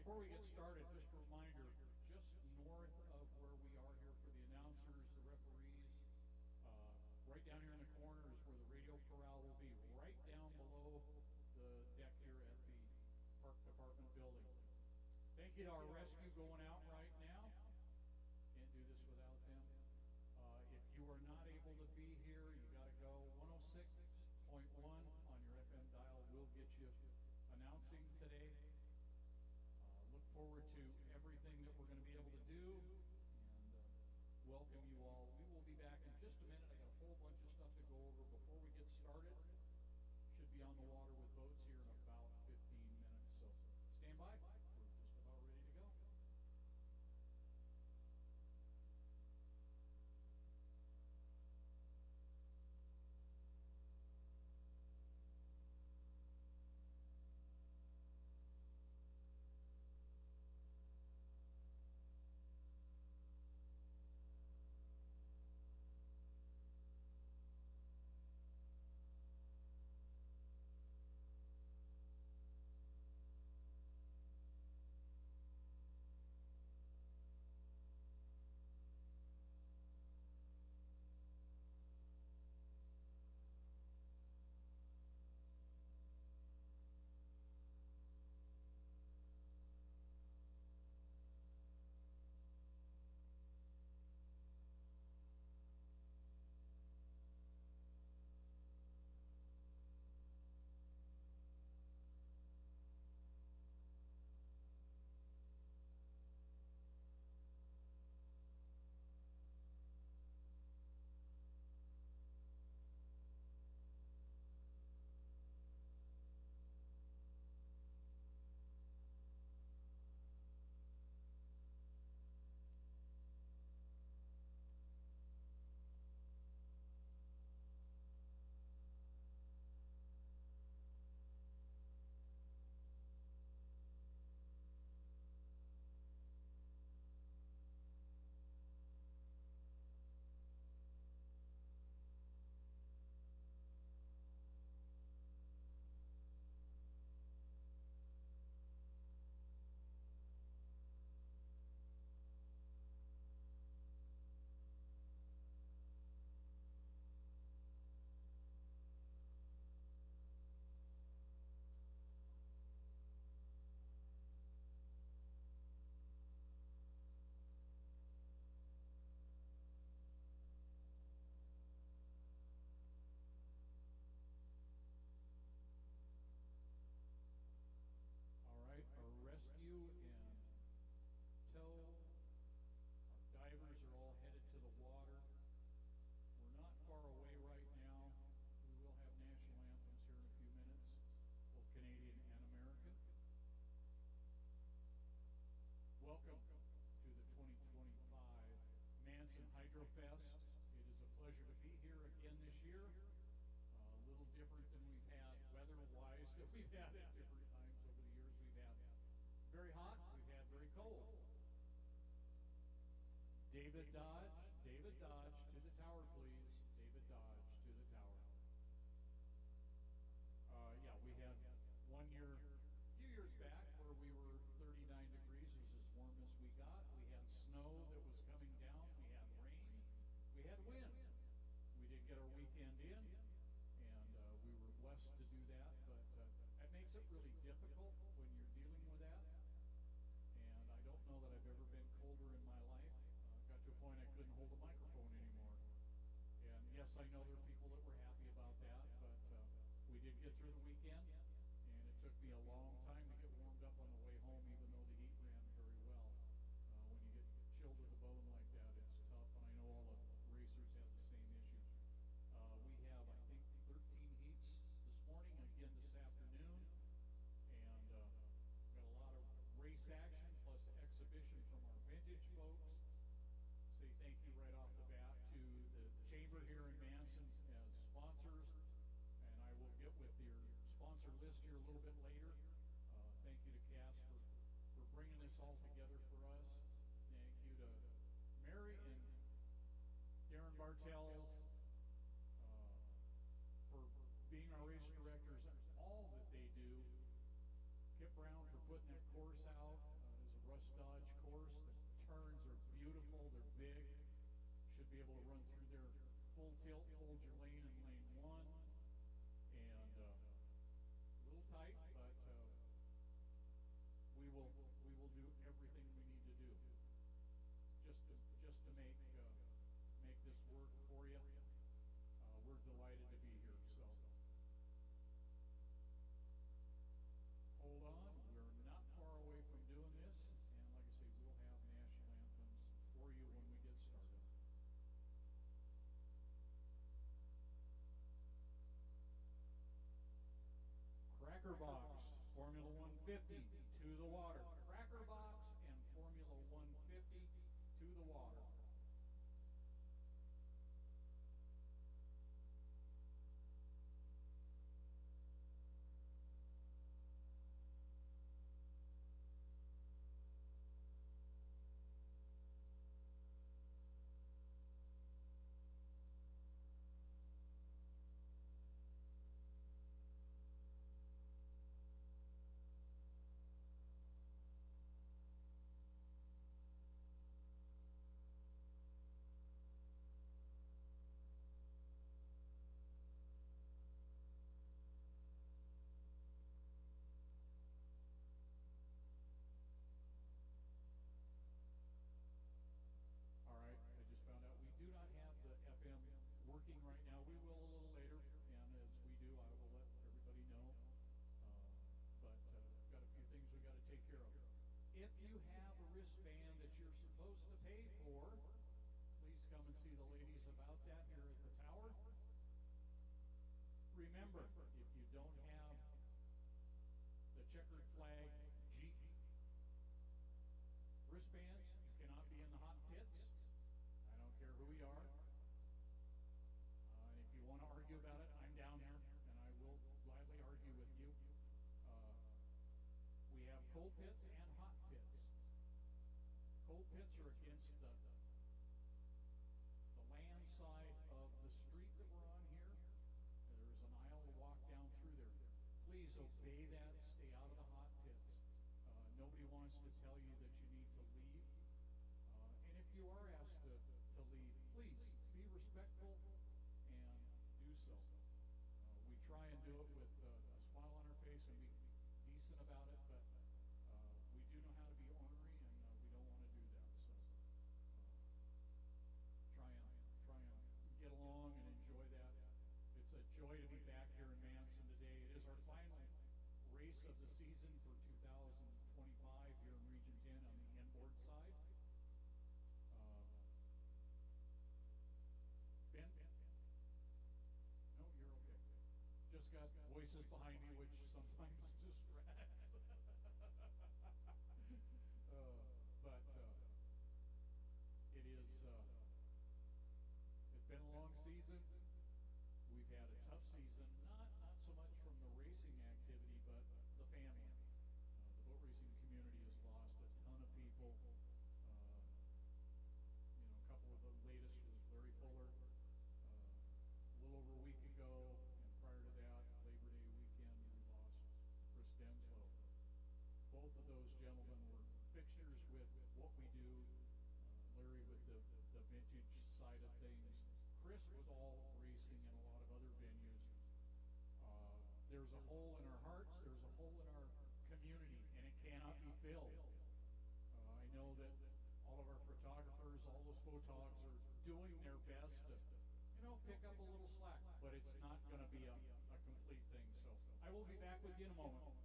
before we get started, just a reminder, just north of where we are here for the announcers, the referees, right down here in the corner is where the radio corral will be, right down below the deck here at the Park Department building. Thank you to our rescue going out right now. Can't do this without them. If you are not able to be here, you got to go. 106.1 on your FM dial will get you announcing today. Look forward to everything that we're going to be able to do, and welcome you all. We will be back in just a minute. I got a whole bunch of stuff to go over before we get started. Should be on the water with boats here in about 15 minutes, so stand by. We're just about ready to go. Our rescue and tow, our divers are all headed to the water. We're not far away right now. We will have national anthems here in a few minutes, both Canadian and American. Welcome to the 2025 Manson Hydrofest. It is a pleasure to be here again this year. A little different than we've had weather-wise that we've had at different times over the years. We've had very hot, we've had very cold. David Dodge to the tower, please. David Dodge to the tower. Yeah, we had 1 year, a few years back, where we were 39 degrees. It was as warm as we got. We had snow that was coming down. We had rain. We had wind. We did get our weekend in, and we were blessed to do that, but that makes it really difficult when you're dealing with that. And I don't know that I've ever been colder in my life. Got to a point I couldn't hold a microphone anymore. And yes, I know there are people that were happy about that, but we did get through the weekend, and it took me a long time to get warmed up on the way home, even though the heat ran very well. When you get chilled to the bone like that, it's tough, and I know all the racers have the same issue. We have, I think, 13 heats this morning, again this afternoon, and got a lot of race action plus exhibition from our vintage folks. Say thank you right off the bat to the chamber here in Manson as sponsors, and I will get with your sponsor list here a little bit later. Thank you to Cass for bringing this all together for us. Thank you to Mary and Darren Bartels for being our race directors and all that they do. Kip Brown for putting that course out. big. Should be able to run through there full tilt, hold your lane in lane one, and a little tight, but we will do everything we need to do just to make this work for you. We're delighted to be here. So hold on, we're not far away from doing this, and like I say, we'll have national anthems for you when we get started. Cracker Box, Formula 150 to the water. Cracker Box and Formula 150 to the water. Found out we do not have the FM working right now. We will a little later, and as we do, I will let everybody know. But got a few things we got to take care of. If you have a wristband that you're supposed to pay for, please come and see the ladies about that here at the tower. Remember, if you don't have the checkered flag Jeep wristbands, you cannot be in the hot pits. I don't care who you are. And if you want to argue about it, I'm down here, and I will gladly argue with you. We have cold pits and hot pits. Cold pits are against the land side of the street that we're on here. There's an aisle to walk down through there. Please obey that. Stay out of the hot pits. Nobody wants to tell you that you need to leave. And if you are asked to leave, please be respectful and do so. We try and do it with a smile on our face and be decent about it, but we do know how to be ornery, and we don't want to do that. So try and get along and enjoy that. It's a joy to be back here in Manson today. It is our final race of the season for 2025 here in Region 10 on the inboard side. Ben? No, you're okay. Just got voices behind me, which sometimes distracts. But it's been a long season. We've had a tough season, not so much from the racing activity, but the family. The boat racing community has lost a ton of people. A couple of the latest was Larry Fuller. A little over a week ago, and prior to that, Labor Day weekend, we lost Chris Denslow. Both of those gentlemen were fixtures with what we do. Larry with the vintage side of things. Chris was all racing in a lot of other venues. There's a hole in our hearts, there's a hole in our community, and it cannot be filled. I know that all of our photographers, all those photogs are doing their best to pick up a little slack, but it's not going to be a complete thing. So I will be back with you in a moment.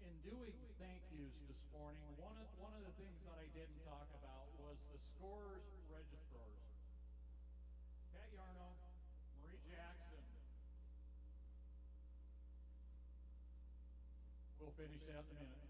In doing thank yous this morning, one of the things that I didn't talk about was the scores registrars. Yarno, Marie Jackson. We'll finish that in a minute.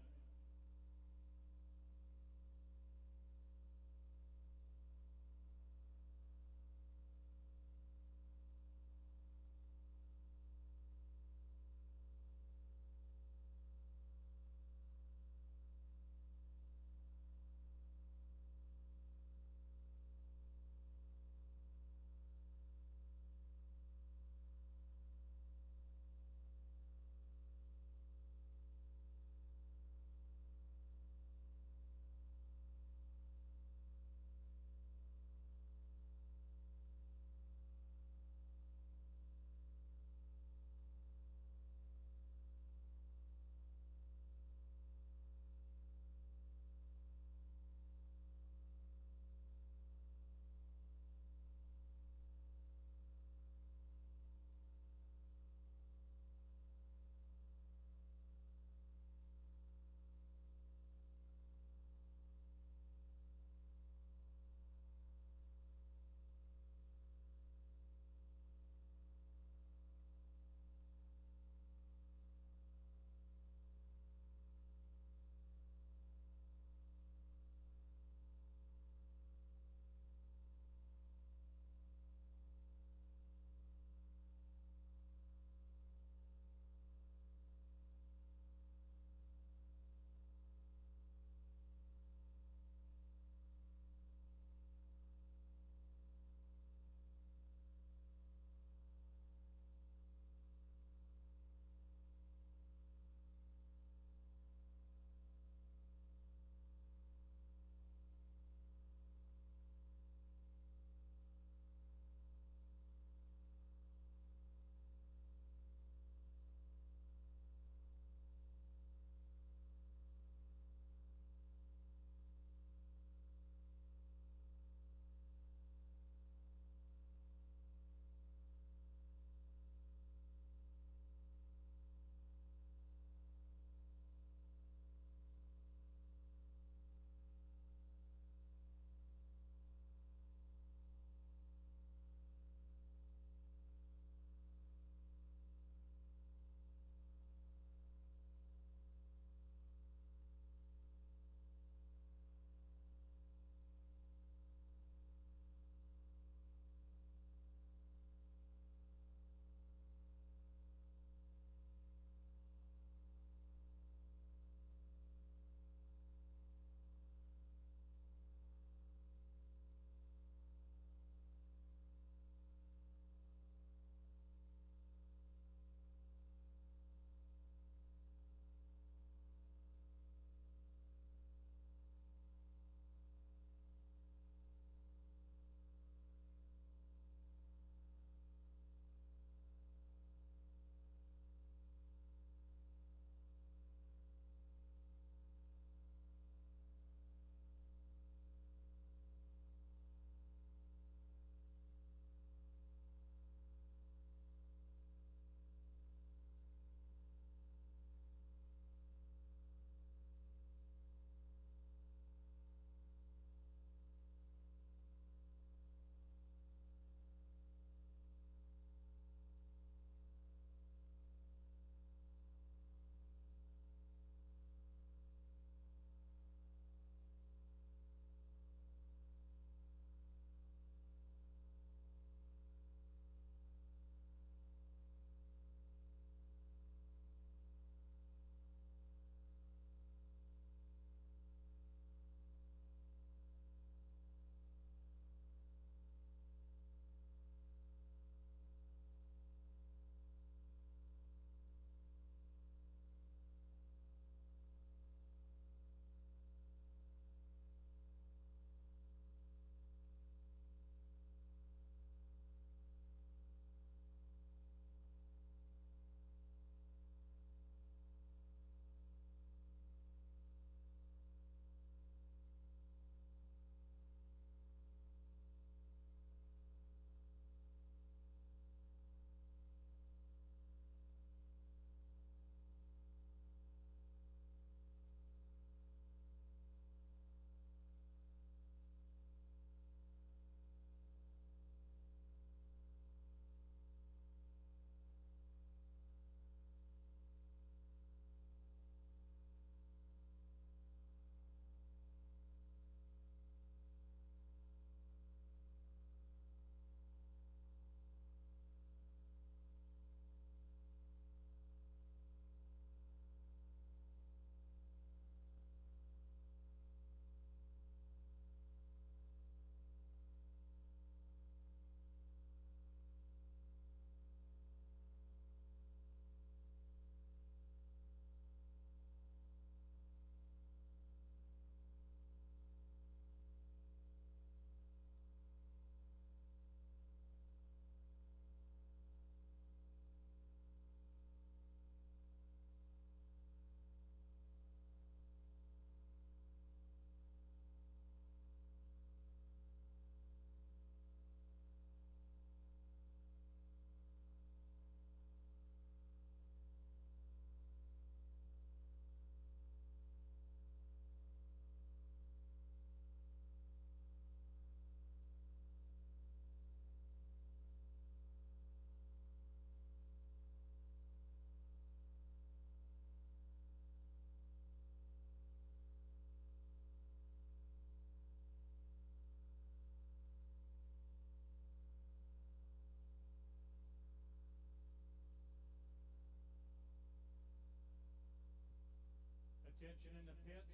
Attention in the pits.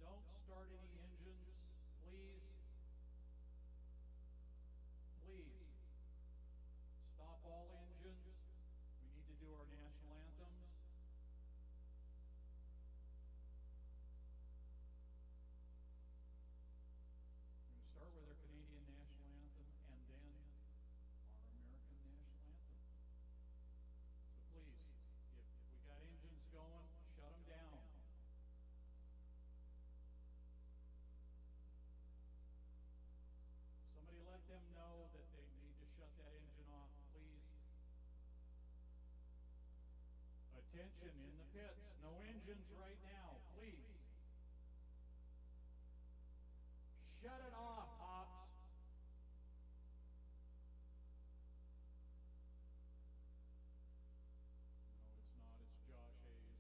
Don't start any engines, please. Please. Stop all engines. We need to do our national anthems. We're going to start with our Canadian national anthem and then our American national anthem. So please, if we got engines going, shut them down. Somebody let them know that they need to shut that engine off, please. Attention in the pits. No engines right now, please. Shut it off, Hops. No, it's not. It's Josh Hayes.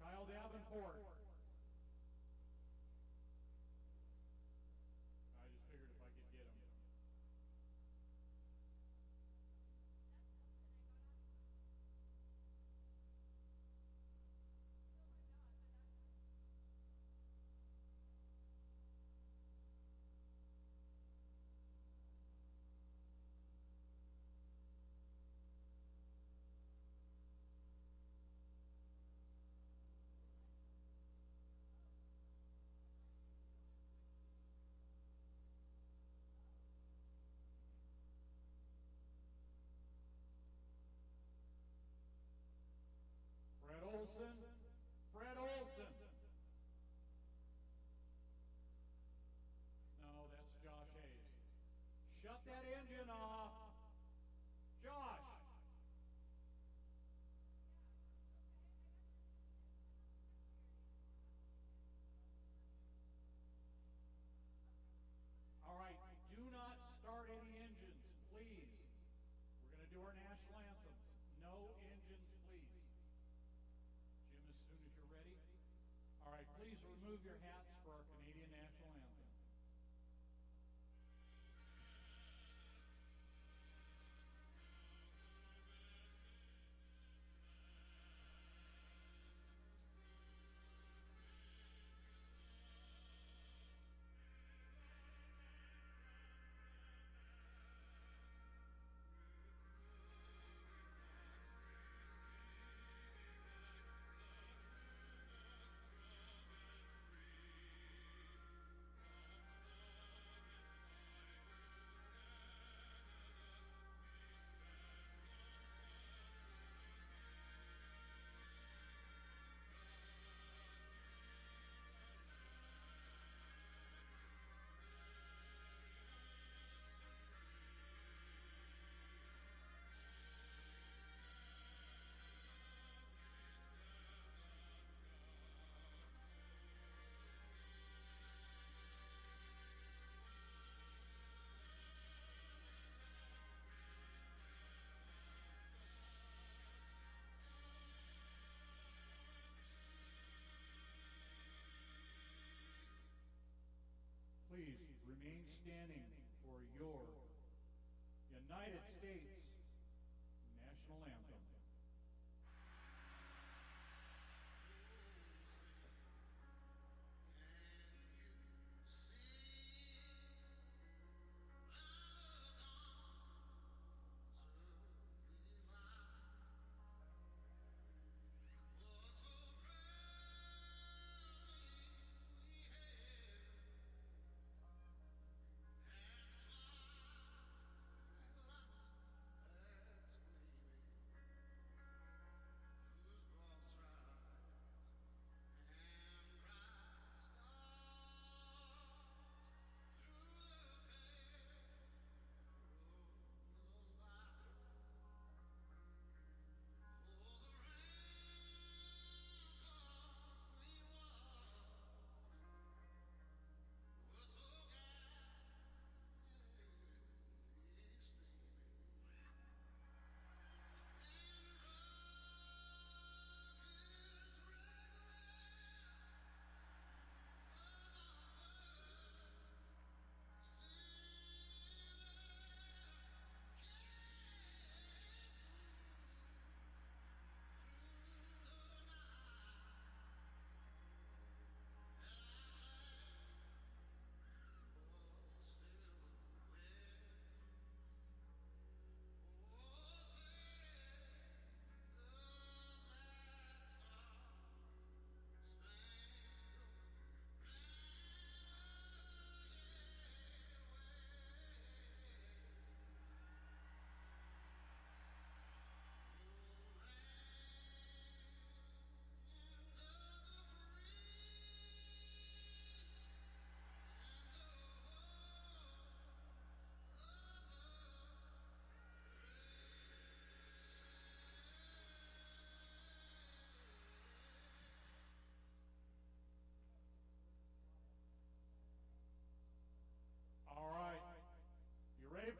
Kyle Davenport. I just figured if I could get him. Fred Olson. Fred Olson. No, that's Josh Hayes. Shut that engine off. Josh. All right, do not start any engines, please. We're going to do our national anthems. No engines, please. Jim, as soon as you're ready. All right, please remove your hats for our Canadian national anthem. Please remain standing for your United States national anthem.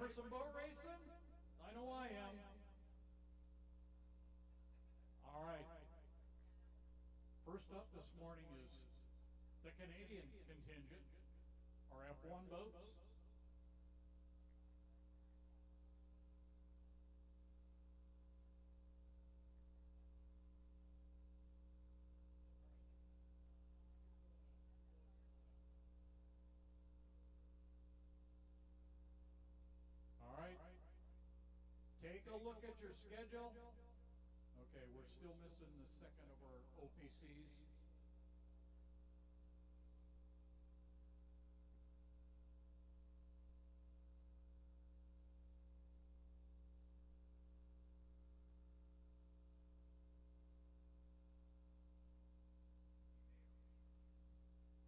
for some boat racing? I know I am. All right. First up this morning is the Canadian contingent, our F1 boats. All right. Take a look at your schedule. Okay, we're still missing the second of our OPCs.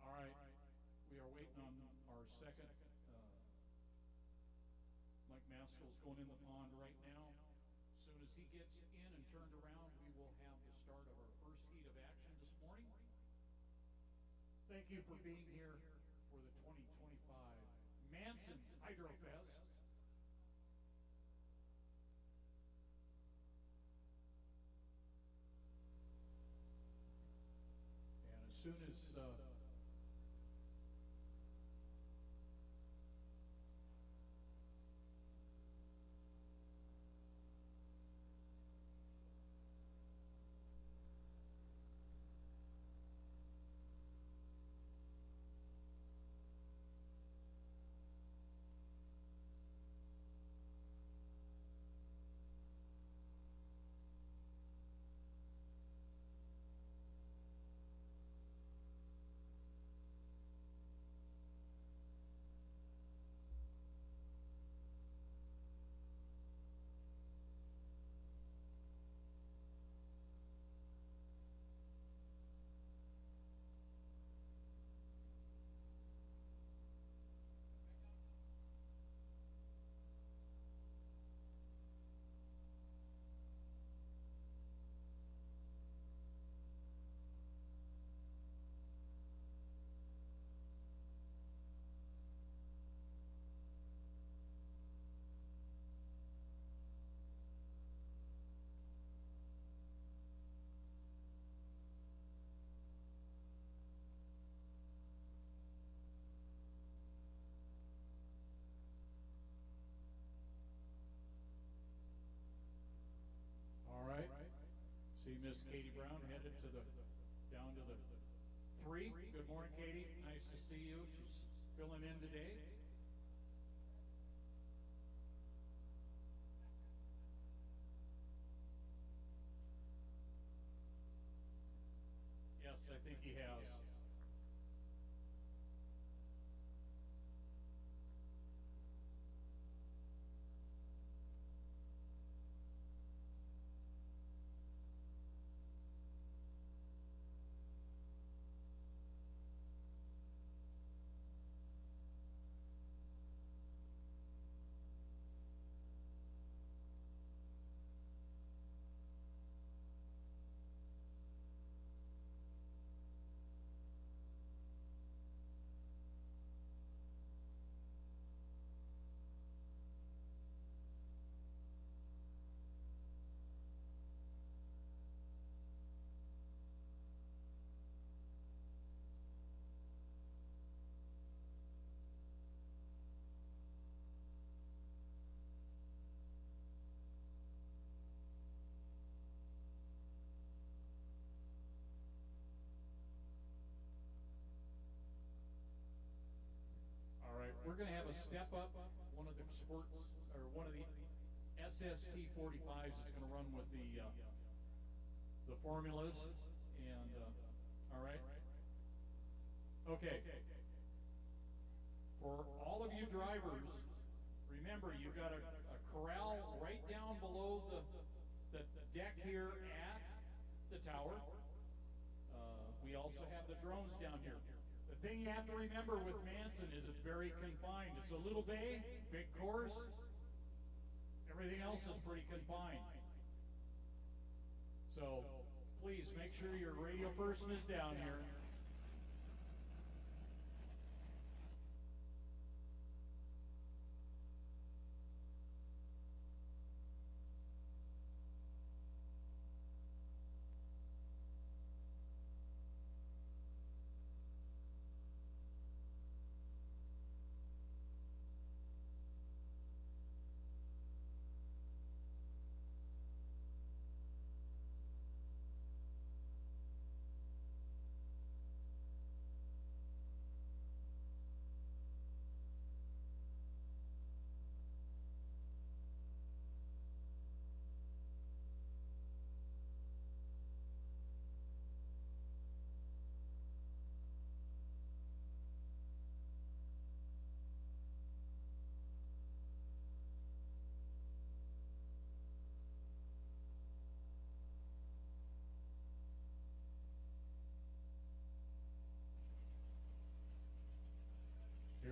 All right, we are waiting on our second. Mike Maskell's going in the pond right now. As soon as he gets in and turned around, we will have the start of our first heat of action this morning. Thank you for being here for the 2025 Manson Hydrofest. And as soon as see Miss Katie Brown headed to down to the 3. Good morning, Katie. Nice to see you. She's filling in today. Yes, I think he has. We're going to have a step up. One of the sports, or one of the SST 45s is going to run with the formulas. And all right. Okay. For all of you drivers, remember you've got a corral right down below the deck here at the tower. We also have the drones down here. The thing you have to remember with Manson is it's very confined. It's a little bay, big course. Everything else is pretty confined. So please make sure your radio person is down here.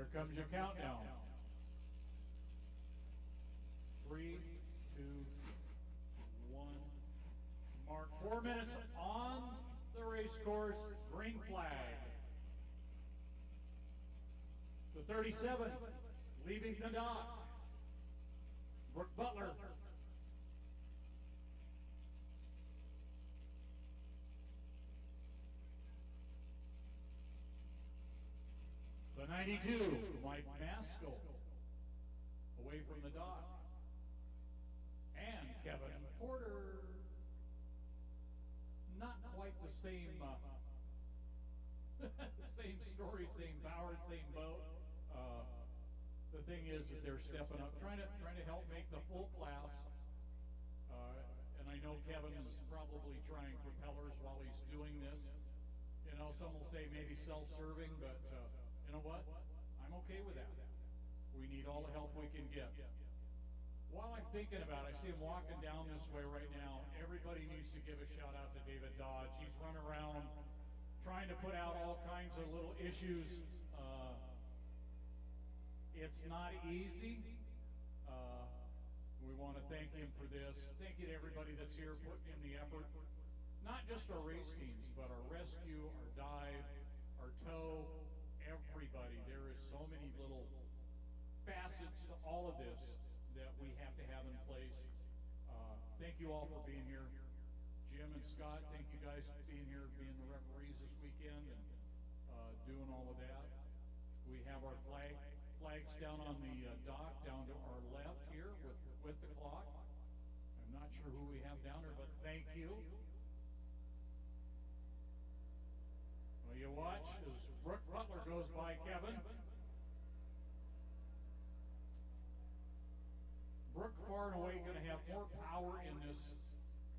Here comes your countdown. 3, 2, 1. Mark 4 minutes on the race course. Green flag. The 37 leaving the dock. Brooke Butler. The 92, Mike Maskell, away from the dock. And Kevin Porter. Not quite the same, same story, same power, same boat. The thing is that they're stepping up, trying to help make the full class. And I know Kevin is probably trying propellers while he's doing this. You know, some will say maybe self-serving, but you know what? I'm okay with that. We need all the help we can get. While I'm thinking about it, I see him walking down this way right now. Everybody needs to give a shout out to David Dodge. He's running around trying to put out all kinds of little issues. It's not easy. We want to thank him for this. Thank you to everybody that's here putting in the effort. Not just our race teams, but our rescue, our dive, our tow, everybody. There is so many little facets to all of this that we have to have in place. Thank you all for being here. Jim and Scott, thank you guys for being here, being the referees this weekend and doing all of that. We have our flags down on the dock down to our left here with the clock. I'm not sure who we have down there, but thank you. Well, you watch as Brooke Butler goes by Kevin. Brooke far and away going to have more power in this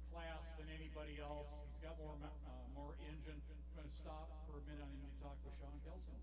class than anybody else. He's got more engine. I'm going to stop for a minute. I need to talk with Sean Kelson.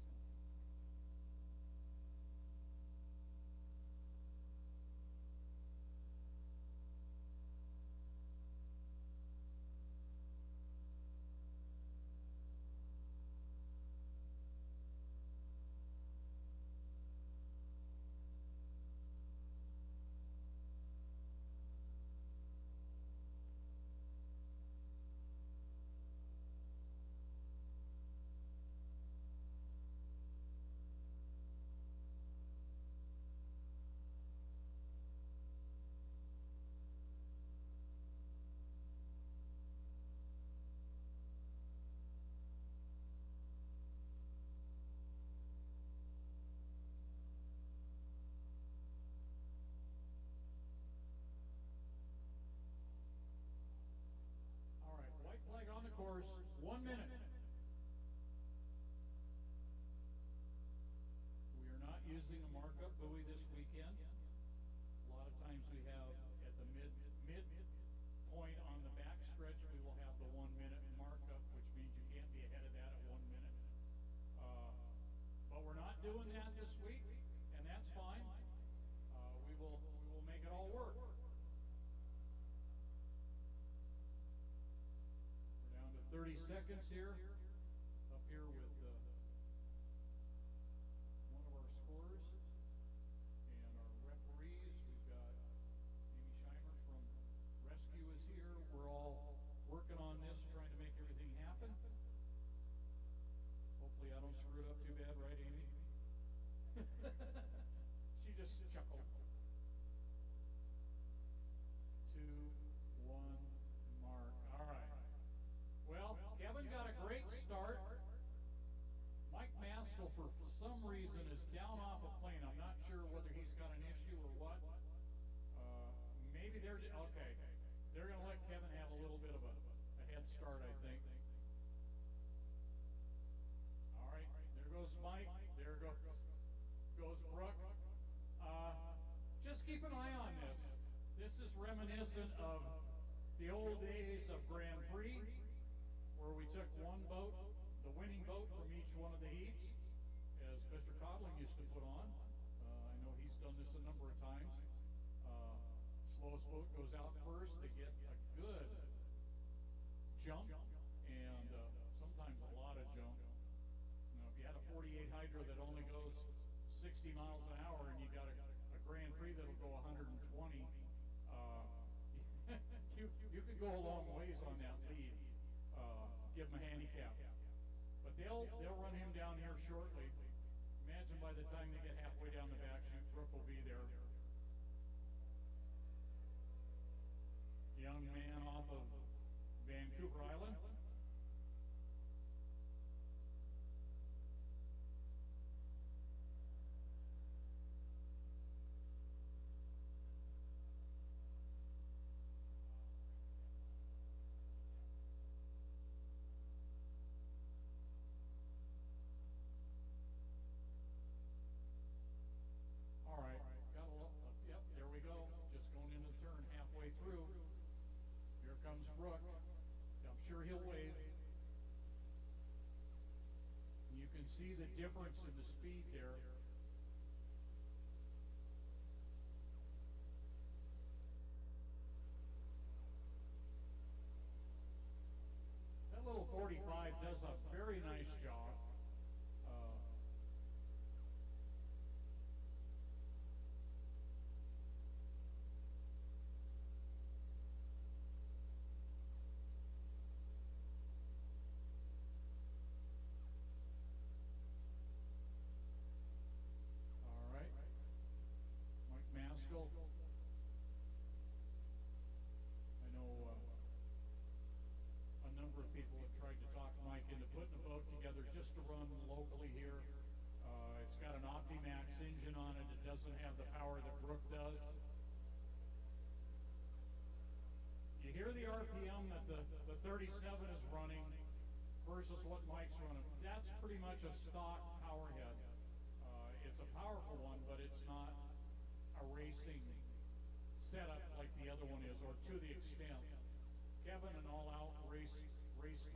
Course, 1 minute. We are not using a markup buoy this weekend. A lot of times we have at the mid point on the back stretch, we will have the 1 minute markup, which means you can't be ahead of that at 1 minute. But we're not doing that this week, and that's fine. We will make it all work. 30 seconds here, up here with one of our scorers and our referees. We've got Amy Scheimer from Rescue is here. We're all working on this, trying to make everything happen. Hopefully I don't screw it up too bad, right, Amy? She just chuckled. 2, 1, mark. All right. Well, Kevin got a great start. Mike Maskell, for some reason, is down off a plane. I'm not sure whether he's got an issue or what. Maybe they're okay. They're going to let Kevin have a little bit of a head start, I think. All right, there goes Mike. There goes Brooke. Just keep an eye on this. This is reminiscent of the old days of Grand Prix, where we took one boat, the winning boat from each one of the heats, as Mr. Codling used to put on. I know he's done this a number of times. Slowest boat goes out first. They get a good jump, and sometimes a lot of jump. Now, if you had a 48 hydro that only goes 60 miles an hour and you got a Grand Prix that'll go 120, you could go a long ways on that lead. Give him a handicap. But they'll run him down here shortly. Imagine by the time they get halfway down the back chute, Brooke will be there. Young man off of Vancouver Island. All right, got a little, yep, there we go. Just going into the turn halfway through. Here comes Brooke. I'm sure he'll wave. You can see the difference in the speed there. That little 45 does a very nice job. I know a number of people have tried to talk Mike into putting a boat together just to run locally here. It's got an OptiMax engine on it. It doesn't have the power that Brooke does. You hear the RPM that the 37 is running versus what Mike's running. That's pretty much a stock powerhead. It's a powerful one, but it's not a racing setup like the other one is, or to the extent. Kevin, an all-out race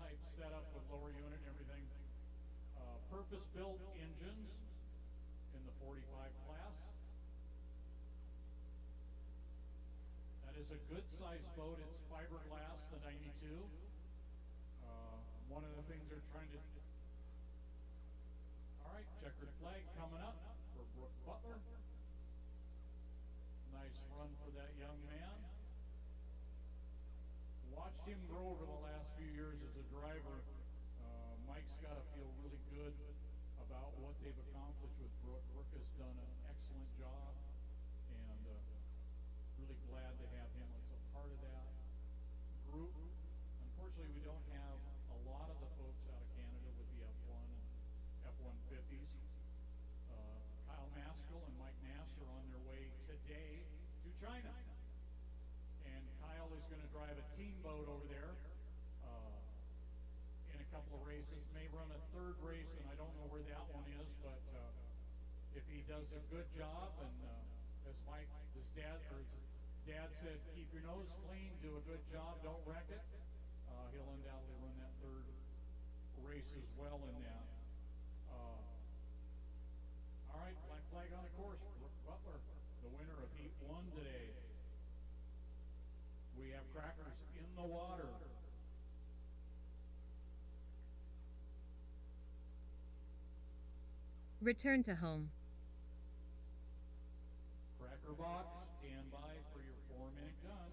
type setup with lower unit and everything. Purpose-built engines in the 45 class. That is a good-sized boat. It's fiberglass, the 92. One of the things they're trying to... All right, checkered flag coming up for Brooke Butler. Nice run for that young man. Watched him grow over the last few years as a driver. Mike's got to feel really good about what they've accomplished with Brooke. Brooke has done an excellent job, and really glad to have him as a part of that group. Unfortunately, we don't have a lot of the folks out of Canada with the F1 and F-150s. Kyle Maskell and Mike Nass are on their way today to China. And Kyle is going to drive a team boat over there in a couple of races. May run a third race, and I don't know where that one is, but if he does a good job, and as Mike, his dad says, keep your nose clean, do a good job, don't wreck it, he'll undoubtedly run that third race as well in that. All right, black flag on the course. Brooke Butler, the winner of Heat 1 today. We have crackers in the water. Return to home. Cracker box, stand by for your 4-minute gun.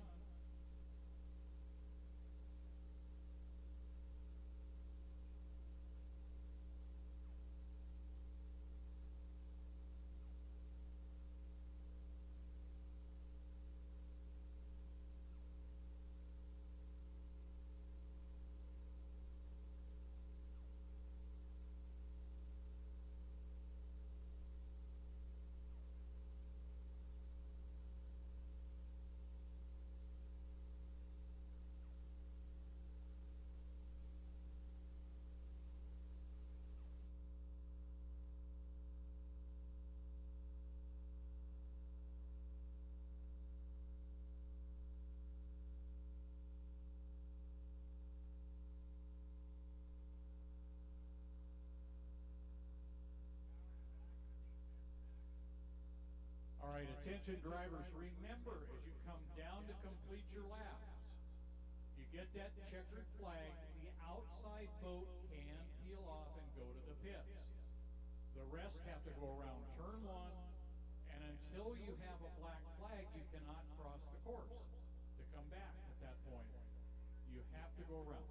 All right, attention drivers, remember as you come down to complete your laps, you get that checkered flag, the outside boat can peel off and go to the pits. The rest have to go around turn one, and until you have a black flag, you cannot cross the course to come back at that point. You have to go around.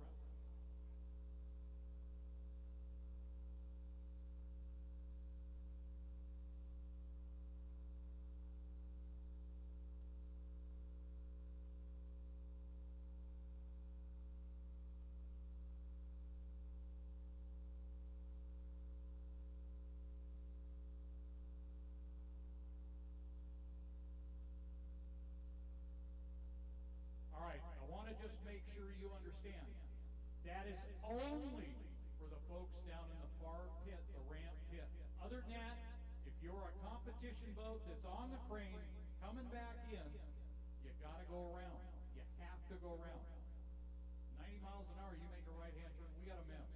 All right, I want to just make sure you understand. That is only for the folks down in the far pit, the ramp pit. Other than that, if you're a competition boat that's on the crane coming back in, you got to go around. You have to go around. 90 miles an hour, you make a right-hand turn, we got a mess.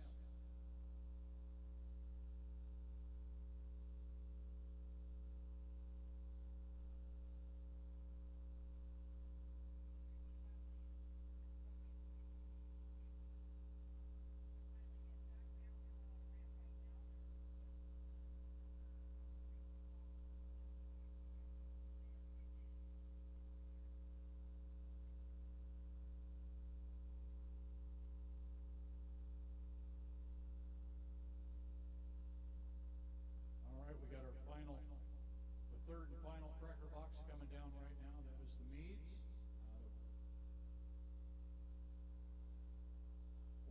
All right, we got our final, the third and final cracker box coming down right now. That is the Meads out of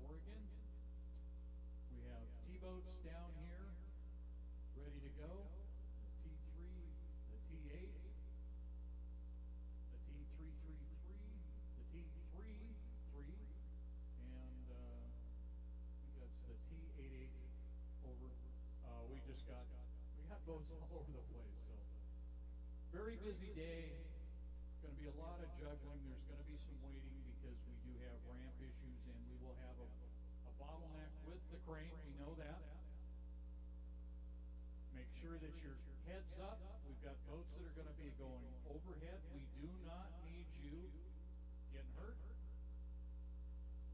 Oregon. We have T-boats down here ready to go. The T3, the T8, the T333, the T33, and I think that's the T88 over. We got boats all over the place. So very busy day. Going to be a lot of juggling. There's going to be some waiting because we do have ramp issues, and we will have a bottleneck with the crane. We know that. Make sure that your head's up. We've got boats that are going to be going overhead. We do not need you getting hurt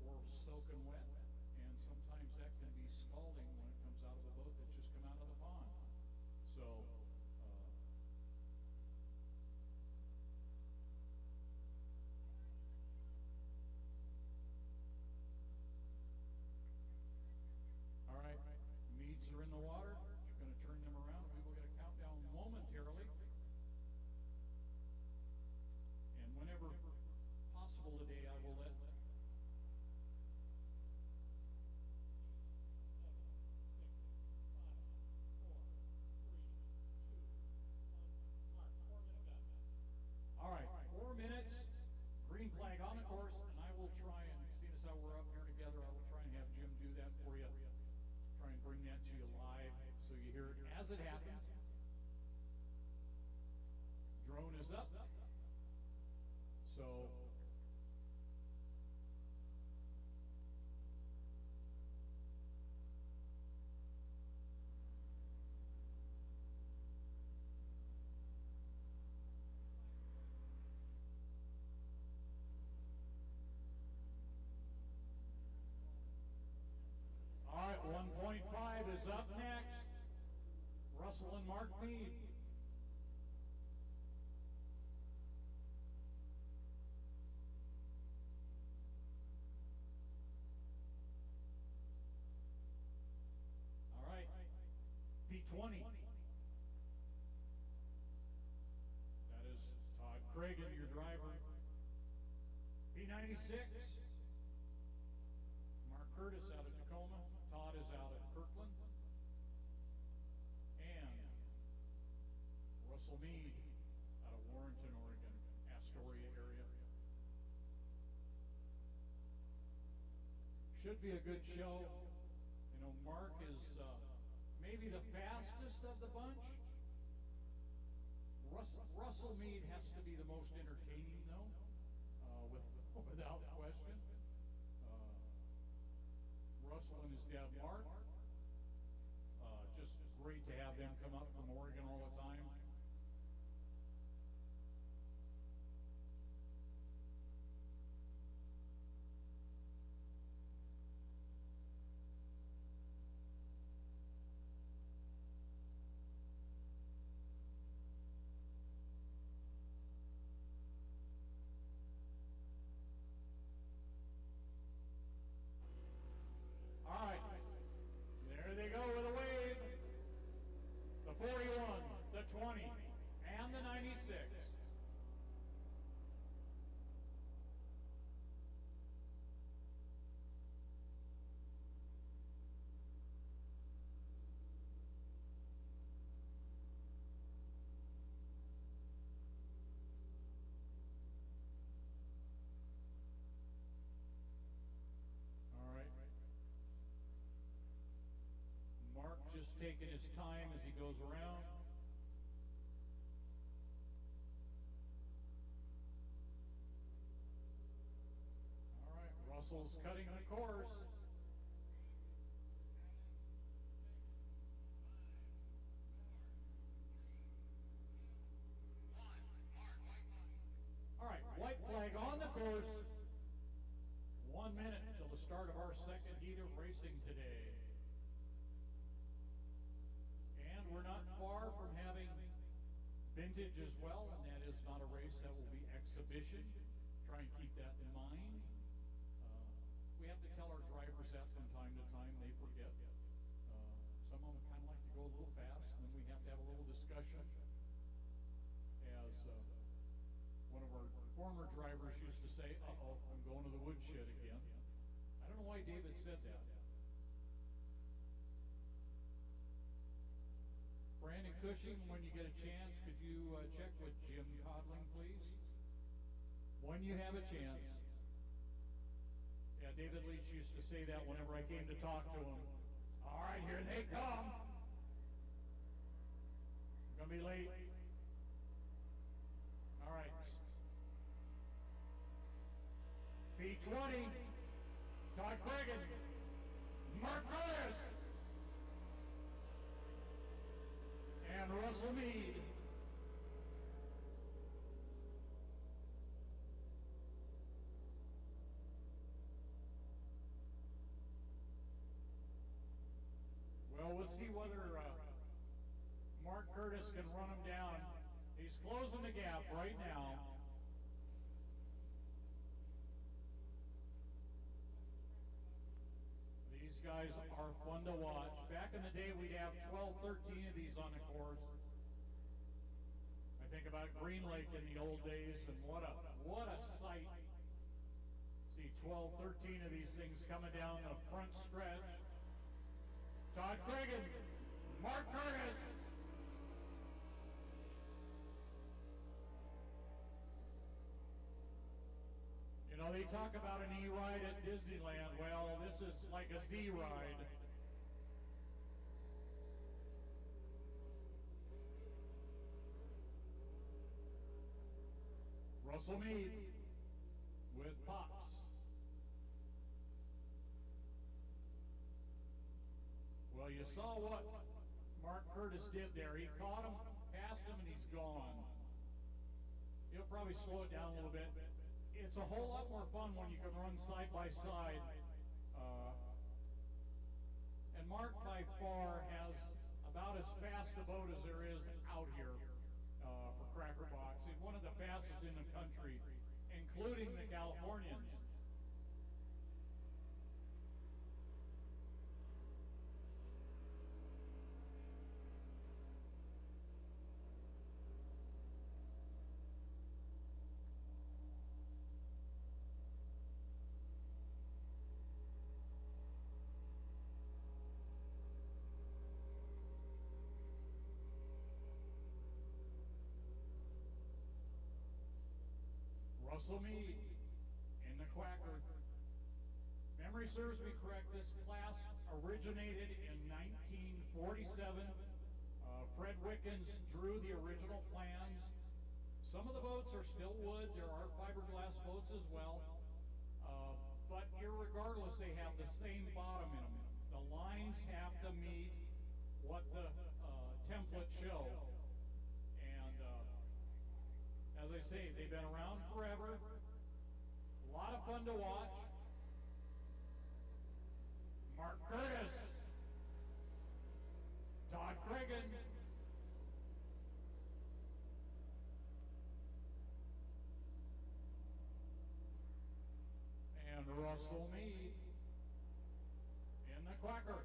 or soaking wet. And sometimes that can be scalding when it comes out of a boat that's just come out of the pond. So, all right, Meads are in the water. We're going to turn them around, and we will get a countdown momentarily. And whenever possible today, I will let All right, 4 minutes, green flag on the course, and I will try and, seeing as how we're up here together, I will try and have Jim do that for you. Try and bring that to you live so you hear it as it happens. Drone is up. So, all right, 1.5 is up next. Russell and Mark Mead. All right, P20. That is Todd Cragen, your driver. P96. Mark Curtis out of Tacoma. Todd is out of Kirkland. And Russell Mead out of Warrenton, Oregon, Astoria area. Should be a good show. You know, Mark is maybe the fastest of the bunch. Russell Mead has to be the most entertaining, though, without question. Russell and his dad, Mark. Just great to have them come up from Oregon all the time. $396. All right. Mark just taking his time as he goes around. All right, Russell's cutting the course. All right, white flag on the course. 1 minute till the start of our second heat of racing today. And we're not far from having vintage as well, and that is not a race that will be exhibition. Try and keep that in mind. We have to tell our drivers that from time to time. They forget. Some of them kind of like to go a little fast, and then we have to have a little discussion. As one of our former drivers used to say, uh-oh, I'm going to the woodshed again. I don't know why David said that. Brandon Cushing, when you get a chance, could you check with Jim Codling, please? When you have a chance. Yeah, David Leach used to say that whenever I came to talk to him. All right, here they come. I'm going to be late. All right. P20, Todd Cregan, Mark Curtis, and Russell Mead. Well, we'll see whether Mark Curtis can run him down. He's closing the gap right now. These guys are fun to watch. Back in the day, we'd have 12, 13 of these on the course. I think about Green Lake in the old days, and what a sight. See 12, 13 of these things coming down the front stretch. Todd Cregan, Mark Curtis. You know, they talk about an E-ride at Disneyland. Well, this is like a Z-ride. Russell Mead with Pops. Well, you saw what Mark Curtis did there. He caught him, passed him, and he's gone. He'll probably slow it down a little bit. It's a whole lot more fun when you can run side by side. And Mark, by far, has about as fast a boat as there is out here for Cracker Box. He's one of the fastest in the country, including the Californians. Russell Mead in the Quacker. Memory serves me correct, this class originated in 1947. Fred Wickens drew the original plans. Some of the boats are still wood. There are fiberglass boats as well. But irregardless, they have the same bottom in them. The lines have to meet what the templates show. As I say, they've been around forever. A lot of fun to watch. Mark Curtis, Todd Cregan, and Russell Mead in the Quacker.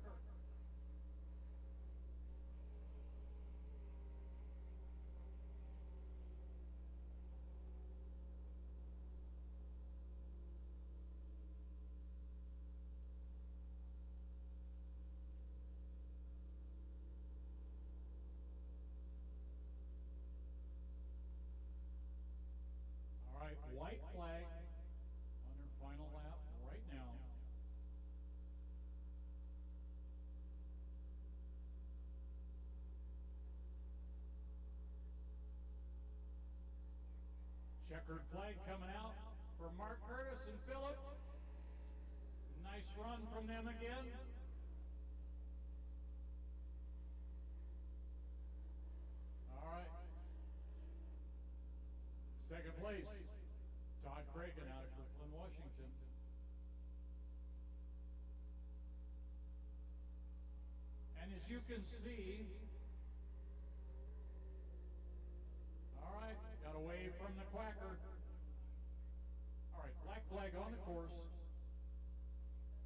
Checkered flag coming out for Mark Curtis and Phillip. Nice run from them again. All right. Second place, Todd Cragen out of Kirkland, Washington. And as you can see, all right, got away from the quacker. All right, black flag on the course.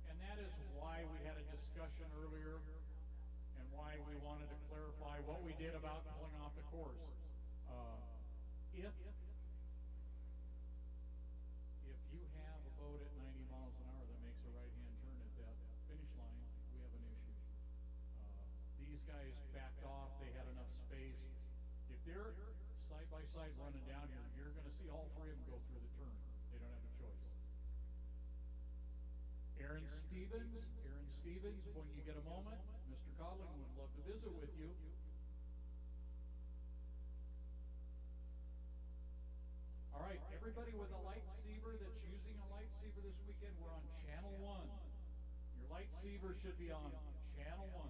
And that is why we had a discussion earlier and why we wanted to clarify what we did about pulling off the course. If you have a boat at 90 miles an hour that makes a right-hand turn at that finish line, we have an issue. These guys backed off. They had enough space. If they're side by side running down here, you're going to see all three of them go through the turn. They don't have a choice. Aaron Stevens, when you get a moment, Mr. Codling would love to visit with you. All right, everybody with a lightsaber that's using a lightsaber this weekend, we're on Channel 1. Your lightsaber should be on Channel 1.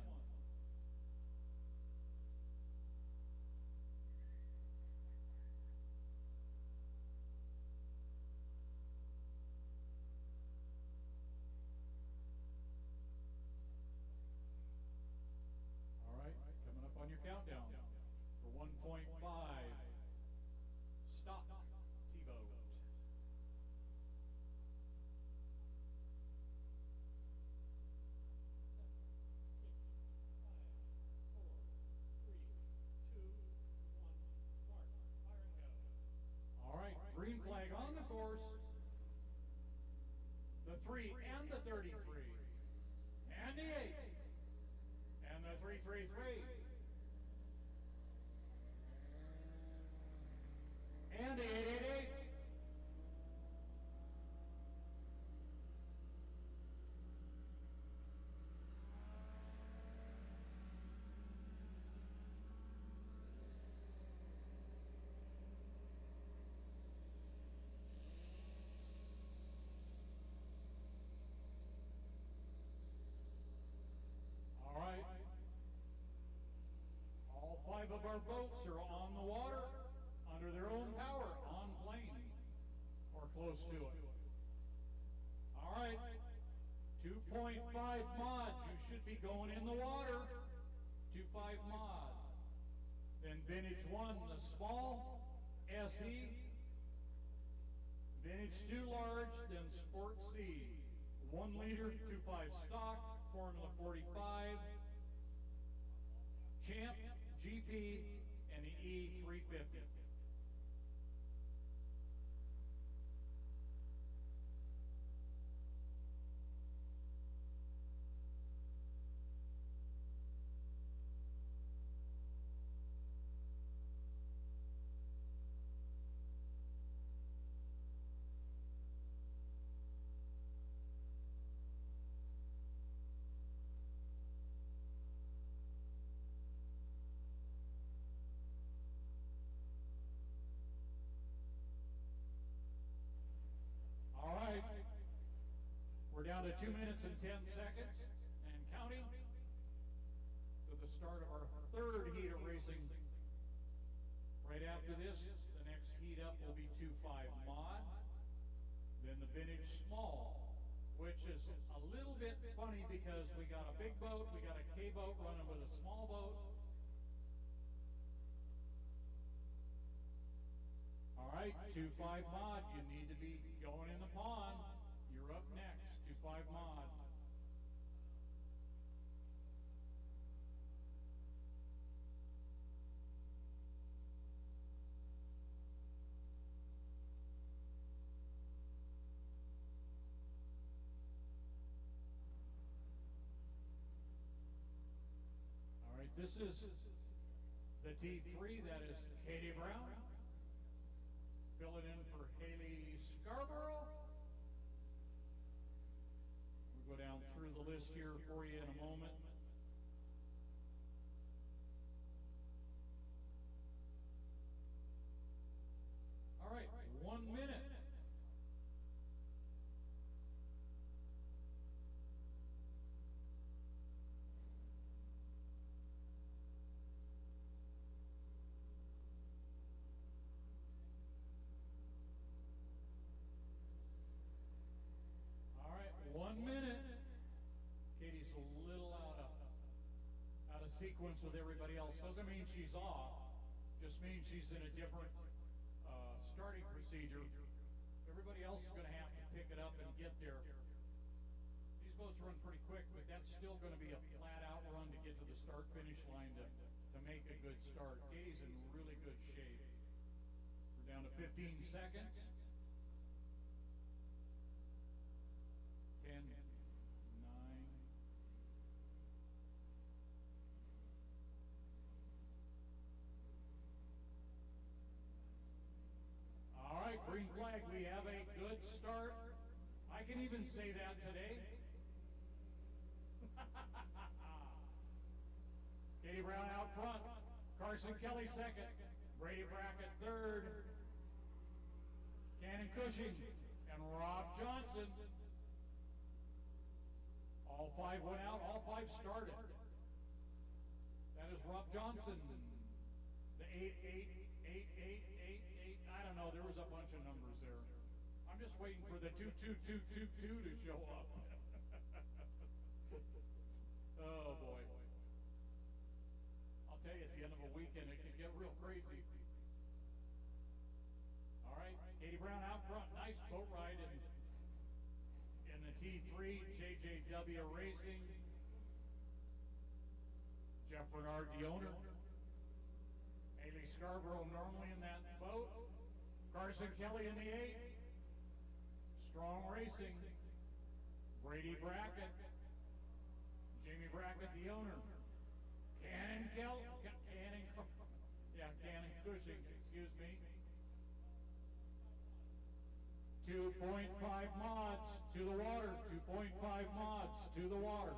On your countdown for 1.5. Stop. T-boat. 6, 5, 4, 3, 2, 1, mark. Fire and go. All right, green flag on the course. The 3 and the 33. And the 8. And the 333. And the 888. All right. All 5 of our boats are on the water under their own power, on plane, or close to it. All right, 2.5 mod, you should be going in the water, 2.5 mod. Then Vintage 1, the small, SE. Vintage 2 large, then Sport C. 1 liter, 2.5 stock, Formula 45, Champ, GP, and the E350. We're down to 2 minutes and 10 seconds and counting to the start of our 3rd heat of racing. Right after this, the next heat up will be 2.5 mod, then the Vintage small, which is a little bit funny because we got a big boat, we got a K boat running with a small boat. All right, 2.5 mod, you need to be going in the pond. You're up next, 2.5 mod. All right, this is the T3, that is Katie Brown. Filling in for Haley Scarborough. We'll go down through the list here for you in a moment. All right, 1 sequence with everybody else. Doesn't mean she's off, just means she's in a different starting procedure. Everybody else is going to have to pick it up and get there. These boats run pretty quick, but that's still going to be a flat-out run to get to the start-finish line to make a good start. Katie's in really good shape. We're down to 15 seconds. 10, 9. All right, green flag. We have a good start. I can even say that today. Katie Brown out front. Carson Kelly second. Brady Brackett third. Cannon Cushing and Rob Johnson. All five went out. All five started. That is Rob Johnson. The 8, 8, 8, 8, 8, 8. I don't know. There was a bunch of numbers there. I'm just waiting for the 2, 2, 2, 2, 2 to show up. Oh, boy. I'll tell you, at the end of a weekend, it can get real crazy. All right, Katie Brown out front. Nice boat ride in the T3, JJW Racing. Jeff Bernard, the owner. Haley Scarborough normally in that boat. Carson Kelly in the 8. Strong Racing. Brady Brackett. Jamie Brackett, the owner. Cannon Cushing, excuse me. 2.5 mods to the water. 2.5 mods to the water.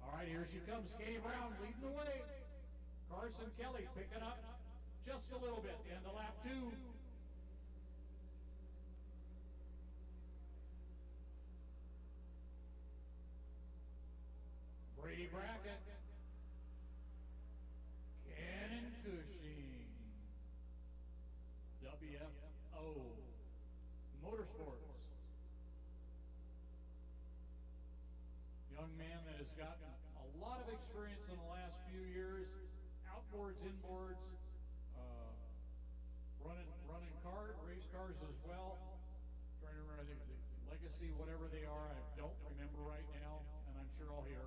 All right, here she comes. Katie Brown leading the way. Carson Kelly picking up just a little bit into lap 2. Brady Brackett. Cannon Cushing. WFO Motorsports. Young man that has gotten a lot of experience in the last few years, outboards, inboards, running race cars as well. Trying to remember the Legacy, whatever they are, I don't remember right now, and I'm sure I'll hear.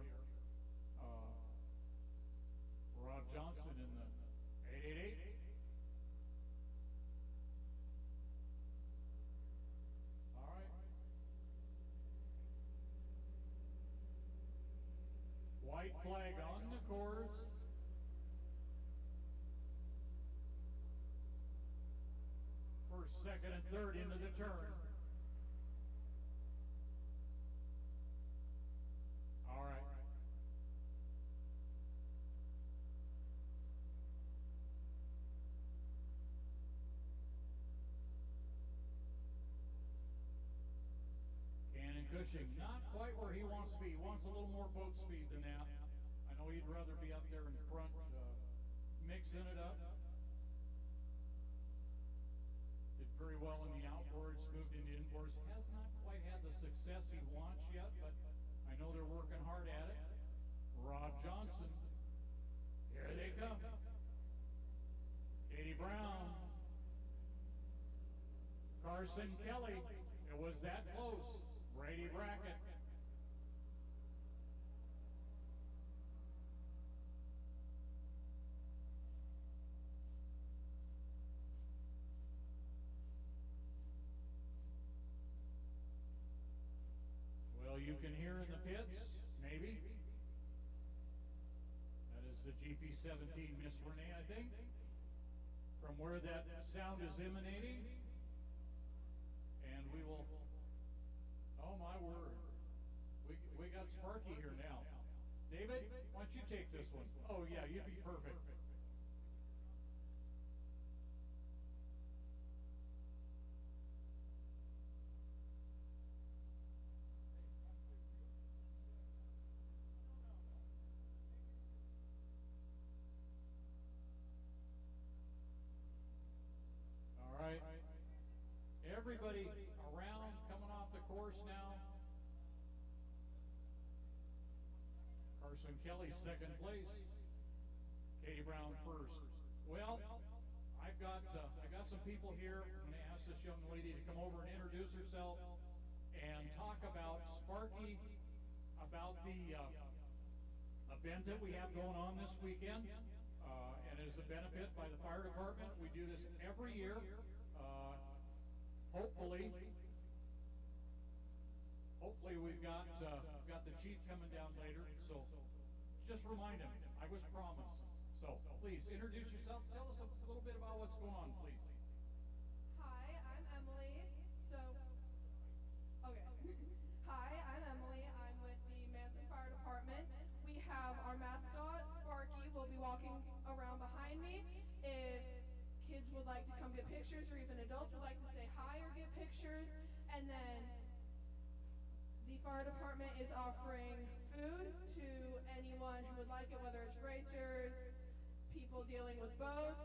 Rob Johnson in the 888. All right. White flag on the course. First, second, and third into the turn. All right. Cannon Cushing, not quite where he wants to be. He wants a little more boat speed than that. I know he'd rather be up there in front, mixing it up. Did very well in the outboards, moved into inboards. Has not quite had the success he wants yet, but I know they're working hard at it. Rob Johnson. Here they come. Katie Brown. Carson Kelly. It was that close. Brady Brackett. Well, you can hear in the pits, maybe. That is the GP17 Miss Renee, I think. From where that sound is emanating. And we will, oh my word, we got Sparky here now. David, why don't you take this one? Oh yeah, you'd be perfect. everybody around coming off the course now. Carson Kelly, second place. Katie Brown, first. Well, I got some people here. I'm going to ask this young lady to come over and introduce herself and talk about Sparky, about the event that we have going on this weekend, and as a benefit by the fire department. We do this every year. Hopefully we've got the chief coming down later. So just remind him, I was promised. So please introduce yourself. Tell us a little bit about what's going on, please. Hi, I'm Emily. Hi, I'm Emily. I'm with the Manson Fire Department. We have our mascot, Sparky, will be walking around behind me. If kids would like to come get pictures, or even adults would like to say hi or get pictures, and then the fire department is offering food to anyone who would like it, whether it's racers, people dealing with boats.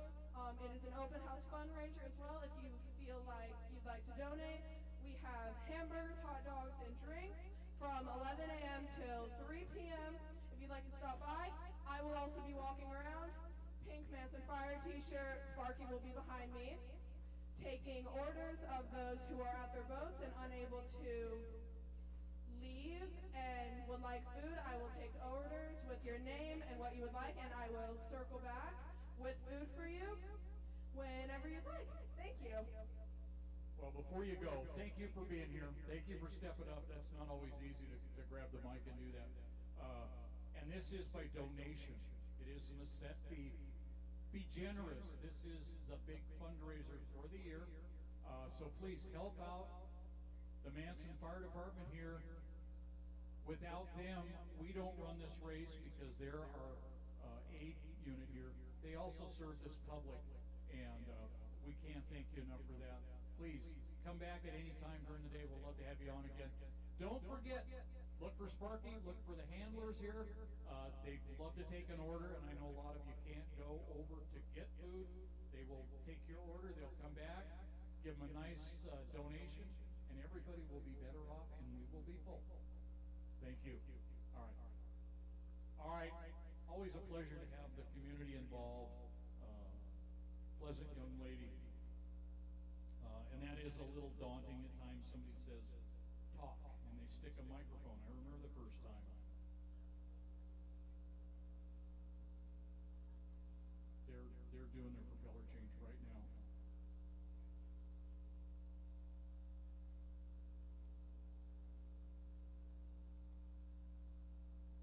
It is an open house fundraiser as well. If you feel like you'd like to donate, we have hamburgers, hot dogs, and drinks from 11 a.m. till 3 p.m. If you'd like to stop by, I will also be walking around. Pink Manson Fire t-shirt. Sparky will be behind me, taking orders of those who are at their boats and unable to leave and would like food. I will take orders with your name and what you would like, and I will circle back with food for you whenever you'd like. Thank you. Well, before you go, thank you for being here. Thank you for stepping up. That's not always easy to grab the mic and do that. And this is by donation. It isn't a set fee. Be generous. This is the big fundraiser for the year. So please help out the Manson Fire Department here. Without them, we don't run this race because they're our aid unit here. They also serve this public, and we can't thank you enough for that. Please come back at any time during the day. We'll love to have you on again. Don't forget, look for Sparky, look for the handlers here. They'd love to take an order, and I know a lot of you can't go over to get food. They will take your order, they'll come back, give them a nice donation, and everybody will be better off, and we will be full. Thank you. All right. Always a pleasure to have the community involved. Pleasant young lady. And that is a little daunting at times. Somebody says, talk, and they stick a microphone. I remember the first time. They're doing their propeller change right now.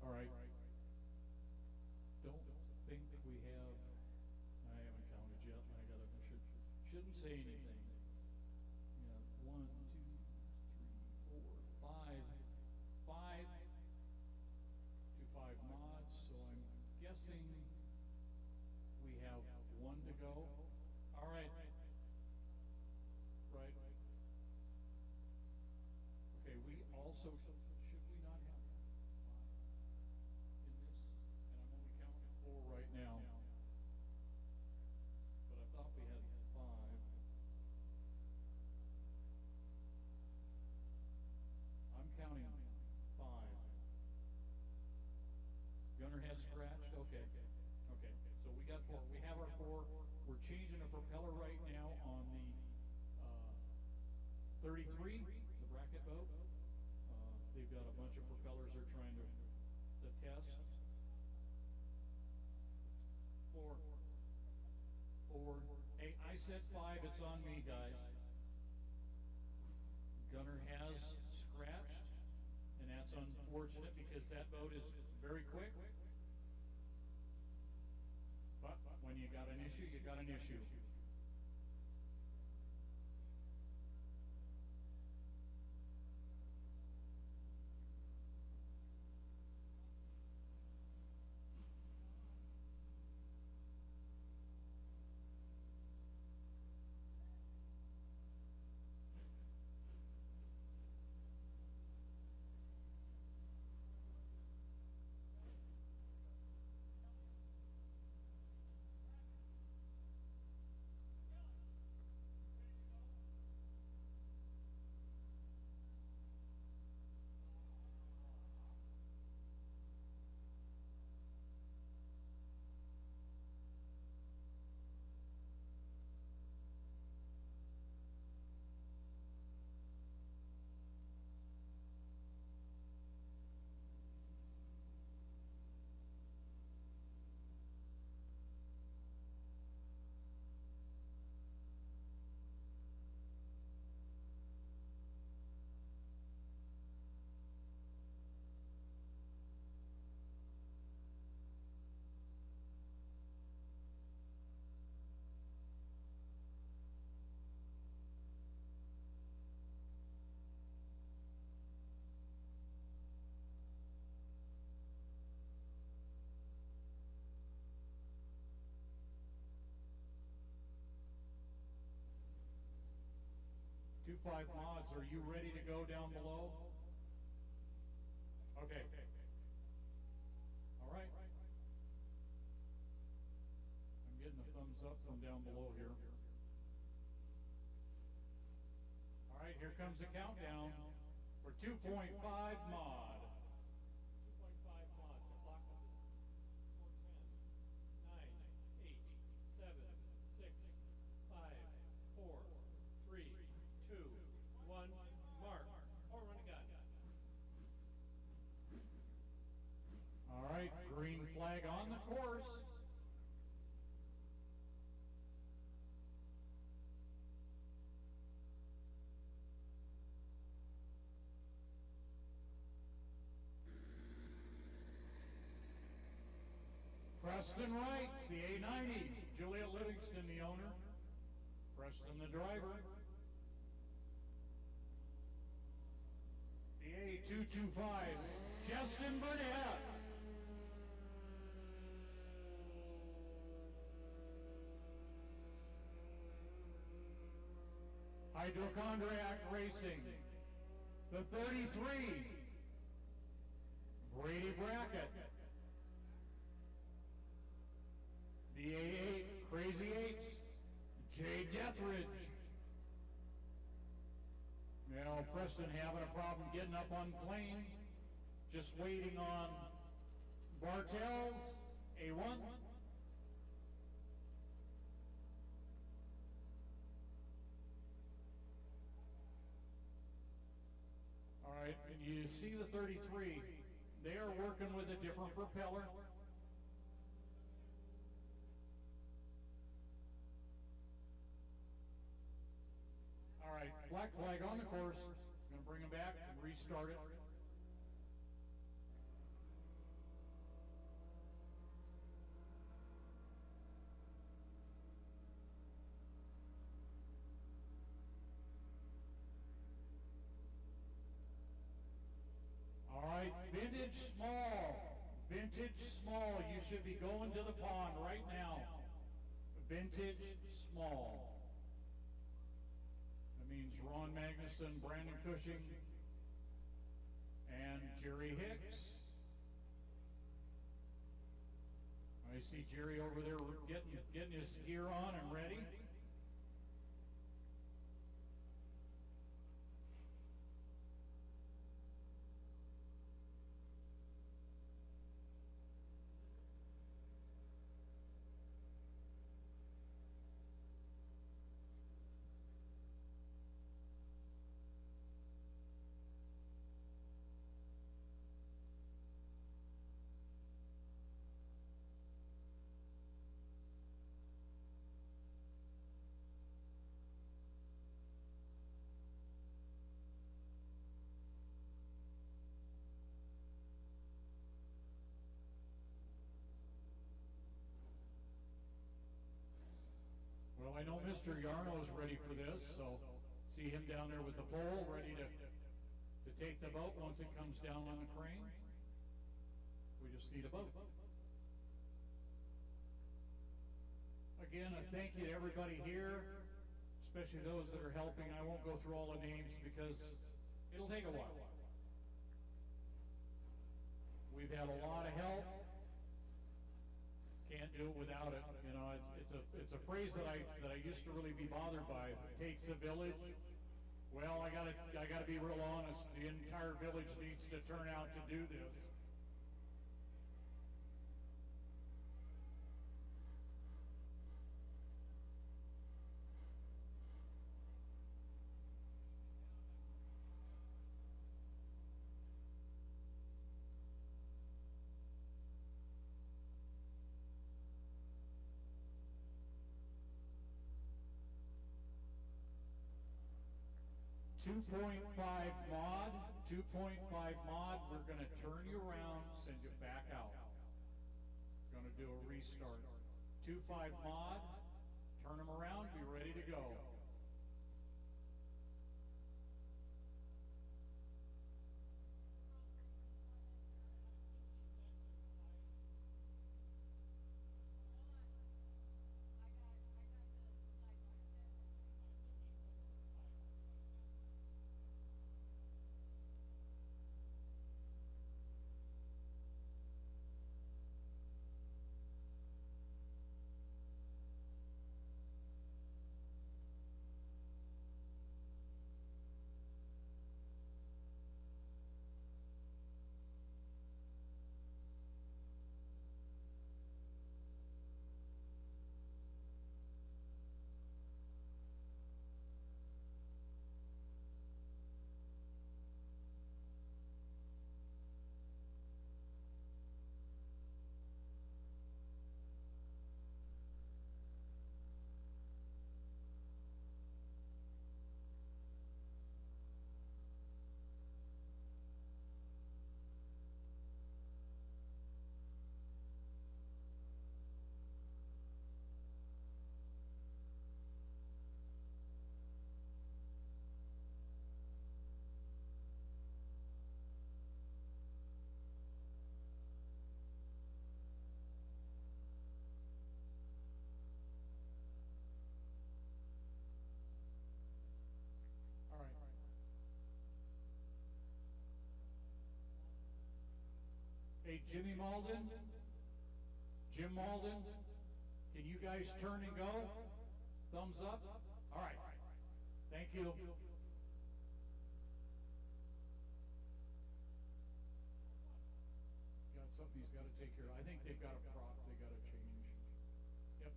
All right. Don't think we have. I haven't counted yet. Shouldn't say anything. Yeah, 1, 2, 3, 4, 5 to 5 mods. So I'm guessing we have 1 to go. All right. Right. Okay. We also should we not have in this? And I'm only counting 4 right now. But I thought we had 5. I'm counting 5. Gunner has scratched. Okay. So we got 4. We have our 4. We're changing a propeller right now on the 33, the bracket boat. They've got a bunch of propellers they're trying to test. 4. Hey, I said 5. It's on me, guys. Gunner has scratched, and that's unfortunate because that boat is very quick. But when you got an issue, you got an issue. 25 mods, are you ready to go down below? Okay. All right. I'm getting a thumbs up from down below here. All right, here comes the countdown for 2.5 mod. 2.5 mods. The clock is 4:10, 9, 8, 7, 6, 5, 4, 3, 2, 1, mark. Or run a gun. All right, green flag on the course. Preston Wrights, the A90. Juliet Livingston, the owner. Preston, the driver. The A225, Justin Burnett. Hydrochondriac Racing. The 33, Brady Brackett. The A8, Crazy Eights, Jay Dethridge. Now, Preston having a problem getting up on plane. Just waiting on Bartels, A1. All right, and you see the 33. They are working with a different propeller. All right, black flag on the course. Going to bring them back and restart it. All right, vintage small. Vintage small. You should be going to the pond right now. Vintage small. Means Ron Magnuson, Brandon Cushing, and Jerry Hicks. I see Jerry over there getting his gear on and ready. Well, I know Mr. Yarno's ready for this, so see him down there with the pole, ready to take the boat once it comes down on the crane. We just need a boat. Again, a thank you to everybody here, especially those that are helping. I won't go through all the names because it'll take a while. We've had a lot of help. Can't do it without it. You know, it's a phrase that I used to really be bothered by. It takes a village. Well, I gotta be real honest. The entire village needs to turn out to do this. .5 mod, 2.5 mod, we're going to turn you around, send you back out. Going to do a restart. 2.5 mod, turn them around, be ready to go. Hey, Jimmy Malden, Jim Malden, can you guys turn and go? Thumbs up? All right. Thank you. Got something he's got to take care of. I think they've got a prop they got to change. Yep.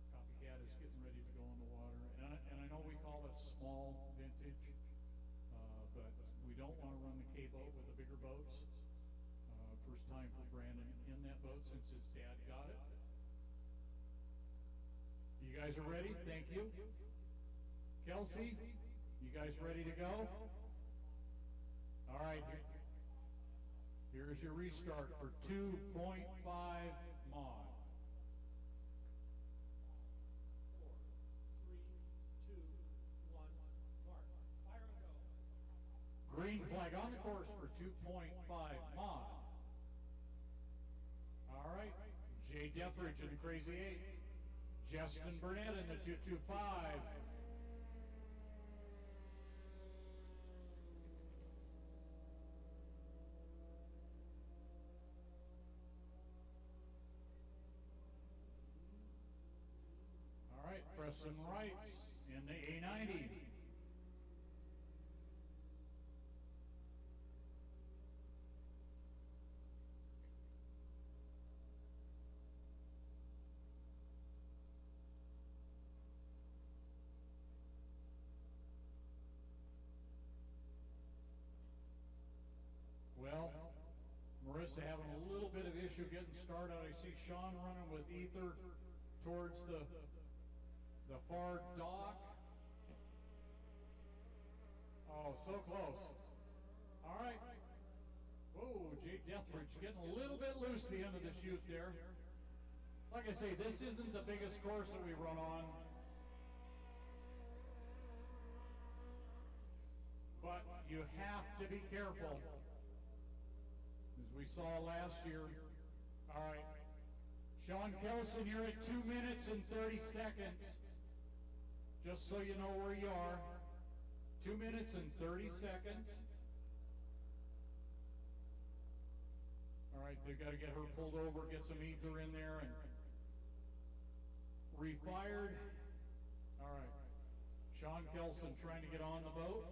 Copycat is getting ready to go in the water. And I know we call it small vintage, but we don't want to run the K-boat with the bigger boats. First time for Brandon in that boat since his dad got it. You guys are ready? Thank you. Kelsey, you guys ready to go? All right. Here's your restart for 2.5 mod. 4, 3, 2, 1, mark. Fire and go. Green flag on the course for 2.5 mod. All right. Jay Dethridge in the Crazy 8. Justin Burnett in the 225. All right, Preston Wrights in the A90. Well, Marissa having a little bit of issue getting started. I see Sean running with Ether towards the far dock. Oh, so close. All right. Whoa, Jay Dethridge getting a little bit loose the end of the chute there. Like I say, this isn't the biggest course that we run on. But you have to be careful. As we saw last year. All right. Sean Kelson, you're at 2 minutes and 30 seconds. Just so you know where you are. 2 minutes and 30 seconds. All right, they've got to get her pulled over, get some ether in there, and refired. All right. Sean Kelson trying to get on the boat.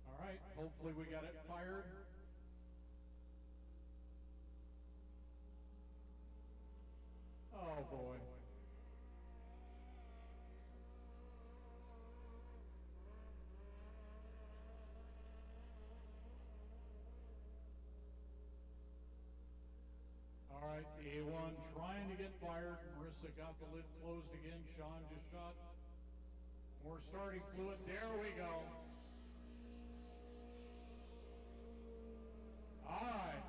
All right, hopefully we got it fired. Oh boy. All right, the A1 trying to get fired. Marissa got the lid closed again. Sean just shot We're starting fluid. There we go. All right.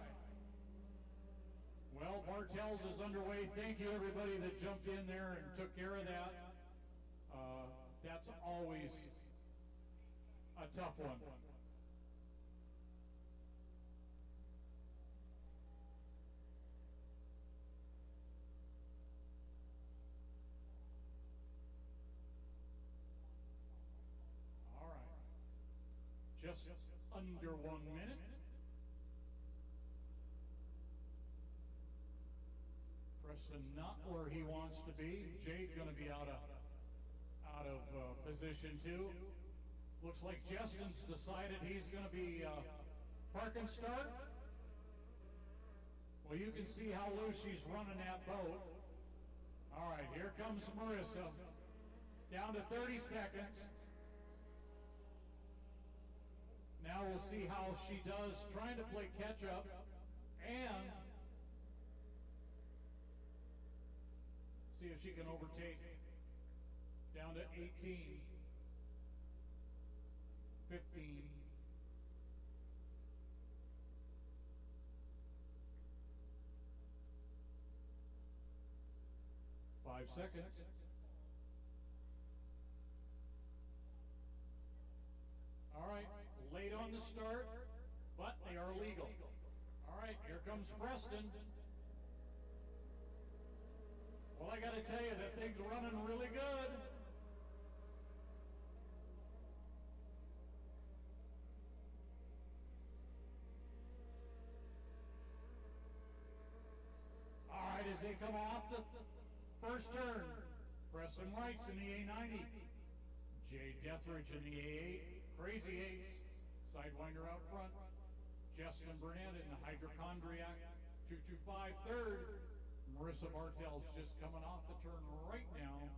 Well, Bartels is underway. Thank you, everybody that jumped in there and took care of that. That's always a tough one. All right. Just under 1 minute. Preston not where he wants to be. Jay's going to be out of position too. Looks like Justin's decided he's going to be park and start. Well, you can see how loose she's running that boat. All right, here comes Marissa. Down to 30 seconds. Now we'll see how she does trying to play catch up and see if she can overtake. Down to 18, 15, 5 seconds. All right, late on the start, but they are legal. All right, here comes Preston. Well, I got to tell you, that thing's running really good. All right, as they come off the first turn, Preston Wright's in the A90. Jay Dethridge in the A8. Crazy Eights. Sidewinder out front. Justin Burnett in the Hydrochondriac. 225 third. Marissa Bartels just coming off the turn right now.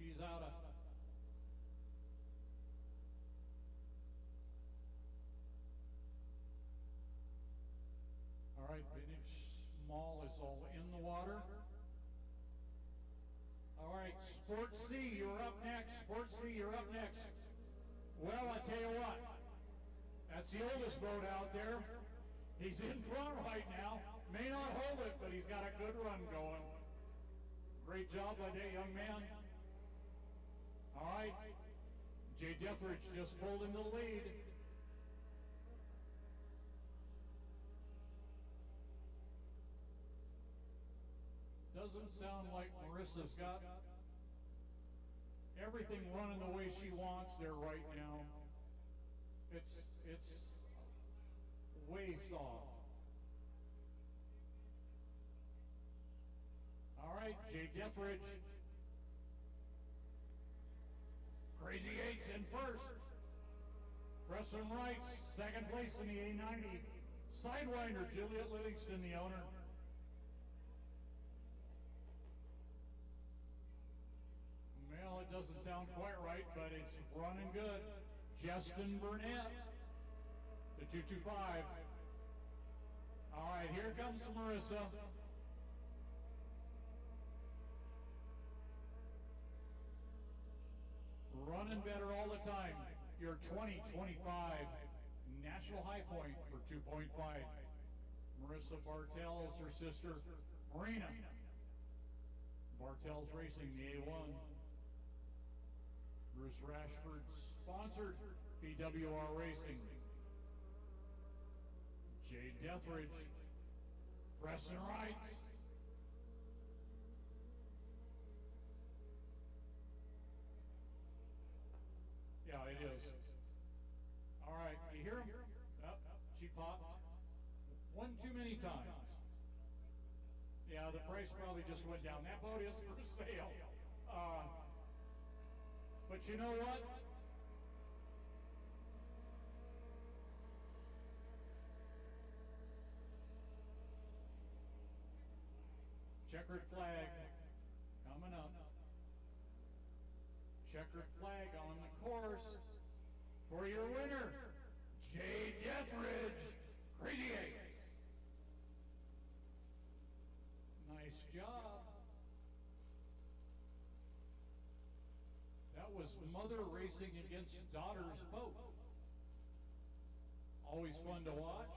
She's out of. All right, vintage small is all in the water. All right, Sport C, you're up next. Sport C, you're up next. Well, I tell you what, that's the oldest boat out there. He's in front right now. May not hold it, but he's got a good run going. Great job by that young man. All right, Jay Dethridge just pulled into the lead. Doesn't sound like Marissa's got everything running the way she wants there right now. It's way soft. All right, Jay Dethridge. Crazy Eights in first. Preston Wright's second place in the A90. Sidewinder, Juliet Livingston, the owner. Well, it doesn't sound quite right, but it's running good. Justin Burnett, the 225. All right, here comes Marissa. Running better all the time. Your 2025 national high point for 2.5. Marissa Bartels, her sister, Marina. Bartels Racing, the A1. Bruce Rashford sponsored PWR Racing. Jay Dethridge, Preston Wright. Yeah, it is. All right, you hear him? Yep, she popped. One too many times. Yeah, the price probably just went down. That boat is for sale. But you know what? Checkered flag coming up. Checkered flag on the course for your winner, Jay Dethridge, Crazy Eights. Nice job. That was mother racing against daughter's boat. Always fun to watch.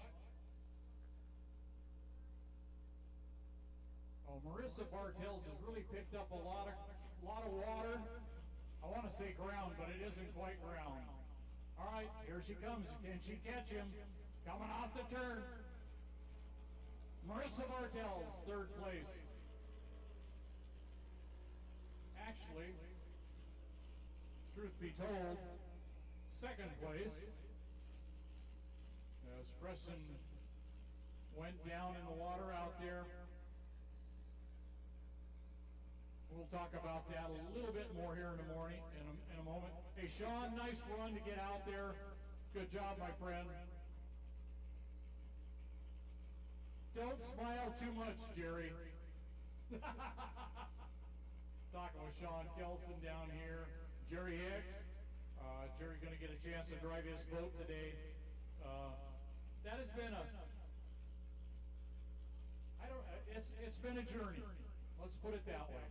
Oh, Marissa Bartels has really picked up a lot of water. I want to say ground, but it isn't quite ground. All right, here she comes. Can she catch him? Coming off the turn. Marissa Bartels, third place. Actually, truth be told, second place. As Preston went down in the water out there. We'll talk about that a little bit more here in the morning, in a moment. Hey, Sean, nice run to get out there. Good job, my friend. Don't smile too much, Jerry. Talking with Sean Kelson down here. Jerry Hicks. Jerry going to get a chance to drive his boat today. That has been it's been a journey. Let's put it that way.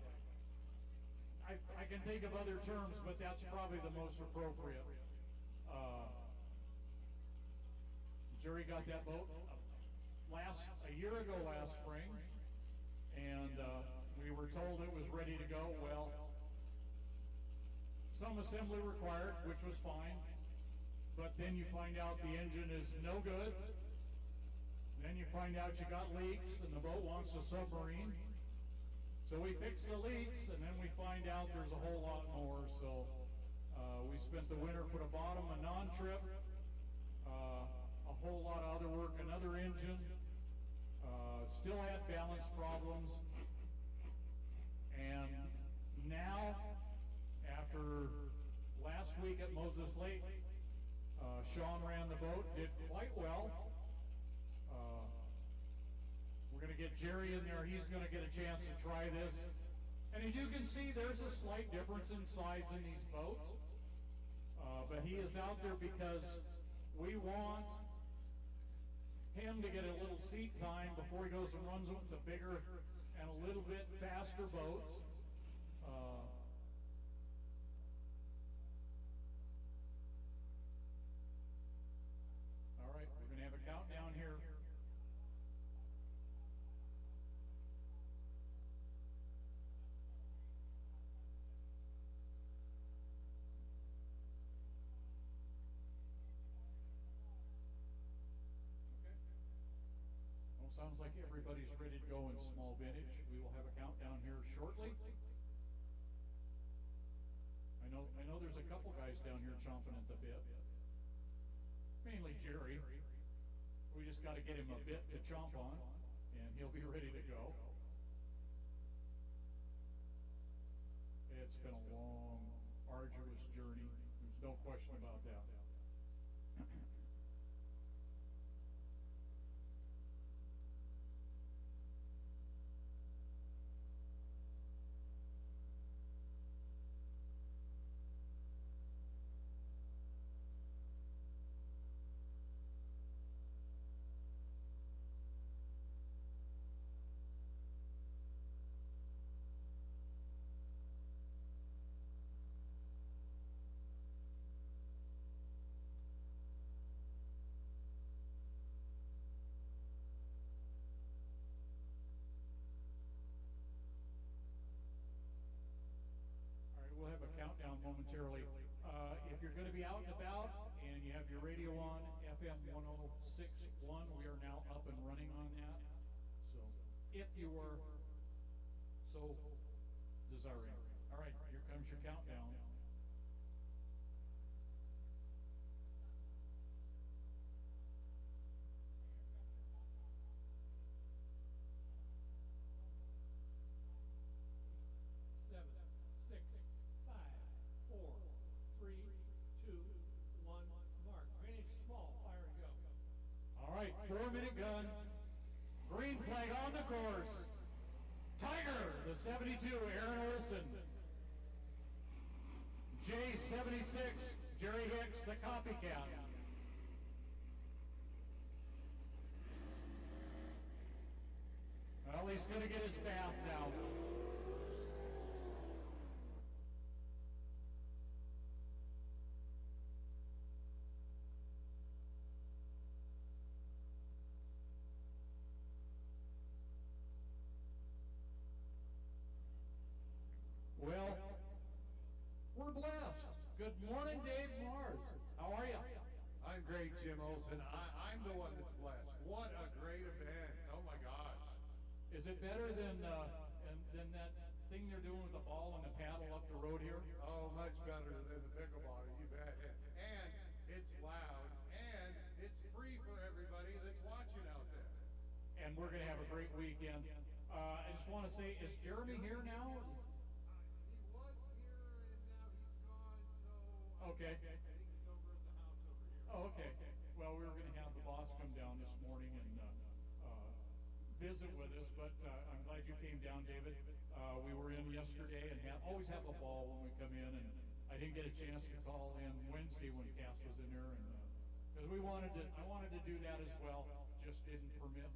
I can think of other terms, but that's probably the most appropriate. Jerry got that boat a year ago last spring, and we were told it was ready to go. Well, some assembly required, which was fine, but then you find out the engine is no good. Then you find out you got leaks and the boat wants a submarine. So we fix the leaks, and then we find out there's a whole lot more. So we spent the winter, put a bottom, a non-trip, a whole lot of other work, another engine, still had balance problems. And now, after last week at Moses Lake, Sean ran the boat, did quite well. We're going to get Jerry in there. He's going to get a chance to try this. And as you can see, there's a slight difference in size in these boats. But he is out there because we want him to get a little seat time before he goes and runs with the bigger and a little bit faster boats. All right, we're going to have a countdown here. Sounds like everybody's ready to go in small vintage. We will have a countdown here shortly. I know there's a couple guys down here chomping at the bit. Mainly Jerry. We just got to get him a bit to chomp on, and he'll be ready to go. It's been a long, arduous journey. There's no question about that. We'll have a countdown momentarily. If you're going to be out and about and you have your radio on, FM 106.1, we are now up and running on that. So if you were so desiring. All right, here comes your countdown. 4-minute gun. Green flag on the course. Tiger, the 72, Aaron Olson. J76, Jerry Hicks, the copycat. Well, he's going to get his bath now. Good morning, Dave Mars. How are you? I'm great, Jim Olson. I'm the one that's blessed. What a great event. Oh my gosh. Is it better than that thing they're doing with the ball and the paddle up the road here? Oh, much better than the pickleball, you bet. And it's loud, and it's free for everybody that's watching out there. And we're going to have a great weekend. I just want to say, is Jeremy here now? He was here, and now he's gone, so Okay. I think he's over at the house over here. Oh, okay. Well, we were going to have the boss come down this morning and visit with us, but I'm glad you came down, David. We were in yesterday and always have a ball when we come in, and I didn't get a chance to call in Wednesday when Cass was in there, and because I wanted to do that as well, just didn't permit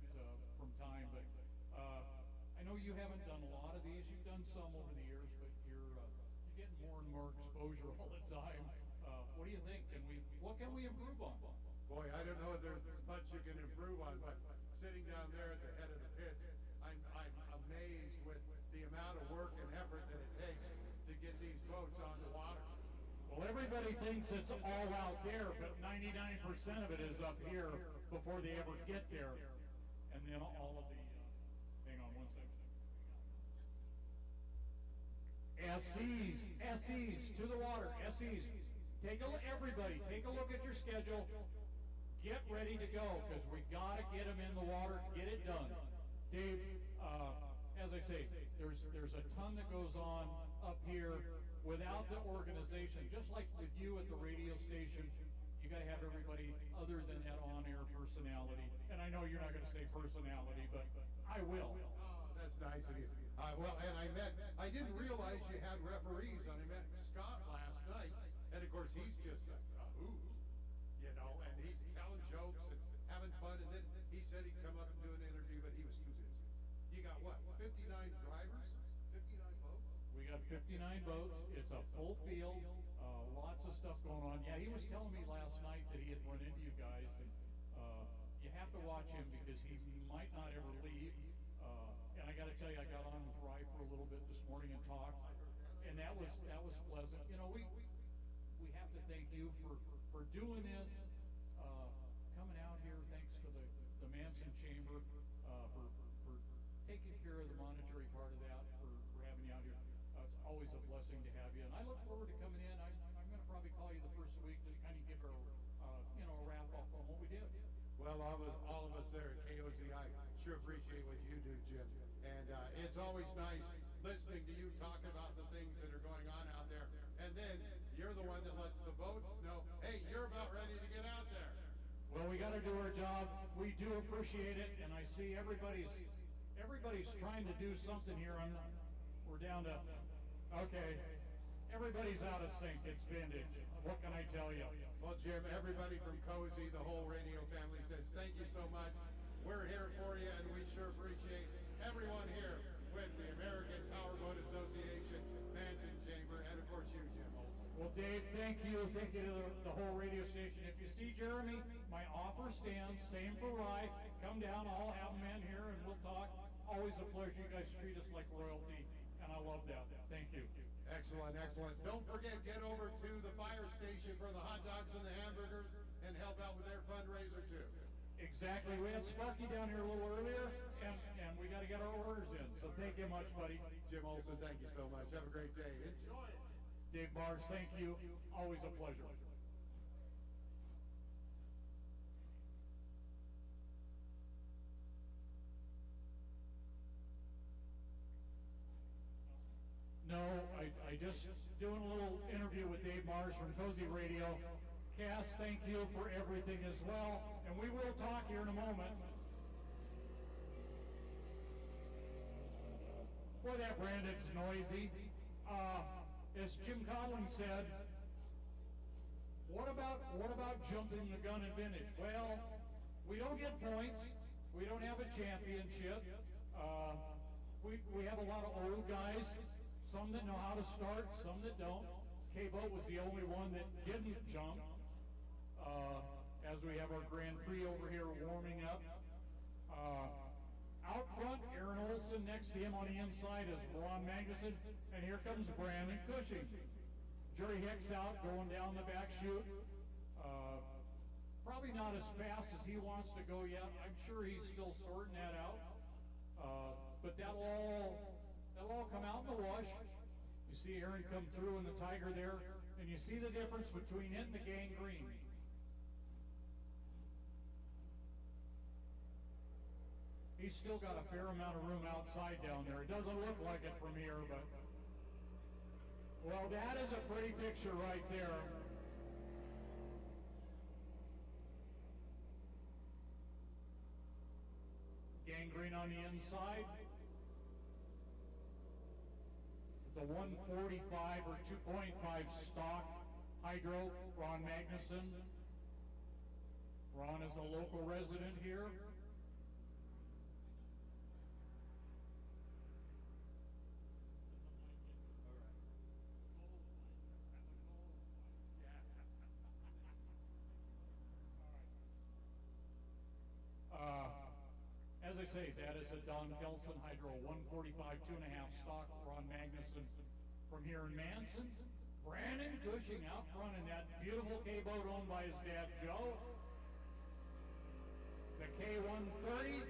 from time. But I know you haven't done a lot of these. You've done some over the years, but you're getting more and more exposure all the time. What do you think? What can we improve on? Boy, I don't know if there's much you can improve on, but sitting down there at the head of the pitch, I'm amazed with the amount of work and effort that it takes to get these boats on the water. Well, everybody thinks it's all out there, but 99% of it is up here before they ever get there. And then all of the, hang on one second. SEs to the water, SEs. Everybody, take a look at your schedule. Get ready to go, because we got to get them in the water, get it done. Dave, as I say, there's a ton that goes on up here without the organization. Just like with you at the radio station, you got to have everybody other than that on-air personality. And I know you're not going to say personality, but I will. Oh, that's nice of you. Well, and I didn't realize you had referees. I met Scott last night, and of course he's just a hoot, you know, and he's telling jokes and having fun. And then he said he'd come up and do an interview, but he was too busy. You got what, 59 drivers, 59 boats? We got 59 boats. It's a full field. Lots of stuff going on. Yeah, he was telling me last night that he had run into you guys, and you have to watch him because he might not ever leave. And I got to tell you, I got on with Rye for a little bit this morning and talked, and that was pleasant. You know, we have to thank you for doing this, coming out here. Thanks to the Manson Chamber for taking care of the monetary part of that, for having you out here. It's always a blessing to have you, and I look forward to coming in. I'm going to probably call you the first week, just kind of give her a wrap up on what we did. Well, all of us there at KOZI sure appreciate what you do, Jim. And it's always nice listening to you talk about the things that are going on out there. And then you're the one that lets the boats know, hey, you're about ready to get out there. Well, we got to do our job. We do appreciate it, and I see everybody's trying to do something here. We're down to, okay, everybody's out of sync. It's vintage. What can I tell you? Well, Jim, everybody from Cozy, the whole radio family says thank you so much. We're here for you, and we sure appreciate everyone here with the American Powerboat Association, Manson Chamber, and of course you, Jim Olson. Well, Dave, thank you. Thank you to the whole radio station. If you see Jeremy, my offer stands. Same for Rye. Come down. I'll have him in here, and we'll talk. Always a pleasure. You guys treat us like royalty, and I love that. Thank you. Excellent, excellent. Don't forget, get over to the fire station for the hot dogs and the hamburgers and help out with their fundraiser too. Exactly. We had Sparky down here a little earlier, and we got to get our orders in. So thank you much, buddy. Jim Olson, thank you so much. Have a great day. Enjoy it. Dave Mars, thank you. Always a pleasure. No, I just doing a little interview with Dave Mars from Cozy Radio. Cass, thank you for everything as well. And we will talk here in a moment. Boy, that Brandon's noisy. As Jim Collins said, what about jumping the gun in vintage? Well, we don't get points. We don't have a championship. We have a lot of old guys. Some that know how to start, some that don't. K-Boat was the only one that didn't jump. As we have our Grand Prix over here warming up. Out front, Aaron Olson. Next to him on the inside is Ron Magnuson. And here comes Brandon Cushing. Jerry Hicks out going down the back chute. Probably not as fast as he wants to go yet. I'm sure he's still sorting that out. But that'll all come out in the wash. You see Aaron come through in the Tiger there, and you see the difference between it and the gangrene. He's still got a fair amount of room outside down there. It doesn't look like it from here, but well, that is a pretty picture right there. Gangrene on the inside. It's a 145 or 2.5 stock hydro, Ron Magnuson. Ron is a local resident here. As I say, that is a Don Kelson Hydro 145 2.5 stock Ron Magnuson from here in Manson. Brandon Cushing out front in that beautiful K-boat owned by his dad, Joe. The K-130.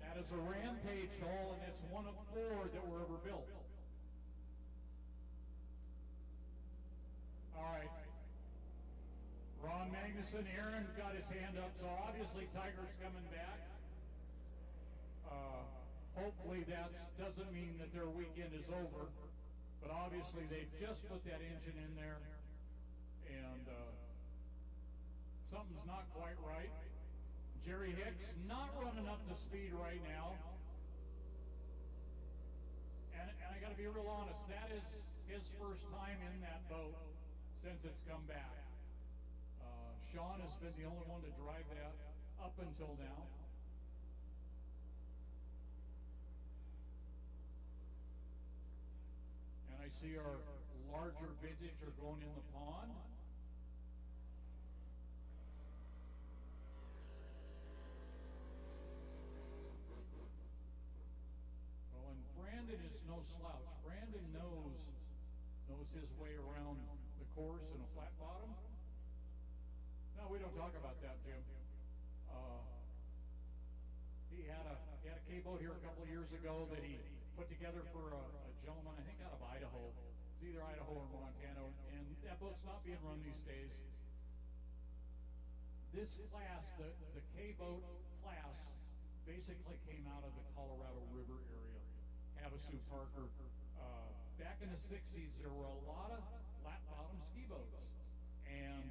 That is a Rampage hull, and it's one of 4 that were ever built. All right. Ron Magnuson, Aaron got his hand up, so obviously Tiger's coming back. Hopefully that doesn't mean that their weekend is over, but obviously they've just put that engine in there, and something's not quite right. Jerry Hicks not running up to speed right now, and I got to be real honest, that is his first time in that boat since it's come back. Sean has been the only one to drive that up until now. And I see our larger vintage are going in the pond. Well, and Brandon is no slouch. Brandon knows his way around the course in a flat bottom. No, we don't talk about that, Jim. He had a K-boat here a couple of years ago that he put together for a gentleman, I think out of Idaho. It's either Idaho or Montana, and that boat's not being run these days. This class, the K-boat class, basically came out of the Colorado River area. Havasu Parker. Back in the 60s, there were a lot of flat-bottom ski boats, and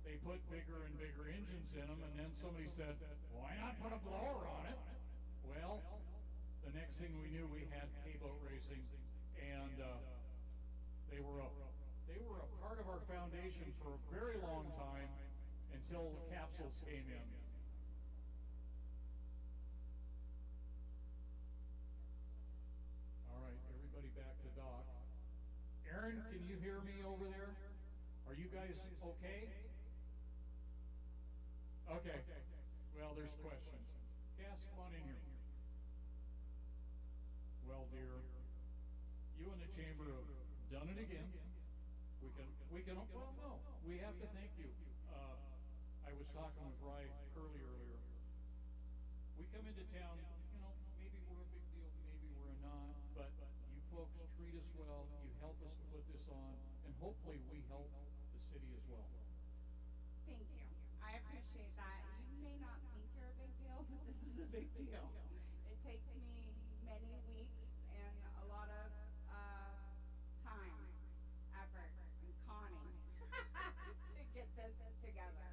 they put bigger and bigger engines in them, and then somebody said, why not put a blower on it? Well, the next thing we knew, we had K-boat racing, and they were a part of our foundation for a very long time until the capsules came in. All right, everybody back to dock. Aaron, can you hear me over there? Are you guys okay? Okay. Well, there's questions. Cass, come on in here. Well, dear, you and the chamber have done it again. Well, no, we have to thank you. I was talking with Rye Curley earlier. We come into town, maybe we're a big deal, maybe we're not, but you folks treat us well, you help us to put this on, and hopefully we help the city as well. Thank you. I appreciate that. You may not think you're a big deal, but this is a big deal. It takes me many weeks and a lot of time, effort, and conning to get this together.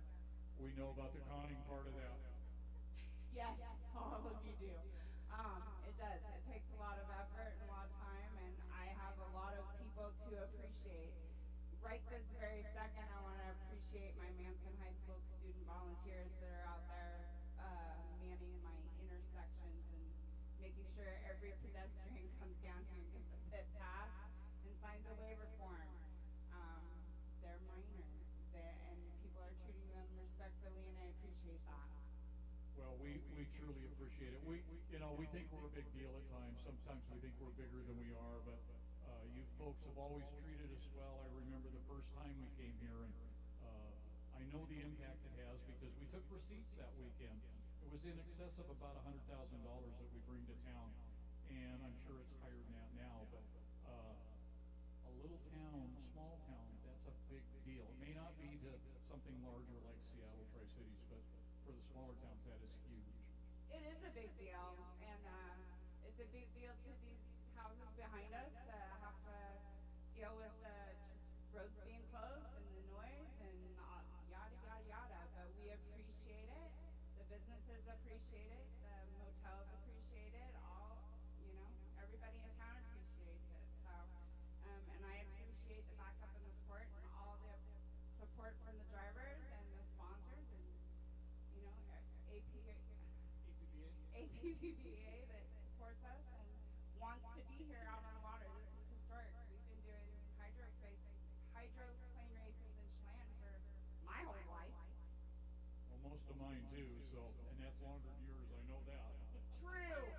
We know about the conning part of that. Yes, all of you do. It does. It takes a lot of effort and a lot of time, and I have a lot of people to appreciate. Right this very second, I want to appreciate my Manson High School student volunteers that are out there manning my intersections and making sure every pedestrian comes down here and gets a pit pass and signs a waiver form. They're minors, and people are treating them respectfully, and I appreciate that. Well, we truly appreciate it. We think we're a big deal at times. Sometimes we think we're bigger than we are, but You folks have always treated us well. I remember the first time we came here, and I know the impact it has because we took receipts that weekend. It was in excess of about $100,000 that we bring to town, and I'm sure it's higher than that now, but a little town, small town, that's a big deal. It may not be to something larger like Seattle, Tri-Cities, but for the smaller towns, that is huge. It is a big deal, and it's a big deal to these houses behind us that have to deal with the roads being closed and the noise and yada, yada, yada. But we appreciate it. The businesses appreciate it. The motels appreciate it. Everybody in town appreciates it. So, and I appreciate the backup and the support and all the support from the drivers and the sponsors and, APPBA that supports us and wants to be here out on the water. This is historic. We've been doing hydroplane races in Chelan for my whole life. Well, most of mine too, and that's longer than yours, I know that. True.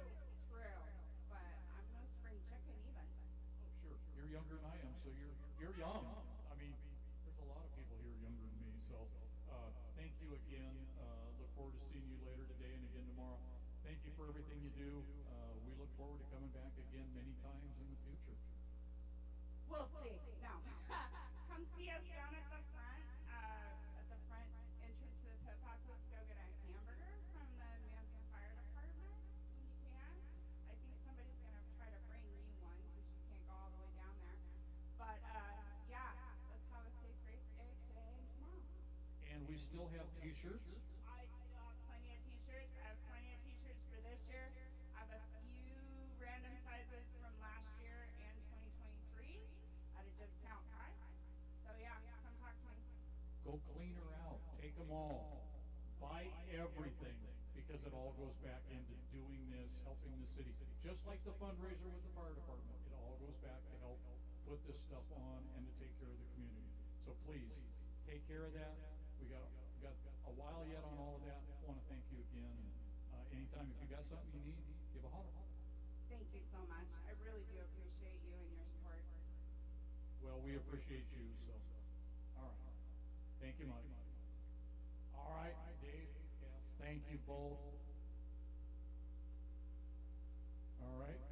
But I'm no spring chicken even. Oh, sure. You're younger than I am, so you're young. I mean, there's a lot of people here younger than me, so thank you again. Look forward to seeing you later today and again tomorrow. Thank you for everything you do. We look forward to coming back again many times in the future. We'll see. No. Come see us down at the front entrance to the pit pass. Let's go get a hamburger from the Manson Fire Department when you can. I think somebody's going to try to bring you one because you can't go all the way down there. But, yeah, let's have a safe race day today and tomorrow. And we still have T-shirts. I still have plenty of T-shirts. I have plenty of T-shirts for this year. I have a few random sizes from last year and 2023 at a discount price. So yeah, come talk to me. Go clean her out. Take them all. Buy everything because it all goes back into doing this, helping the city. Just like the fundraiser with the fire department, it all goes back to help put this stuff on and to take care of the community. So please, take care of that. We got a while yet on all of that. I want to thank you again. And anytime if you got something you need, give a holler. Thank you so much. I really do appreciate you and your support. Well, we appreciate you, so. All right. Thank you much. All right, Dave, Cass, thank you both. All right.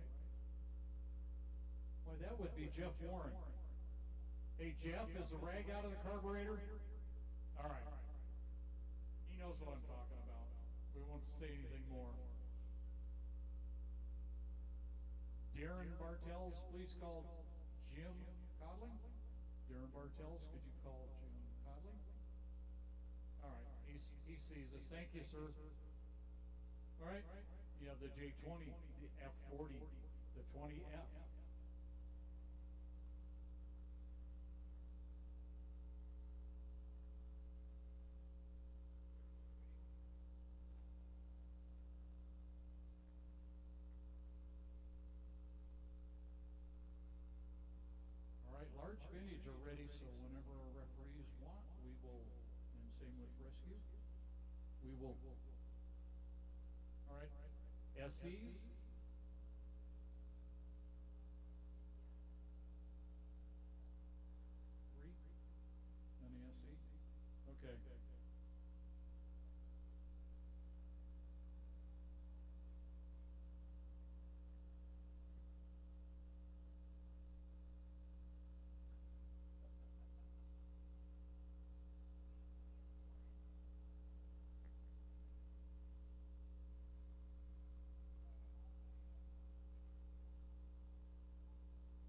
Well, that would be Jeff Warren. Hey, Jeff, is the rag out of the carburetor? All right. He knows what I'm talking about. We won't say anything more. Darren Bartels, please call Jim Codling. Darren Bartels, could you call Jim Codling? All right, he sees us. Thank you, sir. All right, you have the J20, the F40, the 20F. Large vintage are ready, so whenever our referees want, we will, and same with rescue, we will. All right, SCs. Three? Any SC? Okay.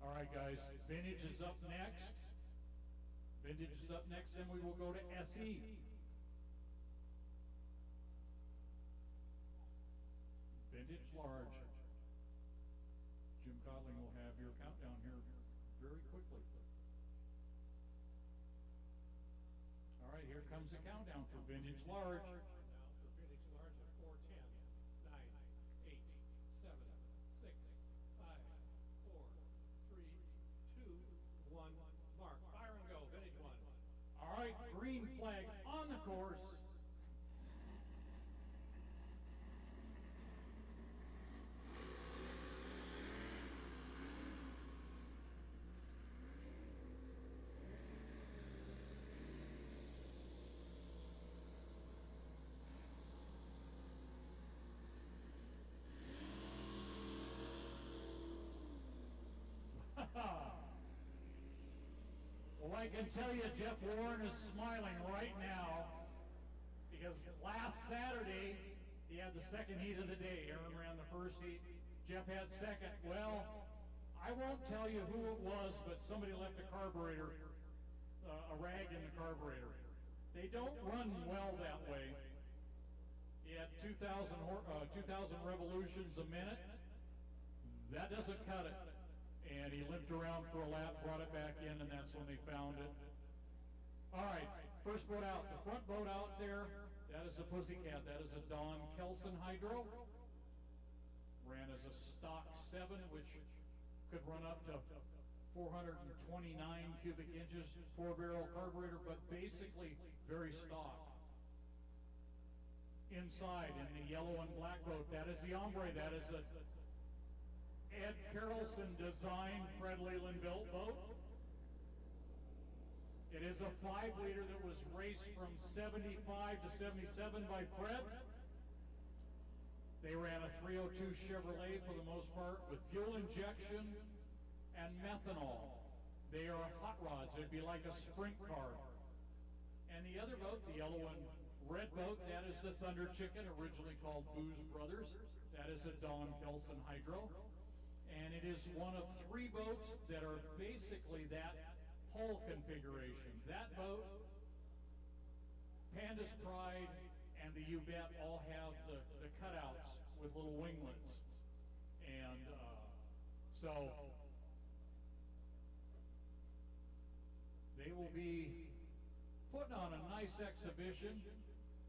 All right, guys, vintage is up next. Vintage is up next, then we will go to SE. Vintage large. Jim Codling will have your countdown here very quickly. All right, here comes the countdown for vintage large. Now for vintage large at 4, 10, 9, 8, 7, 6, 5, 4, 3, 2, 1, mark. Fire and go, vintage one. All right, green flag on the course. I can tell you Jeff Warren is smiling right now because last Saturday he had the second heat of the day. Aaron ran the first heat. Jeff had second. Well, I won't tell you who it was, but somebody left a carburetor, a rag in the carburetor. They don't run well that way. He had 2,000 revolutions a minute. That doesn't cut it. And he limped around for a lap, brought it back in, and that's when they found it. All right, first boat out. The front boat out there, that is a Pussycat. That is a Don Kelson Hydro. Ran as a stock 7, which could run up to 429 cubic inches, 4-barrel carburetor, but basically very stock. Inside, in the yellow and black boat, that is the Ombre. That is a Ed Carrollson designed, Fred Leland built boat. It is a 5-liter that was raced from 75 to 77 by Fred. They ran a 302 Chevrolet for the most part with fuel injection and methanol. They are hot rods. It'd be like a sprint car. And the other boat, the yellow and red boat, that is the Thunder Chicken, originally called Booze Brothers. That is a Don Kelson Hydro. And it is one of 3 boats that are basically that hull configuration. That boat, Panda's Pride, and the You Bet all have the cutouts with little winglets. And so they will be putting on a nice exhibition.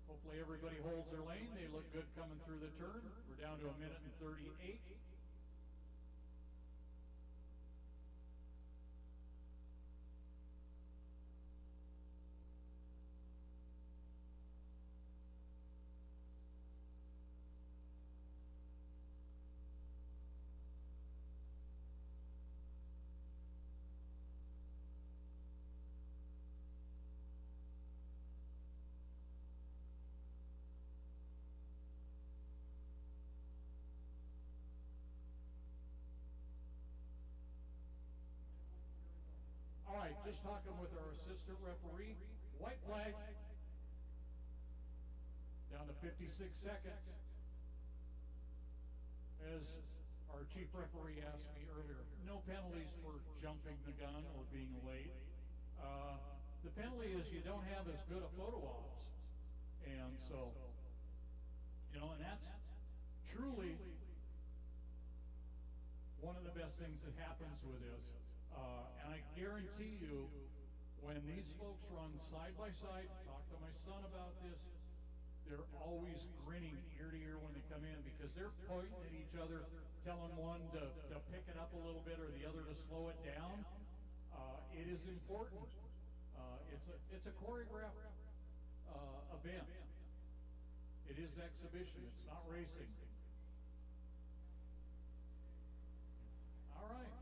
Hopefully everybody holds their lane. They look good coming through the turn. We're down to 1:38. All right, just talking with our assistant referee. White flag. Down to 56 seconds. As our chief referee asked me earlier, no penalties for jumping the gun or being late. The penalty is you don't have as good a photo ops. And so, you know, and that's truly one of the best things that happens with this. And I guarantee you, when these folks run side by side, talk to my son about this, they're always grinning ear to ear when they come in because they're pointing at each other, telling one to pick it up a little bit or the other to slow it down. It is important. It's a choreographed event. It is exhibition. It's not racing. All right.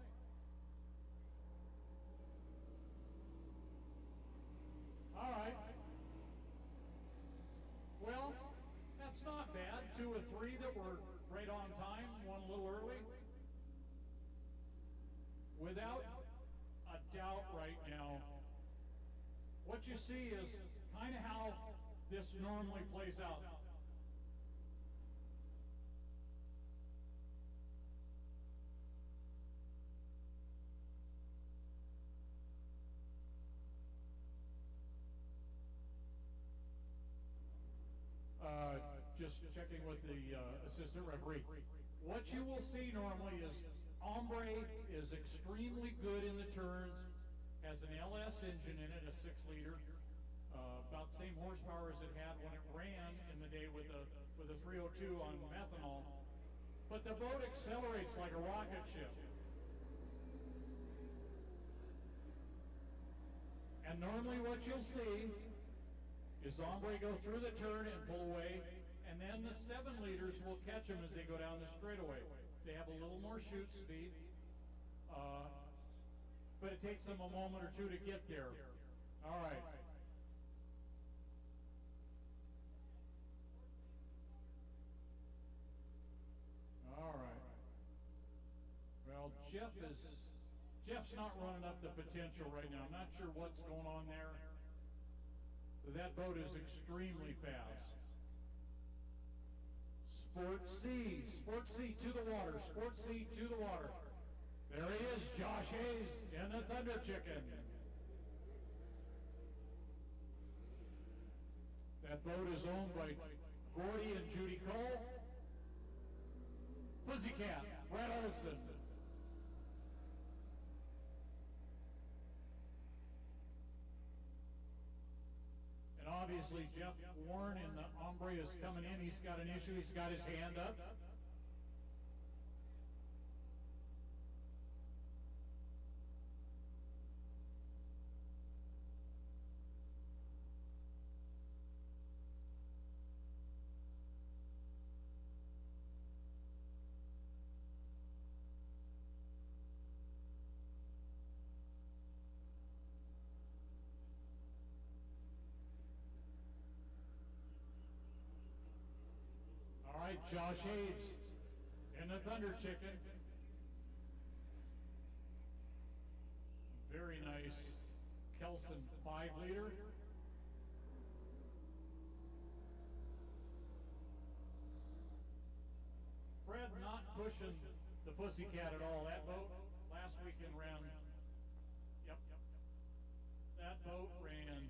All right. Well, that's not bad. 2 or 3 that were right on time, one a little early. Without a doubt right now, what you see is kind of how this normally plays out. Just checking with the assistant referee. What you will see normally is Ombre is extremely good in the turns, has an LS engine in it, a 6-liter, about the same horsepower as it had when it ran in the day with a 302 on methanol. But the boat accelerates like a rocket ship. And normally what you'll see is Ombre go through the turn and pull away, and then the 7-liters will catch them as they go down the straightaway. They have a little more shoot speed, but it takes them a moment or 2 to get there. All right. All right. Well, Jeff is Jeff's not running up the potential right now. I'm not sure what's going on there. But that boat is extremely fast. Sport C to the water, Sport C to the water. There he is, Josh Hayes in the Thunder Chicken. That boat is owned by Gordy and Judy Cole. Pussycat, Fred Olson. And obviously Jeff Warren in the Ombre is coming in. He's got an issue. He's got his hand up. All right, Josh Hayes in the Thunder Chicken. Very nice Kelson 5-liter. Fred not pushing the Pussycat at all. That boat last weekend ran, that boat ran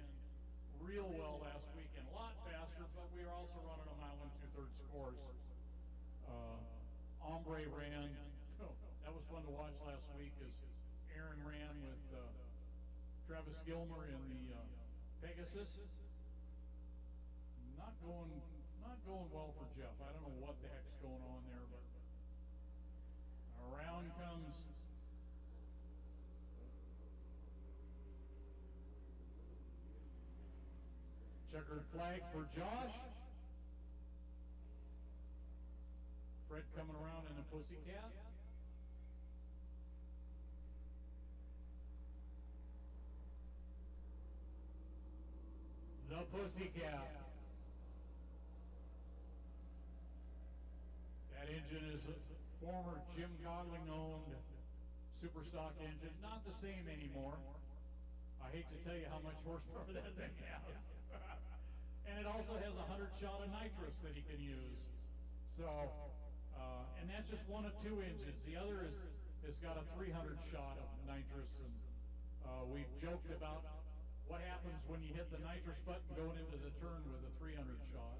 real well last weekend. A lot faster, but we were also running a mile and 2/3 course. Ombre ran, that was fun to watch last week as Aaron ran with Travis Gilmer in the Pegasus. Not going well for Jeff. I don't know what the heck's going on there, but around comes checkered flag for Josh. Fred coming around in a Pussycat. The Pussycat. That engine is a former Jim Godling owned Superstock engine. Not the same anymore. I hate to tell you how much horsepower that thing has. And it also has 100 shot of nitrous that he can use. So, and that's just one of two engines. The other has got a 300 shot of nitrous. And we've joked about what happens when you hit the nitrous button going into the turn with a 300 shot.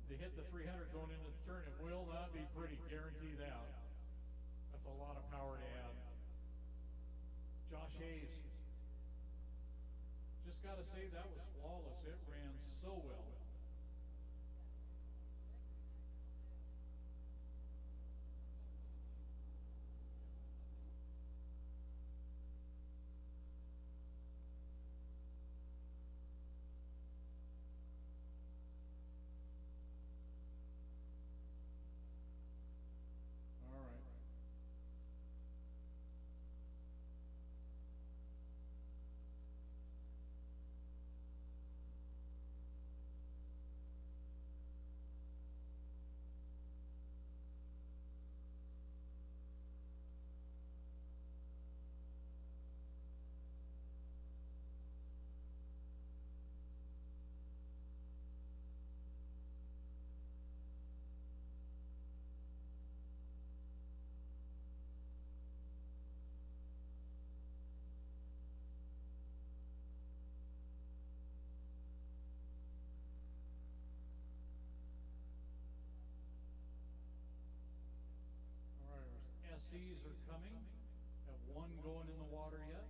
You hit the 300 going into the turn, it will not be pretty, guarantee that. That's a lot of power to add. Josh Hayes, just got to say that was flawless. It ran so well. SCs are coming. Have one going in the water yet.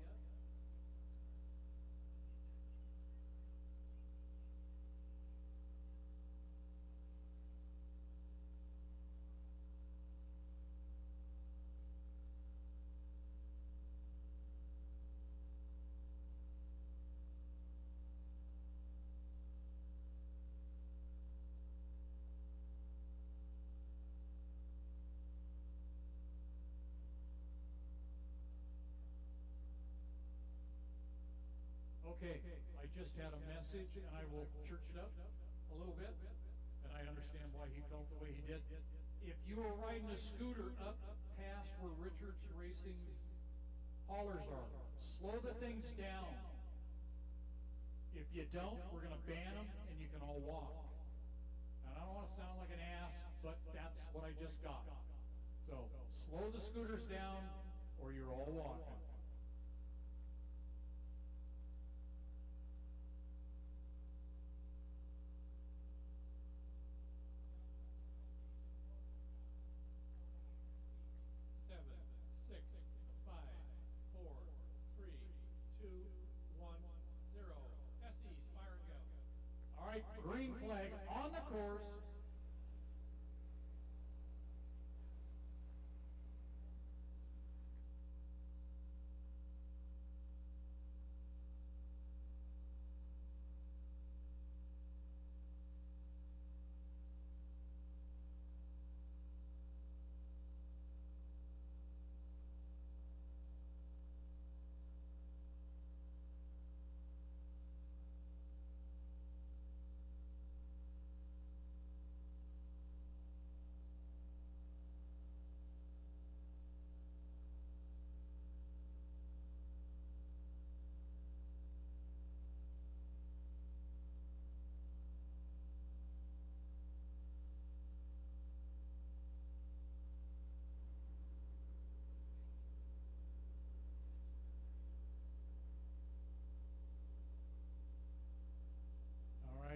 Okay, I just had a message, and I will church it up a little bit, and I understand why he felt the way he did. If you were riding a scooter up past where Richard's Racing haulers are, slow the things down. If you don't, we're going to ban them, and you can all walk. And I don't want to sound like an ass, but that's what I just got. So slow the scooters down, or you're all walking. Green flag on the course.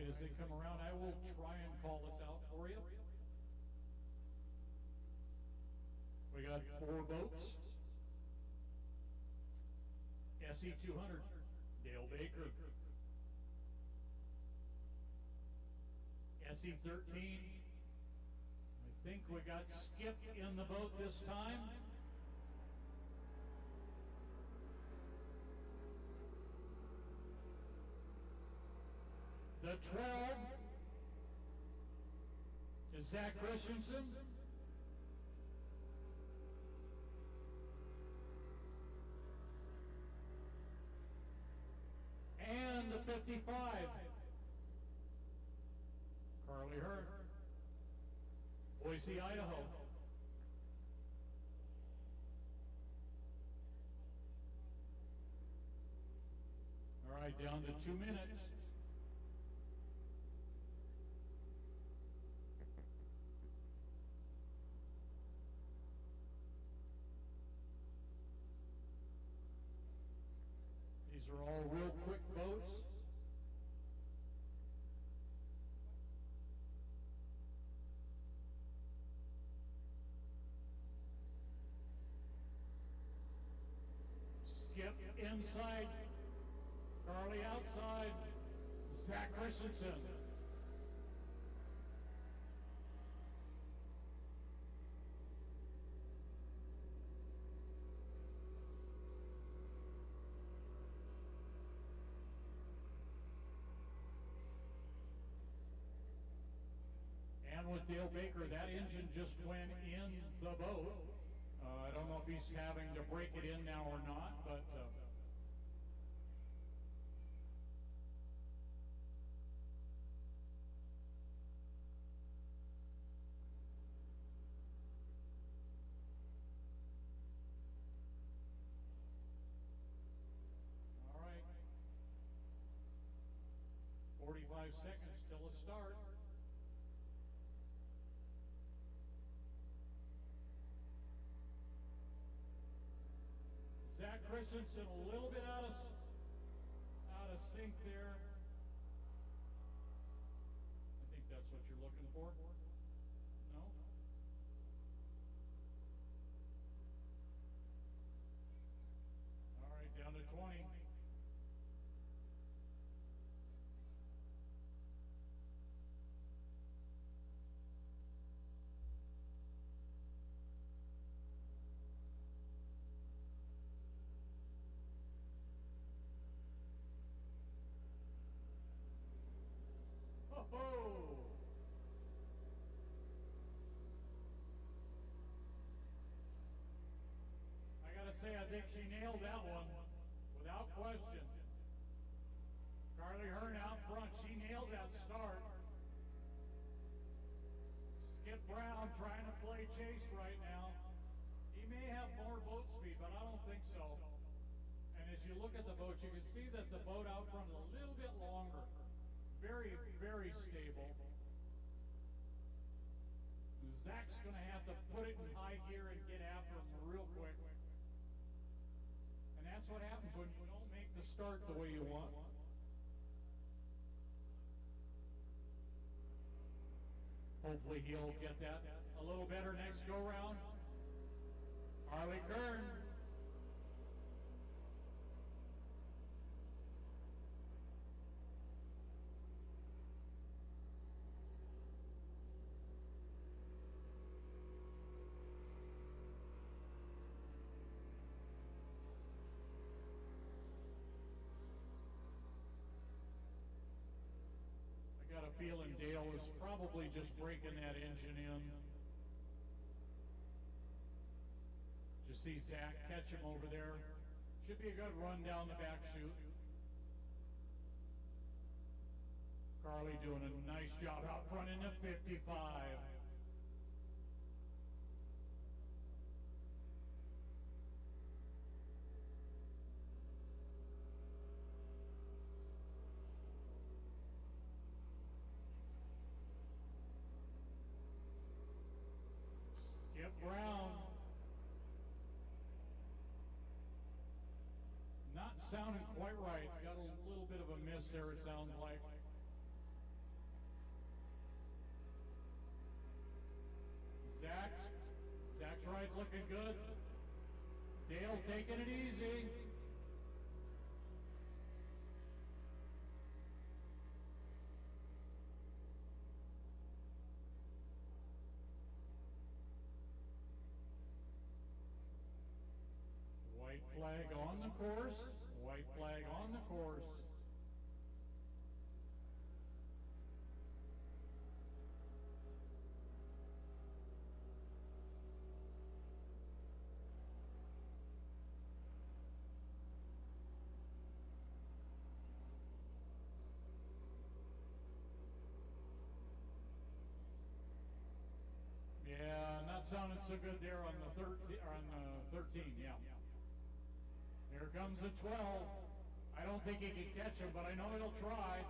As they come around, I will try and call this out for you. We got 4 boats. SE 200, Dale Baker. SE 13, I think we got Skip in the boat this time. The 12 is Zach Christensen. And the 55, Carly Hurd, Boise, Idaho. All right, down to 2 minutes. These are all real quick boats. Skip inside, Carly outside, Zach Christensen. And with Dale Baker, that engine just went in the boat. I don't know if he's having to break it in now or not, but all right. 45 seconds till it starts. Zach Christensen a little bit out of sync there. I think that's what you're looking for. No? All right, down to 20. Oh! I gotta say, I think she nailed that one, without question. Carly Hearn out front. She nailed that start. Skip Brown trying to play chase right now. He may have more boat speed, but I don't think so. And as you look at the boat, you can see that the boat out front is a little bit longer. Very, very stable. Zach's going to have to put it in high gear and get after him real quick. And that's what happens when you don't make the start the way you want. Hopefully he'll get that a little better next go round. Harley Kern. I got a feeling Dale is probably just breaking that engine in. You see Zach catch him over there. Should be a good run down the back chute. Carly doing a nice job out front in the 55. Skip Brown. Not sounding quite right. Got a little bit of a miss there, it sounds like. Zach's right, looking good. Dale taking it easy. White flag on the course. White flag on the course. Yeah, not sounding so good there on the 13, yeah. Here comes the 12. I don't think he can catch him, but I know he'll try.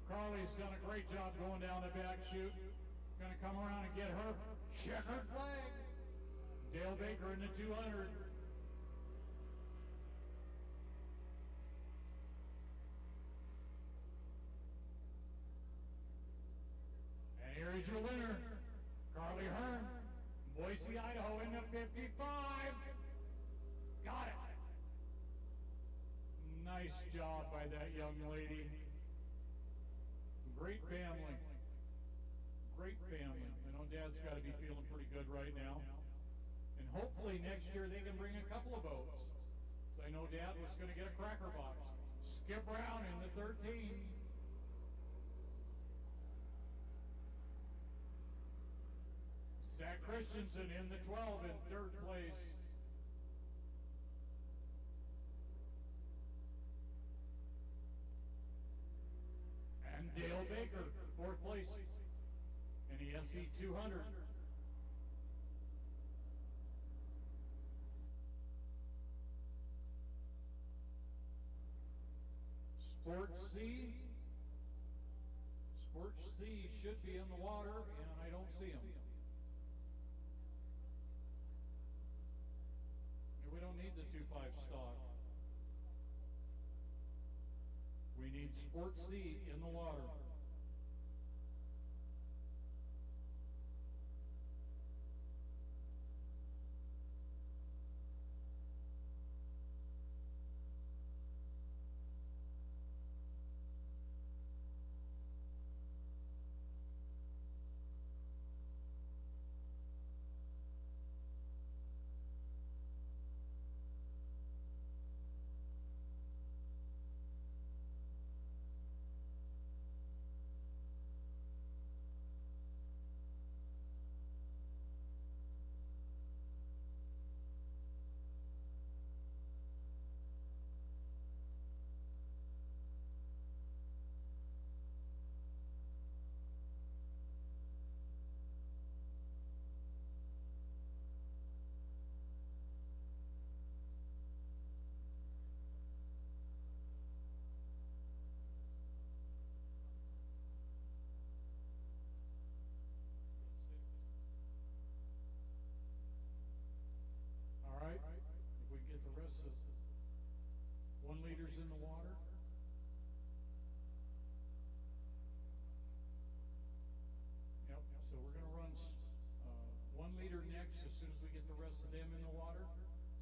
Carly's done a great job going down the back chute. Going to come around and get her checkered flag. Dale Baker in the 200. And here is your winner, Carly Hearn, Boise, Idaho in the 55. Got it. Nice job by that young lady. Great family. Great family. I know Dad's got to be feeling pretty good right now. And hopefully next year they can bring a couple of boats. So I know Dad was going to get a cracker box. Skip Brown in the 13. Zach Christensen in the 12 in third place. And Dale Baker, fourth place in the SC 200. Sport C. Sport C should be in the water, and I don't see him. We don't need the 2.5 stock. We need Sport C in the water.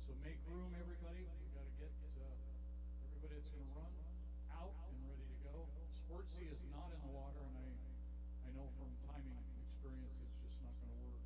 So make room, everybody. We got to get everybody that's going to run out and ready to go. Sport C is not in the water, and I know from timing experience it's just not going to work.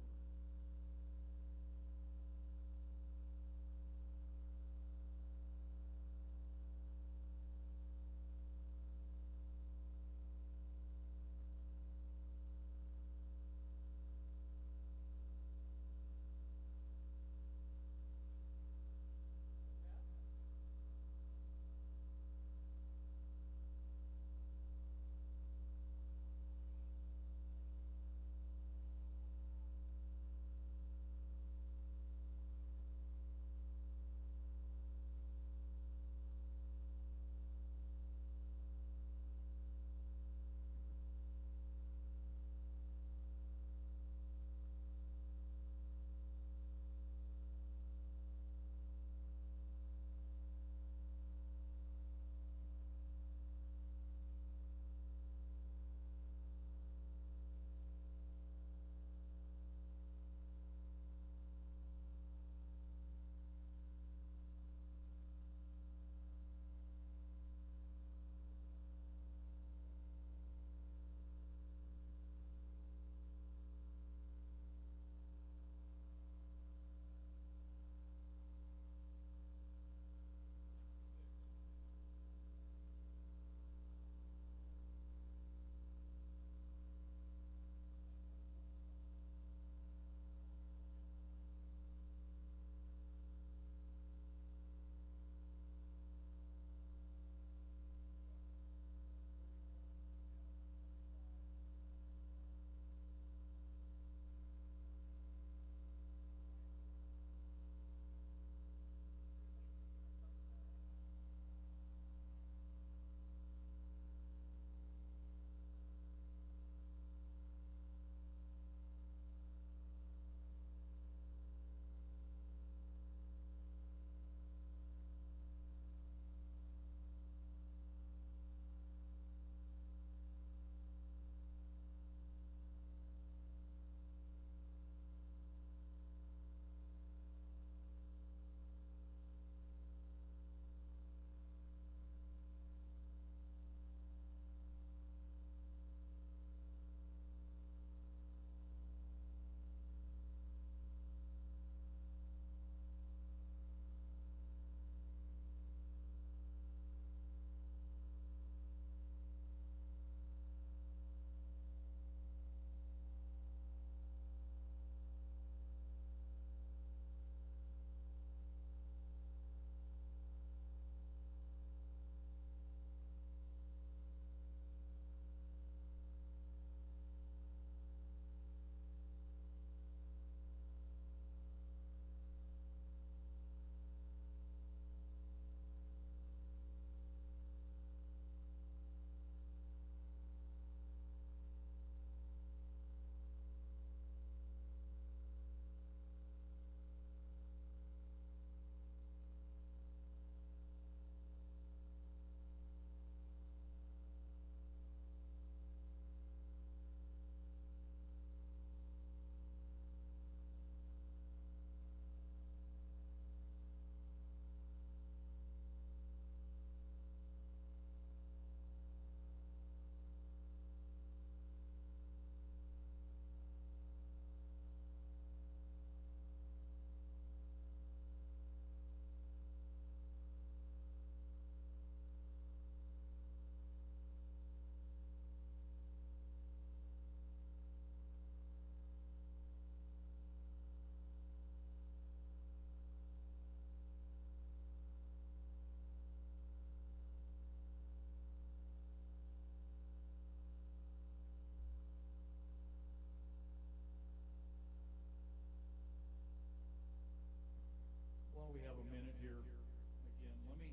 While we have a minute here, again, let me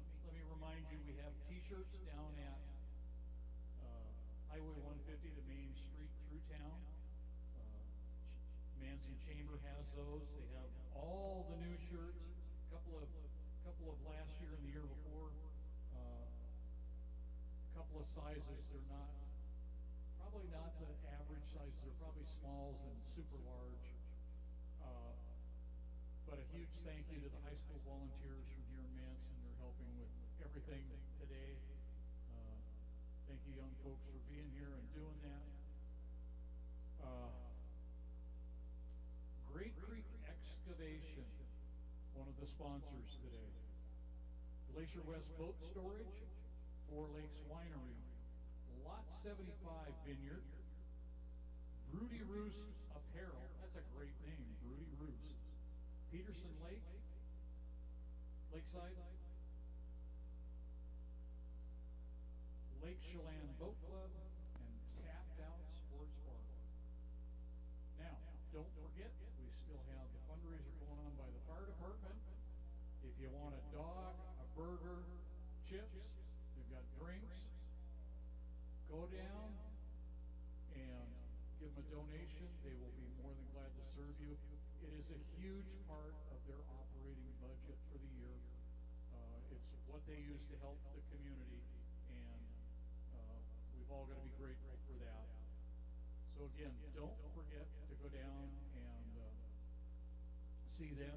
remind you, we have T-shirts down at Highway 150, the main street through town. Manson Chamber has those. They have all the new shirts. Couple of last year and the year before. Couple of sizes. They're probably not the average sizes. They're probably smalls and super large. But a huge thank you to the high school volunteers from here in Manson. They're helping with everything today. Thank you, young folks, for being here and doing that. Great Creek Excavation, one of the sponsors today. Glacier West Boat Storage, Four Lakes Winery, Lot 75 Vineyard, Broody Roost Apparel, that's a great name, Broody Roost, Peterson Lake, Lakeside, Lake Chelan Boat Club, and Tapped Out Sports Bar. Now, don't forget, we still have the fundraiser going on by the fire department. If you want a dog, a burger, chips, they've got drinks, go down and give them a donation. They will be more than glad to serve you. It is a huge part of their operating budget for the year. It's what they use to help the community, and we've all got to be grateful for that. So again, don't forget to go down and see them.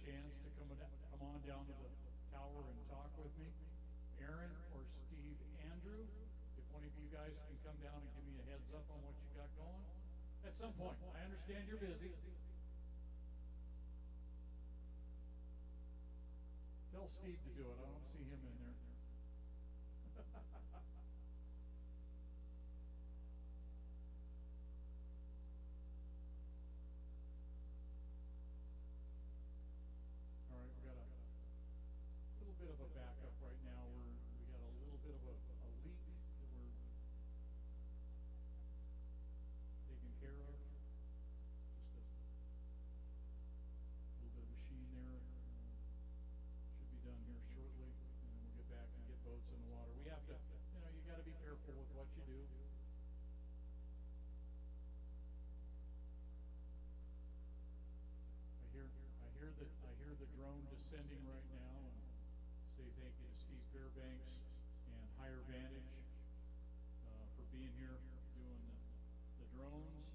chance to come on down to the tower and talk with me, Aaron or Steve Andrew, if one of you guys can come down and give me a heads up on what you got going at some point. I understand you're busy. Tell Steve to do it. I don't see him in there. All right, we got a little bit of a backup right now. We got a little bit of a leak that we're taking care of. Just a little bit of a sheen there. Should be done here shortly, and then we'll get back and get boats in the water. We have to, you got to be careful with what you do. I hear the drone descending right now, and say thank you to Steve Fairbanks and Higher Vantage for being here doing the drones.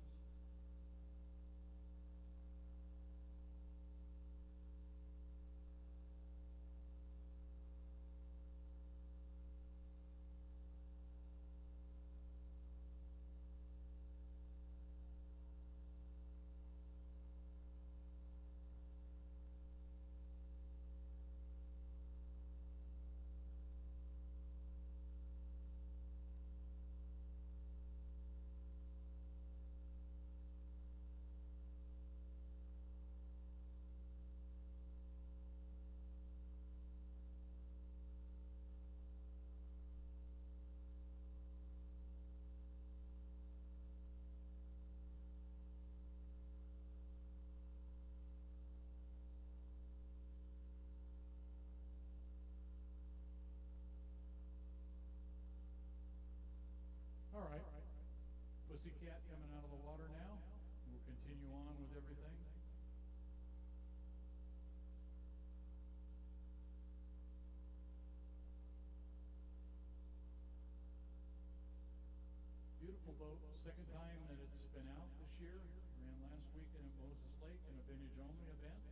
All right. Pussycat coming out of the water now. We'll continue on with everything. Beautiful boat. Second time that it's been out this year. Ran last weekend at Moses Lake in a vintage only event.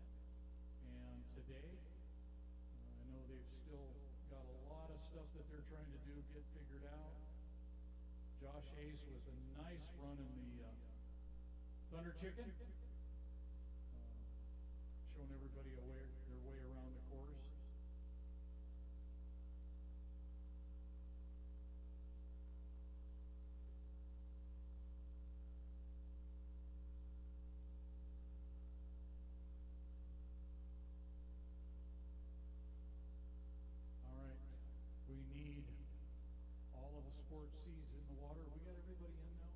And today, I know they've still got a lot of stuff that they're trying to do, get figured out. Josh Hayes with a nice run in the Thunder Chicken, showing everybody their way around the course. All right, we need all of the sport seas in the water. We got everybody in now?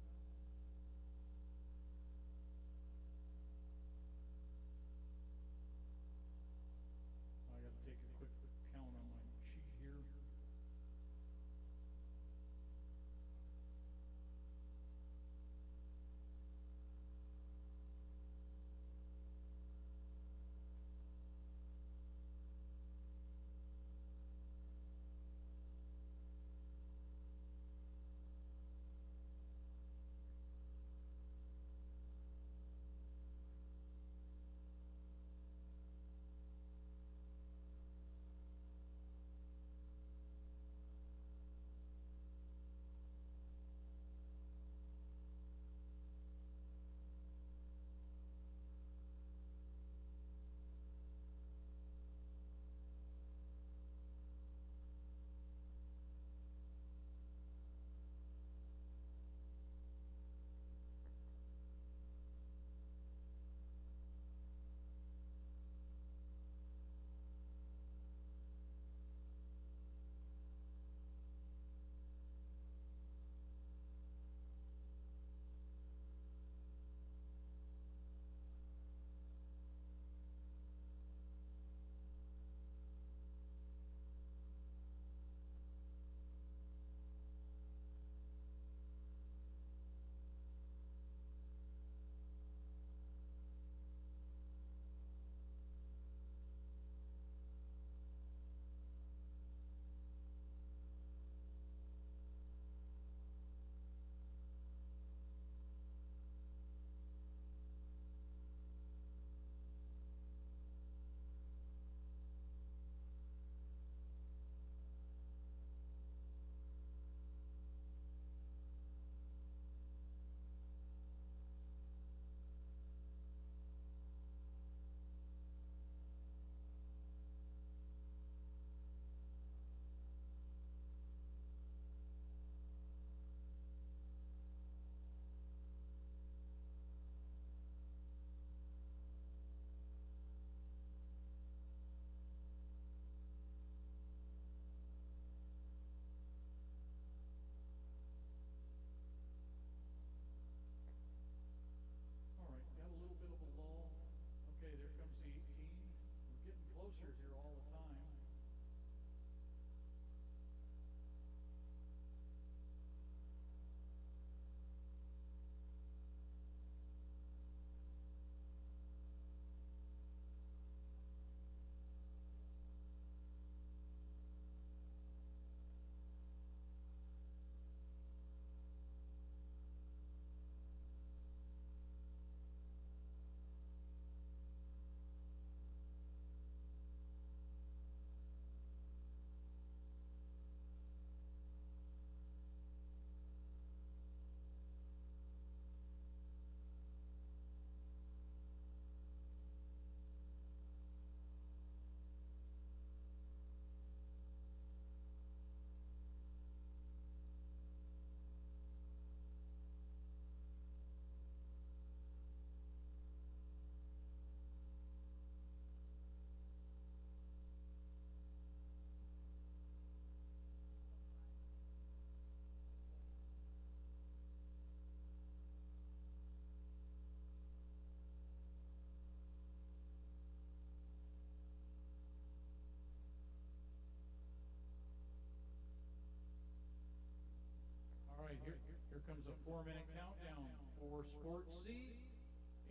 4-minute countdown for Sport C,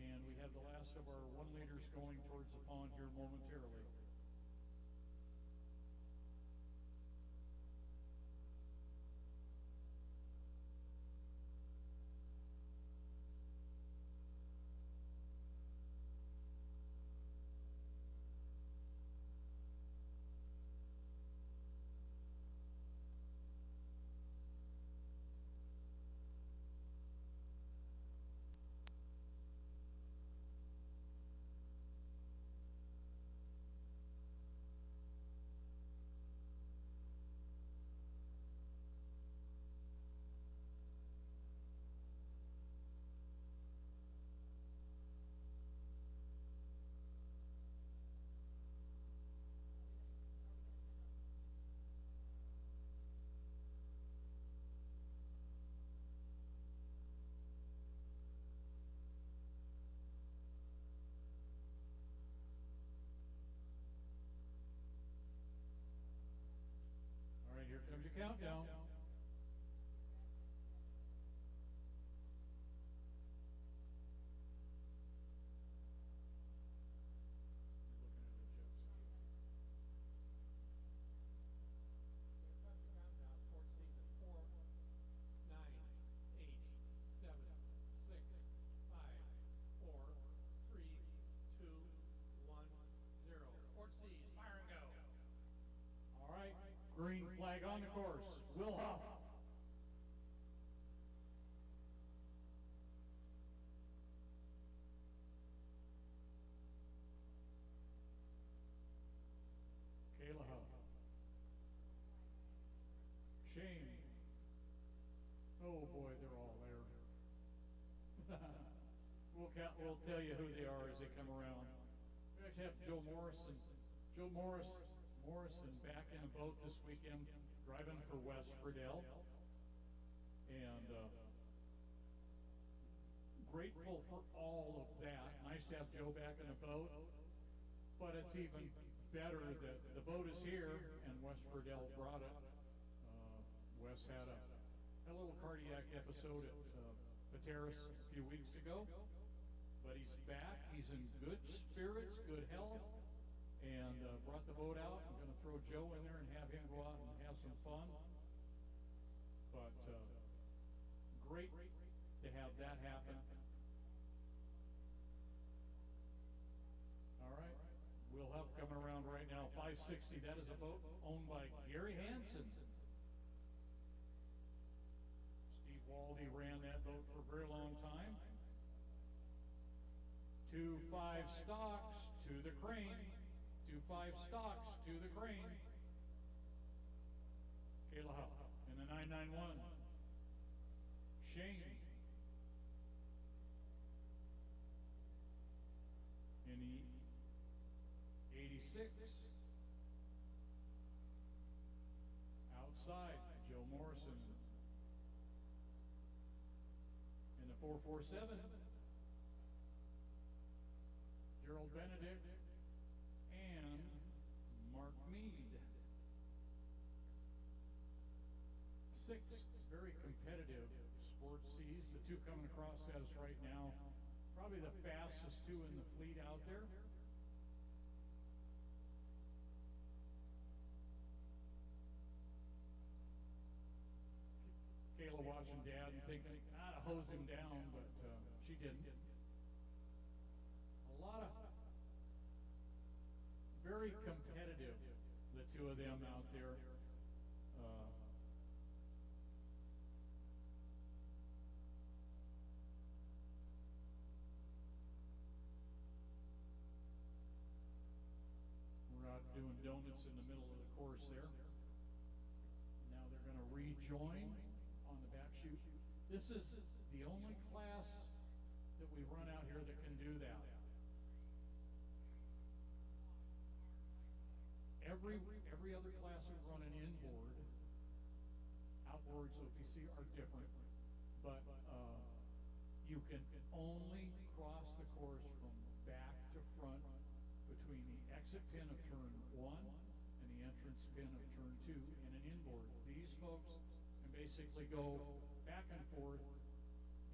and we have the last of our 1-liters going towards the pond here momentarily. All right, here comes your countdown. Here comes the countdown. Sport season 4, 9, 8, 7, 6, 5, 4, 3, 2, 1, 0. Sport seed, fire and go. All right, green flag on the course. Will Huff. Kayla Huff. Shane. Oh boy, they're all there. We'll tell you who they are as they come around. We actually have Joe Morrison. Morrison back in a boat this weekend, driving for West Friedel. And grateful for all of that. Nice to have Joe back in a boat. But it's even better that the boat is here and West Friedel brought it. Wes had a little cardiac episode at Pateris a few weeks ago. But he's back. He's in good spirits, good health. And brought the boat out. I'm going to throw Joe in there and have him go out and have some fun. But great to have that happen. All right. We'll have coming around right now. 560. That is a boat owned by Gary Hansen. Steve Waldy ran that boat for a very long time. 2-5 stocks to the crane. 2-5 stocks to the crane. Kayla Huff in the 991. Shane in the 86. Outside, Joe Morrison in the 447. Gerald Benedict and Mark Mead. 6 very competitive sports C's. The 2 coming across at us right now, probably the fastest 2 in the fleet out there. Kayla watching Dad and thinking, I'd hose him down, but she didn't. A lot of very competitive, the 2 of them out there. We're out doing donuts in the middle of the course there. Now they're going to rejoin on the back chute. This is the only class that we run out here that can do that. Every other class we run an inboard. Outboards, OPC, are different. But you can only cross the course from back to front between the exit pin of turn 1 and the entrance pin of turn 2 in an inboard. These folks can basically go back and forth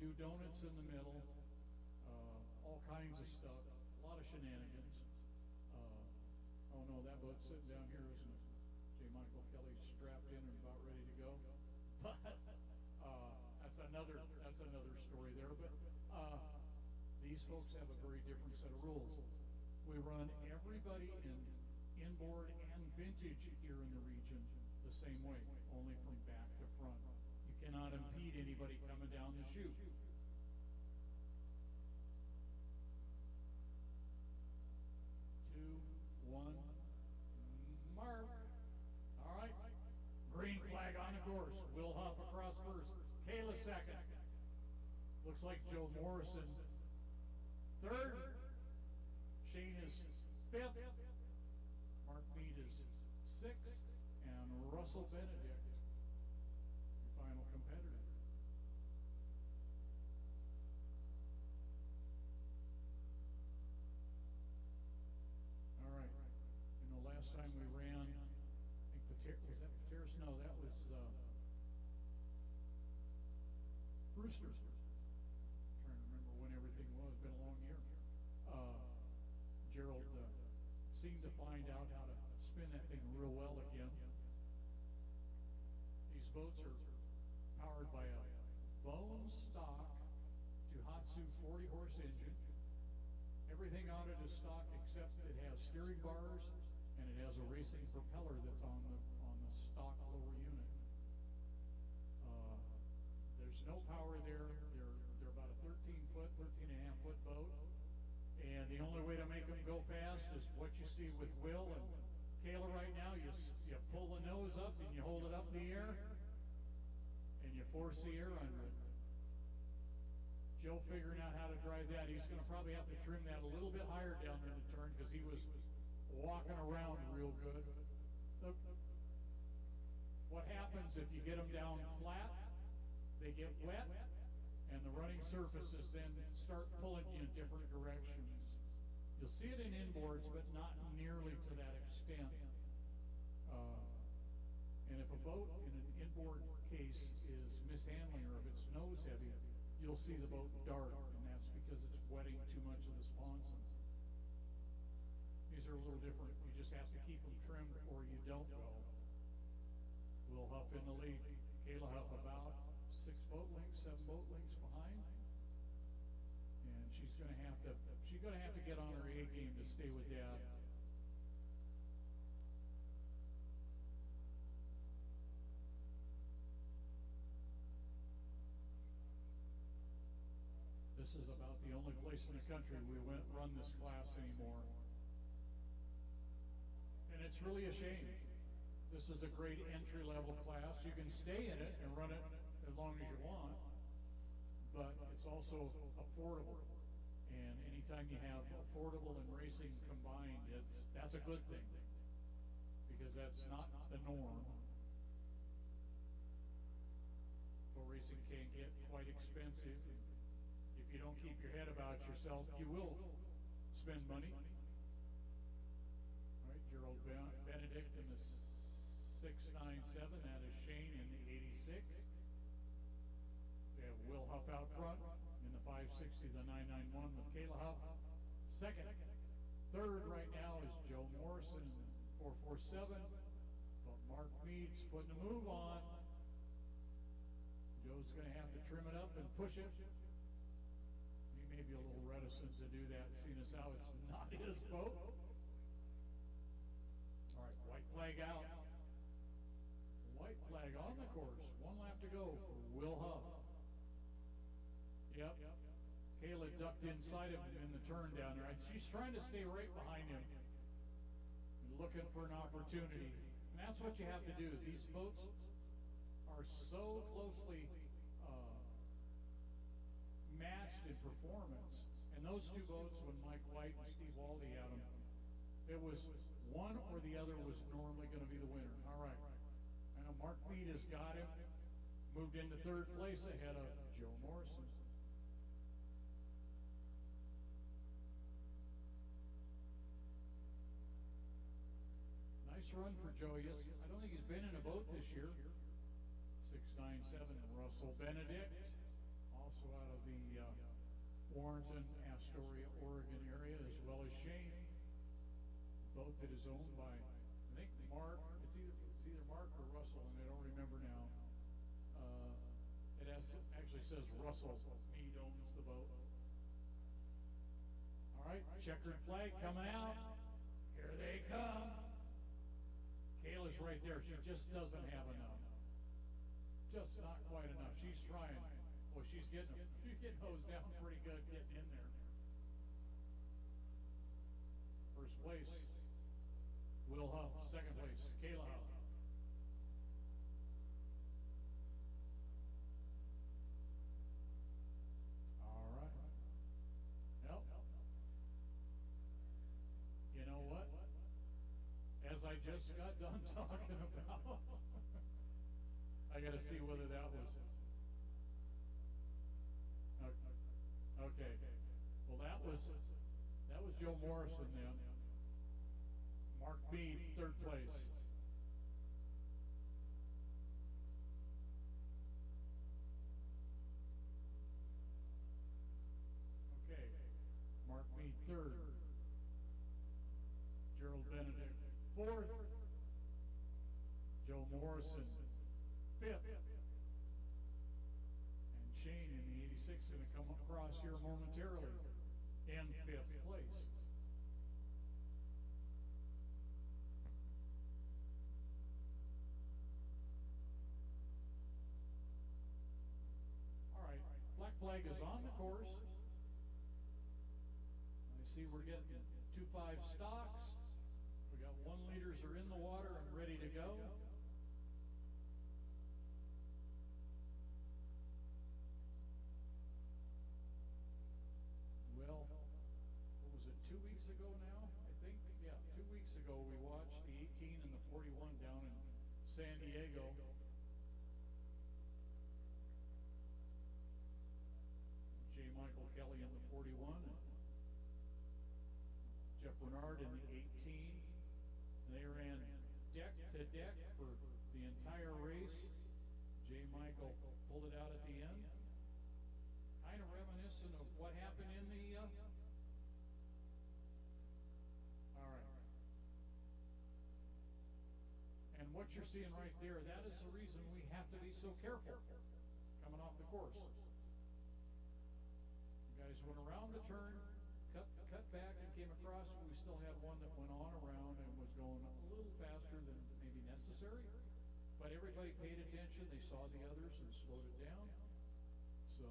do donuts in the middle, all kinds of stuff, a lot of shenanigans. Oh no, that boat's sitting down here, isn't it? J. Michael Kelly's strapped in and about ready to go. But that's another story there. But these folks have a very different set of rules. We run everybody in inboard and vintage here in the region the same way, only from back to front. You cannot impede anybody coming down the chute. 2, 1, mark. All right. Green flag on the course. Will Huff across first. Kayla second. Looks like Joe Morrison third. Shane is fifth. Mark Mead is sixth. And Russell Benedict, your final competitor. All right. You know, last time we ran, I think was that Pateris? No, that was Brewster. Trying to remember when everything was. Been a long year. Gerald seemed to find out how to spin that thing real well again. These boats are powered by a bone stock Tohatsu 40-horse engine. Everything on it is stock except it has steering bars and it has a racing propeller that's on the stock lower unit. There's no power there. They're about a 13-foot, 13.5-foot boat. And the only way to make them go fast is what you see with Will and Kayla right now. You pull the nose up and you hold it up in the air and you force the air under it. Joe figuring out how to drive that. He's going to probably have to trim that a little bit higher down in the turn because he was walking around real good. What happens if you get them down flat? They get wet and the running surfaces then start pulling you in different directions. You'll see it in inboards, but not nearly to that extent. And if a boat in an inboard case is mishandling or if it's nose heavy, you'll see the boat dart, and that's because it's wetting too much of the sponsons. These are a little different. You just have to keep them trimmed or you don't go. Will Huff in the lead. Kayla Huff about 6 boat lengths, 7 boat lengths behind. And she's gonna have to get on her A game to stay with Dad. This is about the only place in the country we run this class anymore. And it's really a shame. This is a great entry-level class. You can stay in it and run it as long as you want, but it's also affordable. And anytime you have affordable and racing combined, that's a good thing, because that's not the norm. Boat racing can get quite expensive. If you don't keep your head about yourself, you will spend money. All right, Gerald Benedict in the 697, that is Shane in the 86. We have Will Huff out front in the 560, the 991 with Kayla Huff. Second. Third right now is Joe Morrison in the 447, but Mark Mead's putting a move on. Joe's going to have to trim it up and push it. He may be a little reticent to do that, seeing as how it's not his boat. All right, white flag out. White flag on the course. 1 lap to go for Will Huff. Yep. Kayla ducked inside of him in the turn down there. She's trying to stay right behind him and looking for an opportunity. And that's what you have to do. These boats are so closely matched in performance. And those two boats, when Mike White and Steve Waldy had them, it was one or the other was normally going to be the winner. All right. I know Mark Mead has got him. Moved into 3rd place ahead of Joe Morrison. Nice run for Joe. Yes, I don't think he's been in a boat this year. 697 and Russell Benedict off also out of the Warrenton, Astoria, Oregon area, as well as Shane. Boat that is owned by, I think, Mark. It's either Mark or Russell, and I don't remember now. Actually says Russell Mead owns the boat. All right, checkered flag coming out. Here they come. Kayla's right there. She just doesn't have enough. Just not quite enough. She's trying. Well, she's getting hosed down pretty good getting in there. First place, Will Huff. Second place, Kayla Huff. All right. Yep. You know what? As I just got done talking about, I got to see whether that was. Okay. Well, that was Joe Morrison then. Mark Mead, third place. Okay. Mark Mead, third. Gerald Benedict, fourth. Joe Morrison, fifth. And Shane in the 86 is going to come across here momentarily in fifth place. All right, black flag is on the course. I see we're getting 2.5 stocks. We got 1 liters are in the water and ready to go. Well, what was it, 2 weeks ago now, I think? Yeah, 2 weeks ago we watched the 18 and the 41 down in San Diego. J. Michael Kelly in the 41 and Jeff Bernard in the 18. And they ran deck to deck for the entire race. J. Michael pulled it out at the end. Kind of reminiscent of what happened in the all right. And what you're seeing right there, that is the reason we have to be so careful coming off the course. You guys went around the turn, cut back and came across, but we still had one that went on around and was going a little faster than maybe necessary. But everybody paid attention, they saw the others and slowed it down. So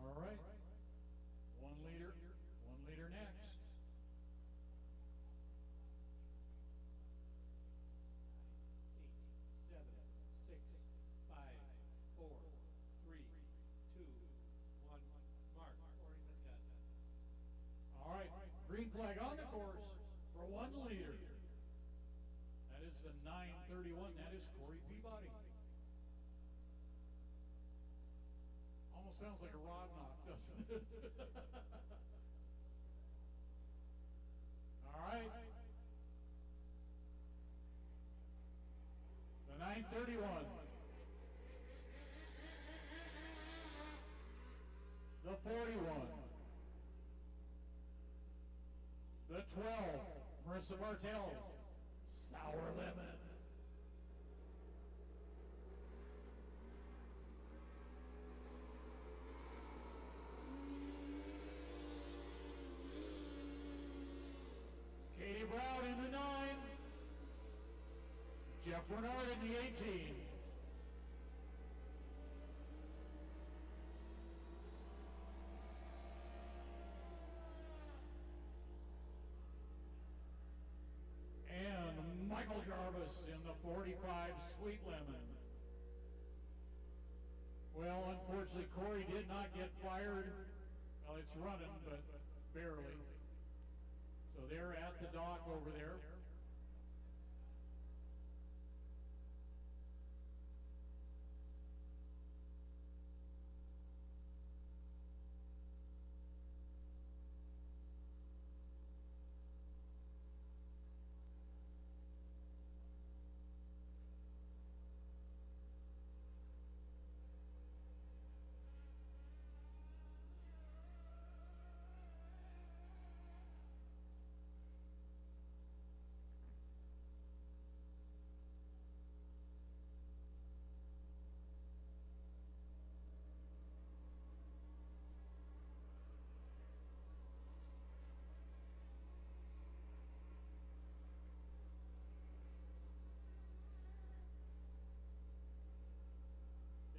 all right. 1 liter next. 8, 7, 6, 5, 4, 3, 2, 1, mark. Pouring the jet. All right, green flag on the course for 1 liter. That is the 9:31. That is Corey Peabody. Almost sounds like a rod knock, doesn't it? All right. The 9:31. The 41. The 12, Marissa Bartels, Sour Lemon. Katie Brown in the 9. Jeff Bernard in the 18. And Michael Jarvis in the 45 Sweet Lemon. Well, unfortunately, Corey did not get fired. Well, it's running, but barely. So they're at the dock over there.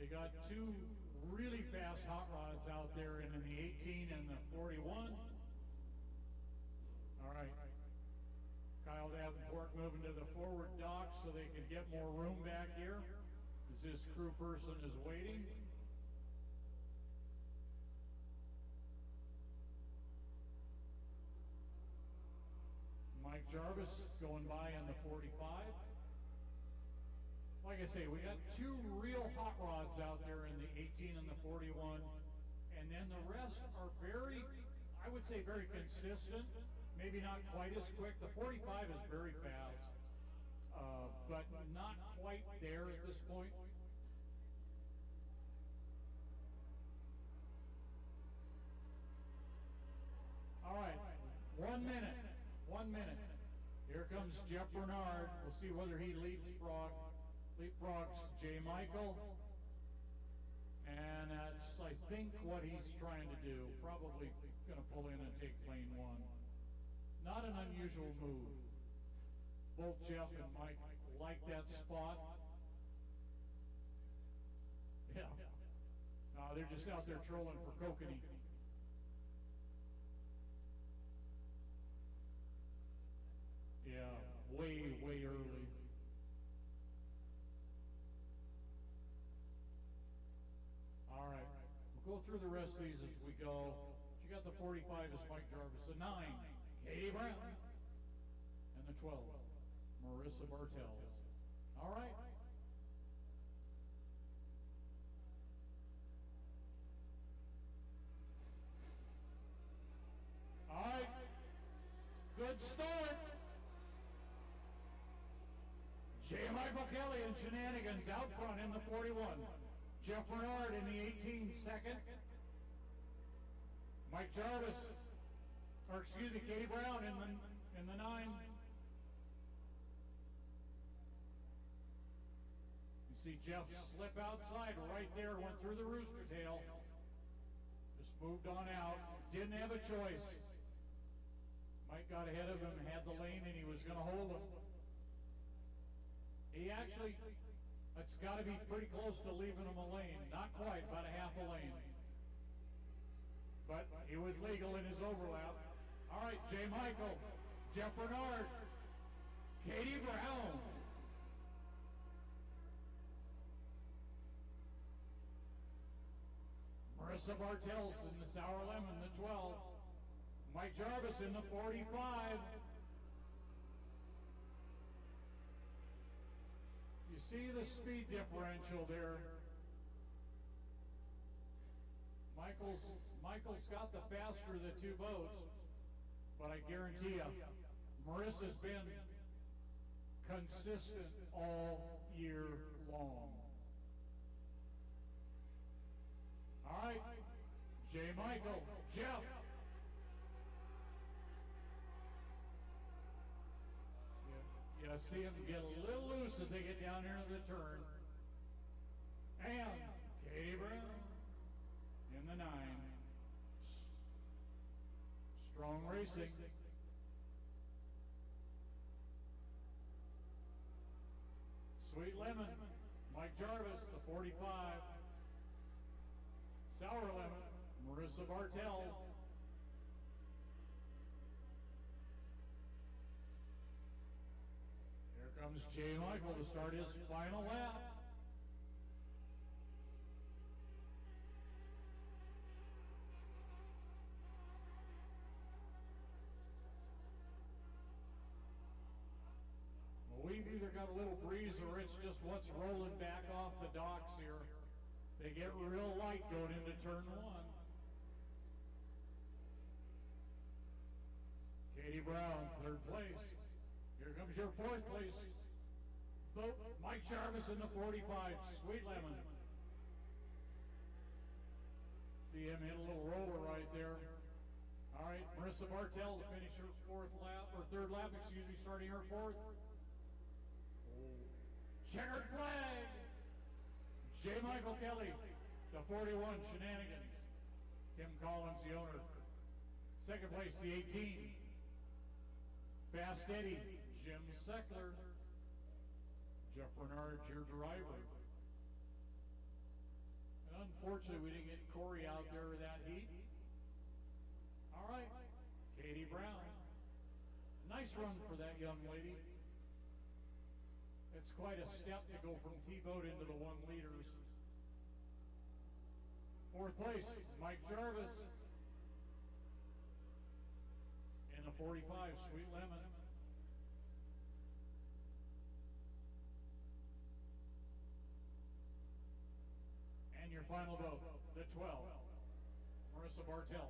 They got two really fast hot rods out there in the 18 and the 41. All right. Kyle Davenport moving to the forward dock so they can get more room back here as this crew person is waiting. Mike Jarvis going by in the 45. Like I say, we got two real hot rods out there in the 18 and the 41, and then the rest are very, I would say very consistent, maybe not quite as quick. The 45 is very fast, but not quite there at this point. All right, 1 minute. 1 minute. Here comes Jeff Bernard. We'll see whether he leapfrogs J. Michael. And that's, I think, what he's trying to do. Probably going to pull in and take lane 1. Not an unusual move. Both Jeff and Mike like that spot. Yeah. They're just out there trolling for kokanee. Yeah, way early. All right, we'll go through the rest of these as we go. You got the 45 is Mike Jarvis, the 9, Katie Brown, and the 12, Marissa Bartels. All right. All right, good start. J. Michael Kelly and Shenanigans out front in the 41. Jeff Bernard in the 18 second. Mike Jarvis, or excuse me, Katie Brown in the 9. You see Jeff slip outside right there, went through the rooster tail. Just moved on out. Didn't have a choice. Mike got ahead of him, had the lane, and he was going to hold him. He actually, it's got to be pretty close to leaving him a lane. Not quite, about a half a lane. But he was legal in his overlap. All right, J. Michael, Jeff Bernard, Katie Brown. Marissa Bartels in the Sour Lemon, the 12. Mike Jarvis in the 45. You see the speed differential there. Michael's got the faster of the two boats, but I guarantee you, Marissa's been consistent all year long. All right, J. Michael, Jeff. You see them get a little loose as they get down here to the turn. And Katie Brown in the 9. Strong racing. Sweet Lemon, Mike Jarvis, the 45. Sour Lemon, Marissa Bartels. Comes J. Michael to start his final lap. Well, we've either got a little breeze or it's just what's rolling back off the docks here. They get real light going into turn 1. Katie Brown, 3rd place. Here comes your 4th place boat, Mike Jarvis in the 45, Sweet Lemon. See him hit a little roller right there. All right, Marissa Bartel to finish her 4th lap, or 3rd lap, excuse me, starting her 4th. Checkered flag. J. Michael Kelly, the 41, Shenanigans. Tim Collins, the owner. 2nd place, the 18. Fast Eddie, Jim Seckler. Jeff Bernard, your driver. Unfortunately, we didn't get Corey out there with that heat. All right, Katie Brown. Nice run for that young lady. It's quite a step to go from T-boat into the 1 liters. 4th place, Mike Jarvis. In the 45, Sweet Lemon. And your final vote, the 12, Marissa Bartell.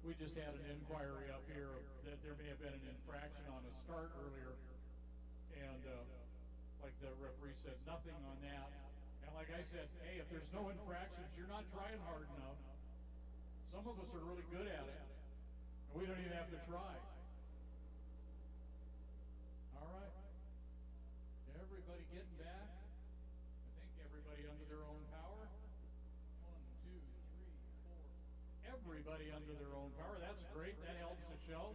We just had an inquiry up here that there may have been an infraction on a start earlier. And like the referee said, nothing on that. And like I said, hey, if there's no infractions, you're not trying hard enough. Some of us are really good at it. And we don't even have to try. All right. Everybody getting back? I think everybody under their own power. 1, 2, 3, 4. Everybody under their own power. That's great. That helps the show.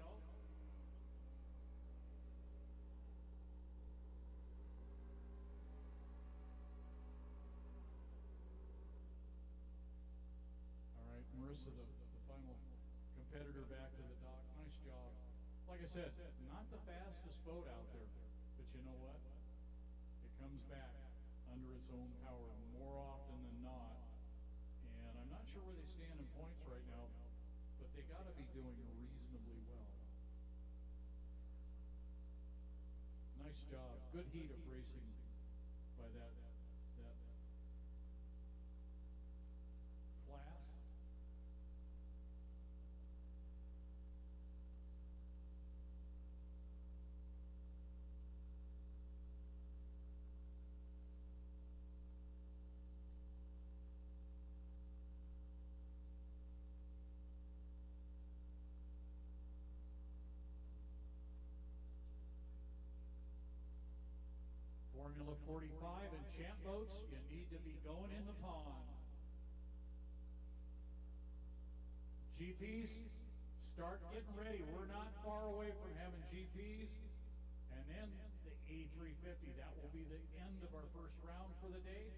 All right, Marissa, the final competitor back to the dock. Nice job. Like I said, not the fastest boat out there, but you know what? It comes back under its own power more often than not. And I'm not sure where they stand in points right now, but they got to be doing reasonably well. Nice job. Good heat of racing by that class. Formula 45 and champ boats, you need to be going in the pond. GPs, start getting ready. We're not far away from having GPs. And then the E350, that will be the end of our first round for the day.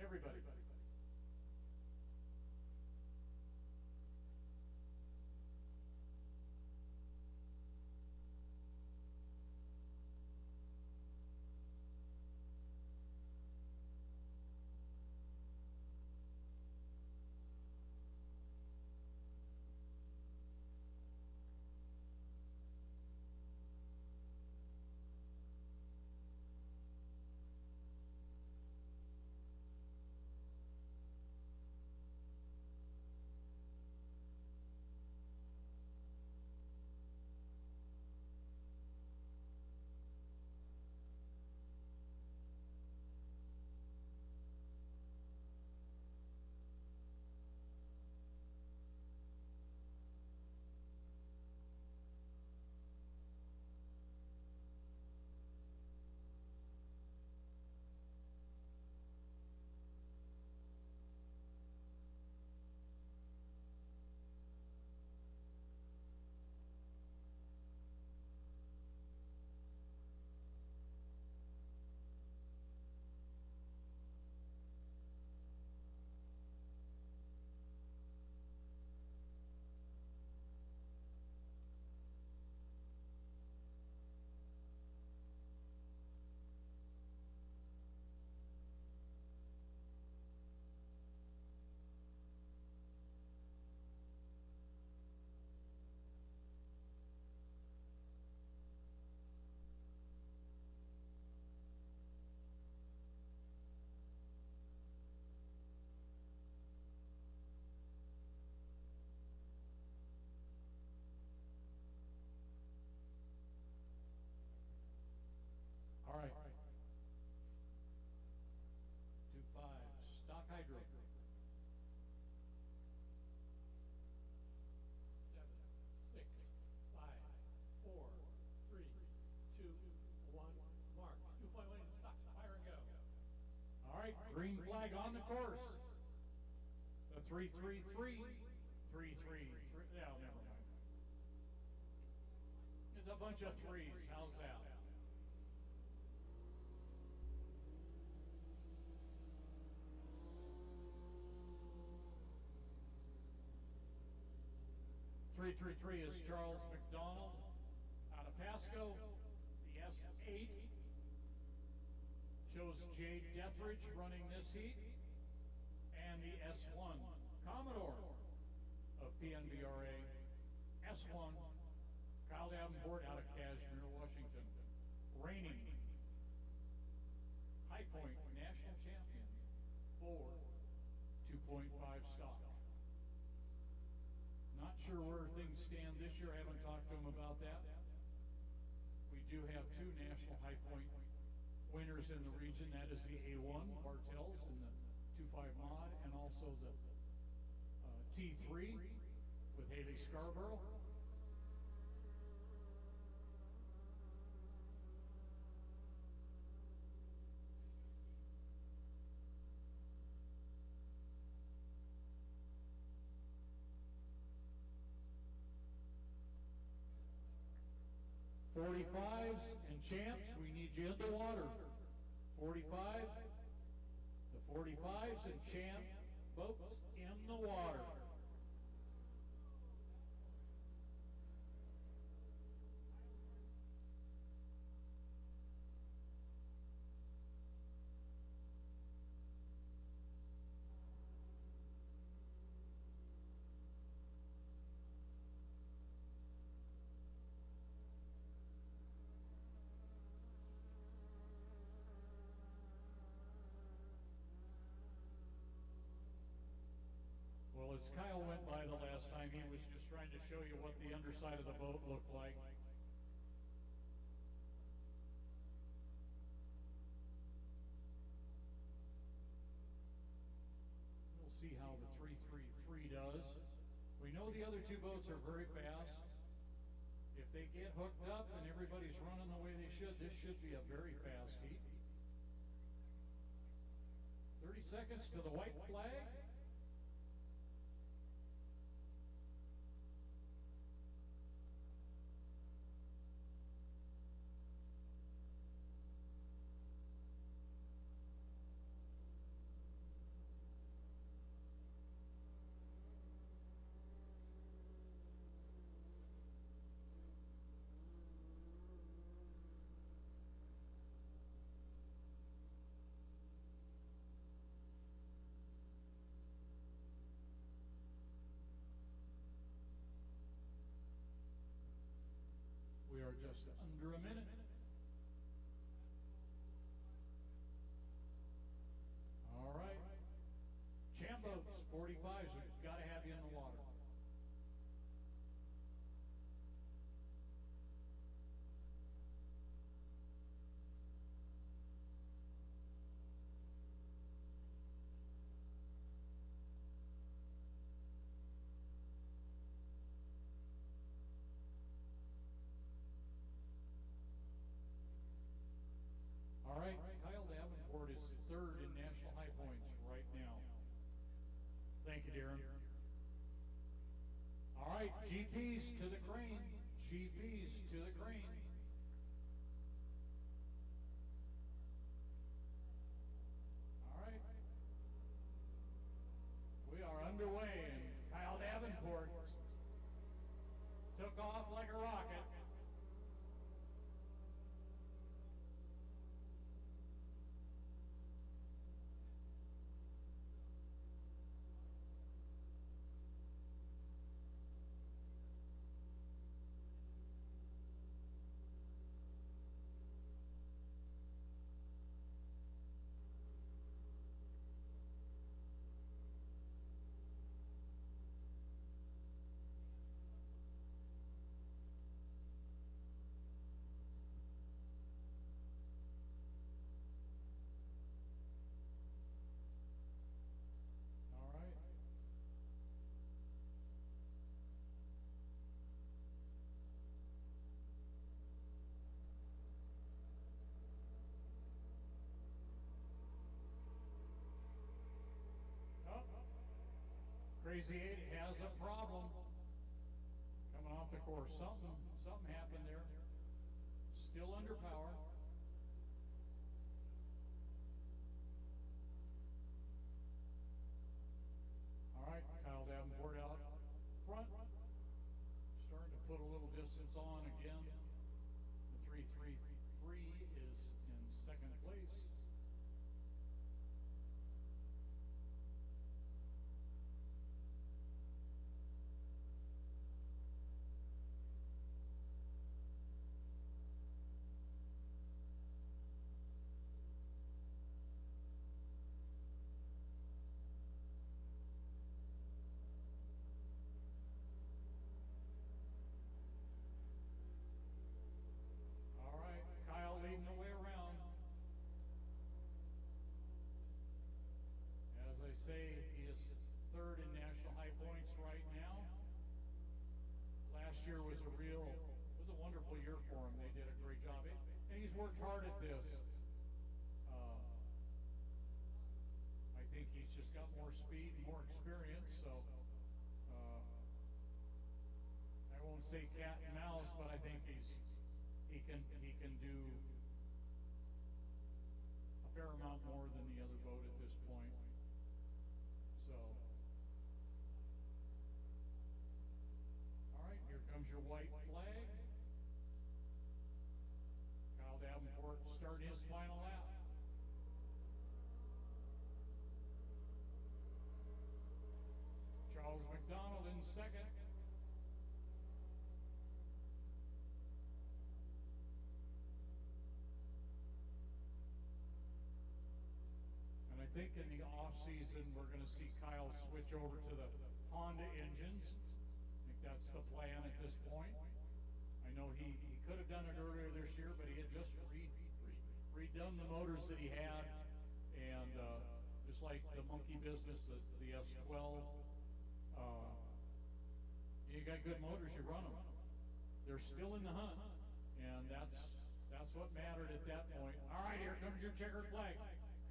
Everybody. right, green flag on the course. The 3-3-3, 3-3-3. Yeah, never mind. It's a bunch of threes. How's that? Three is Charles McDonald out of Pasco. The S8 shows Jade Dethridge running this heat. And the S1 Commodore of PNBRA. S1 Kyle Davenport out of Cashmere, Washington. Reigning High Point national champion for 2.5 stock. Not sure where things stand this year. I haven't talked to him about that. We do have two national High Point winners in the region. That is the A1 Bartels in the 2.5 mod, and also the T3 with Haley Scarborough. .45s and champs, we need you in the water. 45, the 45s and champ boats in the water. Well, as Kyle went by the last time, he was just trying to show you what the underside of the boat looked like. We'll see how the 333 does. We know the other two boats are very fast. If they get hooked up and everybody's running the way they should, this should be a very fast heat. 30 seconds to the white flag. We are just under a minute. All right. Champ boats, 45s, we've got to have you in the water. All right, Kyle Davenport is third in national high points right now. Thank you, Darren. All right, GPs to the crane. GPs to the crane. All right. We are underway, and Kyle Davenport took off like a rocket. Crazy 8 has a problem coming off the course. Something happened there. Still under power. All right, Kyle Davenport out front. Starting to put a little distance on again. The 3-3-3 is in second place. All right, Kyle leading the way around. As I say, he is third in national high points right now. Last year was a wonderful year for him. They did a great job, and he's worked hard at this. I think he's just got more speed and more experience. So I won't say cat and mouse, but I think he can do a fair amount more than the other boat at this point. So, all right, here comes your white flag. Kyle Davenport starting his final lap. Charles McDonald in second. And I think in the off season we're going to see Kyle switch over to the Honda engines. I think that's the plan at this point. I know he could have done it earlier this year, but he had just redone the motors that he had, and just like the monkey business, the S12. You got good motors, you run them. They're still in the hunt, and that's what mattered at that point. All right, here comes your checkered flag.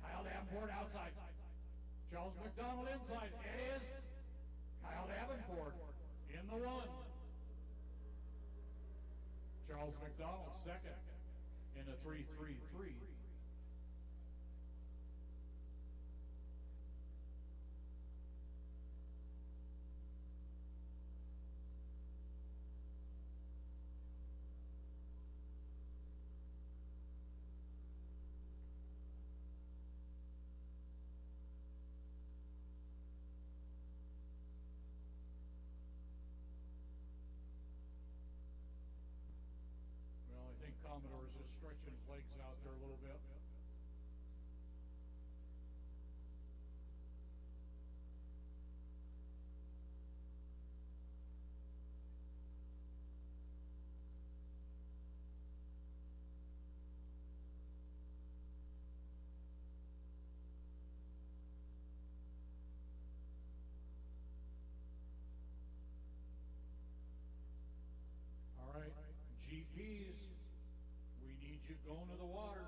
Kyle Davenport outside. Charles McDonald inside. It is Kyle Davenport in the one. Charles McDonald second in a 3-3-3. Commodore's just stretching his legs out there a little bit. All right, GPs. We need you going to the water.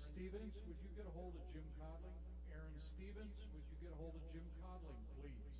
Stevens, would you get a hold of Jim Codling? Aaron Stevens, would you get a hold of Jim Codling, please?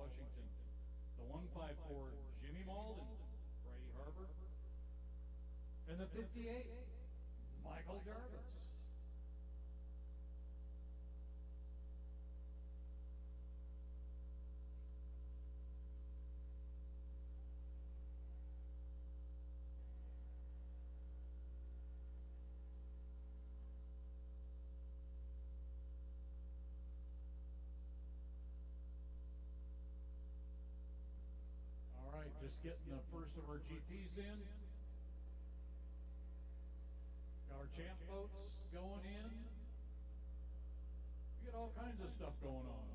Washington. The 154, Jimmy Malden, Freddie Harbor. And the 58, Michael Jarvis. All right, just getting the first of our GPs in. Got our champ boats going in. We got all kinds of stuff going on.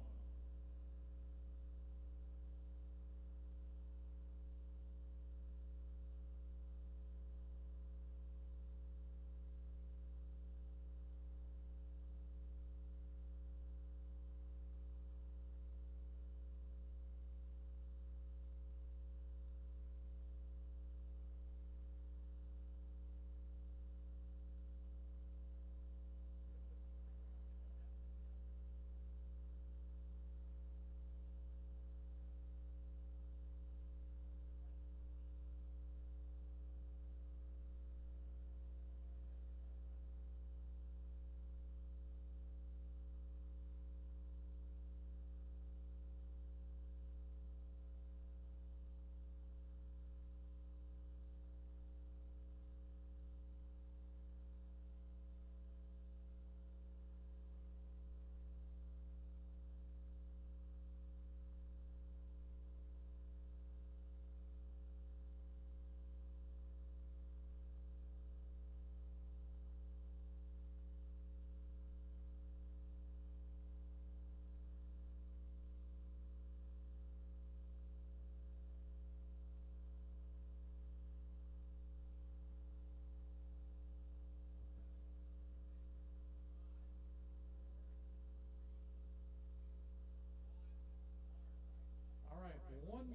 All right, 1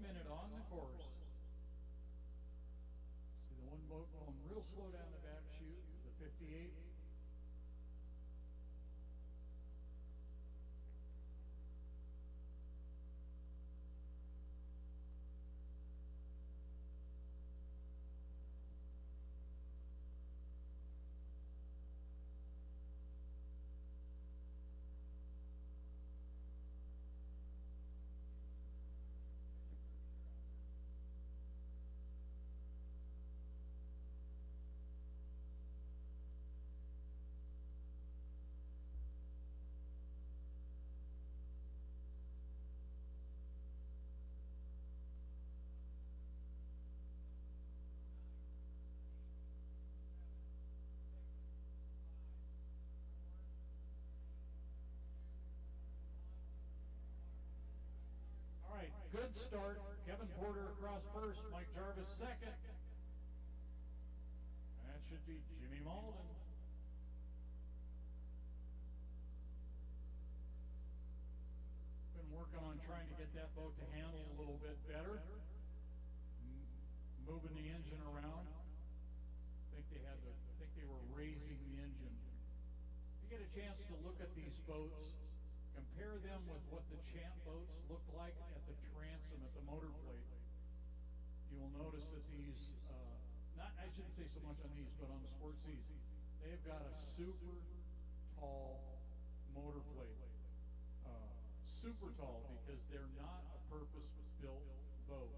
minute on the course. See the one boat going real slow down the back chute, the 58. All right, good start. Kevin Porter across first, Mike Jarvis second. That should be Jimmy Malden. Been working on trying to get that boat to handle a little bit better. Moving the engine around. I think they were raising the engine. If you get a chance to look at these boats, compare them with what the champ boats look like at the transom, at the motor plate. You will notice that these, I shouldn't say so much on these, but on the Sport Seas, they've got a super tall motor plate. Super tall because they're not a purpose-built boat.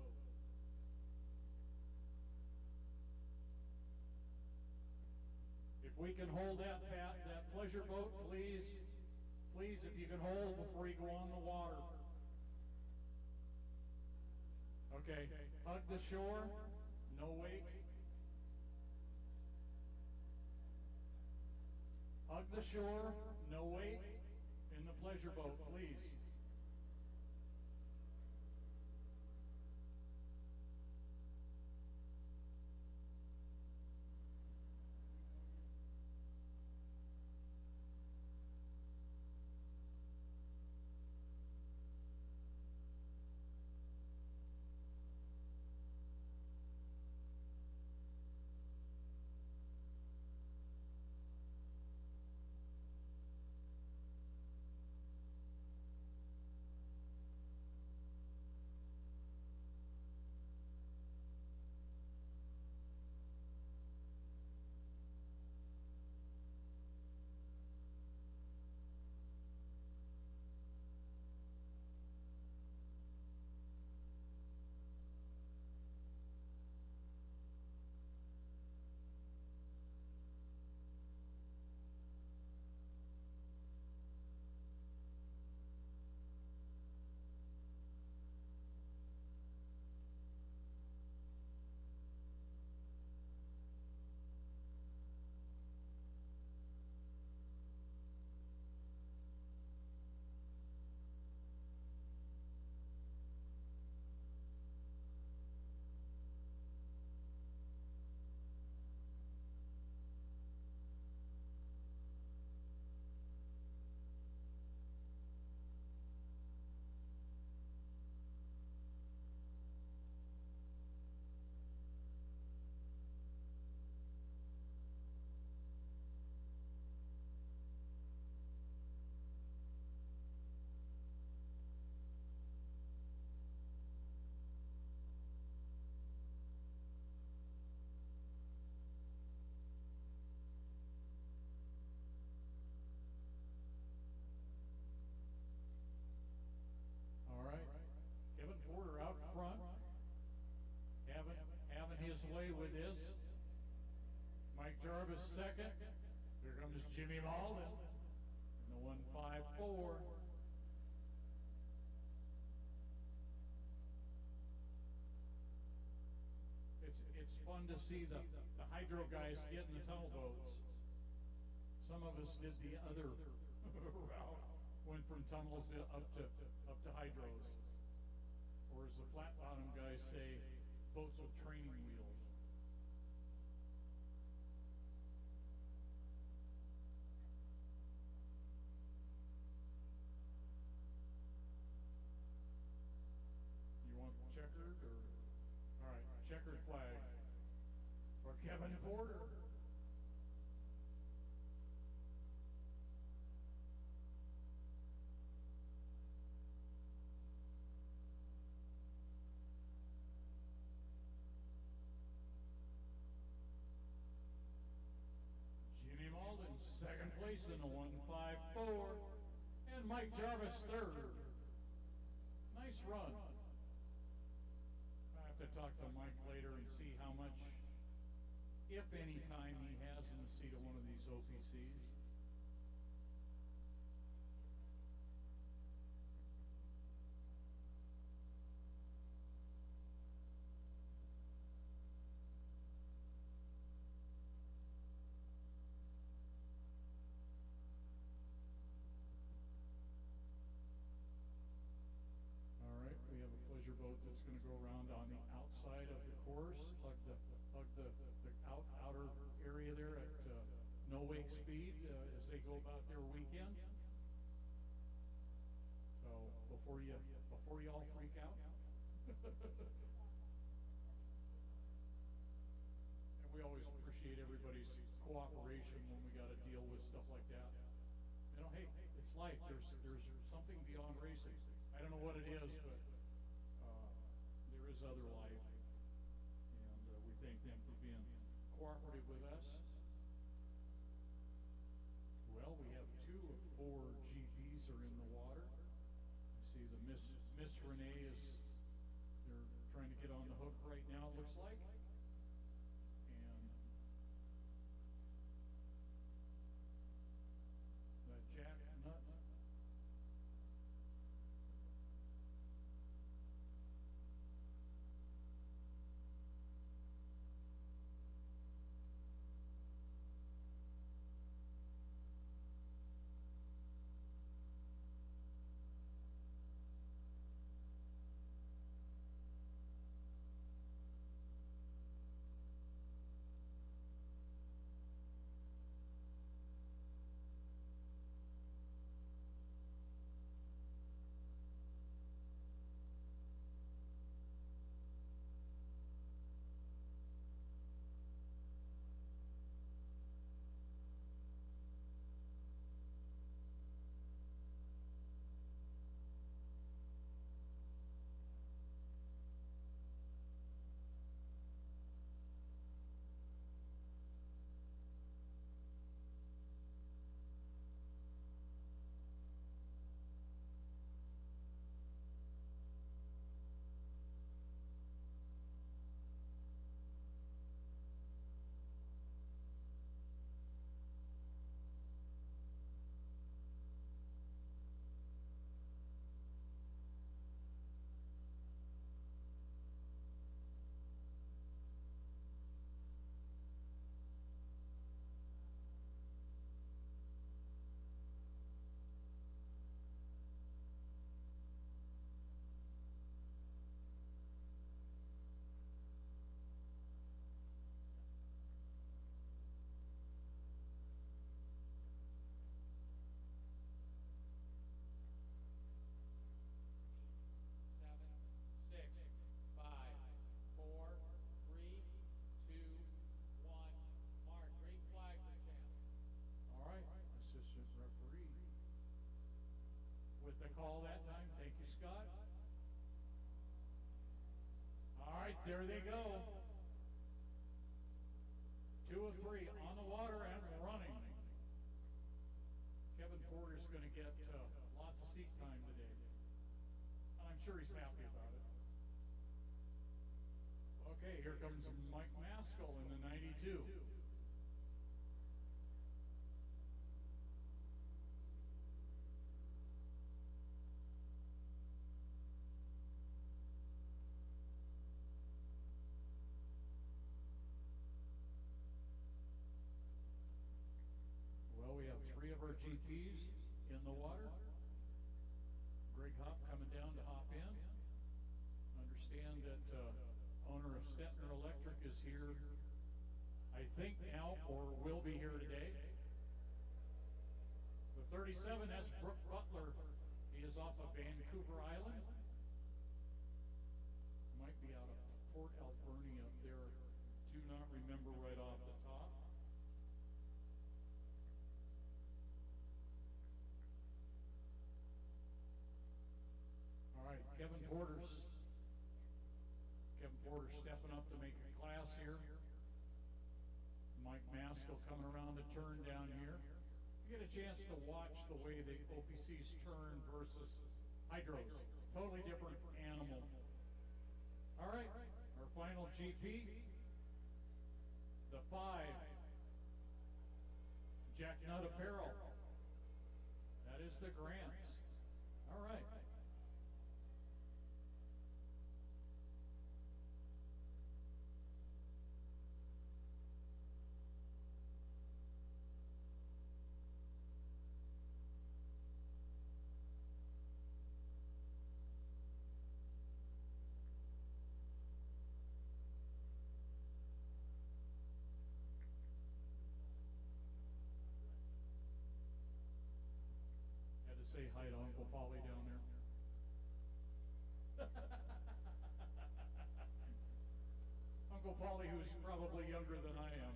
If we can hold that pleasure boat, please. Please, if you can hold before you go on the water. Okay, hug the shore, no wake. Hug the shore, no wake, in the pleasure boat, please. Mike Jarvis second. Here comes Jimmy Malden in the 154. It's fun to see the hydro guys get in the tunnel boats. Some of us did the other route, went from tunnels up to hydros, or as the flat bottom guys say, boats with training wheels. You want checkered or? All right, checkered flag for Kevin Porter. Jimmy Malden, second place in the 154. And Mike Jarvis, third. Nice run. I have to talk to Mike later and see how much, if any, time he has in the seat of one of these OPCs. All right, we have a pleasure boat that's going to go around on the outside of the course, hug the outer area there at no wake speed as they go about their weekend. So before you all freak out. And we always appreciate everybody's cooperation when we got to deal with stuff like that. You know, hey, it's life. There's something beyond racing. I don't know what it is, but there is other life, and we thank them for being cooperative with us. Well, we have 2 of 4 GPs are in the water. You see the Miss Renee is, they're trying to get on the hook right now, it looks like. And that Jack Nut. With the call that time. Thank you, Scott. All right, there they go. 2 of 3 on the water and running. Kevin Porter's going to get lots of seat time today. I'm sure he's happy about it. Okay, here comes Mike Maskell in the 92. GPs in the water. Greg Hop coming down to hop in. Understand that owner of Stettner Electric is here, I think now, or will be here today. The 37, that's Brooke Butler. He is off of Vancouver Island. Might be out of Port Alberni up there. Do not remember right off the top. All right, Kevin Porter stepping up to make a class here. Mike Maskell coming around the turn down here. You get a chance to watch the way the OPCs turn versus hydros. Totally different animal. All right, our final GP, the 5, Jack Nutt Apparel. That is the Grants. All right. Say hi to Uncle Polly down there. Uncle Polly, who's probably younger than I am.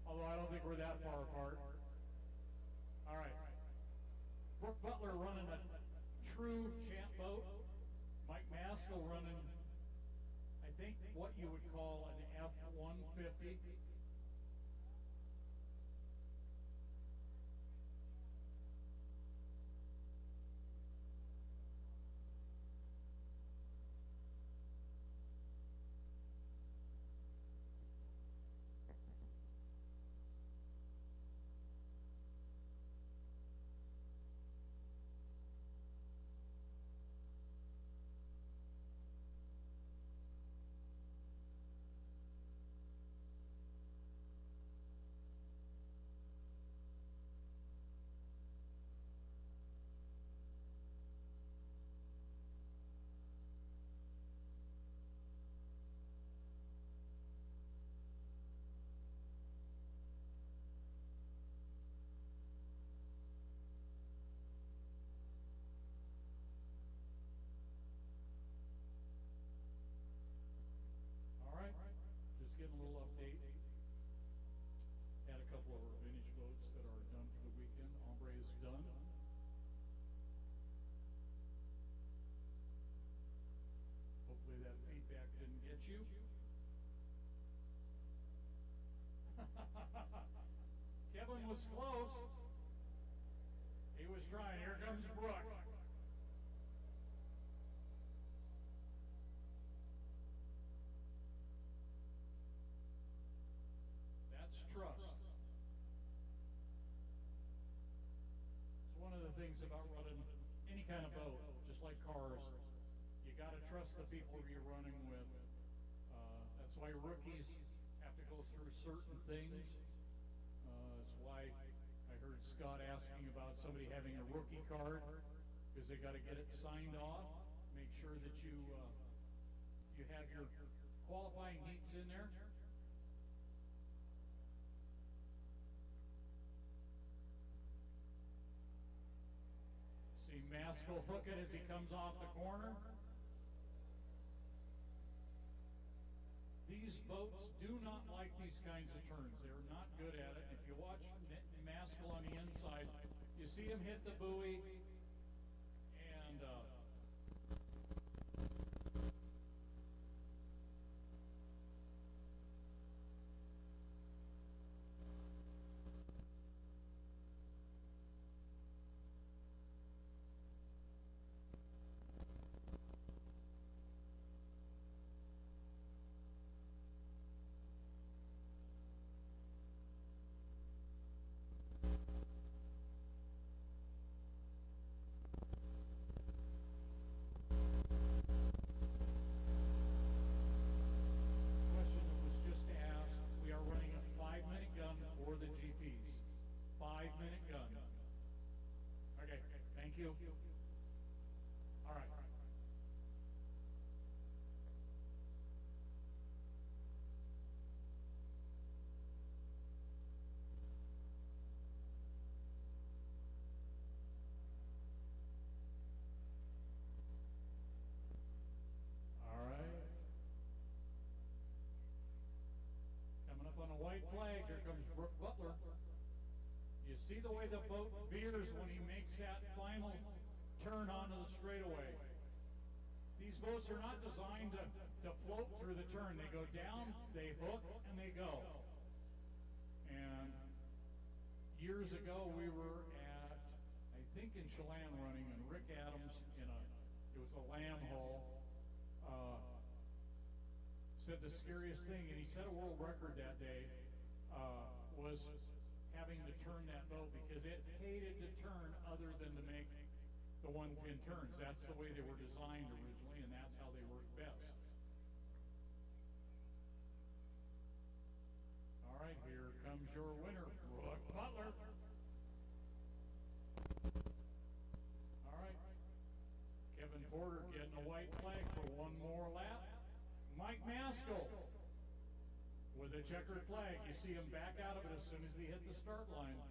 Although I don't think we're that far apart. All right. Brooke Butler running a true champ boat. Mike Maskell running, I think, what you would call an F-150. Getting a little update. Had a couple of our vintage boats that are done for the weekend. Ombre is done. Hopefully that feedback didn't get you. Kevin was close. He was trying. Here comes Brooke. Trust. It's one of the things about running any kind of boat, just like cars. You got to trust the people you're running with. That's why rookies have to go through certain things. It's why I heard Scott asking about somebody having a rookie card, because they got to get it signed off. Make sure that you have your qualifying heats in there. See Maskell hook it as he comes off the corner. These boats do not like these kinds of turns. They're not good at it. If you watch Maskell on the inside, you see him hit the buoy, and Thank you. All right. All right. Coming up on a white flag, here comes Brooke Butler. You see the way the boat veers when he makes that final turn onto the straightaway. These boats are not designed to float through the turn. They go down, they hook, and they go. And years ago, we were at, I think in Chelan running, and Rick Adams it was a lamb haul, said the scariest thing, and he set a world record that day, was having to turn that boat because it hated to turn other than to make the 110 turns. That's the way they were designed originally, and that's how they work best. All right, here comes your winner, Brooke Butler. All right, Kevin Porter getting a white flag for one more lap. Mike Maskell with a checkered flag. You see him back out of it as soon as he hit the start line.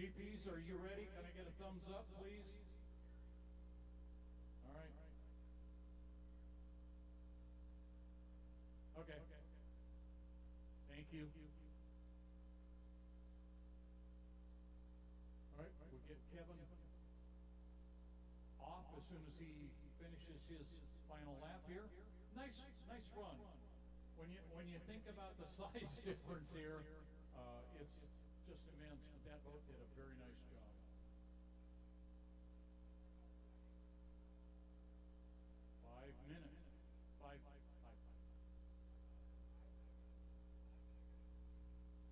GPs, are you ready? Can I get a thumbs up, please? All right. Okay. Thank you. All right, we'll get Kevin off as soon as he finishes his final lap here. Nice run. When you think about the size difference here, it's just immense. But that boat did a very nice job. Five minutes. Five.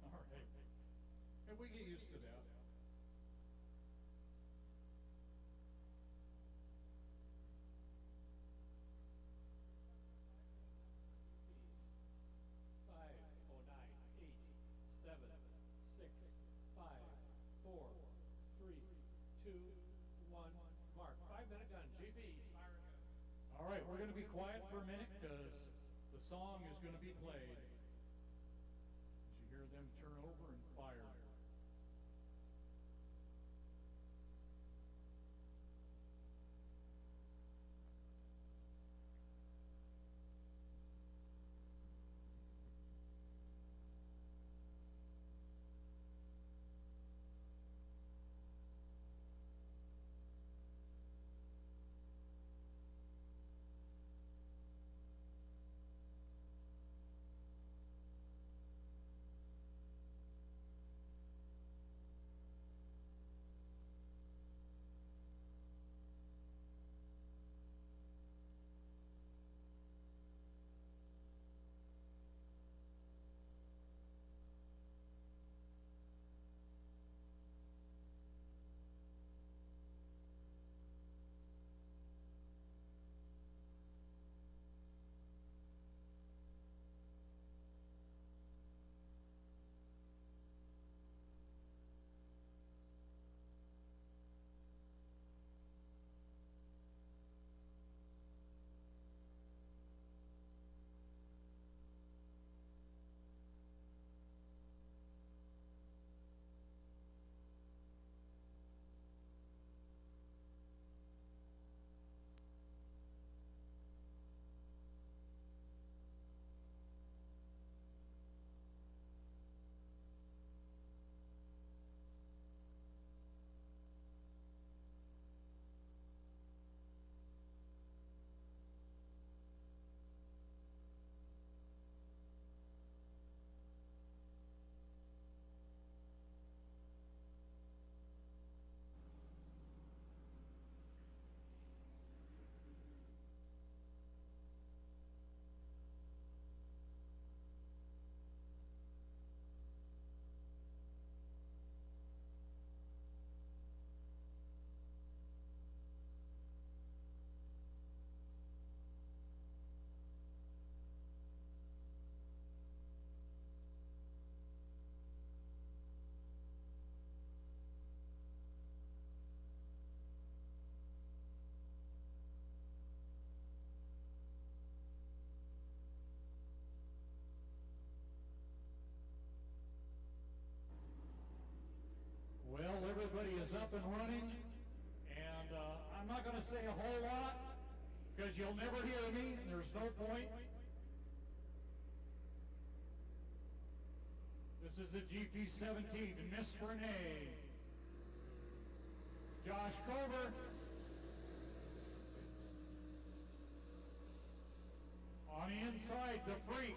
All right. And we get used to that. All right, we're going to be quiet for a minute because the song is going to be played. As you hear them turn over and fire. everybody is up and running. And I'm not going to say a whole lot because you'll never hear me. There's no point. This is a GP17 to Miss Renee. Josh Cover. On the inside, the freak,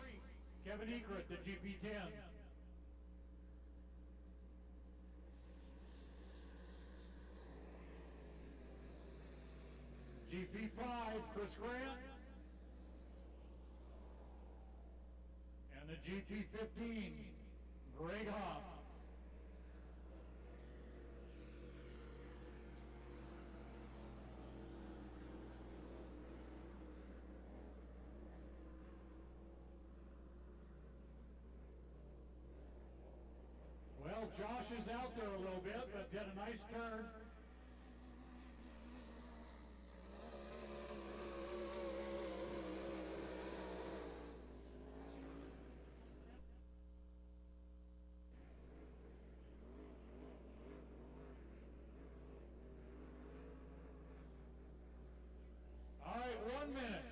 Kevin Egret, the GP10. GP5, Chris Grant. And the GP15, Greg Hoff. Well, Josh is out there a little bit, but did a nice turn. All right, 1 minute.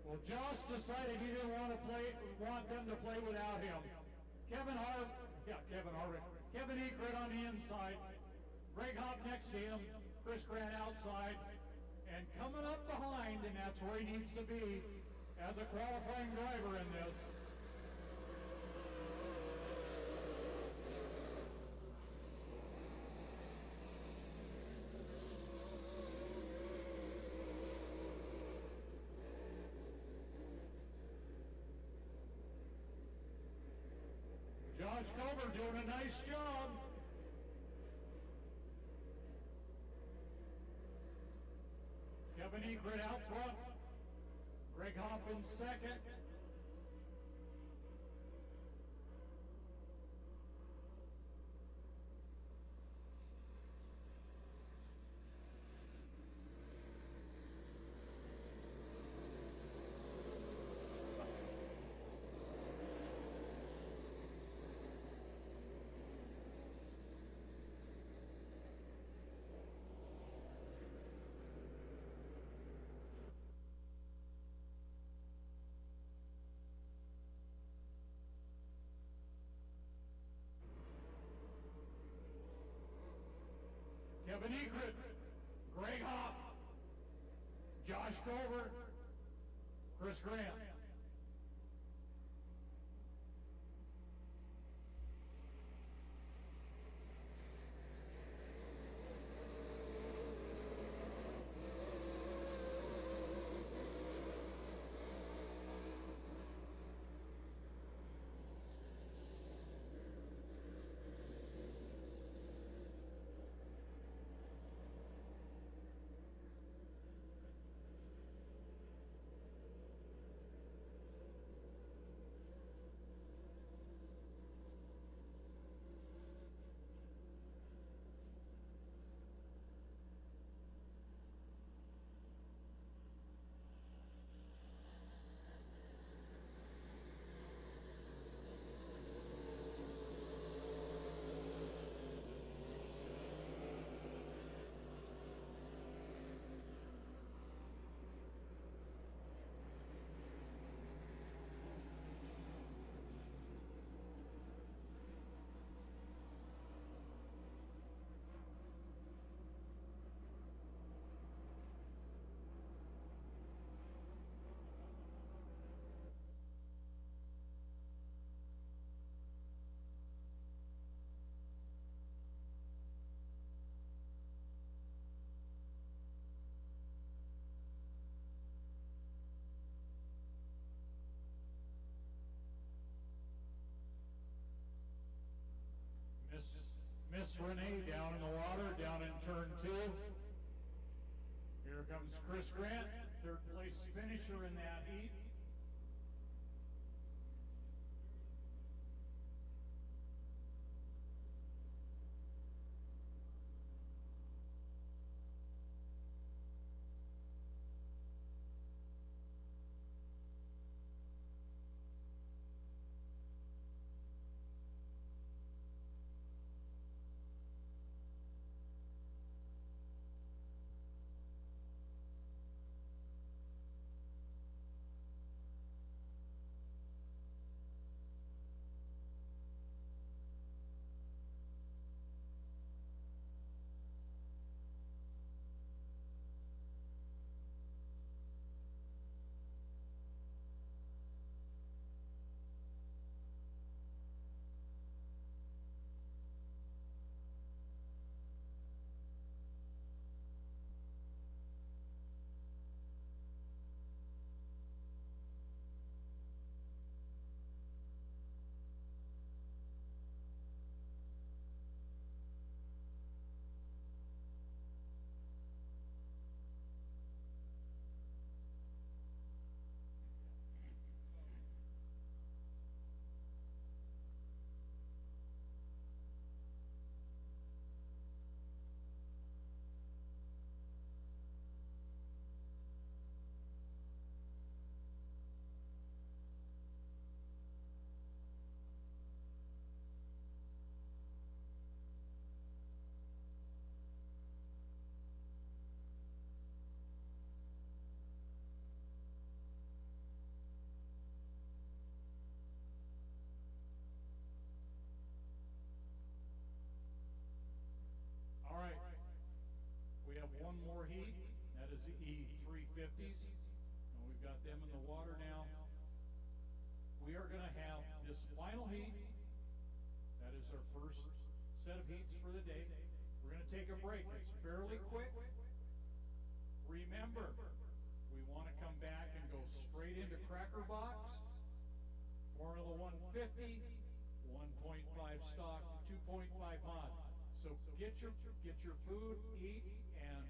Well, Josh decided he didn't want them to play without him. Kevin Egret on the inside, Greg Hopp next to him, Chris Grant outside, and coming up behind, and that's where he needs to be as a qualifying driver in this. Josh Cover doing a nice job. Kevin Egret out front. Greg Hopp in second. Kevin Egret, Greg Hopp, Josh Cover, Chris Grant. Renee down in the water, down in turn 2. Here comes Chris Grant, third place finisher in that heat. All right, we have one more heat. That is the E350s, and we've got them in the water now. We are going to have this final heat. That is our first set of heats for the day. We're going to take a break. It's fairly quick. Remember, we want to come back and go straight into Cracker Box, Formula 150, 1.5 stock, 2.5 hot. So get your food, eat, and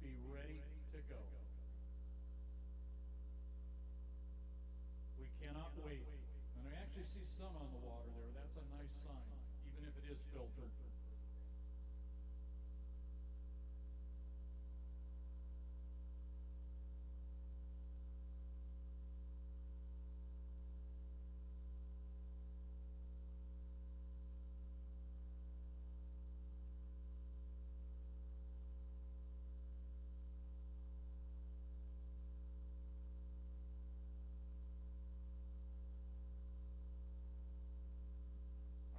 be ready to go. We cannot wait. And I actually see sun on the water there. That's a nice sign, even if it is filtered.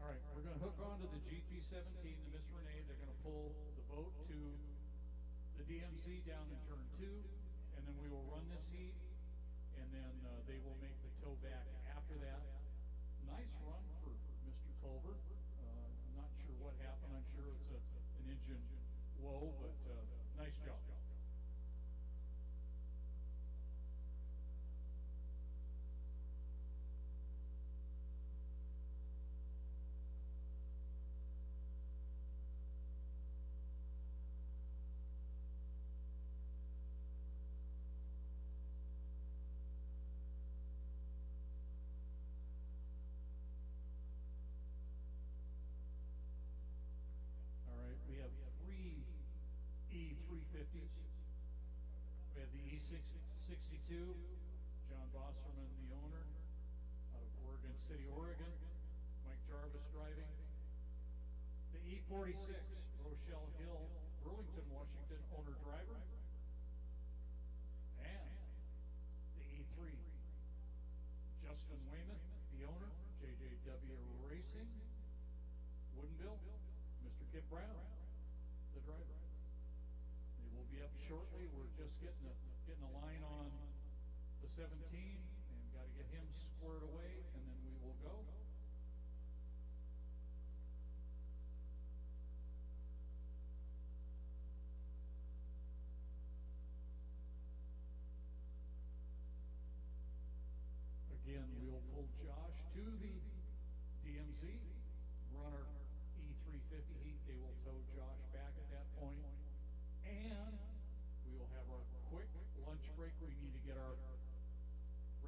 All right, we're going to hook onto the GP17, the Miss Renee. They're going to pull the boat to the DMC down in turn 2, and then we will run this heat, and then they will make the tow back after that. Nice run for Mr. Culver. Not sure what happened. I'm sure it's an engine woe, but nice job. All right, we have 3 E350s. We have the E62, John Bosserman, the owner, out of Oregon City, Oregon. Mike Jarvis driving. The E46, Rochelle Hill, Burlington, Washington, owner-driver. And the E3, Justin Weymouth, the owner, JJW Racing, Woodinville, Mr. Kip Brown, the driver. They will be up shortly. We're just getting a line on the 17 and got to get him squared away, and then we will go. Again, we'll pull Josh to the DMC, run our E350 heat. They will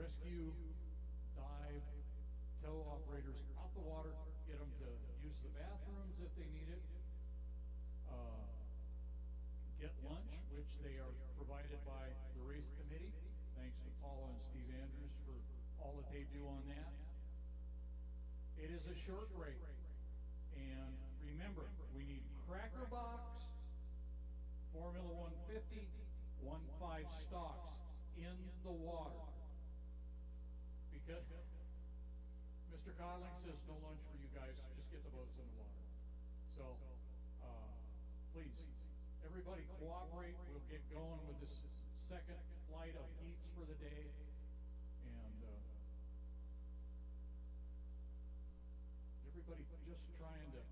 rescue, dive, tow operators out the water, get them to use the bathrooms if they need it, get lunch, which they are provided by the race committee. Thanks to Paula and Steve Andrews for all that they do on that. It is a short break. And remember, we need Cracker Box, Formula 150, 1.5 stocks in the water. Because Mr. Codling says no lunch for you guys, just get the boats in the water. So, please, everybody cooperate. We'll get going with this second flight of heats for the day. And everybody just trying to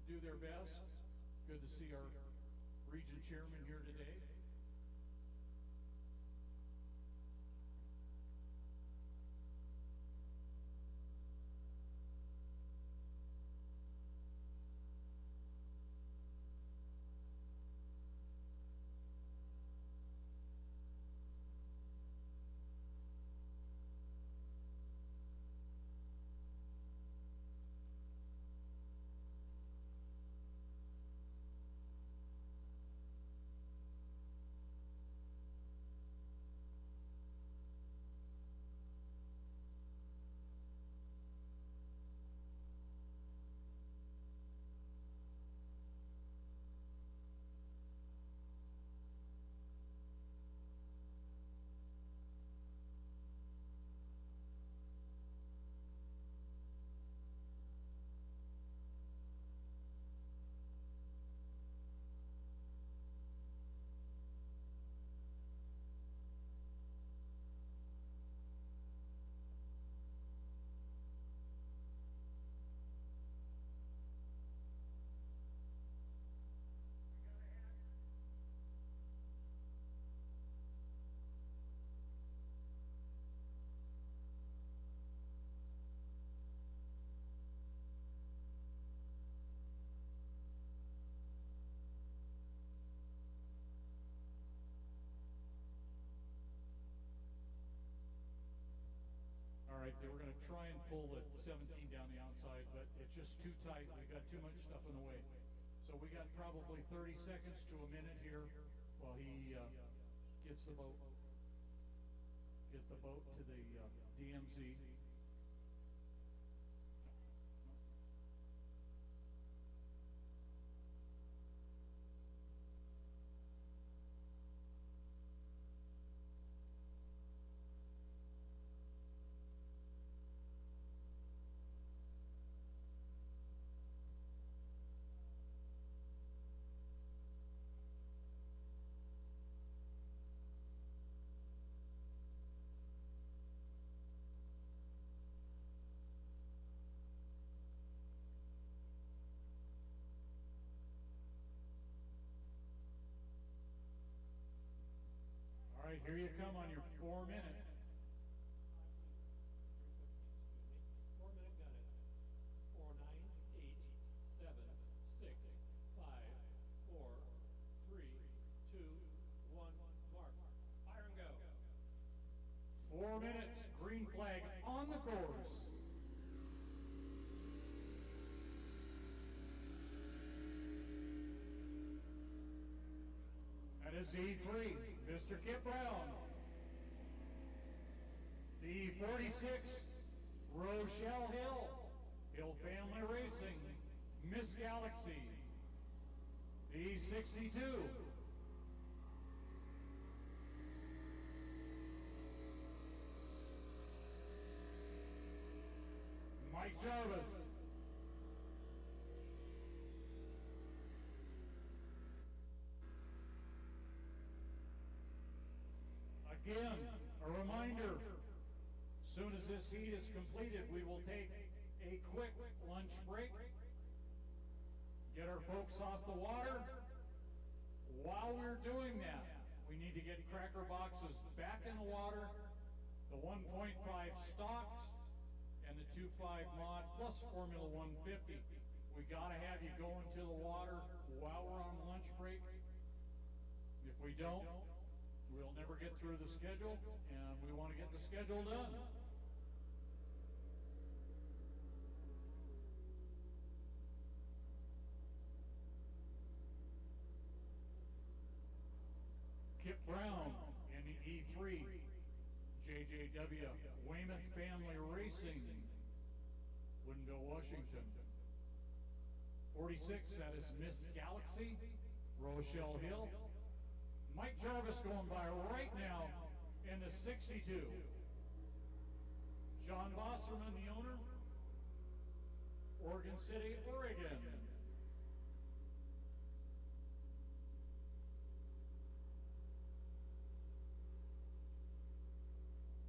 do their best. Good to see our region chairman here today. All right, they were going to try and pull the 17 down the outside, but it's just too tight. We've got too much stuff in the way. So we got probably 30 seconds to a minute here while he gets the boat to the DMZ. All right, here you come on your 4 minute. 4 minute gun it. 4, 9, 8, 7, 6, 5, 4, 3, 2, 1, mark. Fire and go. 4 minutes, green flag on the course. That is E3, Mr. Kip Brown. The 46, Rochelle Hill Family Racing, Miss Galaxy. The 62, Mike Jarvis. Again, a reminder, as soon as this heat is completed, we will take a quick lunch break, get our folks off the water. While we're doing that, we need to get cracker boxes back in the water, the 1.5 stocks, and the 2.5 mod plus Formula 150. We gotta have you go into the water while we're on lunch break. If we don't, We'll never get through the schedule, and we want to get the schedule done. Kip Brown in the E3, JJW, Weymouth Family Racing, Woodinville, Washington. 46, that is Miss Galaxy, Rochelle Hill. Mike Jarvis going by right now in the 62. John Bosserman, the owner, Oregon City, Oregon.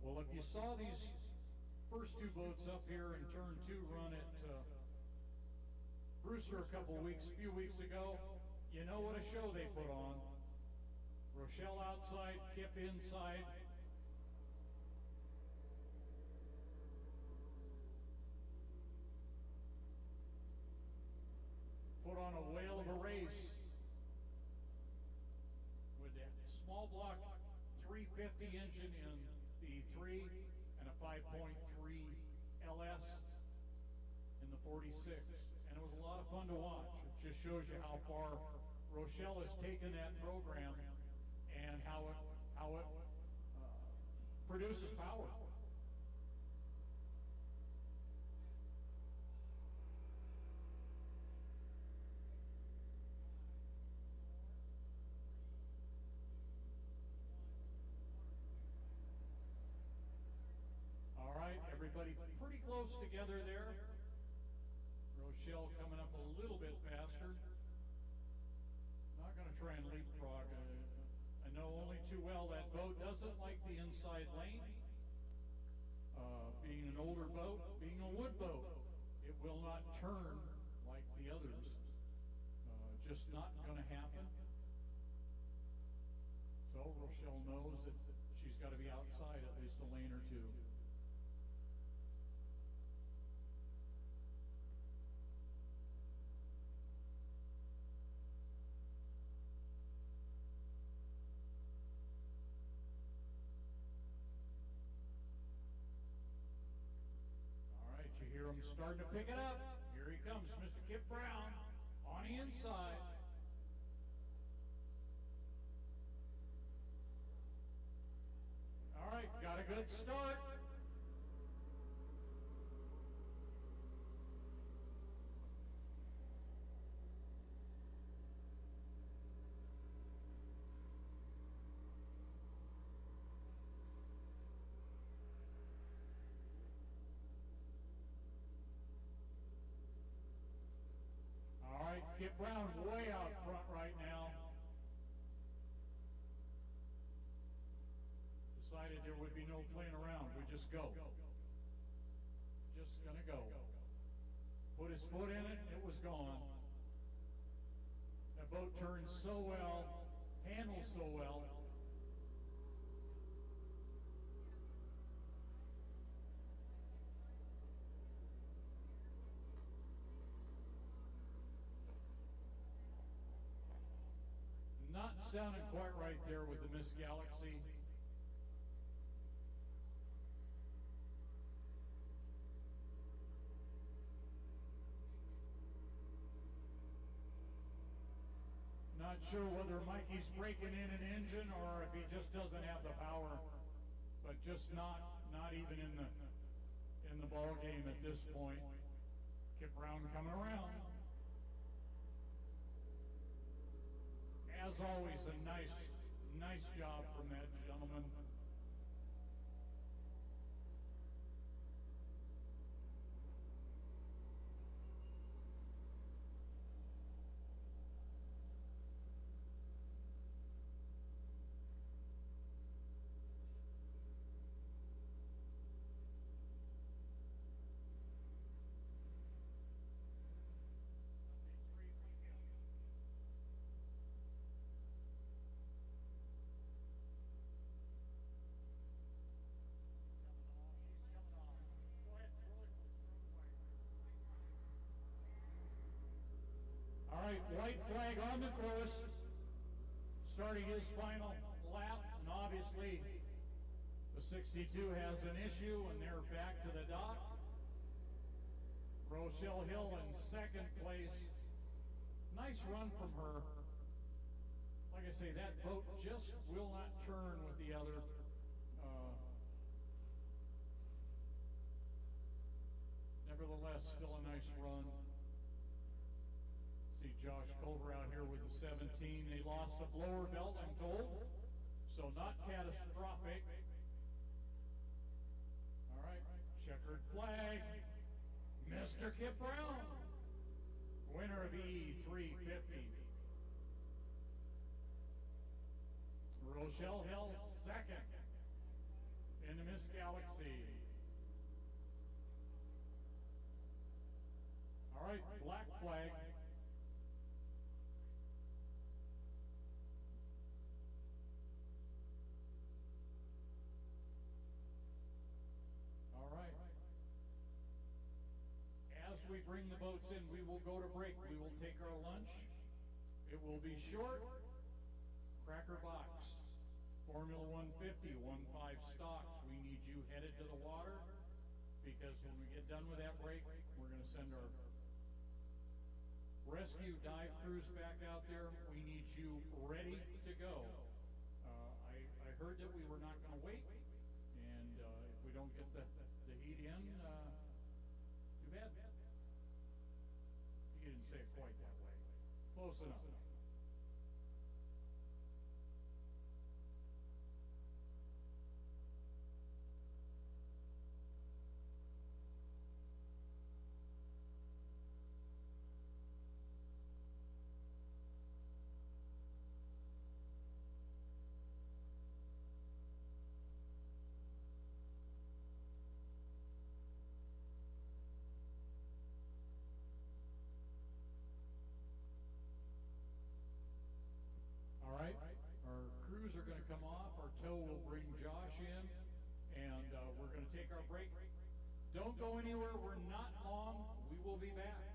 Well, if you saw these first two boats up here in turn 2 run at Brewster a few weeks ago, you know what a show they put on. Rochelle outside, Kip inside. Put on a whale of a race with that small block 350 engine in the 3 and a 5.3 LS in the 46. And it was a lot of fun to watch. It just shows you how far Rochelle has taken that program and how it produces power. All right, everybody pretty close together there. Rochelle coming up a little bit faster. Not going to try and leapfrog. I know only too well that boat doesn't like the inside lane. Being an older boat, being a wood boat, it will not turn like the others. Just not going to happen. So Rochelle knows that she's got to be outside at least a lane or two. I'm starting to pick it up. Here he comes, Mr. Kip Brown, on the inside. All right, got a good start. Kip Brown way out front right now. Decided there would be no playing around. We just go. Just gonna go. Put his foot in it, it was gone. That boat turned so well, handles so well. Not sounding quite right there with the Miss Galaxy. Not sure whether Mikey's breaking in an engine or if he just doesn't have the power, but just not even in the ball game at this point. Kip Brown coming around. As always, a nice job from that gentleman. All right, white flag on the course, starting his final lap, and obviously the 62 has an issue, and they're back to the dock. Rochelle Hill in second place. Nice run from her. Like I say, that boat just will not turn with the other. Nevertheless, still a nice run. See Josh Culver out here with the 17. They lost a blower belt, I'm told, so not catastrophic. All right, checkered flag. Mr. Kip Brown, winner of E350. Rochelle Hill, second in the Miss Galaxy. All right, black flag. All right. As we bring the boats in, we will go to break. We will take our lunch. It will be short. Cracker box. Formula 150, 1.5 stocks. We need you headed to the water because when we get done with that break, we're going to send our rescue dive crews back out there. We need you ready to go. I heard that we were not going to wait, and if we don't get the heat in, too bad. You didn't say it quite that way. Close enough. Our crews are going to come off. Our tow will bring Josh in, and we're going to take our break. Don't go anywhere. We're not long. We will be back.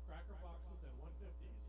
cracker boxes and 150s.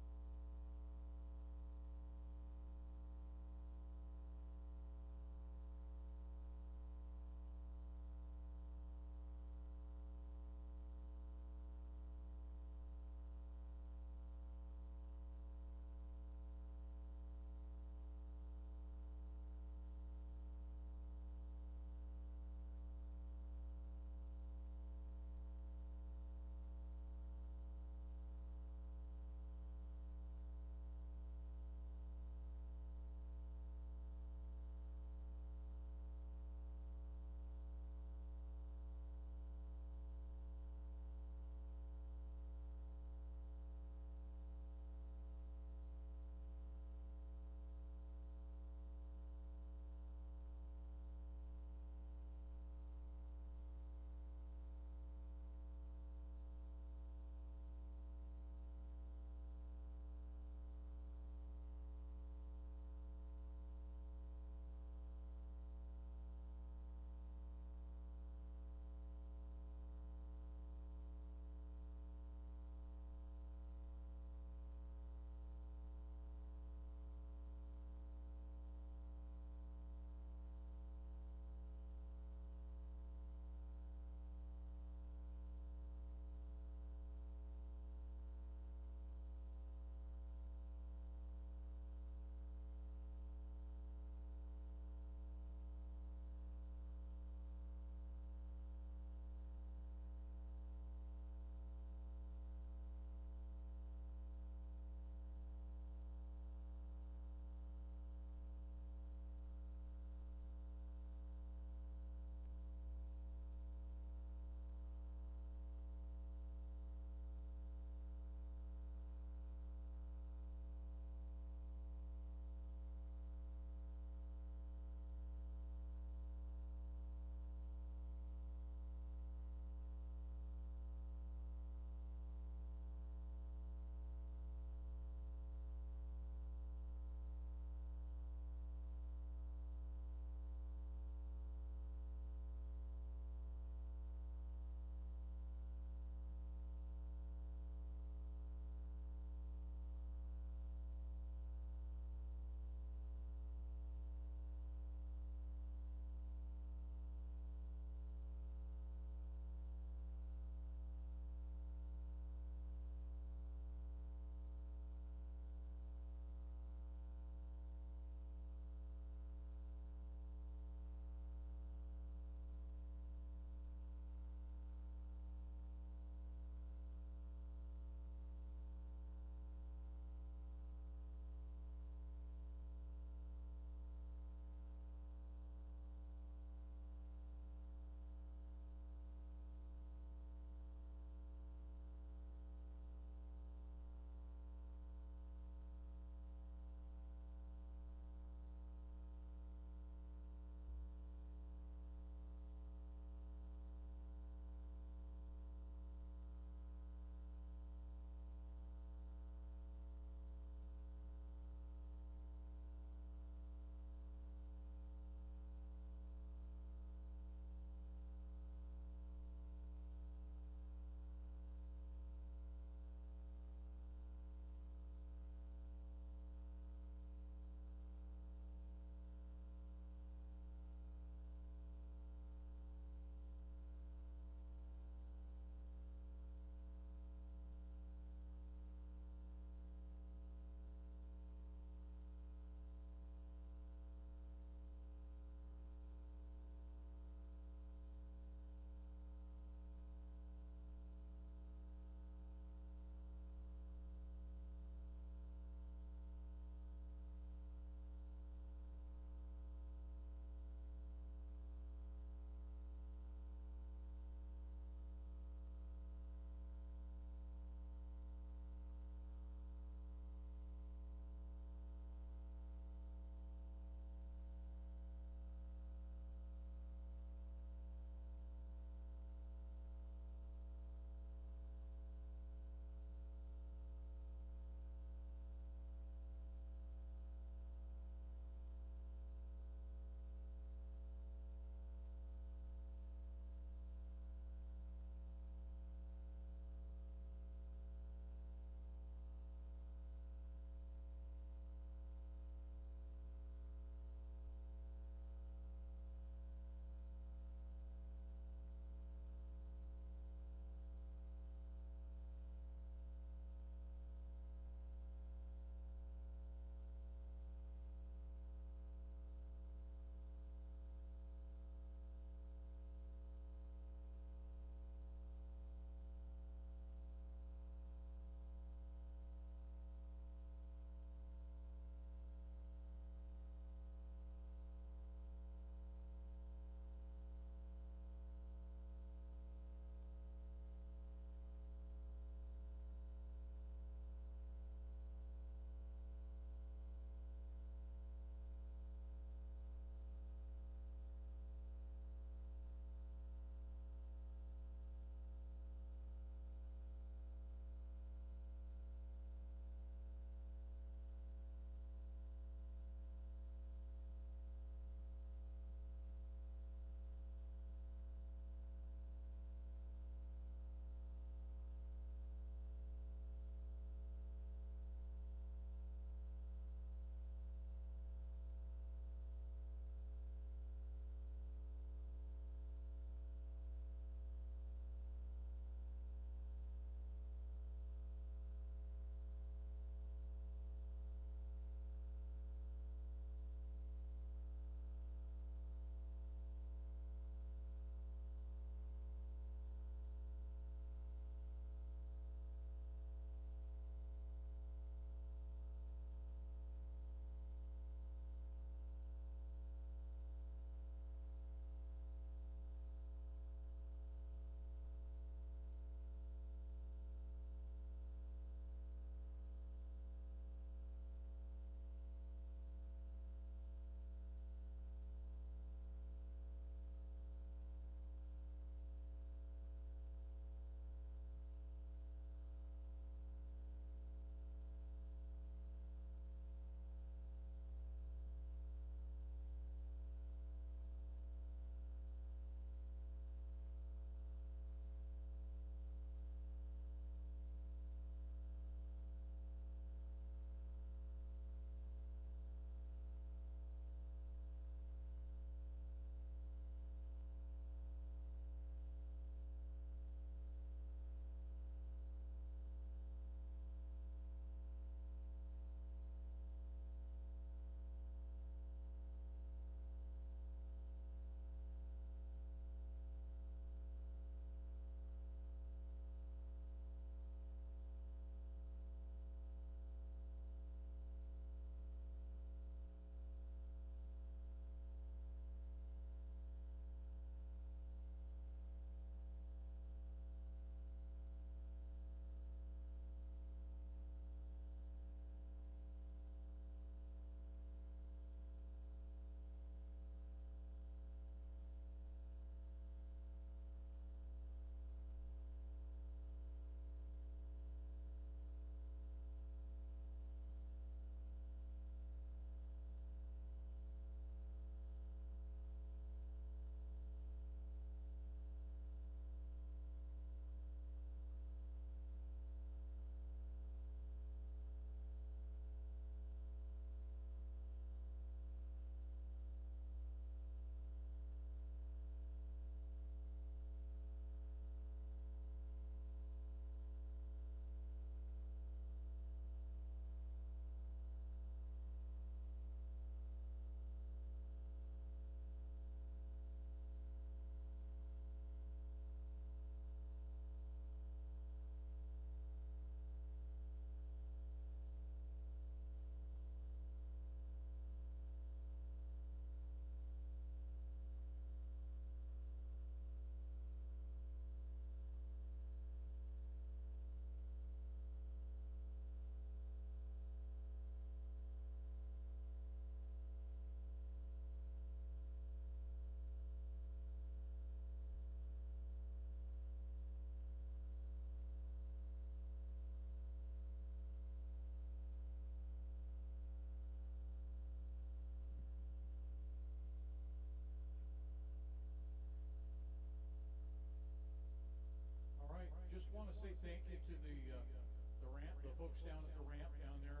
want to say thank you to the ramp, the folks down at the ramp down there,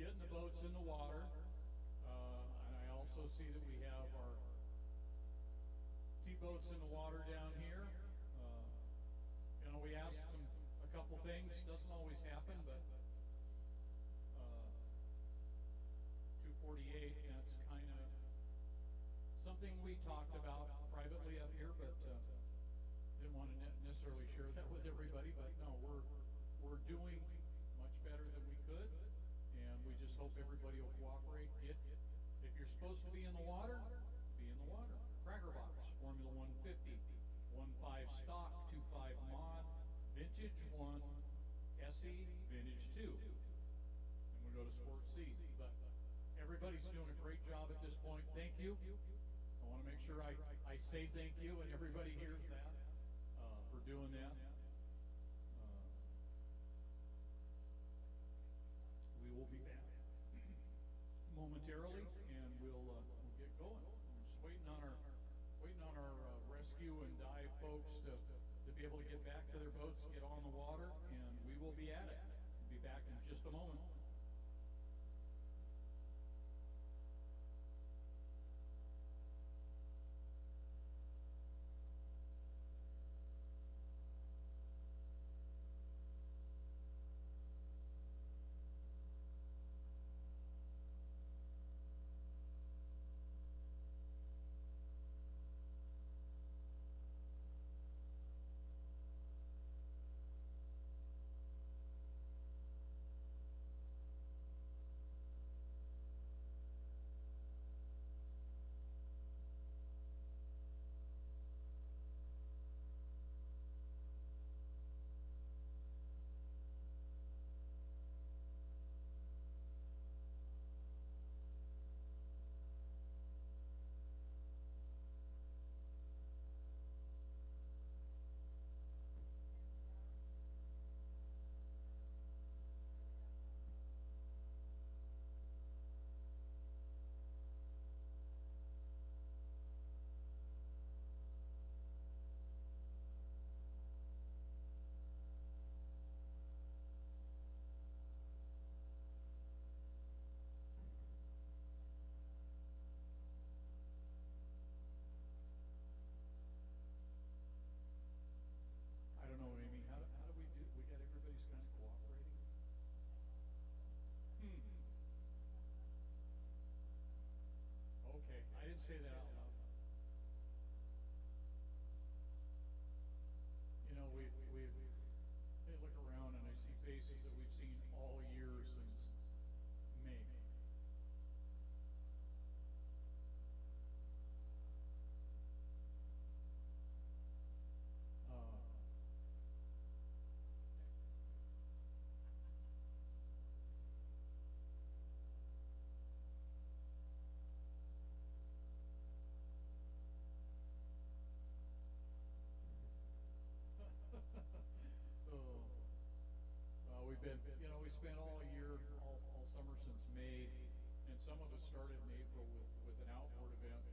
getting the boats in the water. And I also see that we have our T-boats in the water down here. We asked them a couple things. Doesn't always happen, but 248, that's kind of something we talked about privately up here, but didn't want to necessarily share that with everybody. But no, we're doing much better than we could, and we just hope everybody will cooperate. If you're supposed to be in the water, be in the water. Cracker Box, Formula 150, 1.5 stock, 2.5 mod, Vintage 1, SE, Vintage 2. And we go to Sport C. But everybody's doing a great job at this point. Thank you. I want to make sure I say thank you and everybody hears that for doing that. We will be back momentarily, and we'll get going. We're just waiting on our rescue and dive folks to be able to get back to their boats, get on the water, and we will be at it. We'll be back in just a moment. I don't know, Amy. How do we do? We got everybody's kind of cooperating. Okay, I didn't say that out loud. I look around and I see faces that we've seen all year since May. We spent all year, all summer since May, and some of us started in April with an outboard event.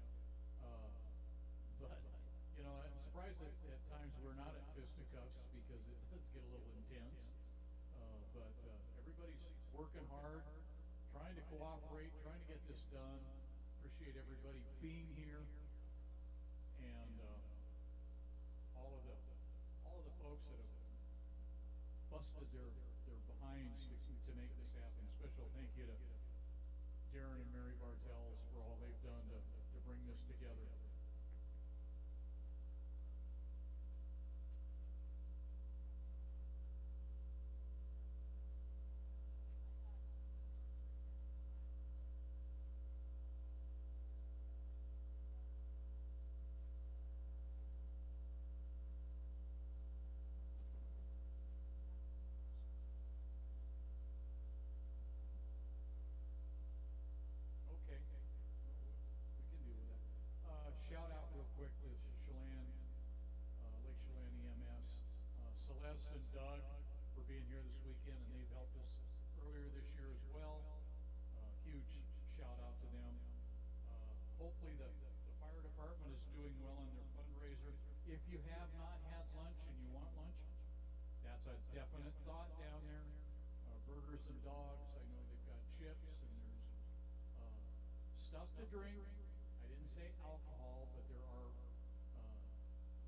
But I'm surprised that at times we're not at fisticuffs because it does get a little intense. But everybody's working hard, trying to cooperate, trying to get this done. Appreciate everybody being here, and all of the folks that have busted their behinds to make this happen. Special thank you to Darren and Mary Bartels for all they've done to bring this together. Okay, we can deal with that. Shout out real quick to Chelan, Lake Chelan EMS, Celeste and Doug for being here this weekend, and they've helped us earlier this year as well. Huge shout out to them. Hopefully the fire department is doing well on their fundraiser. If you have not had lunch and you want lunch, burgers and dogs. I know they've got chips and there's stuff to drink. I didn't say alcohol, but there are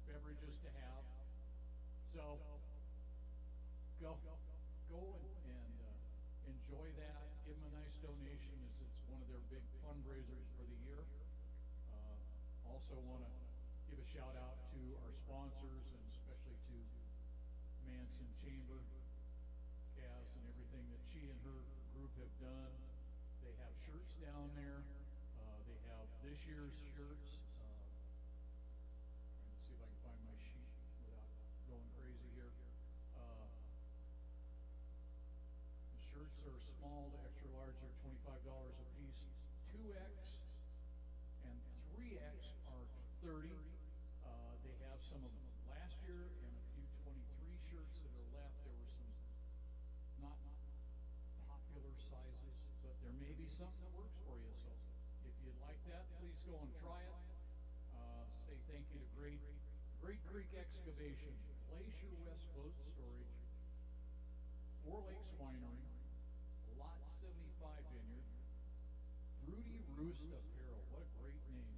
beverages to have. So go and enjoy that. Give them a nice donation, as it's one of their big fundraisers for the year. Also want to give a shout out to our sponsors, and especially to Manson Chamber, Kaz, and everything that she and her group have done. They have shirts down there. They have this year's shirts. Trying to see if I can find my sheet without going crazy here. The shirts are small to extra large. They're $25 a piece. 2X and 3X are 30. They have some of last year and a few 23 shirts that are left. There were some not popular sizes, but there may be something that works for you. So if you'd like that, please go and try it. Say thank you to Great Creek Excavation, Glacier West Boat Storage, Four Lakes Winery, Lot 75 Vineyard, Rudy Roost Apparel. What a great name.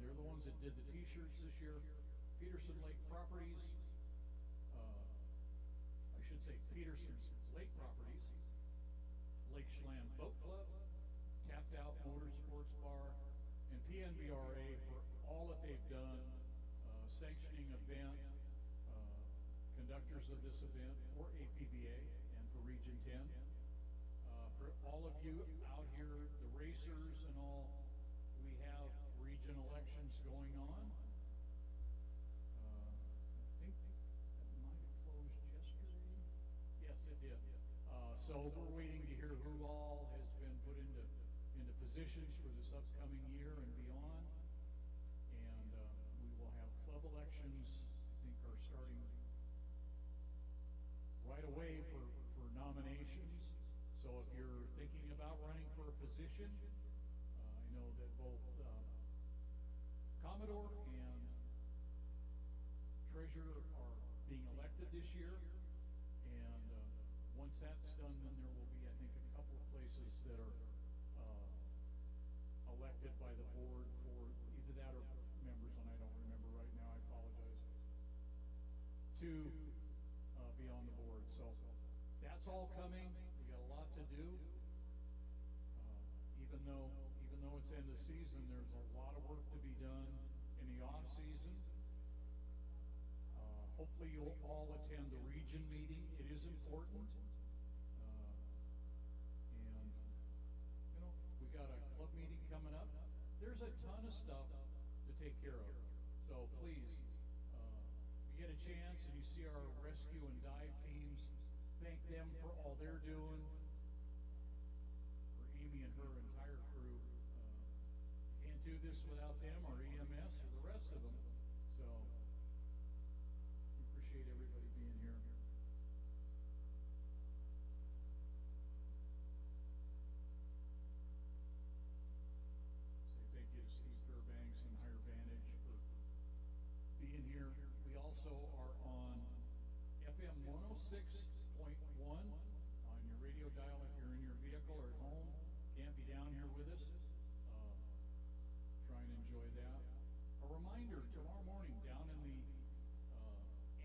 They're the ones that did the t-shirts this year. Peterson Lake Properties, I should say Peterson's Lake Properties, Lake Schland Boat Club, Tapped Out Motorsports Bar, and PNBRA for all that they've done, sanctioning event, conductors of this event for APBA and for Region 10. For all of you out here, the racers and all, we have region elections going on. I think that might have closed yesterday. Yes, it did. So we're waiting to hear who all has been put into positions for this upcoming year and beyond. And we will have club elections, I think, are starting right away for nominations. So if you're thinking about running for a position, I know that both Commodore and Treasurer are being elected this year. And once that's done, then there will be, I think, a couple of places that are elected by the board for either that or members, and I don't remember right now, I apologize, to be on the board. So that's all coming. We got a lot to do. Even though it's end of season, there's a lot of work to be done in the off season. Hopefully you'll all attend the region meeting. It is important. And you know, we got a club meeting coming up. There's a ton of stuff to take care of. So please, if you get a chance and you see our rescue and dive teams, thank them for all they're doing. For Amy and her entire crew. Can't do this without them or EMS or the rest of them. So we appreciate everybody being here. Say thank you to Steve Fairbanks and Higher Vantage for being here. We also are on FM 106.1 on your radio dial if you're in your vehicle or at home. Can't be down here with us. Try and enjoy that. A reminder, tomorrow morning down in the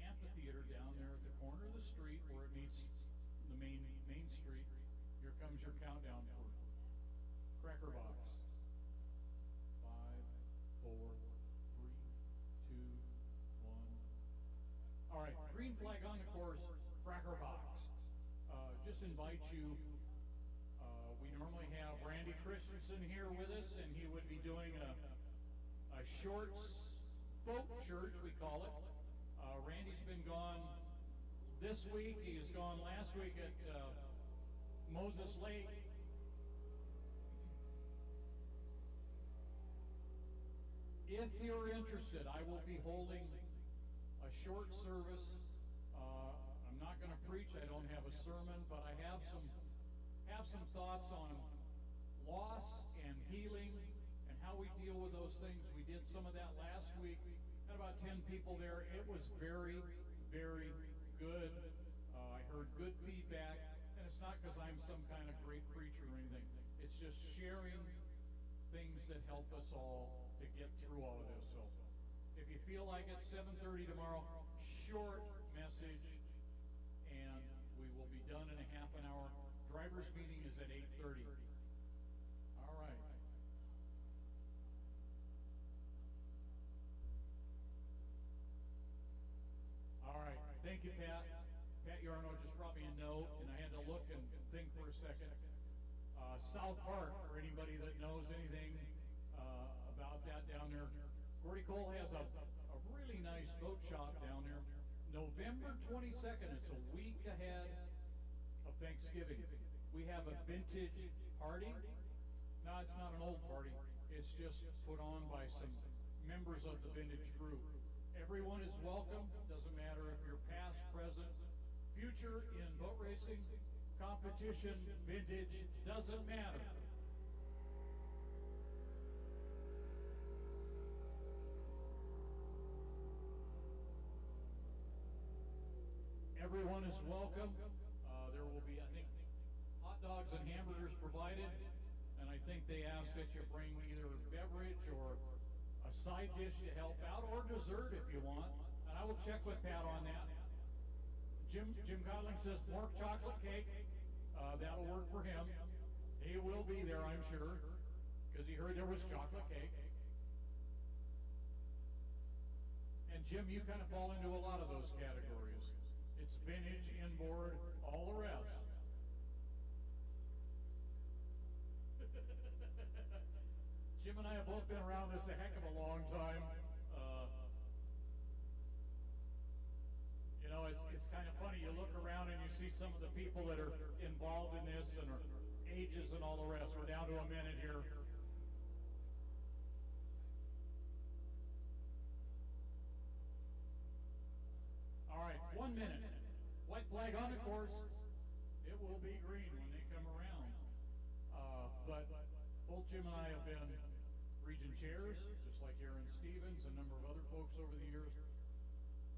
amphitheater down there at the corner of the street where it meets the main street, here comes your countdown for Cracker Box. 5, 4, 3, 2, 1. All right, green flag on the course, Cracker Box. Just invite you. We normally have Randy Christensen here with us, and he would be doing a shorts boat church, we call it. Randy's been gone this week. He was gone last week at Moses Lake. If you're interested, I will be holding a short service. I'm not going to preach. I don't have a sermon, but I have some thoughts on loss and healing and how we deal with those things. We did some of that last week. Had about 10 people there. It was very, very good. I heard good feedback, and it's not because I'm some kind of great preacher or anything. It's just sharing things that help us all to get through all of this. So if you feel like it, 7:30 tomorrow, short message, and we will be done in a half an hour. Driver's meeting is at 8:30. All right. All right. Thank you, Pat. Pat Yarno just brought me a note, and I had to look and think for a second. South Park, for anybody that knows anything about that down there. Gordy Cole has a really nice boat shop down there. November 22nd, it's a week ahead of Thanksgiving. We have a vintage party. No, it's not an old party. It's just put on by some members of the vintage group. Everyone is welcome. Doesn't matter if you're past, present, future in boat racing, competition, vintage, doesn't matter. Everyone is welcome. There will be, I think, hot dogs and hamburgers provided, and I think they ask that you bring either beverage or a side dish to help out, or dessert if you want. And I will check with Pat on that. Jim Godling says more chocolate cake. That'll work for him. He will be there, I'm sure, because he heard there was chocolate cake. And Jim, you kind of fall into a lot of those categories. It's vintage, inboard, all the rest. Jim and I have both been around this a heck of a long time. You know, it's kind of funny. You look around and you see some of the people that are involved in this and are ages and all the rest. We're down to a minute here. All right, 1 minute. White flag on the course. It will be green when they come around. But both Jim and I have been region chairs, just like Aaron Stevens, a number of other folks over the years.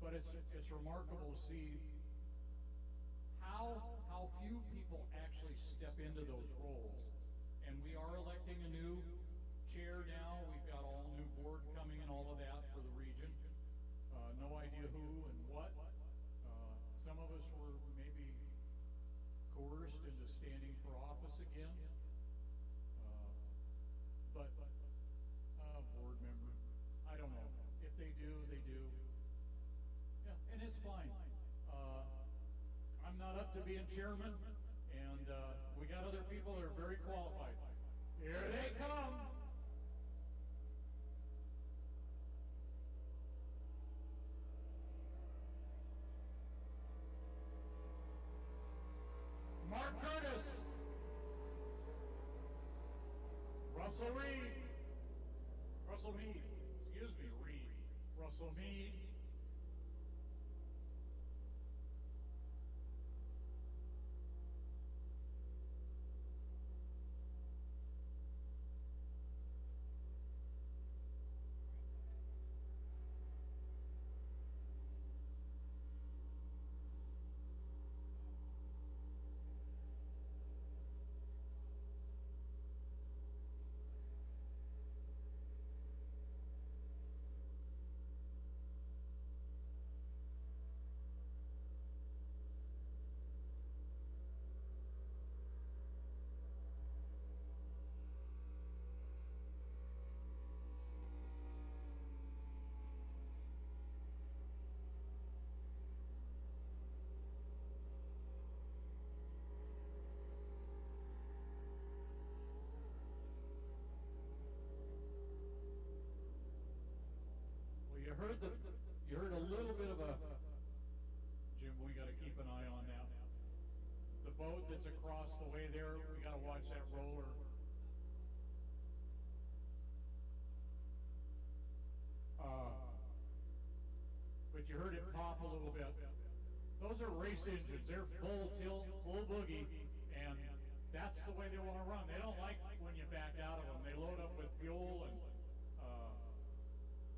But it's remarkable to see how few people actually step into those roles. And we are electing a new chair now. We've got all new board coming and all of that for the region. No idea who and what. Some of us were maybe coerced into standing for office again. But board member, I don't know. If they do, they do. Yeah, and it's fine. I'm not up to being chairman, and we got other people that are very qualified. Here they come. Mark Curtis. Russell Reed. Russell Mead. Excuse me, Reed. Russell Mead. You heard a little bit of a, Jim, we got to keep an eye on that. The boat that's across the way there, we got to watch that roller. But you heard it pop a little bit. Those are race engines. They're full tilt, full boogie, and that's the way they want to run. They don't like when you back out of them. They load up with fuel and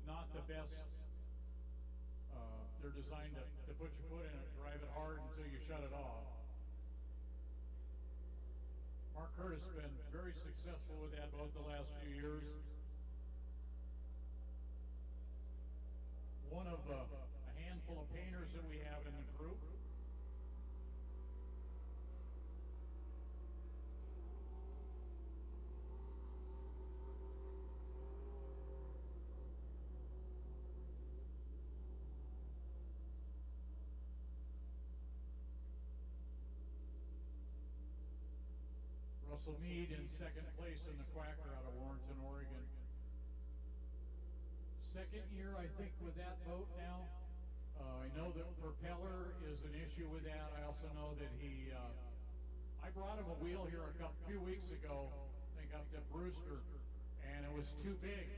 not the best. They're designed to put your foot in it, drive it hard until you shut it off. Mark Curtis has been very successful with that boat the last few years. One of a handful of painters that we have in the group. Russell Mead in second place in the Quacker out of Warrenton, Oregon. Second year, I think, with that boat now. I know that propeller is an issue with that. I also know that I brought him a wheel here a few weeks ago, I think up to Brewster, and it was too big.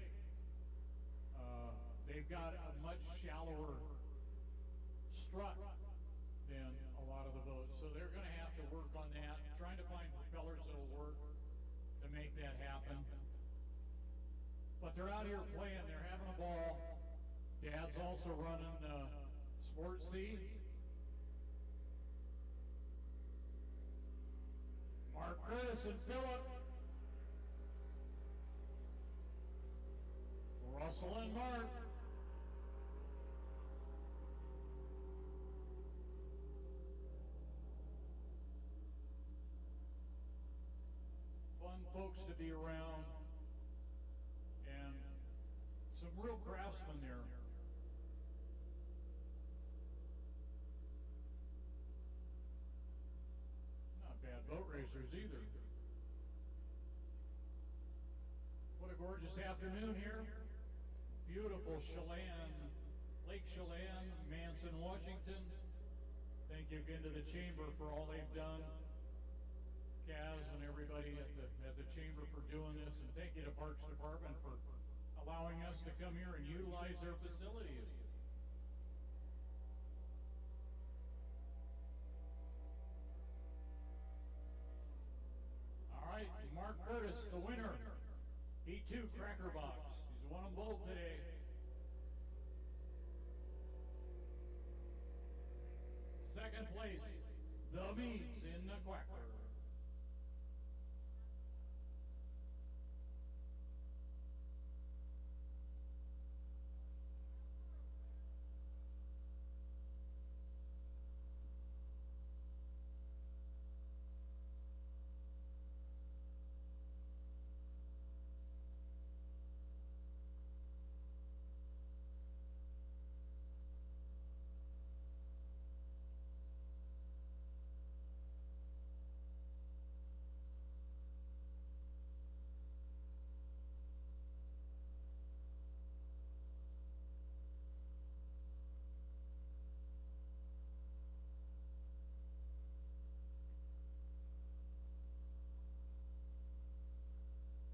They've got a much shallower strut than a lot of the boats, so they're going to have to work on that, trying to find propellers that'll work to make that happen. But they're out here playing, they're having a ball. Dad's also running Sport C. Mark Curtis and Phillip. Russell and Mark. Fun folks to be around. And some real craftsmen there. Not bad boat racers either. What a gorgeous afternoon here. Beautiful Chelan, Lake Chelan, Manson, Washington. Thank you again to the Chamber for all they've done. Kaz and everybody at the Chamber for doing this, and thank you to Parks Department for allowing us to come here and utilize their facilities. All right, Mark Curtis, the winner. He too, Cracker Box. He's won them both today. Second place, the Meads in the Quacker.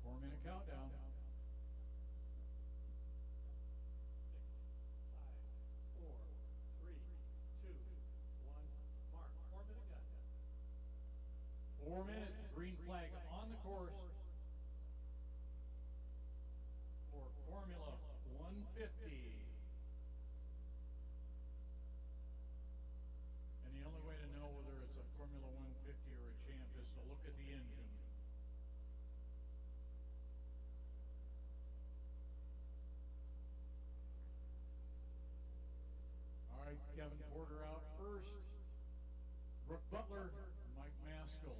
Four-minute countdown. 6, 5, 4, 3, 2, 1, mark. 4-minute countdown. 4 minutes, green flag on the course for Formula 150. And the only way to know whether it's a Formula 150 or a champ is to look at the engine. All right, Kevin Porter out first. Brooke Butler, Mike Maskell.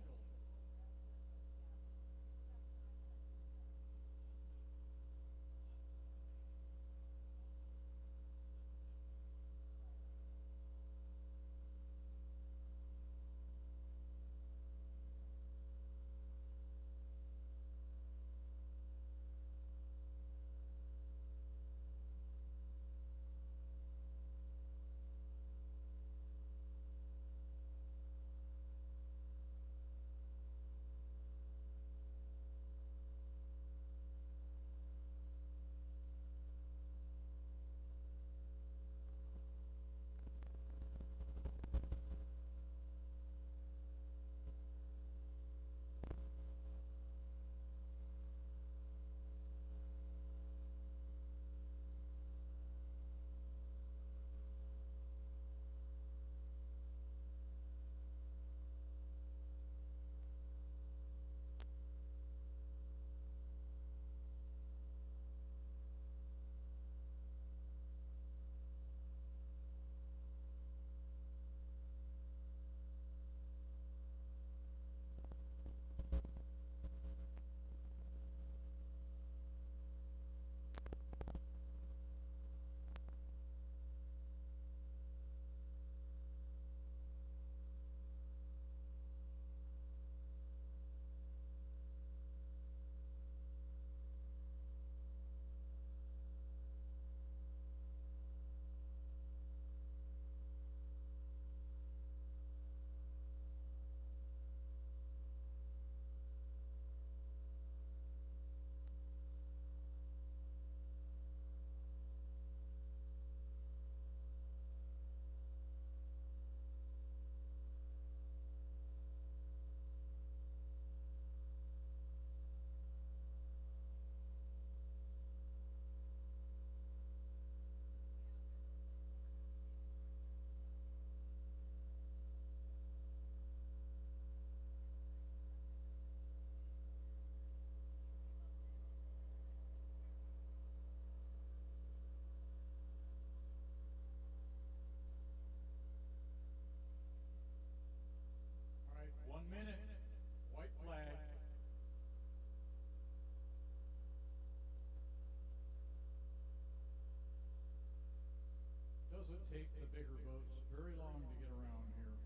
doesn't take the bigger boats very long to get around here.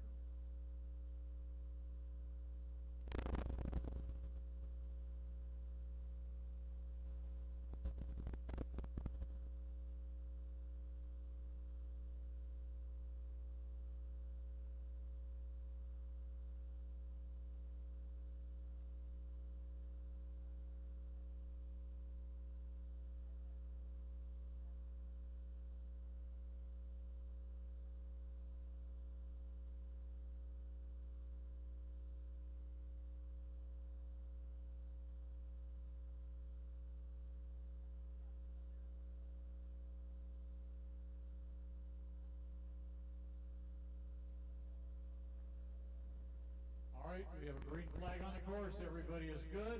All right, we have a green flag on the course. Everybody is good.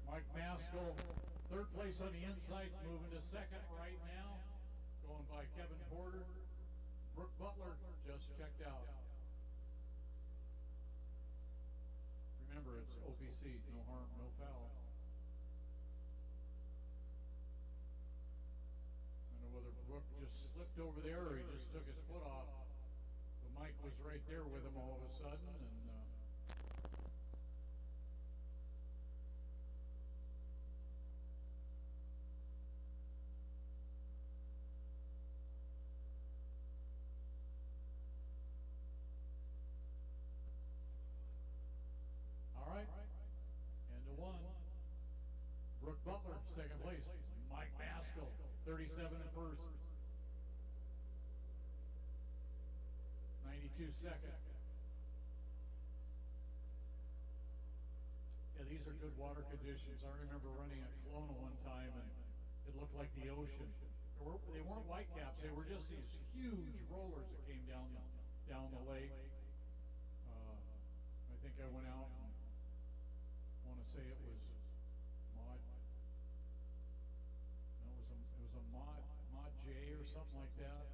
Mike Maskell, third place on the inside, moving to second right now. Going by Kevin Porter. Brooke Butler just checked out. Remember, it's OPC, no harm, no foul. I don't know whether Brooke just slipped over there or he just took his foot off. But Mike was right there with him all of a sudden, and all right, and to one. Brooke Butler, second place. Mike Maskell, 37 in first. 92 second. Yeah, these are good water conditions. I remember running at Kelowna one time, and it looked like the ocean. They weren't whitecaps. They were just these huge rollers that came down the lake. I think I went out and want to say it was Mod. No, it was a Mod J or something like that.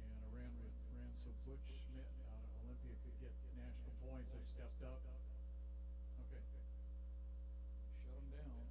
And I ran so Butch Schmidt out of Olympia could get national points. I stepped up. Okay. Shut them down.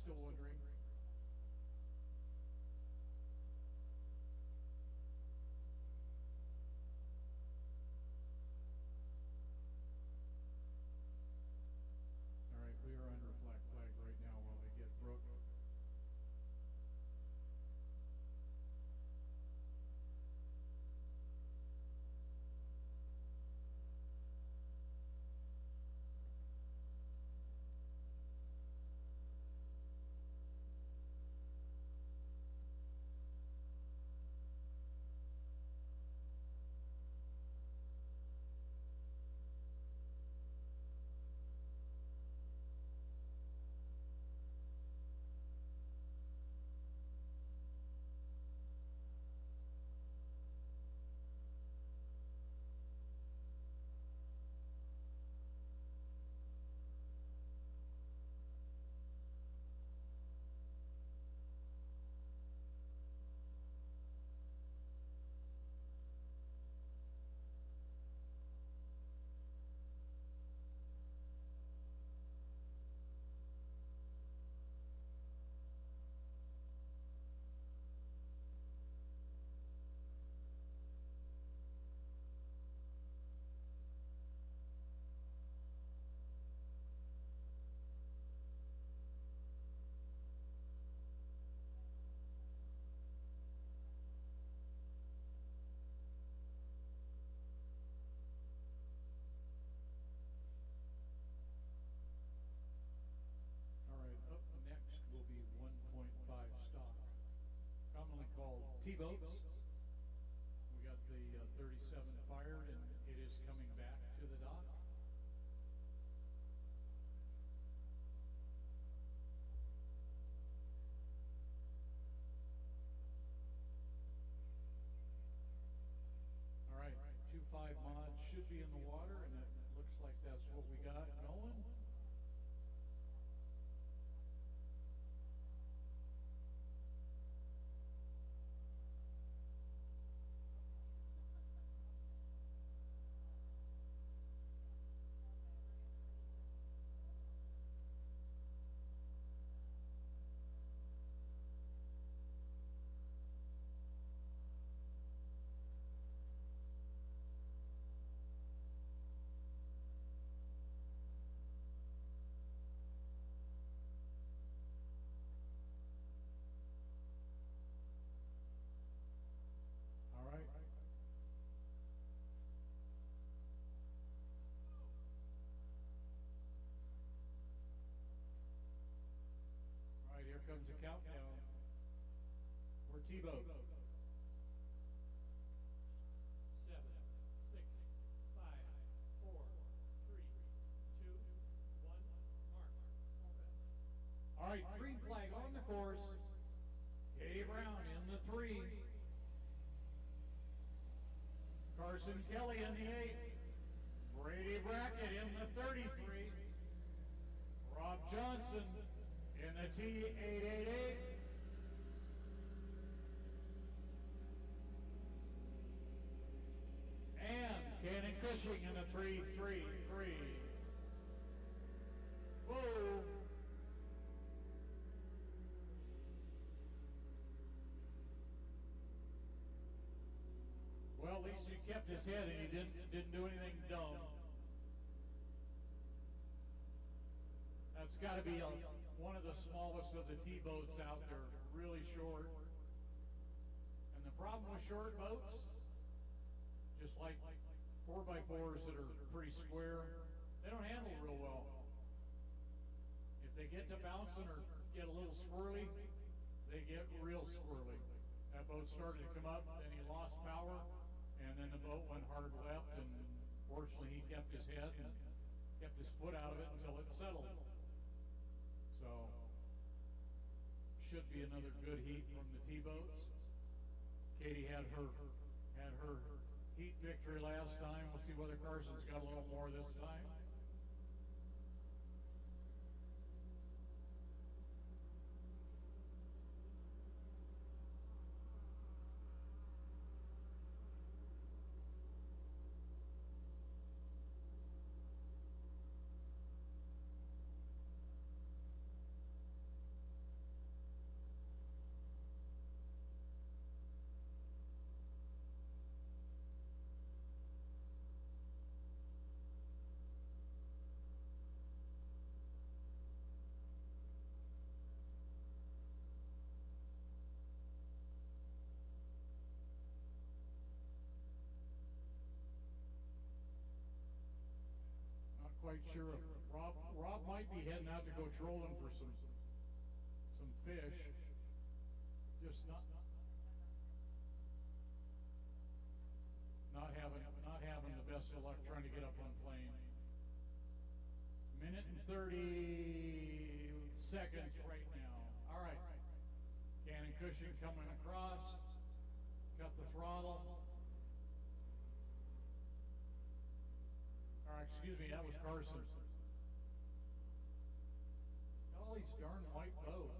still wondering. All right, we are under black flag right now while they get Brooke. All right, up next will be 1.5 stock, commonly called T-boats. We got the 37 fired, and it is coming back to the dock. All right, 2.5 mods should be in the water, and it looks like that's what we got going. All right. All right, here comes the countdown for T-boat. 7, 6, 5, 4, 3, 2, 1, mark. All bets. All right, green flag on the course. Katie Brown in the 3. Carson Kelly in the 8. Brady Brackett in the 33. Rob Johnson in the T888. And Cannon Cushing in the 333. Whoa! Well, at least he kept his head and he didn't do anything dumb. That's got to be one of the smallest of the T-boats out there, really short. And the problem with short boats, just like 4x4s that are pretty square, they don't handle real well. If they get to bouncing or get a little squirrely, they get real squirrely. That boat started to come up, then he lost power, and then the boat went hard left, and fortunately he kept his head and kept his foot out of it until it settled. So, should be another good heat from the T-boats. Katie had her heat victory last time. We'll see whether Carson's got a little more this time. quite sure if Rob might be heading out to go trolling for some fish. Just not having the best of luck trying to get up on plane. Minute and 30 seconds right now. All right. Cannon Cushing coming across. Got the throttle. Or excuse me, that was Carson. Got all these darn white boats.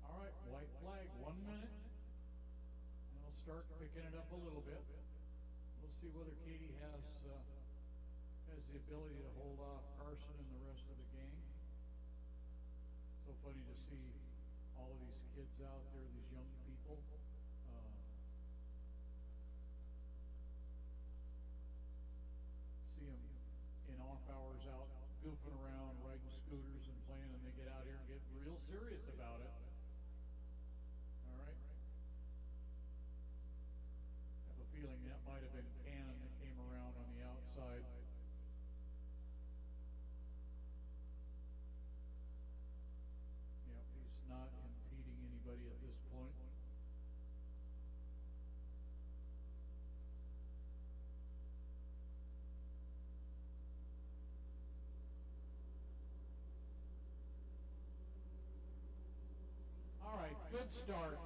All right, white flag, 1 minute. And I'll start picking it up a little bit. We'll see whether Katie has the ability to hold off Carson and the rest of the gang. So funny to see all of these kids out there, these young people. See them in off hours out goofing around, riding scooters and playing, and they get out here and get real serious about it. All right. I have a feeling that might have been Cannon that came around on the outside. Yep, he's not impeding anybody at this point. All right, good start.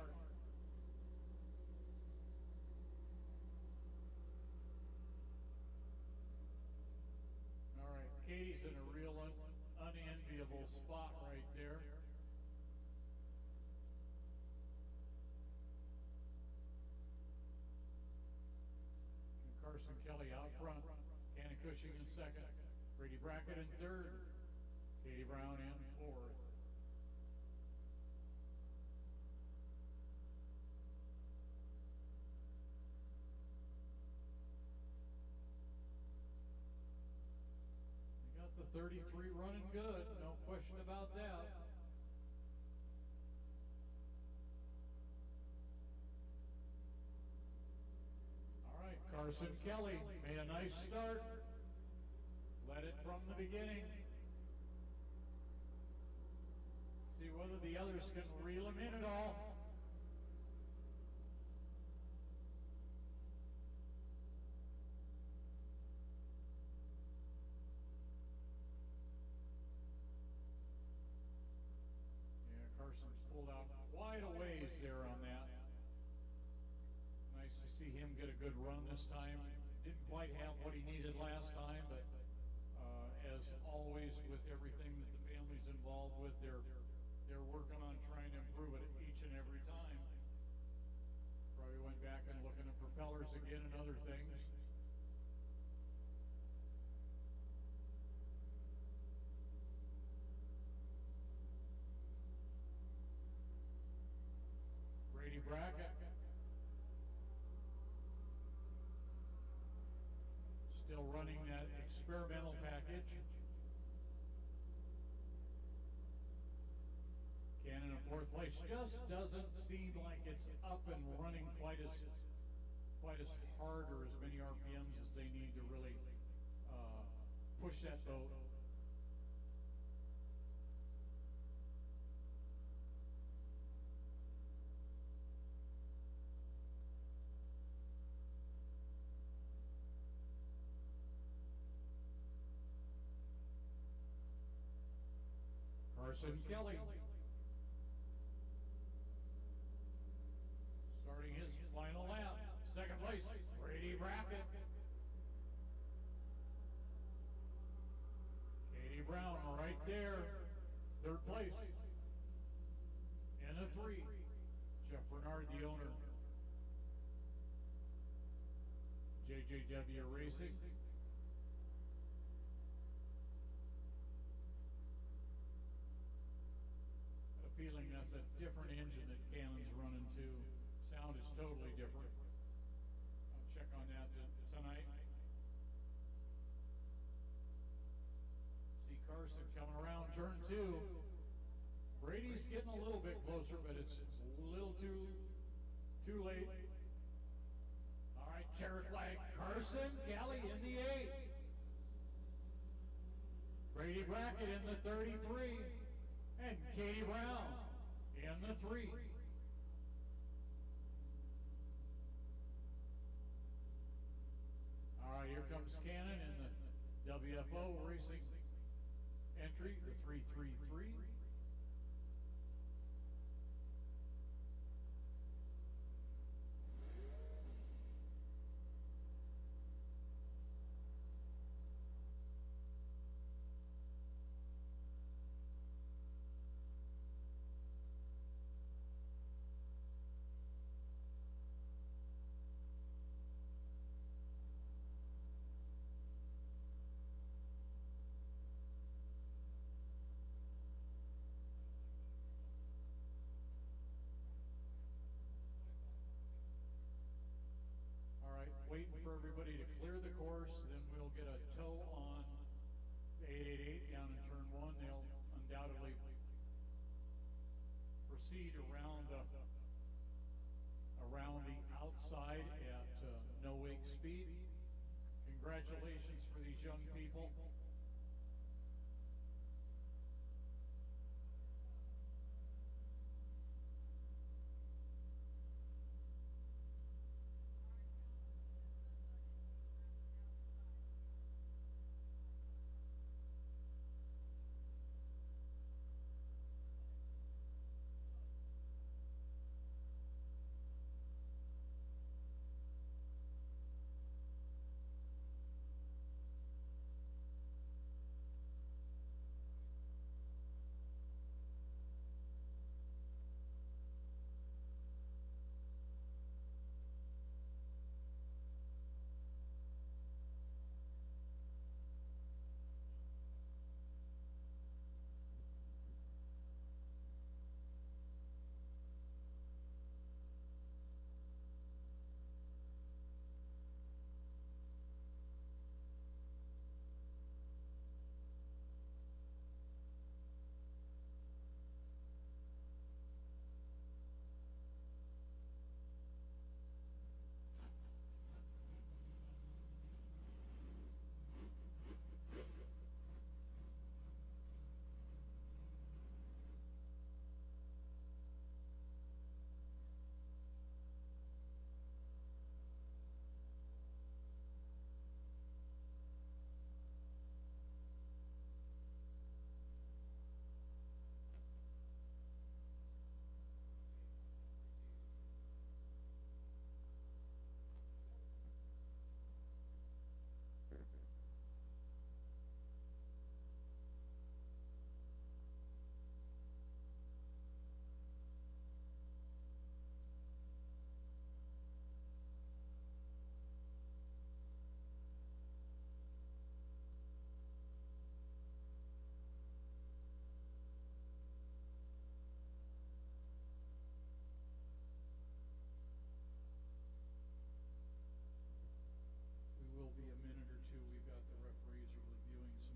All right, Katie's in a real unenviable spot right there. And Carson Kelly out front. Cannon Cushing in second. Brady Brackett in third. Katie Brown in fourth. The 33 running good, no question about that. All right, Carson Kelly made a nice start. Led it from the beginning. See whether the others can reel him in at all. Carson's pulled out quite a ways there on that. Nice to see him get a good run this time. Didn't quite have what he needed last time, but as always with everything that the family's involved with, they're working on trying to improve it each and every time. Probably went back and looking at propellers again and other things. Brady Brackett still running that experimental package. Cannon in fourth place. Just doesn't seem like it's up and running quite as hard or as many RPMs as they need to really push that boat. Carson Kelly starting his final lap. Second place, Brady Brackett. Katie Brown right there. Third place. And a 3. Jeff Bernard, the owner. JJW Racing. Feeling that's a different engine that Cannon's running too. Sound is totally different. I'll check on that tonight. See Carson coming around closer, but it's a little too late. All right, checkered flag. Carson Kelly in the 8. Brady Brackett in the 33. And Katie Brown in the 3. All right, here comes Cannon in the WFO racing entry, the 333. Waiting for everybody to clear the course, then we'll get a tow on the 888 down in turn 1. They'll undoubtedly proceed around the outside at no wake speed. Congratulations for these young people.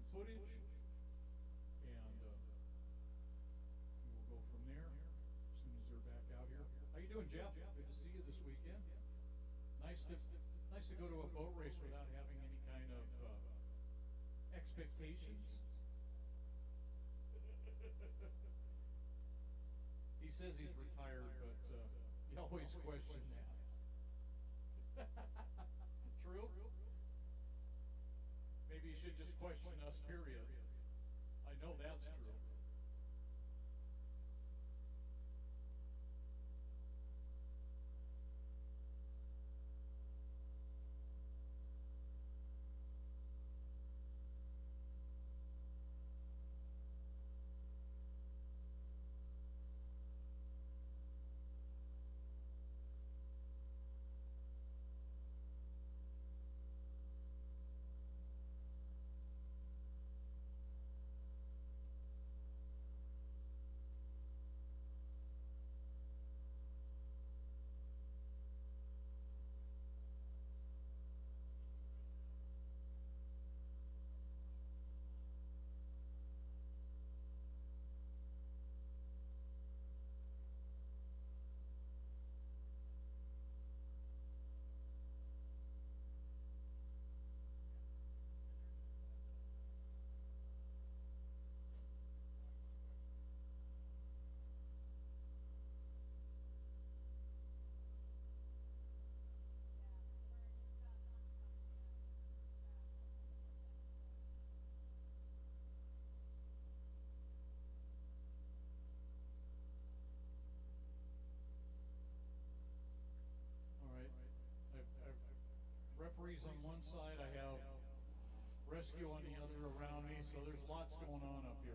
Footage, and we'll go from there as soon as they're back out here. How you doing, Jeff? Good to see you this weekend. Nice to go to a boat race without having any kind of expectations. He says he's retired, but you always question that. True? Maybe you should just question us, period. I know that's true. referees on one side, I have rescue on the other around me, so there's lots going on up here.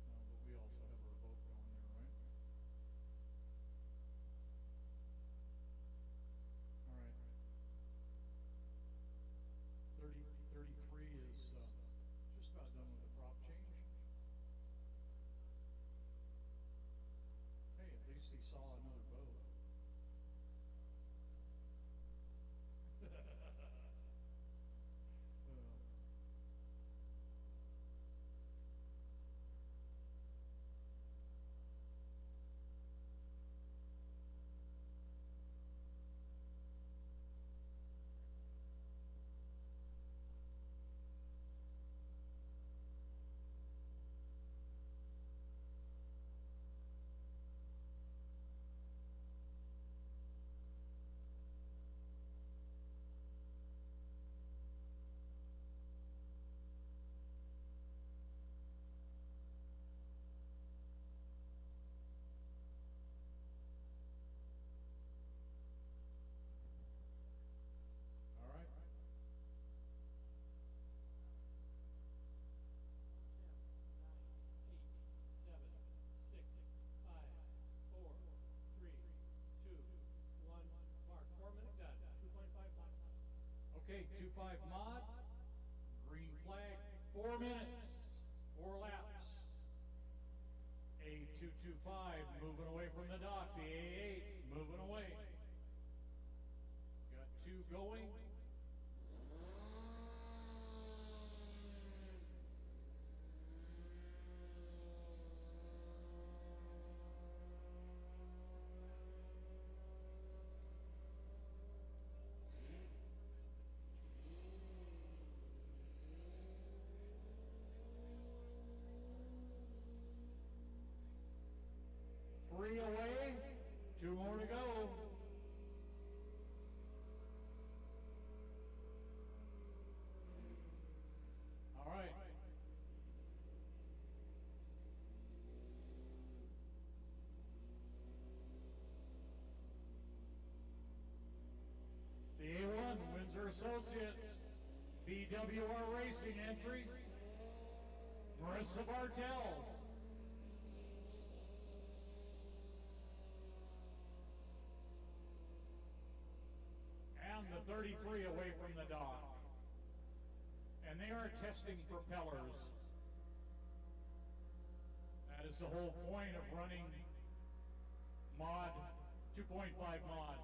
But we also have our boat going there, right? All right. 33 is just about done with the prop change. Hey, at least he saw another boat. All right. 4 minute done. 2.5 miles. Okay, 2.5 mod, green flag, 4 minutes, 4 laps. A225 moving away from the dock, the A8 moving away. Got 2 going. Three away, 2 more to go. All right. The A1 Windsor Associates, BWR Racing entry, Marissa Bartels. And the 33 away from the dock. And they are testing propellers. That is the whole point of running mod 2.5 mod.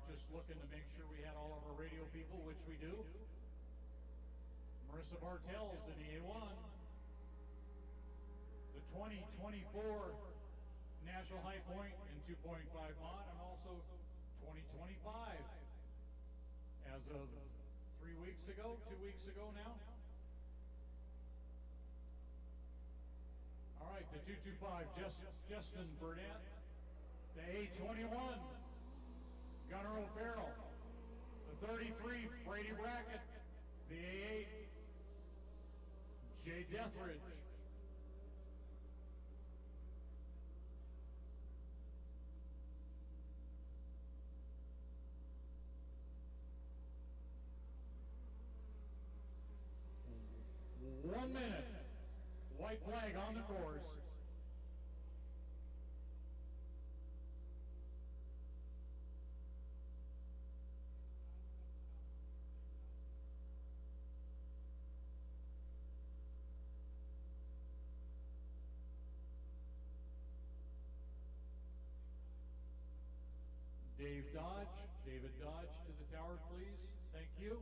Just looking to make sure we had all of our radio people, which we do. Marissa Bartels in the A1. The 2024 National High Point in 2.5 mod, and also 2025 as of 2 weeks ago now. All right, the 225, Justin Burnett. The A21, Gunnar O'Farrell. The 33, Brady Brackett. The A8, Jay Deathridge. One minute. White flag on the course. Dodge. David Dodge to the tower, please. Thank you.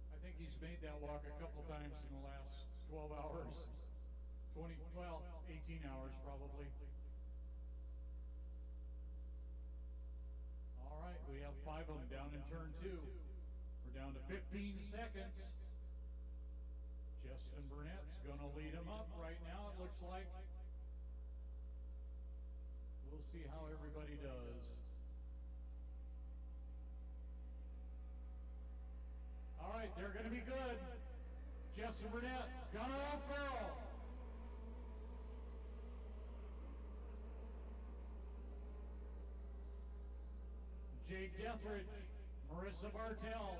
I think he's made that walk a couple times in the last 12 hours. 18 hours probably. All right, we have 5 of them down in turn 2. We're down to 15 seconds. Justin Burnett's going to lead them up right now, it looks like. We'll see how everybody does. All right, they're going to be good. Justin Burnett, Gunnar O'Farrell. Jade Deathridge, Marissa Bartell,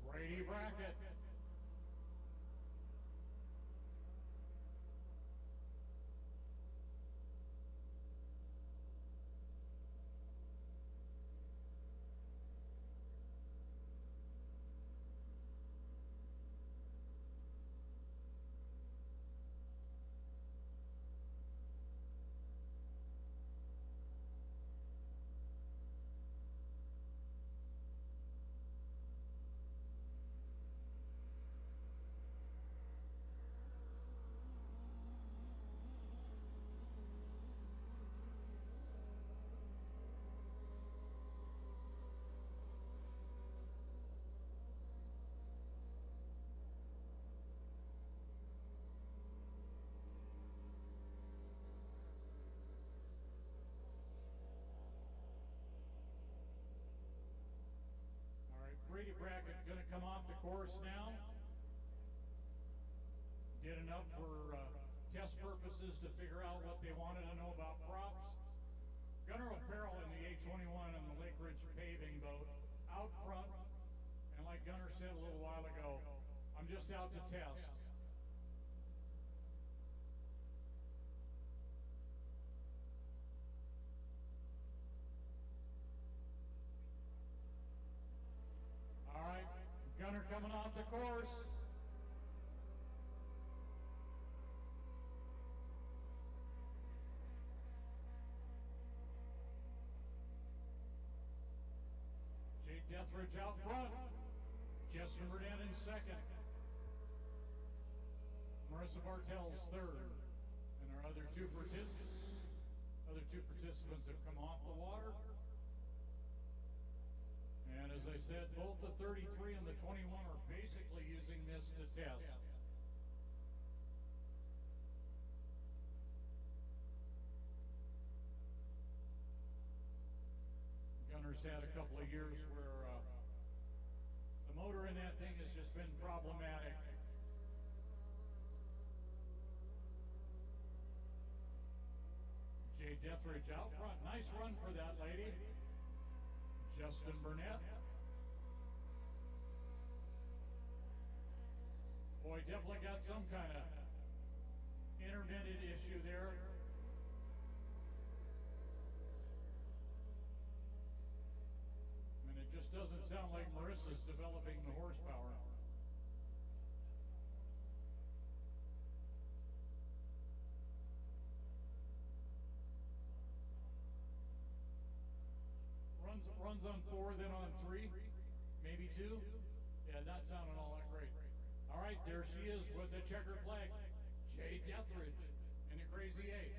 Brady Brackett. Brady Brackett going to come off the course now. Did enough for test purposes to figure out what they wanted to know about props. Gunnar O'Farrell in the A21 on the Lake Ridge paving boat out front. And like Gunnar said a little while ago, I'm just out to test. Gunner coming off the course. Jade Deathridge out front. Justin Burnett in second. Marissa Bartell's third. And our other two participants have come off the water. And as I said, both the 33 and the 21 are basically using this to test. Gunner's had a couple of years where the motor in that thing has just been problematic. Jay Deathridge out front. Nice run for that lady. Justin Burnett. Boy, definitely got some kind of intermittent issue there. And it just doesn't sound like Marissa's developing the horsepower. Runs on 4, then on 3, maybe 2. Yeah, not sounding all that great. All right, there she is with the checkered flag. Jade Deathridge in the Crazy 8.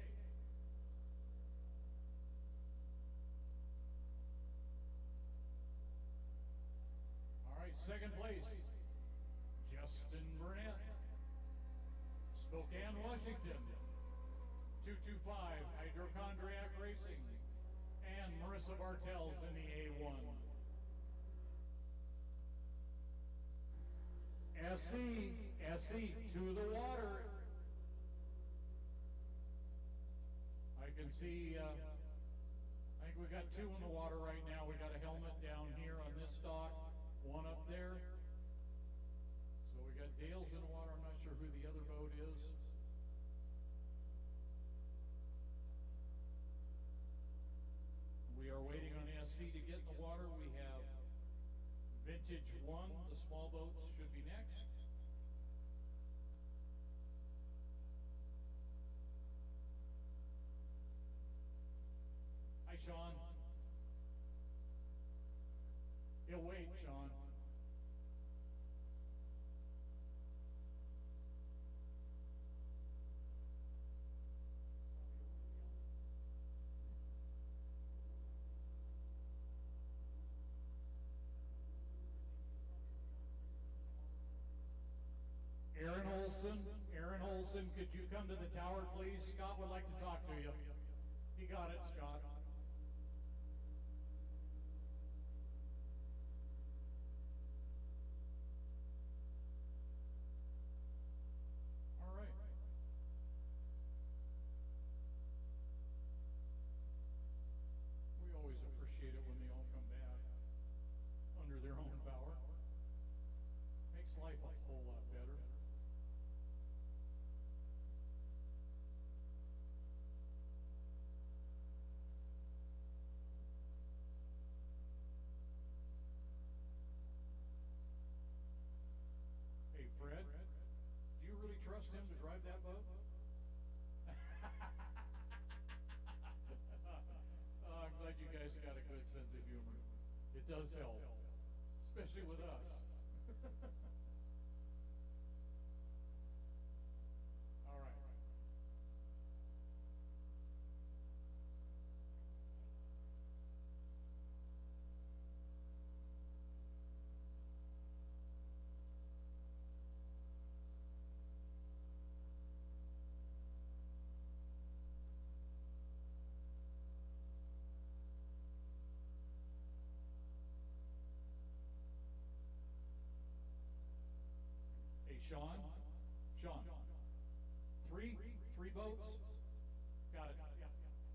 All right, second place, Justin Burnett. Spokane, Washington. 225 Hydrochondriac Racing. And Marissa Bartell's in the A1. SC to the water. I can see, I think we got 2 in the water right now. We got a helmet down here on this dock, 1 up there. So we got Dale's in the water. I'm not sure who the other boat is. We are waiting on SC to get in the water. We have Vintage 1, the small boats should be next. Sean. He'll wait, Sean. Aaron Olson, could you come to the tower, please? Scott would like to talk to you. You got it, Scott. All right. We always appreciate it when they all come back under their own power. Makes life a whole lot better. Hey, Fred, do you really trust him to drive that boat? I'm glad you guys got a good sense of humor. It does help, especially with us. All right. Hey, Sean. Three boats? Got it. Yep.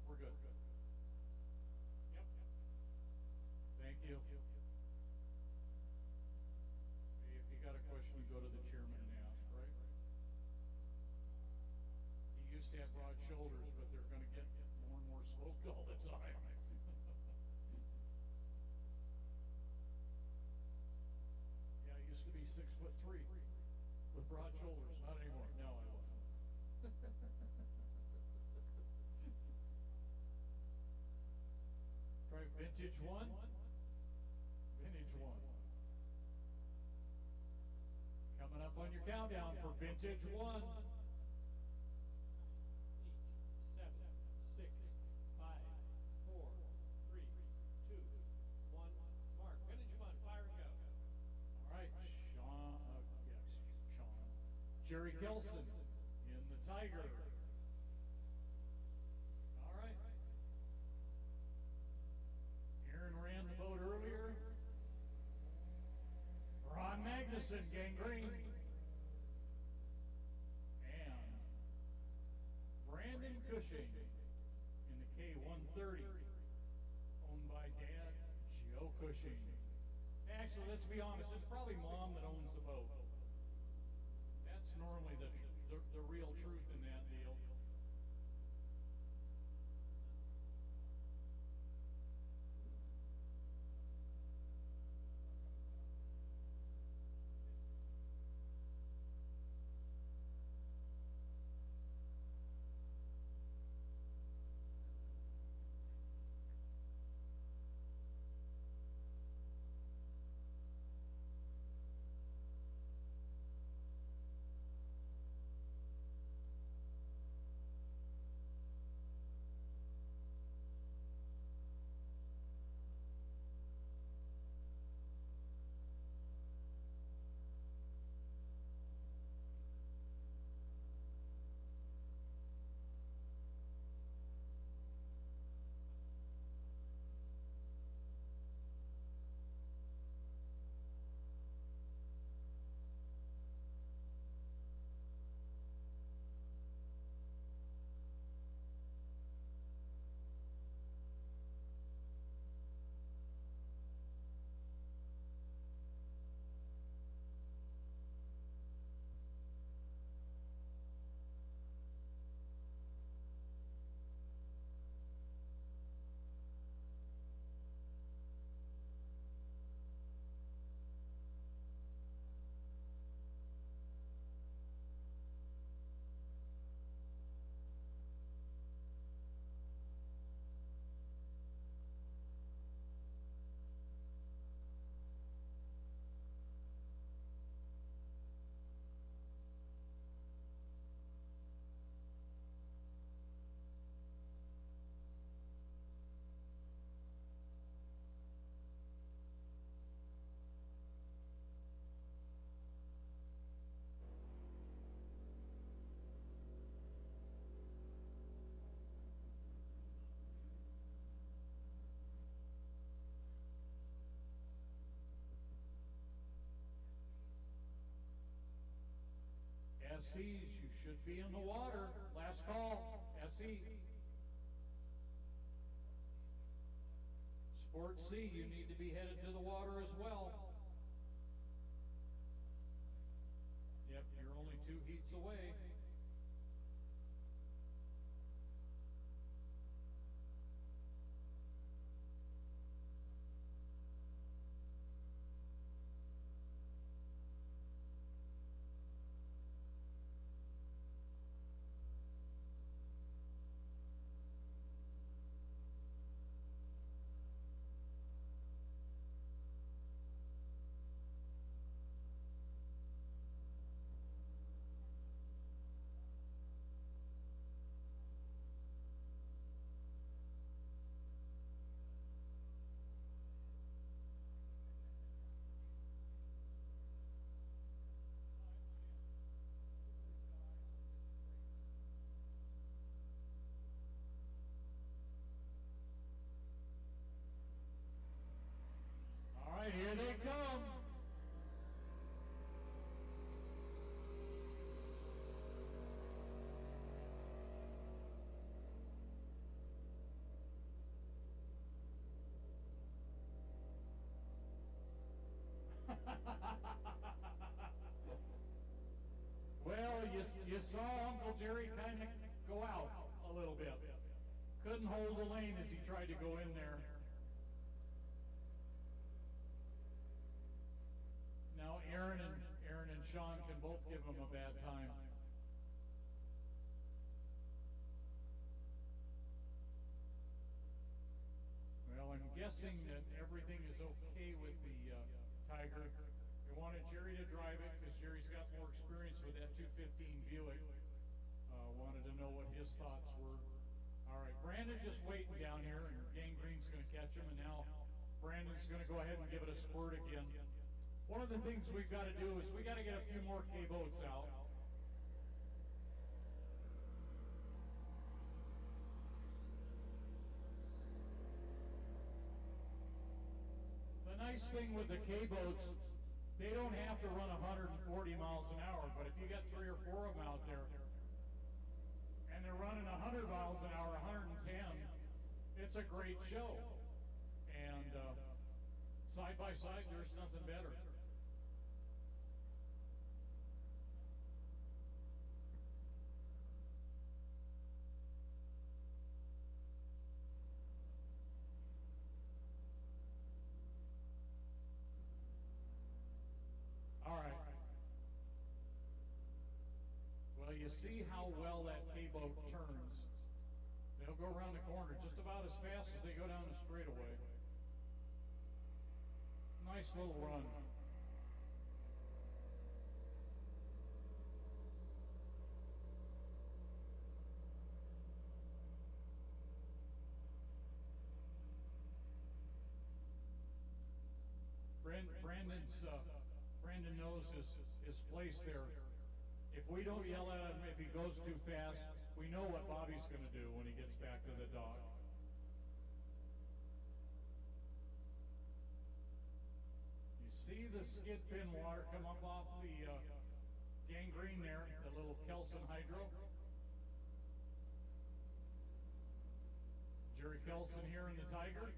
We're good. Yep. Thank you. Hey, if you got a question, go to the chairman and ask, right? He used to have broad shoulders, but they're going to get more and more smoked all the time. Yeah, I used to be 6'3" with broad shoulders. Not anymore. No, I wasn't. Try vintage one. Vintage one. Coming up on your countdown for vintage one. 8, 7, 6, 5, 4, 3, 2, 1, mark. Vintage one, fire and go. All right, Sean. Jerry Kelson in the Tiger. All right. Aaron ran the boat earlier. Ron Magnuson, gangrene. And Brandon Cushing in the K-130, owned by Dad, Joe Cushing. Actually, let's be honest, it's probably Mom that owns the boat. That's normally the real truth in that deal. SCs, you should be in the water. Last call, SC. Sport C, you need to be headed to the water as well. Yep, you're only 2 heats away. All right, here they come. Well, you saw Uncle Jerry kind of go out a little bit. Couldn't hold the lane as he tried to go in there. Now Aaron and Sean can both give him a bad time. Well, I'm guessing that everything is okay with the Tiger. They wanted Jerry to drive it because Jerry's got more experience with that 215 Buick. Wanted to know what his thoughts were. All right, Brandon just waiting down here, and Gangrene's going to catch him, and now Brandon's going to go ahead and give it a squirt again. One of the things we've got to do is we got to get a few more K-boats out. The nice thing with the K-boats, they don't have to run 140 miles an hour, but if you got 3 or 4 of them out there, and they're running 100 miles an hour, 110, it's a great show. And side by side, there's nothing better. All right. Well, you see how well that K-boat turns. They'll go around the corner just about as fast as they go down the straightaway. Nice little run. Brandon knows his place there. If we don't yell at him if he goes too fast, we know what Bobby's going to do when he gets back to the dock. You see the skid pin water come up off the Gangrene there, the little Kelson Hydro. Jerry Kelson here in the Tiger.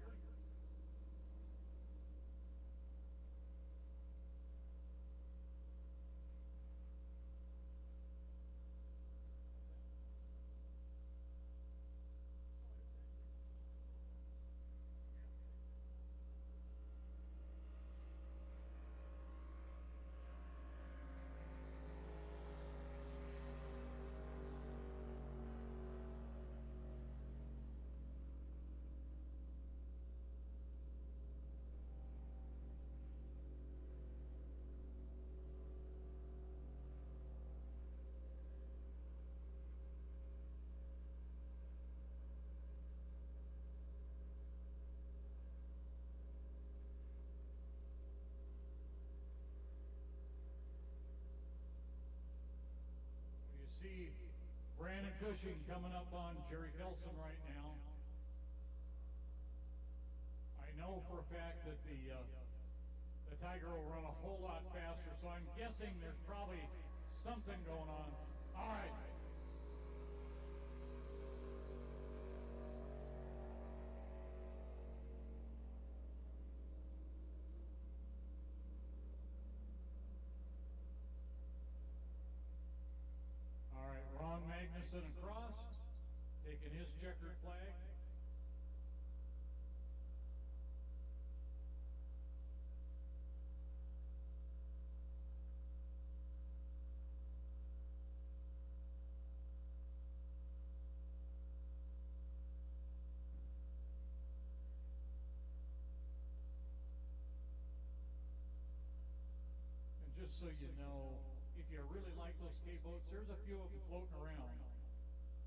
See Brandon Cushing coming up on Jerry Kelson right now. I know for a fact that the Tiger will run a whole lot faster, so I'm guessing there's probably something going on. All right. All right, Ron Magnuson across, taking his checkered flag. And just so you know, if you really like those K-boats, there's a few of them floating around,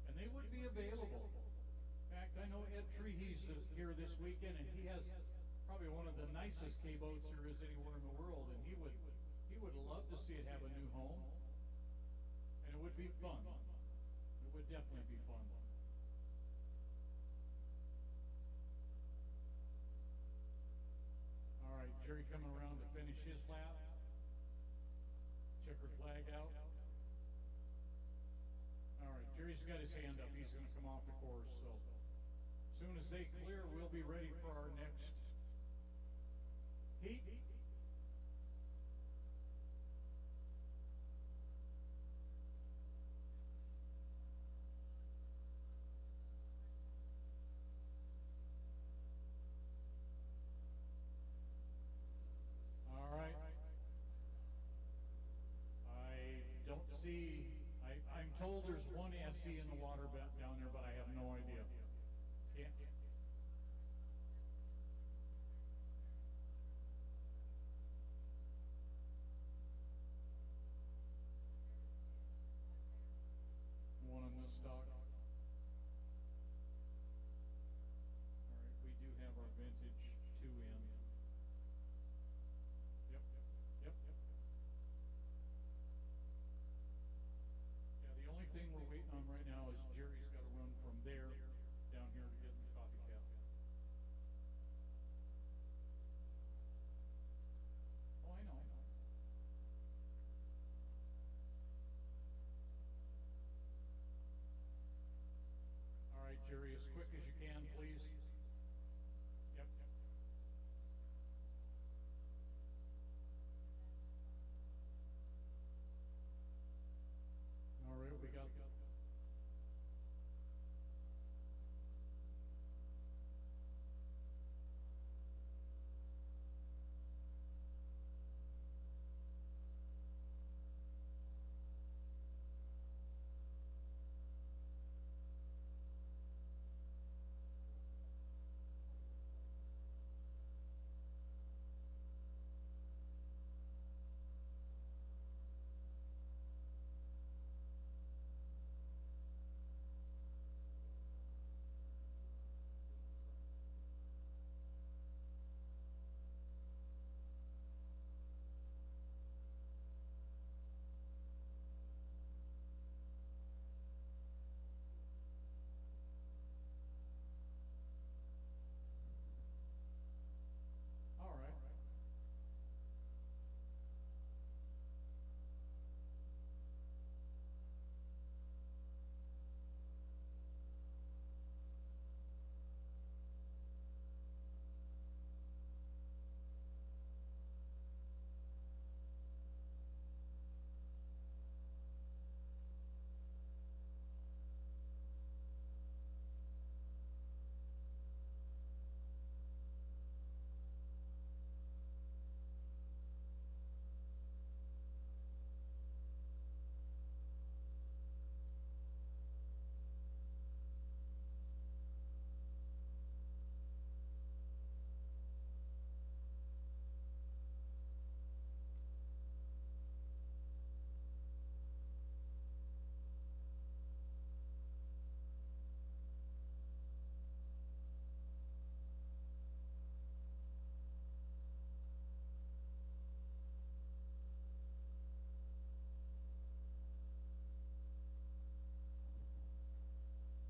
and they would be available. In fact, I know Ed Trehe's here this weekend, and he has probably one of the nicest K-boats there is anywhere in the world, and he would love to see it have a new home, and it would be fun. It would definitely be fun. All right, Jerry coming around to finish his lap. Checkered flag out. All right, Jerry's got his hand up. He's going to come off the course. So as soon as they clear, we'll be ready for our next heat. All right. I'm told there's one SC in the water down there, but I have no idea. Can't. One on this dock. All right, we do have our vintage 2 in. Yep. Yeah, the only thing we're waiting on right now is Jerry's got to run from there down here to get in the coffee cap. Oh, I know. All right, Jerry, as quick as you can, please. Yep. All right, we got that. All right.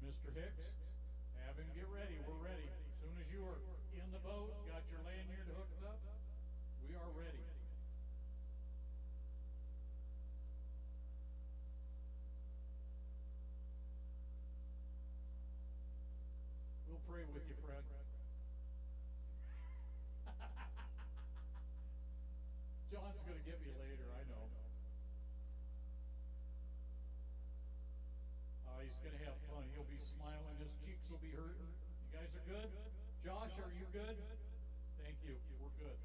Mr. Hicks, have him get ready. We're ready. As soon as you are in the boat, got your lanyard hooked up, we are ready. pray with you, Fred. John's going to get me later, I know. He's going to have fun. He'll be smiling. His cheeks will be hurting. You guys are good? Josh, are you good? Thank you. We're good.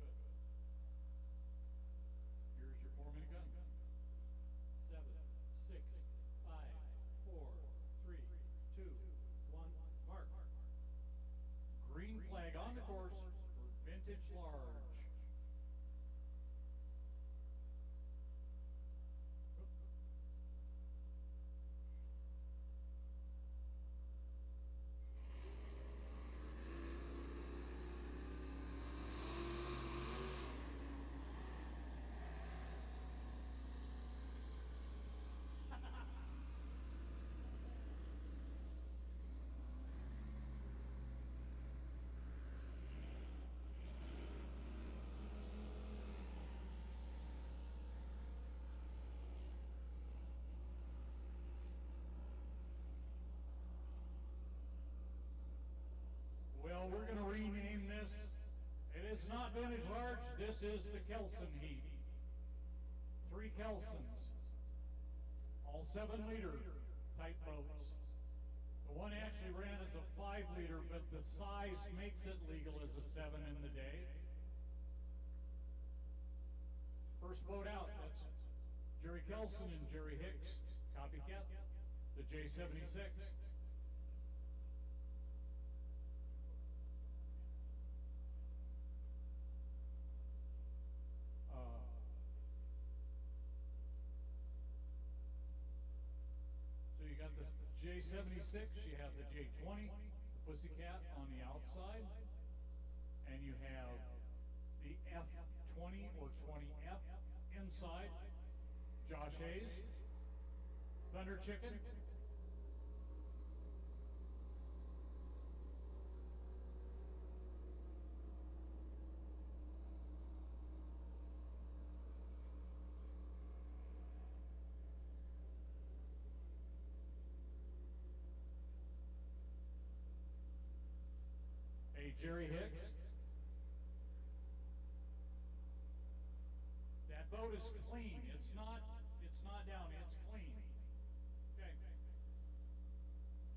Here's your 4-minute gun. 7, 6, 5, 4, 3, 2, 1, mark. Green flag on the course for vintage large. Well, we're going to rename this. It is not vintage large. This is the Kelson heat. 3 Kelsons. All 7-liter type boats. The one actually ran as a 5-liter, but the size makes it legal as a 7 in the day. First boat out, that's Jerry Kelson and Jerry Hicks, copycat, the J76. So you got this J76, you have the J20, the Pussycat on the outside, and you have the F20 or 20F inside, Josh Hayes, Thunder Chicken, Jerry Hicks. That boat is clean. It's not down, it's clean. Okay.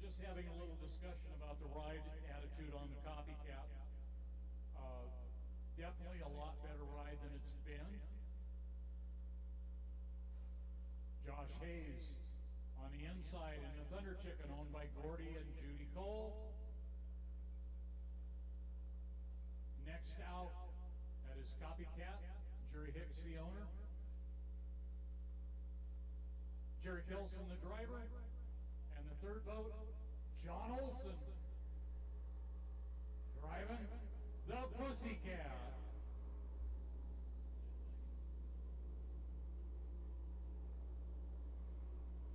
Just having a little discussion about the ride attitude on the copycat. Definitely a lot better ride than it's been. Josh Hayes on the inside in the Thunder Chicken owned by Gordy and Judy Cole. Next out, that is Copycat, Jerry Hicks, the owner. Jerry Kelson, the driver. And the third boat, John Olson, driving the Pussycat.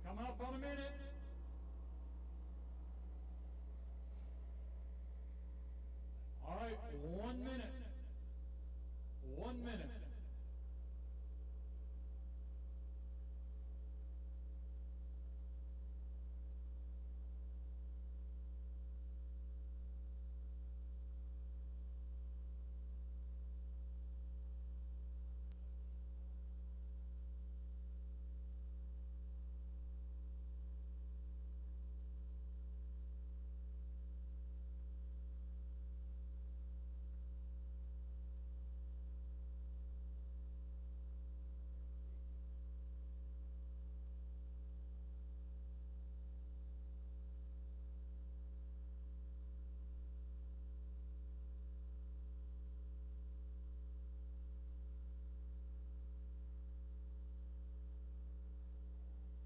Coming up on a minute. All right, 1 minute. 1 minute.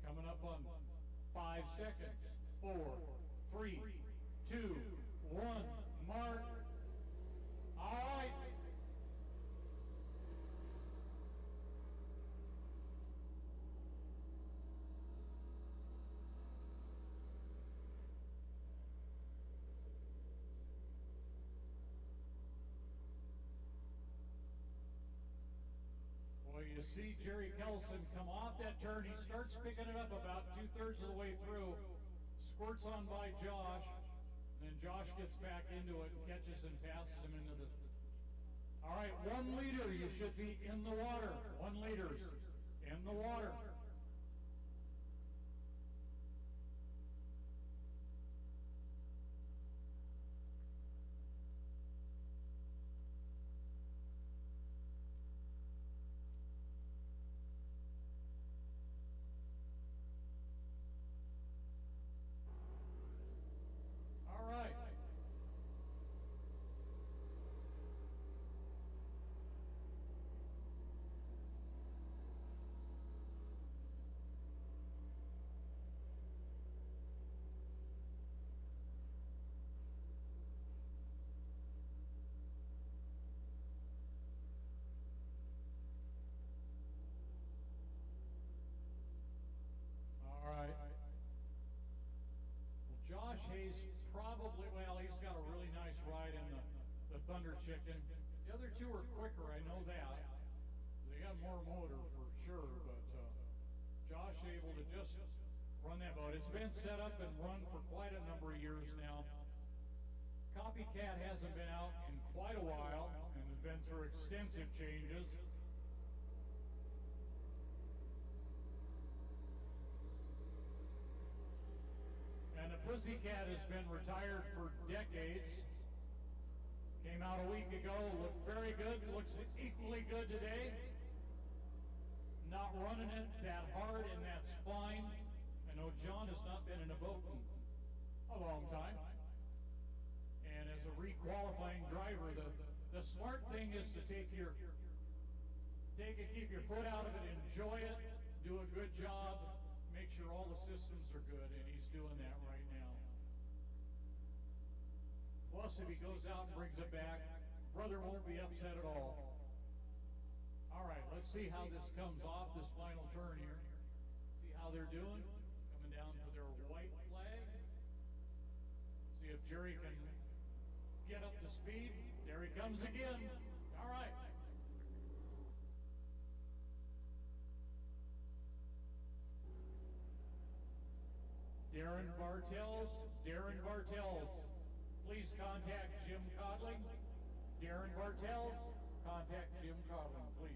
Coming up on 5 seconds. 4, 3, 2, 1, mark. All right. Well, you see Jerry Kelson come off that turn. He starts picking it up about 2/3 of the way through. Squirts on by Josh. And then Josh gets back into it and catches and passes him into the... All right, 1 liter, you should be in the water. 1 liters in the water. All right. All right. Well, Josh Hayes probably, well, he's got a really nice ride in the Thunder Chicken. The other two are quicker, I know that. They got more motor for sure, but Josh able to just run that boat. It's been set up and run for quite a number of years now. Copycat hasn't been out in quite a while and has been through extensive changes. And the Pussycat has been retired for decades. Came out a week ago, looked very good, looks equally good today. Not running it that hard, and that's fine. I know John has not been in a boat in a long time. And as a re-qualifying driver, the smart thing is to keep your foot out of it, enjoy it, do a good job, make sure all the systems are good, and he's doing that right now. Plus, if he goes out and brings it back, brother won't be upset at all. All right, let's see how this comes off this final turn here. See how they're doing. Coming down to their white flag. See if Jerry can get up to speed. There he comes again. All right. Darren Bartels, please contact Jim Codling. Darren Bartels, contact Jim Codling, please.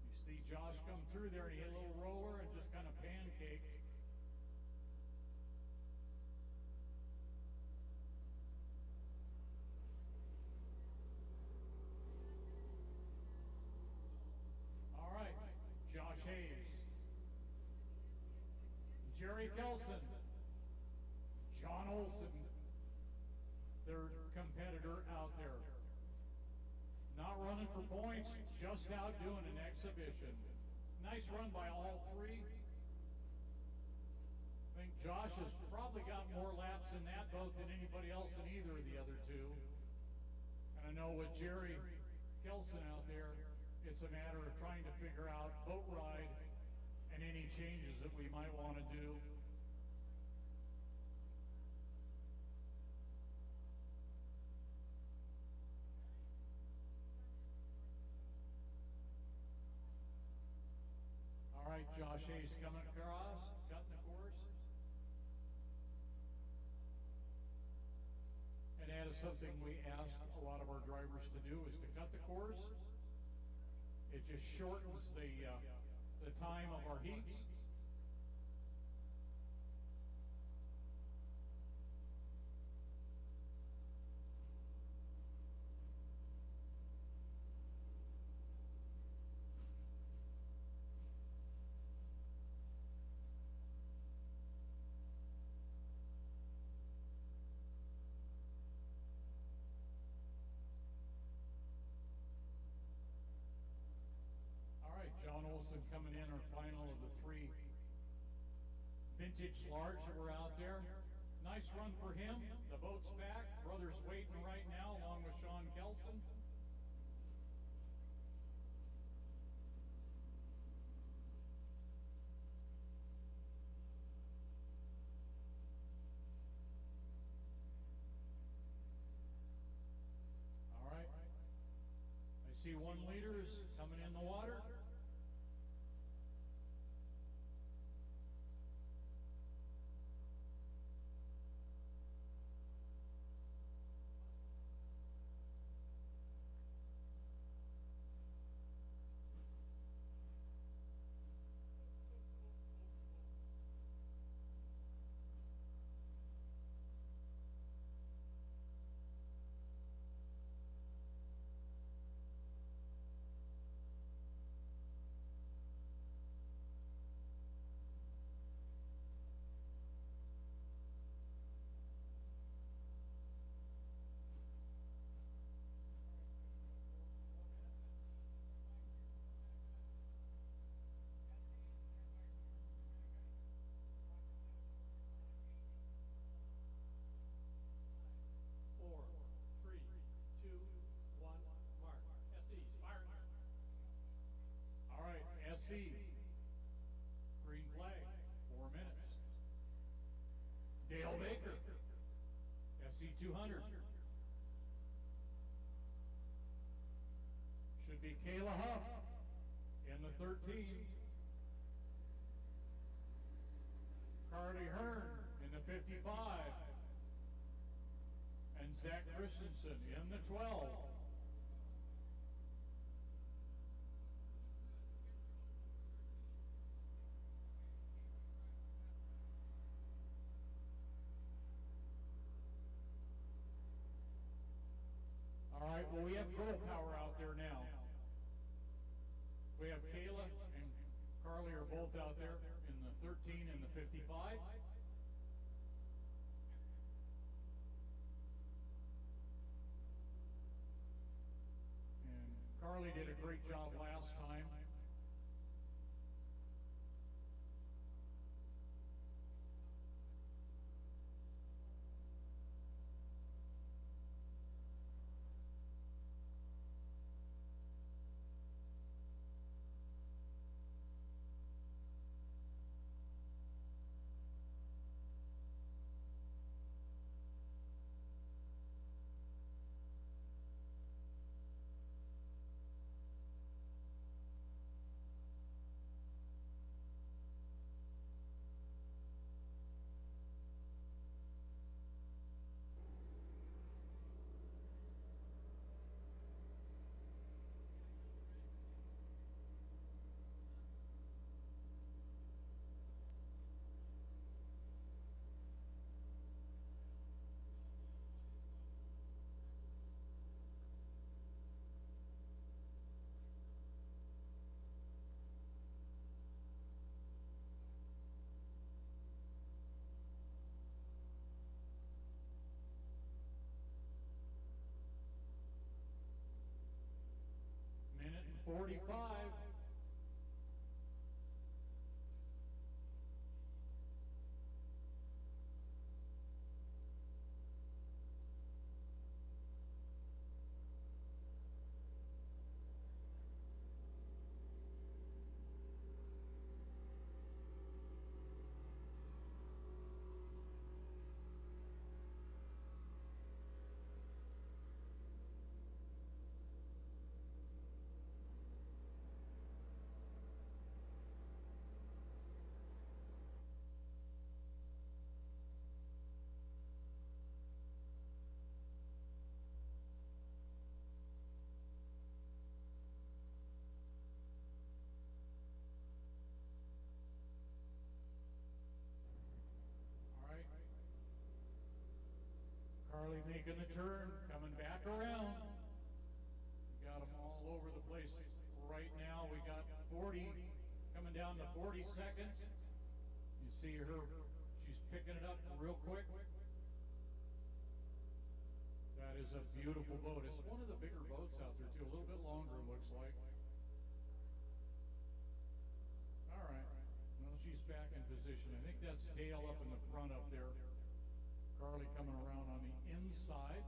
You see Josh come through there and he hit a little roller and just kind of pancaked. All right, Josh Hayes, Jerry Kelson, John Olson, their competitor out there. Not running for points, just out doing an exhibition. Nice run by all three. I think Josh has probably got more laps in that boat than anybody else in either of the other two. And I know with Jerry Kelson out there, it's a matter of trying to figure out boat ride and any changes that we might want to do. All right, Josh Hayes coming across, cutting the course. And that is something we ask a lot of our drivers to do, is to cut the course. It just shortens the time of our heats. John Olson coming in, our final of the three vintage large that were out there. Nice run for him. The boat's back. Brother's waiting right now along with Sean Kelson. 5,200. Should be Kayla Huff in the 13. Carly Hearn in the 55. And Zach Christensen in the 12. All right, well, we have girl power out there now. We have Kayla and Carly are both out there in the 13 and the 55. And Carly did a great job last time. Minute and 45. All right. Carly making the turn, coming back around. We got them all over the place right now. We got 40, coming down to 40 seconds. You see her, she's picking it up real quick. That is a beautiful boat. It's one of the bigger boats out there too, a little bit longer it looks like. All right, well, she's back in position. I think that's Dale up in the front up there. Carly coming around on the inside.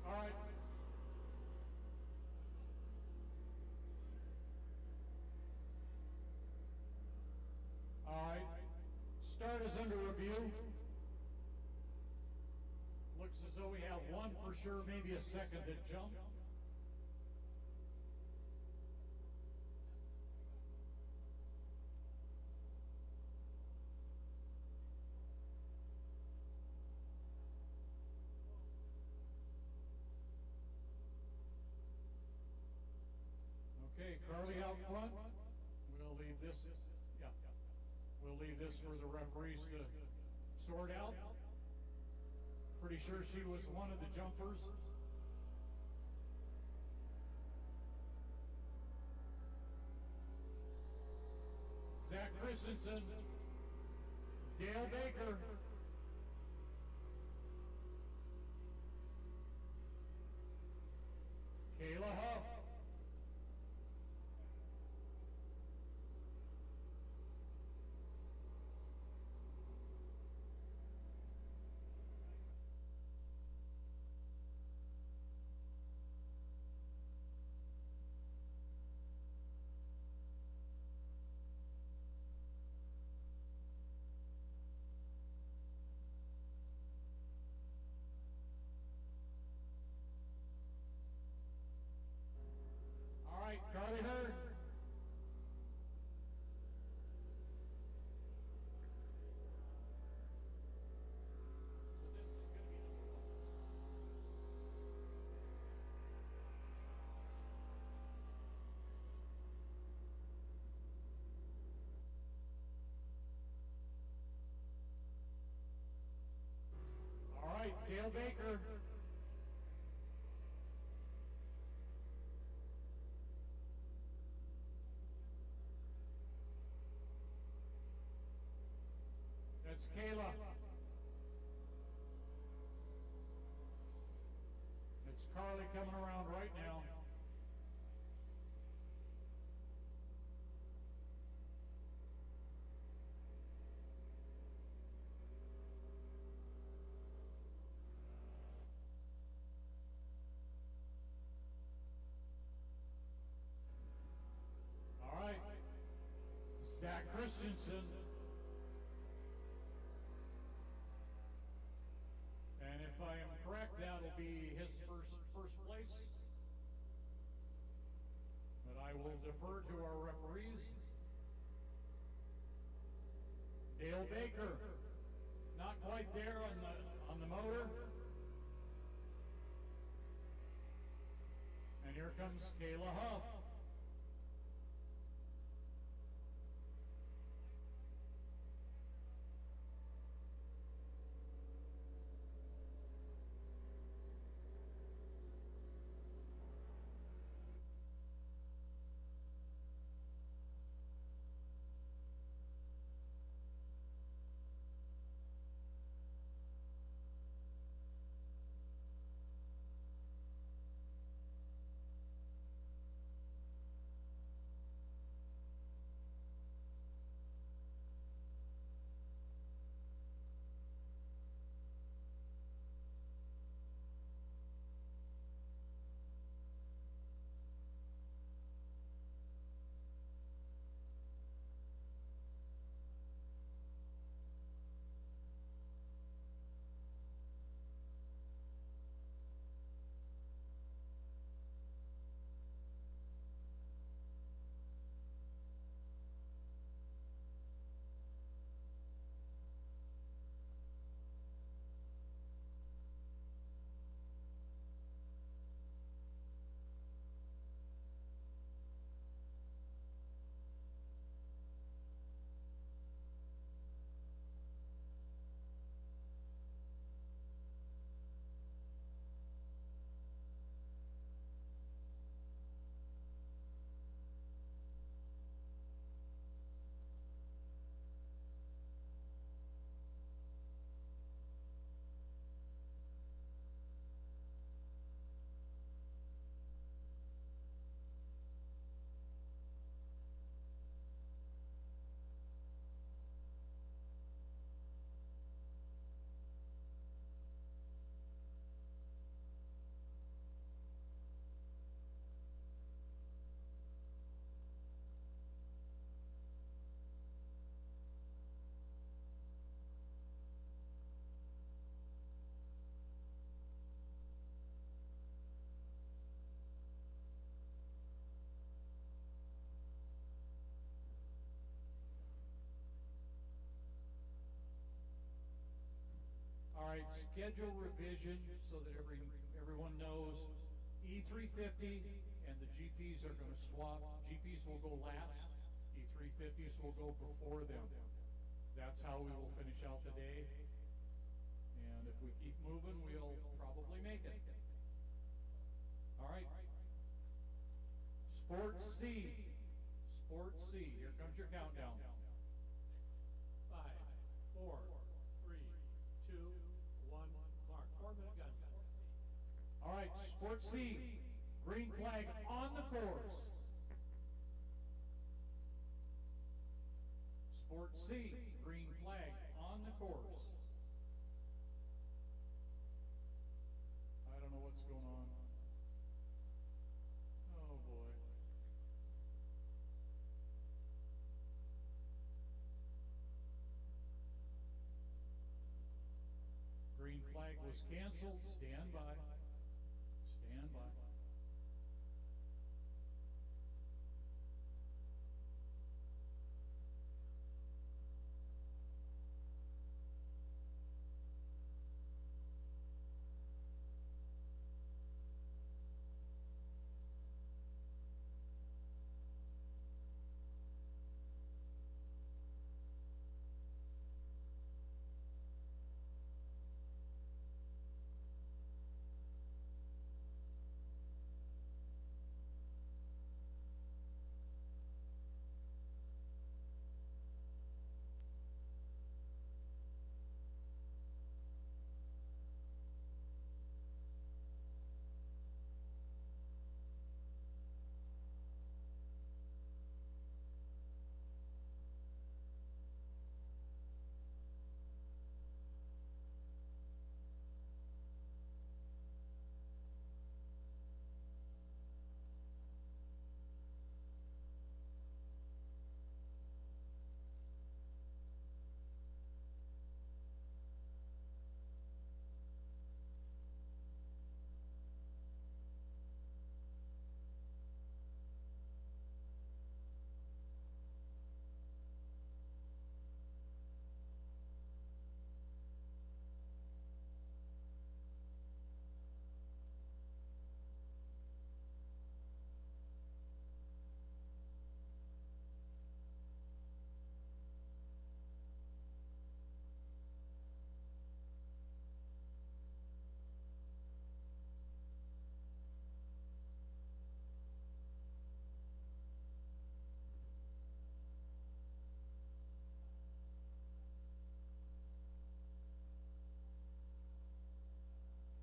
All right. All right. Start is under review. Looks as though we have one for sure, maybe a second to jump. Okay, Carly out front. We'll leave this, yeah. We'll leave this for the referees to sort out. Pretty sure she was one of the jumpers. Zach Christensen, Dale Baker, Kayla Huff, Dale Baker. That's Kayla. It's Carly coming around right now. All right. Zach Christensen. And if I am correct, that'll be his first place. But I will defer to our referees. Dale Baker, not quite there on the motor. And here comes Kayla Huff. All right, schedule revision so that everyone knows E350 and the GPs are going to swap. GPs will go last. E350s will go before them. That's how we will finish out the day. And if we keep moving, we'll probably make it. All right. Sport C. Sport C. Here comes your countdown. 5, 4, 3, 2, 1, mark. 4-minute gun. All right, Sport C. Green flag on the course. Sport C. Green flag on the course. I don't know what's going on. Oh boy. Green flag was canceled. Stand by. Stand by.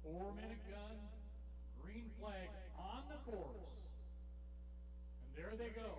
4-minute gun, green flag on the course. And there they go.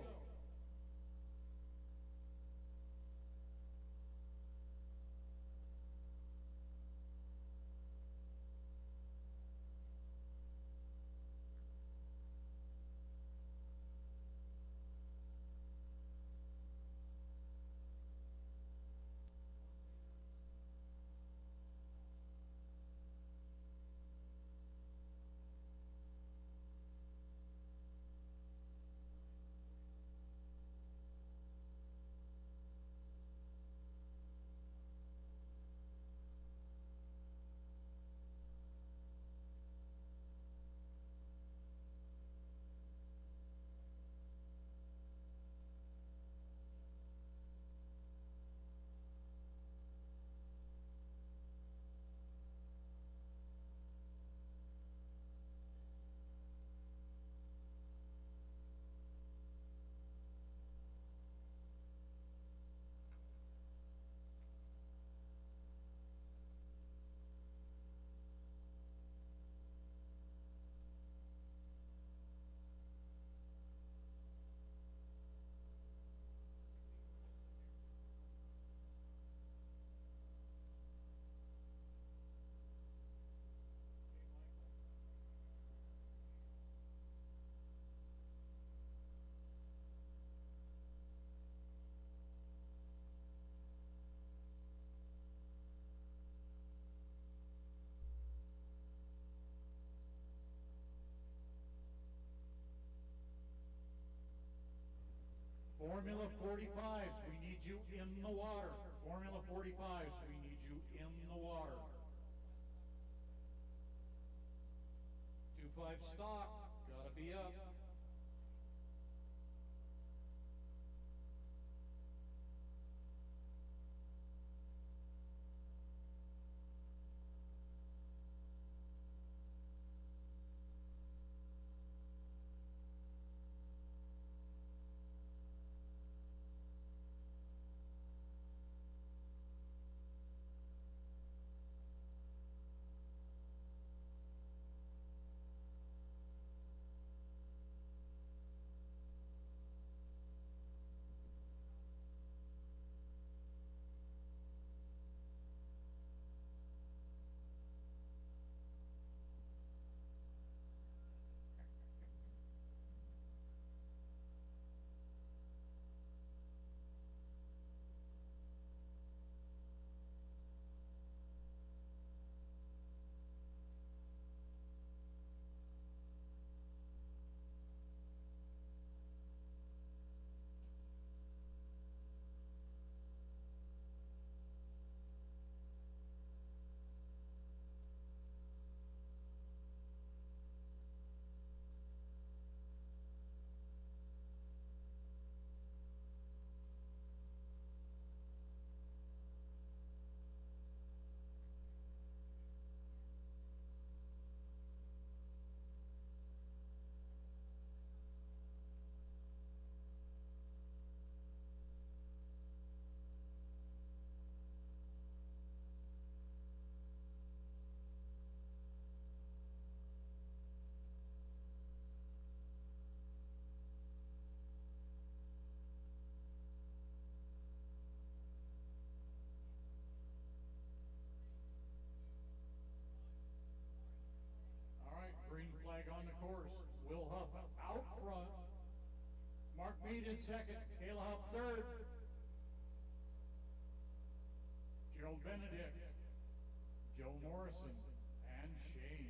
Formula 45s, we need you in the water. Formula 45s, we need you in the water. 2-5 stock, gotta be up. Green flag on the course. Will Huff out front. Mark Mead in second. Kayla Huff third. Gerald Benedict, Joe Morrison, and Shane.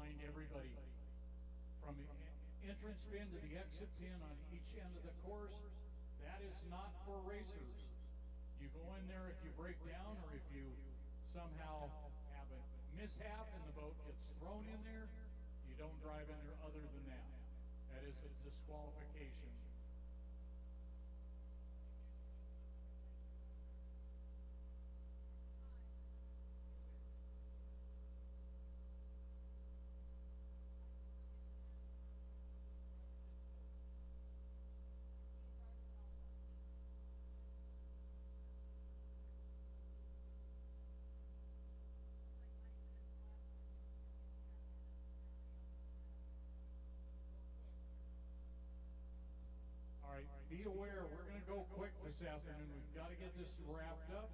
remind everybody from the entrance pin to the exit pin on each end of the course, that is not for racers. You go in there if you break down or if you somehow have a mishap and the boat gets thrown in there, you don't drive in there other than that. That is a disqualification. All right, be aware, we're going to go quick this afternoon. We've got to get this wrapped up.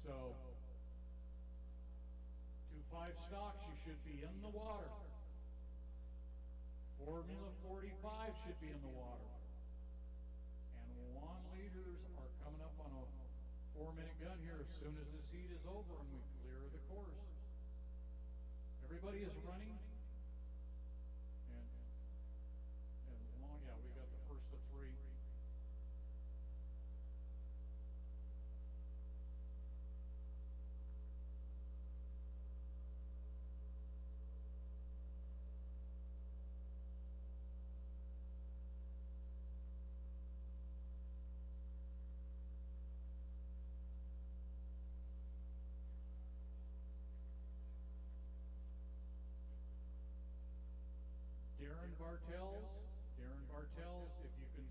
So, 2.5 stocks, you should be in the water. Formula 45 should be in the water. And 1 liters are coming up on a 4-minute gun here as soon as this heat is over and we clear the course. Everybody is running. Yeah, we got the first of 3. Darren Bartels, if you can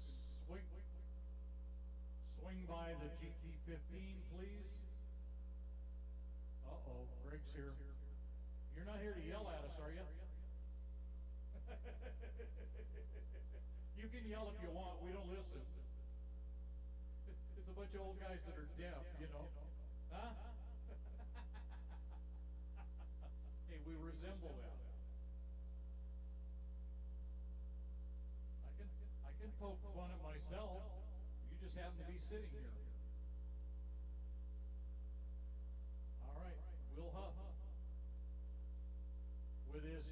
swing by the GT15, please. Uh-oh, Greg's here. You're not here to yell at us, are you? You can yell if you want, we don't listen. It's a bunch of old guys that are deaf, you know. Huh? Hey, we resemble that. I can poke fun at myself. You just happen to be sitting here. All right, Will Huff, with his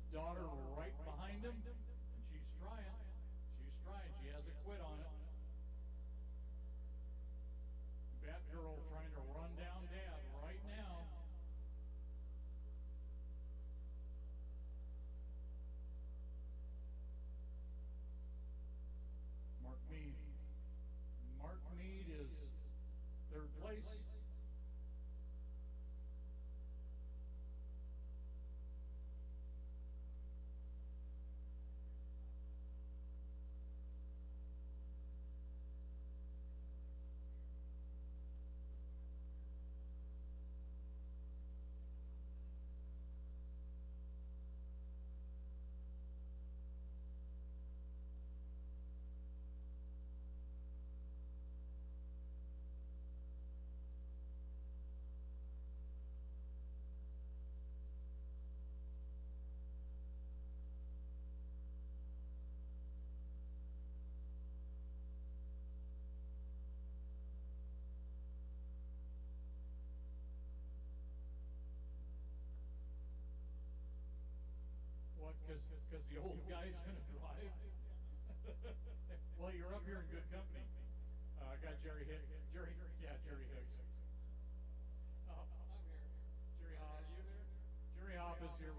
daughter right behind him, and she's trying. She hasn't quit on it. Batgirl trying to run down Dad right now. Mark Mead is 3rd place. What, because the old guy's going to drive? Well, you're up here in good company. I got Jerry Hicks. Jerry Hicks. I'm here. Jerry Hopp. Are you there? Jerry Hopp is here.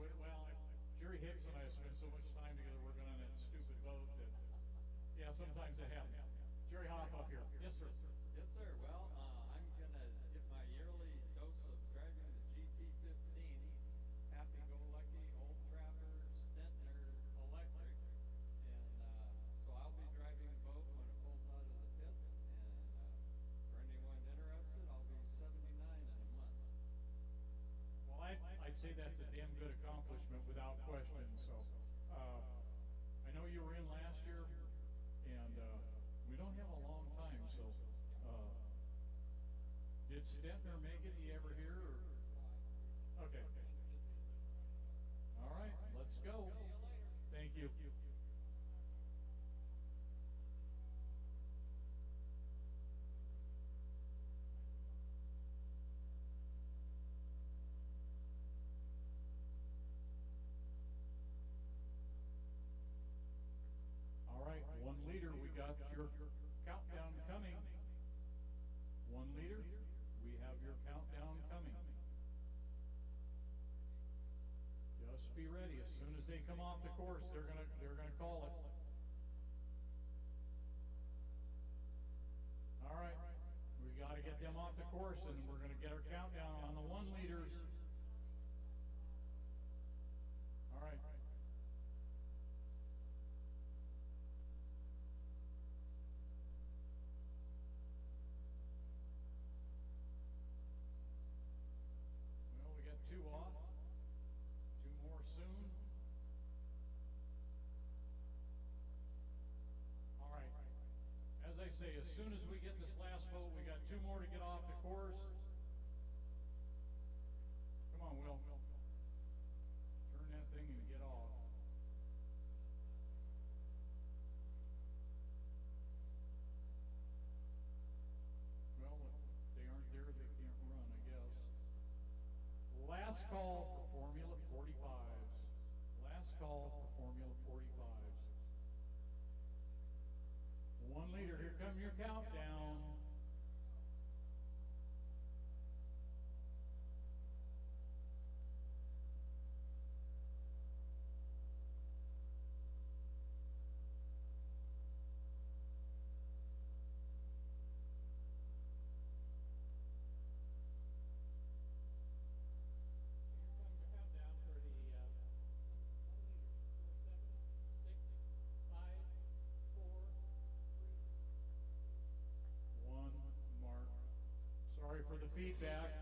Jerry Hicks and I spent so much time together working on that stupid boat that, yeah, sometimes it happens. Jerry Hopp up here. Yes, sir. Yes, sir. Well, I'm going to get my yearly dose of driving the GT15, happy-go-lucky, old trapper, Stentner electric. And so I'll be driving the boat when it pulls out of the pits. And for anyone interested, I'll be 79 in a month. Well, I'd say that's a damn good accomplishment without question. So I know you were in last year, and we don't have a long time. So did Stentner make it? Do you ever hear? Or? Okay. All right, let's go. Thank you. be ready. As soon as they come off the course, they're gonna call it. All right, we got to get them off the course, and we're gonna get our countdown on the 1 liters. All right. Well, we got 2 off. 2 more soon. All right. As I say, as soon as we get this last boat, we got 2 more to get off the course. Come on, Will. Turn that thing and get off. Well, if they aren't there, they can't run, I guess. Last call for Formula 45s. Last call for Formula 45s. 1 liter, here come your countdown. Here comes your countdown for the 1 liter. 4, 7, 6, 5, 4, 3. 1 mark. Sorry for the feedback.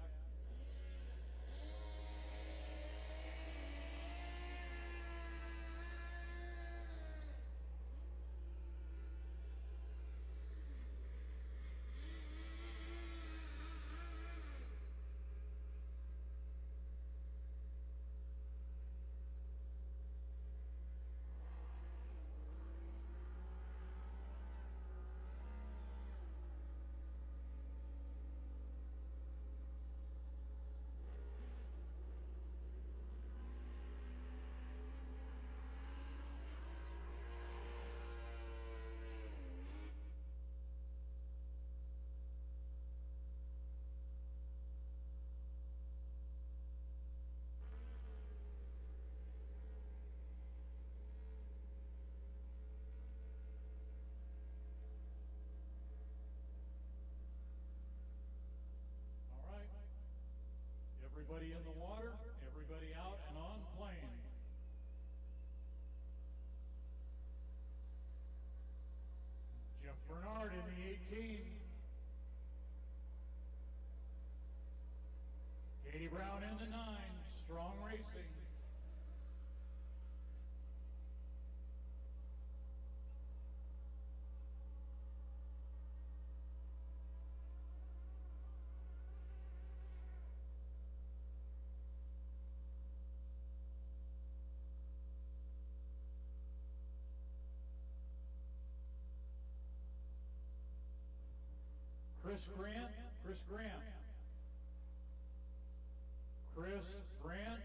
All right. Everybody in the water, everybody out and on plane. Jeff Bernard in the 18. Katie Brown in the 9. Strong racing. Chris Grant. Chris Grant. Chris Grant.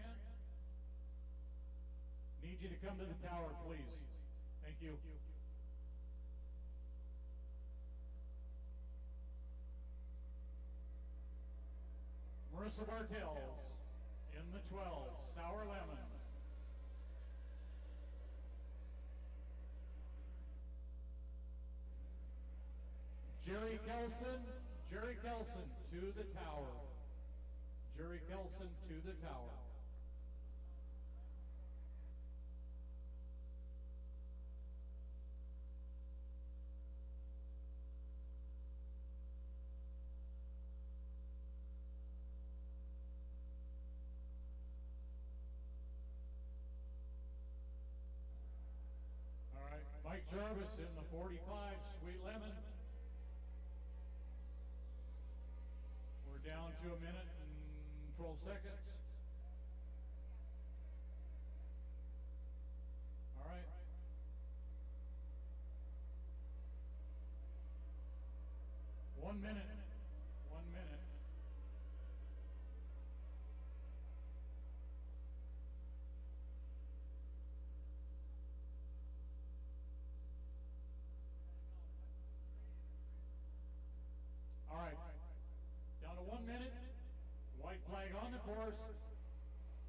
Need you to come to the tower, please. Thank you. Marissa Bartels in the 12. Sour Lemon. Jerry Kelson to the tower. Jerry Kelson to the tower. All right, Mike Jarvis in the 45, Sweet Lemon. We're down to 1 minute and 12 seconds. All right. One minute. 1 minute. All right. Down to 1 minute. White flag on the course.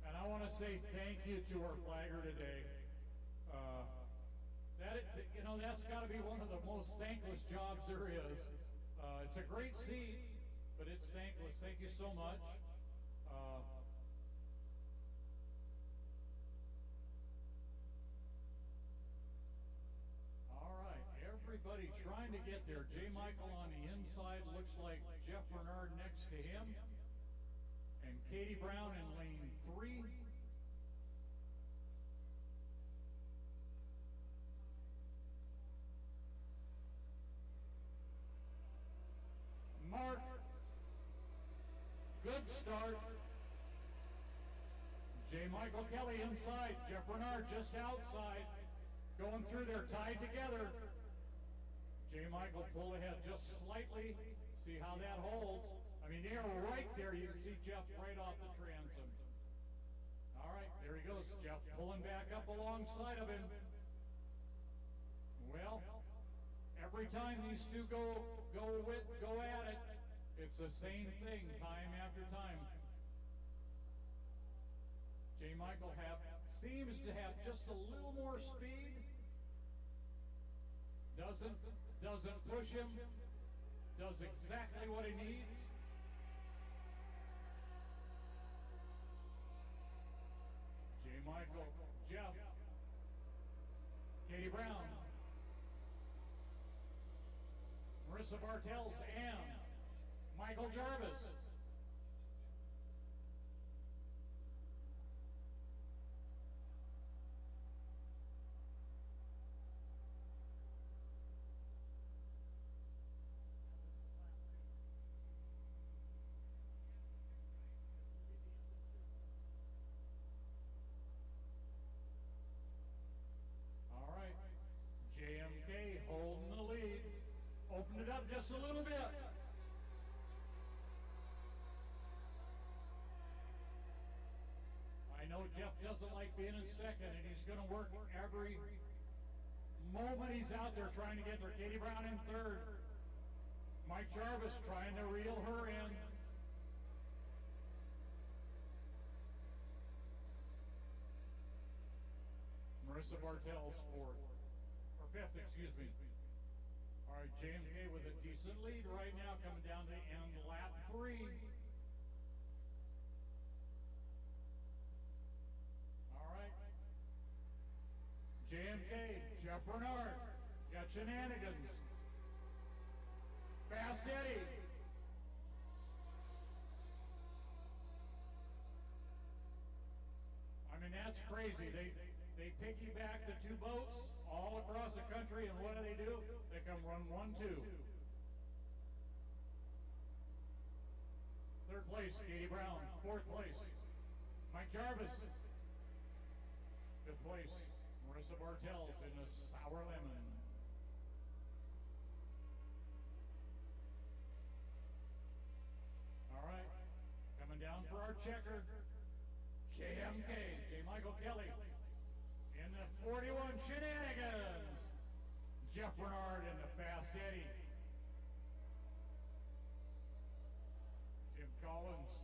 And I want to say thank you to our flagger today. That's got to be one of the most thankless jobs there is. It's a great seat, but it's thankless. Thank you so much. All right, everybody trying to get there. J. Michael on the inside, looks like Jeff Bernard next to him, and Katie Brown in lane 3. Mark, good start. J. Michael Kelly inside, Jeff Bernard just outside, going through there, tied together. J. Michael pull ahead just slightly, see how that holds. I mean, they're right there, you can see Jeff right off the transom. All right, there he goes, Jeff pulling back up alongside of him. Well, every time these two go at it, it's the same thing time after time. J. Michael seems to have just a little more speed. Doesn't push him. Does exactly what he needs. J. Michael, Jeff, Katie Brown, Marissa Bartels, and Michael Jarvis. All right, JMK holding the lead. Open it up just a little bit. I know Jeff doesn't like being in second, and he's going to work every moment he's out there trying to get there. Katie Brown in third. Mike Jarvis trying to reel her in. Marissa Bartels fourth, or fifth, excuse me. All right, JMK with a decent lead right now, coming down to end lap 3. All right. JMK, Jeff Bernard, got shenanigans. Fast Eddie. I mean, that's crazy. They piggyback the two boats all across the country, and what do? They come run 1-2. Third place, Katie Brown. Fourth place, Mike Jarvis. Fifth place, Marissa Bartels in the Sour Lemon. All right, coming down for our checker, JMK, J. Michael Kelly. In the 41 Shenanigans, Jeff Bernard in the Fast Eddie. Tim Collins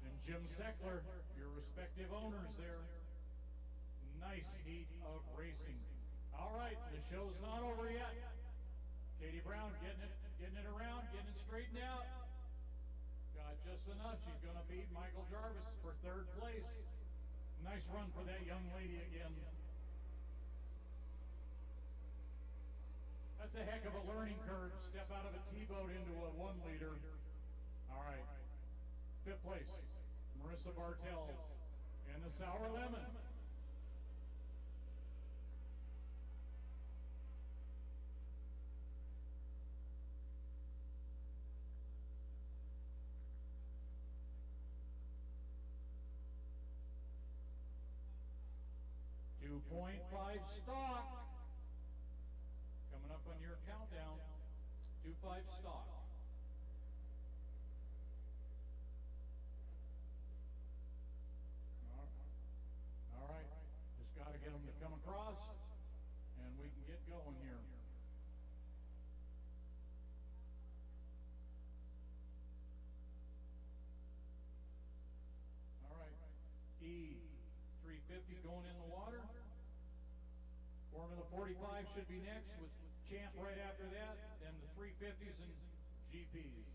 and Jim Seckler, your respective owners there. Nice heat of racing. All right, the show's not over yet. Katie Brown getting it around, getting it straightened out. Got just enough. She's going to beat Michael Jarvis for third place. Nice run for that young lady again. That's a heck of a learning curve. Step out of a T-boat into a 1-liter. All right. Fifth place, Marissa Bartels and the Sour Lemon. .5 stock. Coming up on your countdown. 2.5 stock. All right. Just got to get them to come across, and we can get going here. All right. E. 350 going in the water. Formula 45 should be next with Champ right after that, then the 350s and GPs.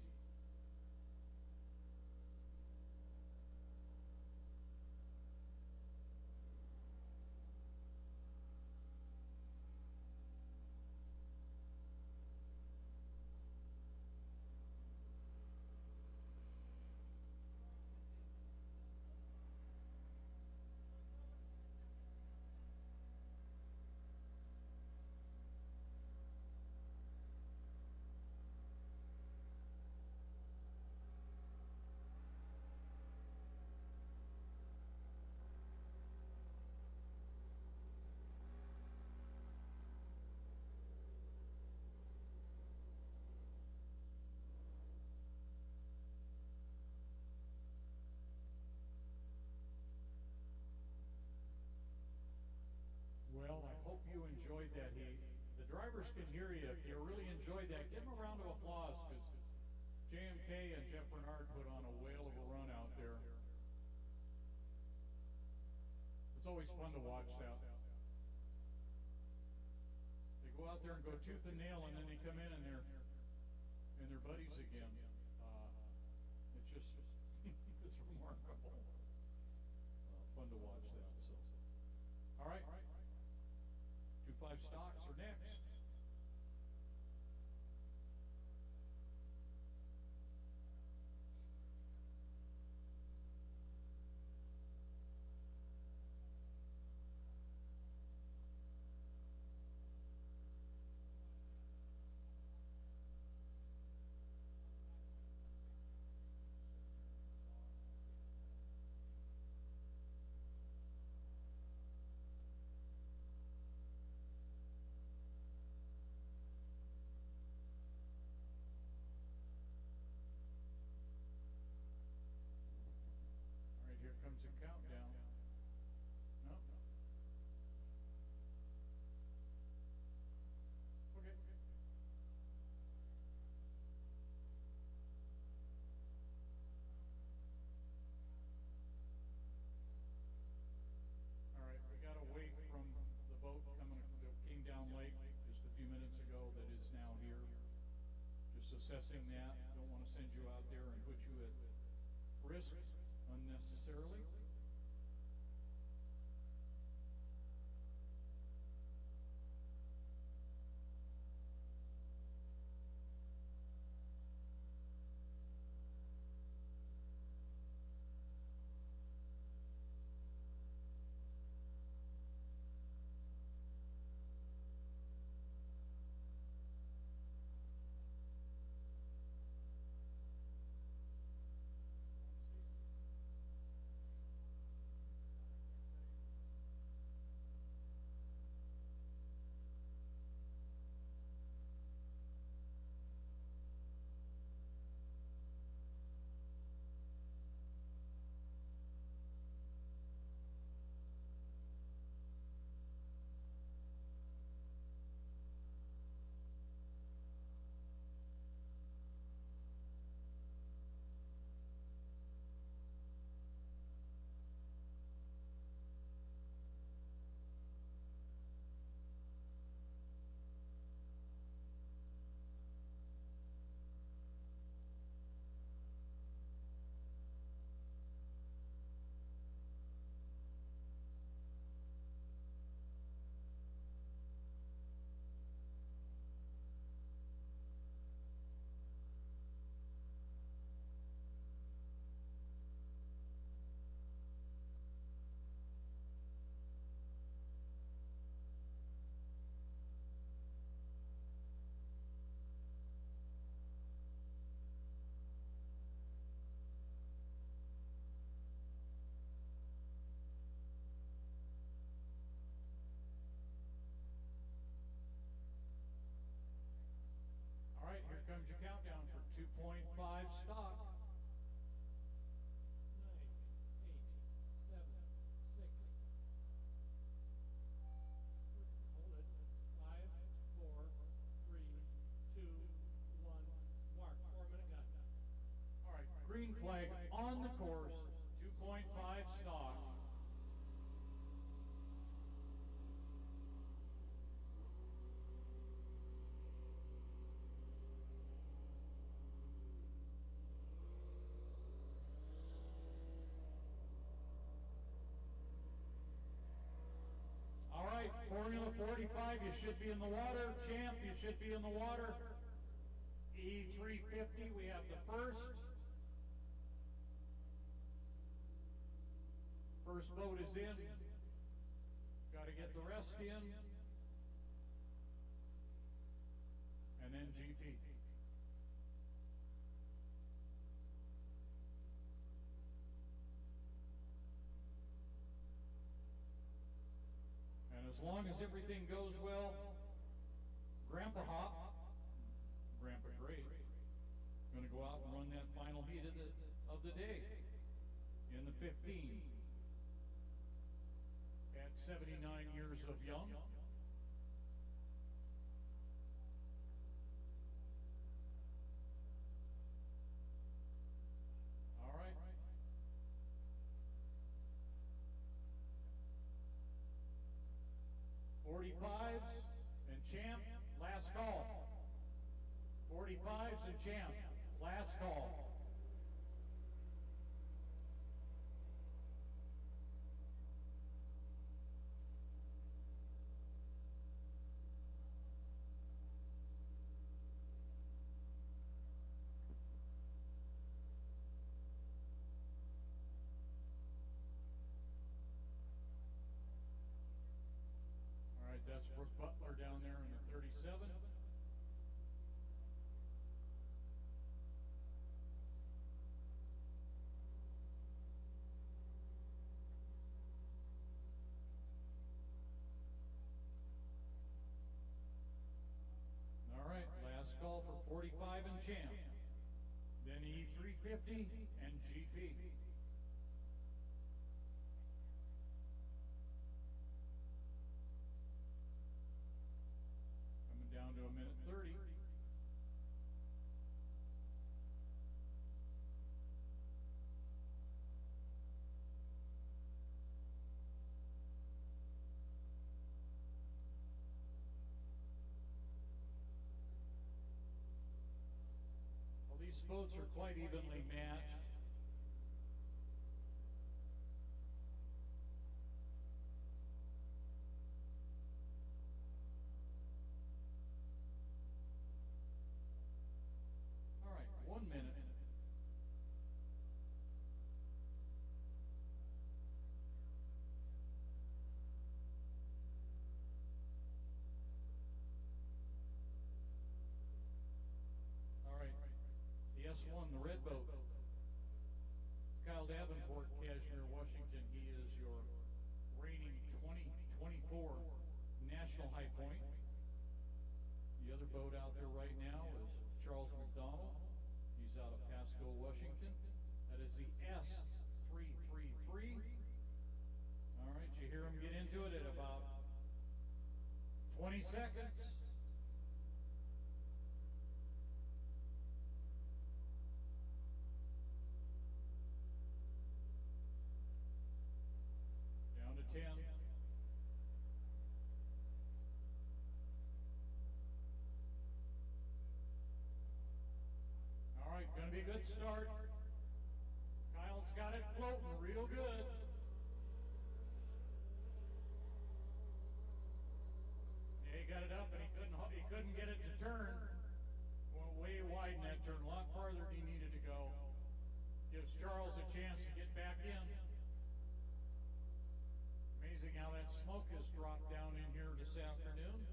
Well, I hope you enjoyed that heat. The drivers can hear you. If you really enjoyed that, give them a round of applause because JMK and Jeff Bernard put on a whale of a run out there. It's always fun to watch that. They go out there and go tooth and nail, and then they come in and they're buddies again. It's just it's remarkable. Fun to watch that. So, all right. 2.5 stocks are next. Here comes a countdown. No? Okay. All right, we got a wait from the boat that came down late just a few minutes ago that is now here. Just assessing that. Don't want to send you out there and put you at risk unnecessarily. All right, here comes your countdown for 2.5 stock. 9, 8, 7, 6. Hold it. 5, 4, 3, 2, 1. Mark. 4-minute gun. All right, green flag on the course, 2.5 stock. Formula 45, you should be in the water. Champ, you should be in the water. E350, we have the first. First boat is in. Got to get the rest in. And then GP. And as long as everything goes well, Grandpa Great, going to go out and run that final heat of the day in the 15 at 79 years of young. All right. .45s and champ, last call. 45s and champ, last call. All right, that's Brooke Butler down there in the 37. Call for 45 and champ, then E350 and GP. Coming down to a minute 30. These boats are quite evenly matched. All right, 1 minute. S1, the red boat. Kyle Davenport, Cashmere, Washington. He is your reigning 2024 National High Point. The other boat out there right now is Charles McDonald. He's out of Pasco, Washington. That is the S333. All right, you hear him get into it at about 20 seconds. Down to 10. All right, gonna be a good start. Kyle's got it floating real good. Yeah, he got it up and he couldn't get it to turn. Went way wide in that turn, a lot farther than he needed to go. Gives Charles a chance to get back in. Amazing how that smoke has dropped down in here this afternoon.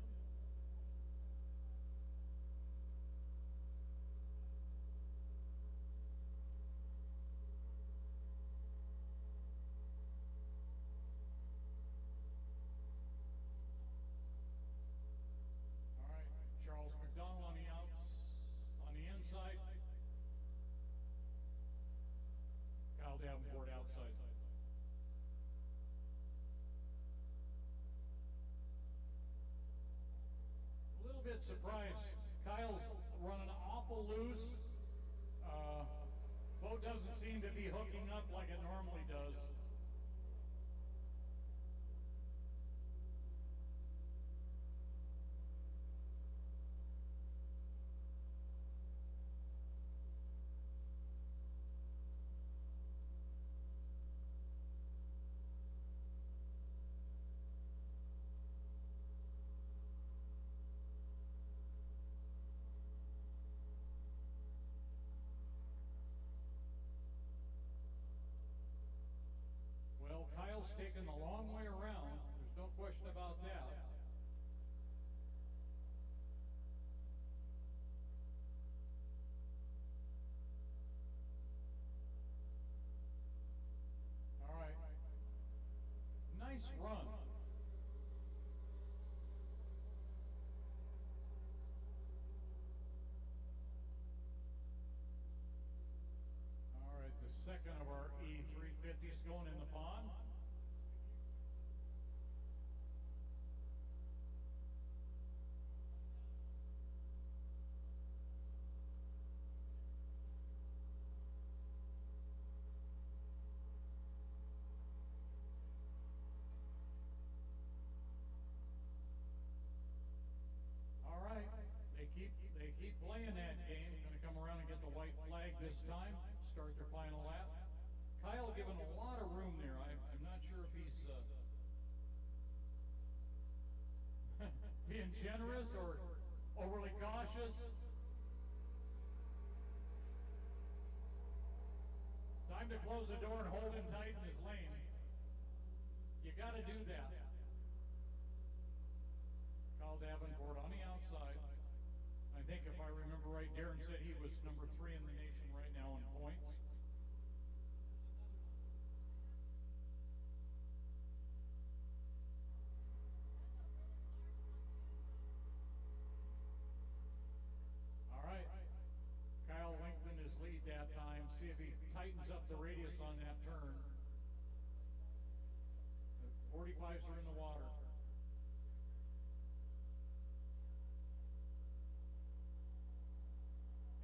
All right, Charles McDonald on the inside. Kyle Davenport outside. A little bit surprised. Kyle's running awful loose. Boat doesn't seem to be hooking up like it normally does. Kyle's taken the long way around. There's no question about that. All right. Nice run. All right, the second of our E350s going in the pond. All right, they keep playing that game. Going to come around and get the white flag this time. Start their final lap. Kyle given a lot of room there. I'm not sure if he's being generous or overly cautious. Time to close the door and hold him tight in his lane. You got to do that. Kyle Davenport on the outside. I think if I remember right, Darren said he was number 3 in the nation right now in points. All right. Kyle lengthened his lead that time. See if he tightens up the radius on that turn. The 45s are in the water.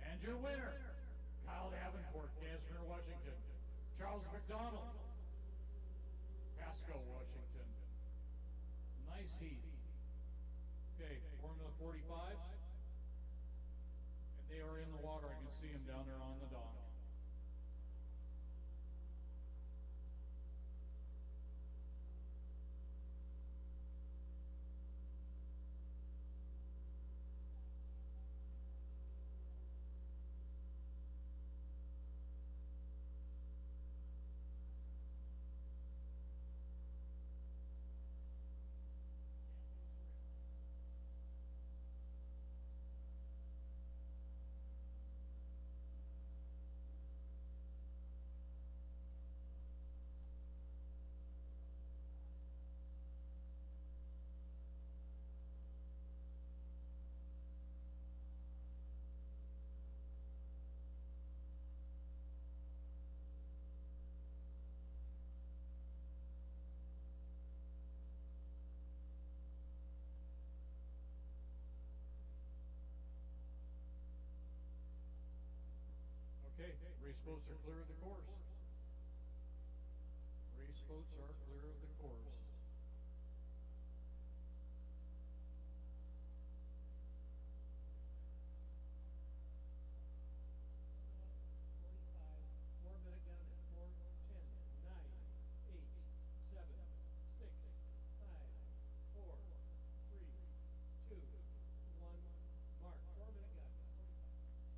And your winner, Kyle Davenport, Cashmere, Washington. Charles McDonald, Pasco, Washington. Nice heat. Okay, Formula 45s. And they are in the water. I can see them down there on the dock. Okay, race boats are clear of the course. Race boats are clear of the course.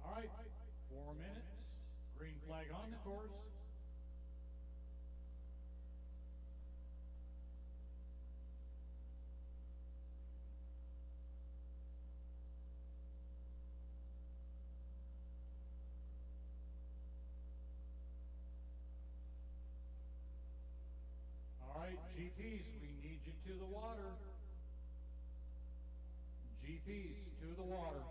All right, 4 minutes. Green flag on the course. All right, GPs, we need you to the water. GPs, to the water.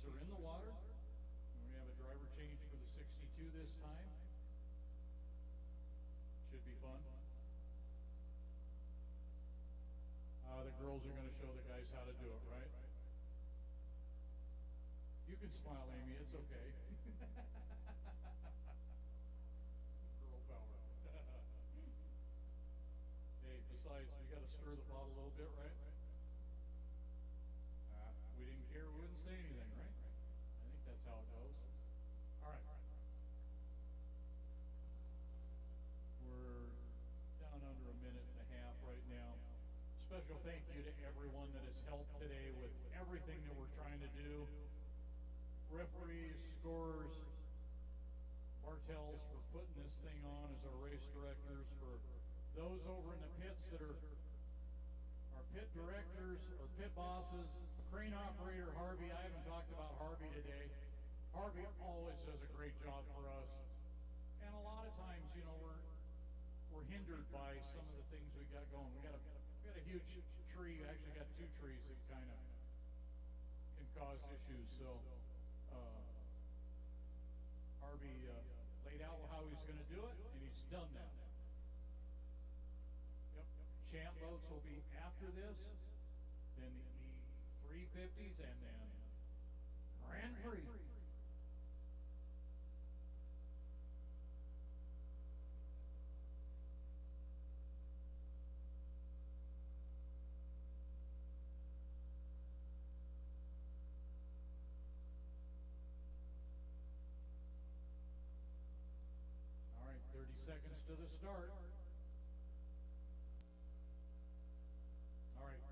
are in the water. And we have a driver change for the 62 this time. Should be fun. The girls are going to show the guys how to do it, right? You can smile, Amy. It's okay. Girl power. Hey, besides, we got to stir the pot a little bit, right? We didn't care. We wouldn't say anything, right? I think that's how it goes. All right. We're down under a minute and a half right now. Special thank you to everyone that has helped today with everything that we're trying to do. Referees, scorers, Bartels for putting this thing on as our race directors, for those over in the pits that are our pit directors, our pit bosses, crane operator Harvey. I haven't talked about Harvey today. Harvey always does a great job for us. And a lot of times, you know, we're hindered by some of the things we got going. We got a huge tree. We actually got two trees that kind of can cause issues. So Harvey laid out how he's going to do it, and he's done that. Yep. Champ boats will be after this, then the E350s, and then Grand Prix. All right, 30 seconds to the start. All right.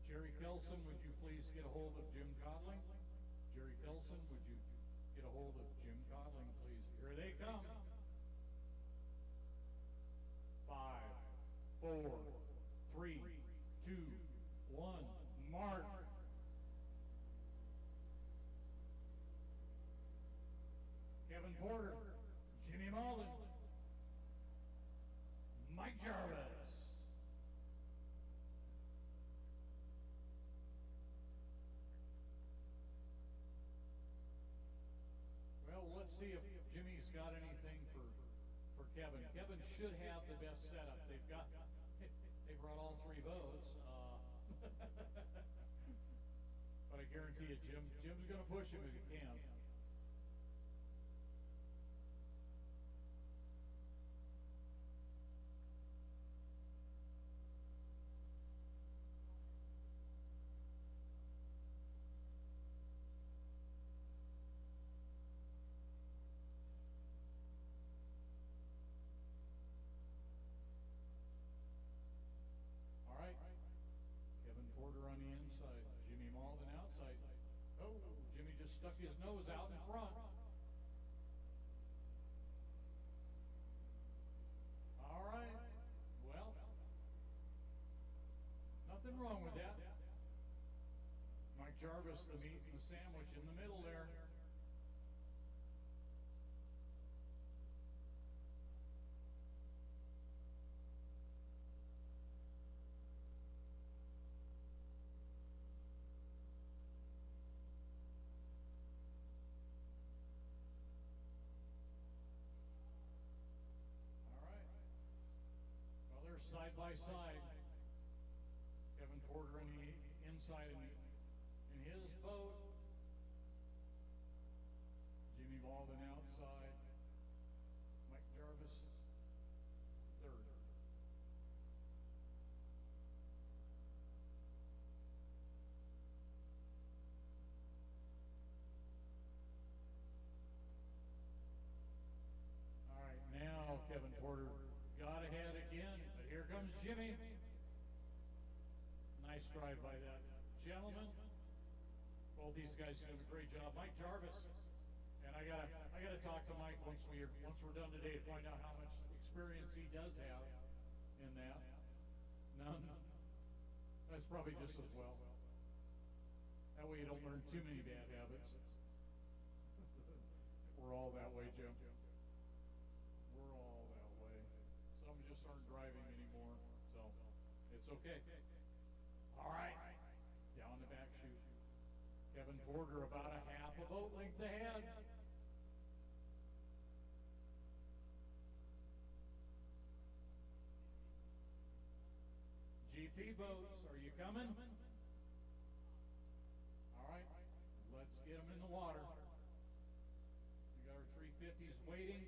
Jerry Kelson, would you please get a hold of Jim Codling? Jerry Kelson, would you get a hold of Jim Codling, please? Here they come. 5, 4, 3, 2, 1, mark. Kevin Porter, Jimmy Malden, Mike Jarvis. Well, let's see if Jimmy's got anything for Kevin. Kevin should have the best setup. They brought all three boats. But I guarantee you, Jim's going to push him if he can. All right. Kevin Porter on the inside. Jimmy Malden outside. Oh, Jimmy just stuck his nose out in front. All right. Well, nothing wrong with that. Mike Jarvis, the meat and the sandwich in the middle there. All right. Well, they're side by side. Kevin Porter on the inside in his boat. Jimmy Malden outside. Mike Jarvis third. All right, now Kevin Porter got ahead again, but here comes Jimmy. Nice drive by that gentleman. Both these guys doing a great job. Mike Jarvis, and I gotta talk to Mike once we're done today to find out how much experience he does have in that. None. That's probably just as well. That way you don't learn too many bad habits. We're all that way, Jim. We're all that way. Some just aren't driving anymore, so it's okay. All All right, down the back chute. Kevin Porter about a half a boat length ahead. GP boats, are you coming? All right, let's get them in the water. We got our 350s waiting.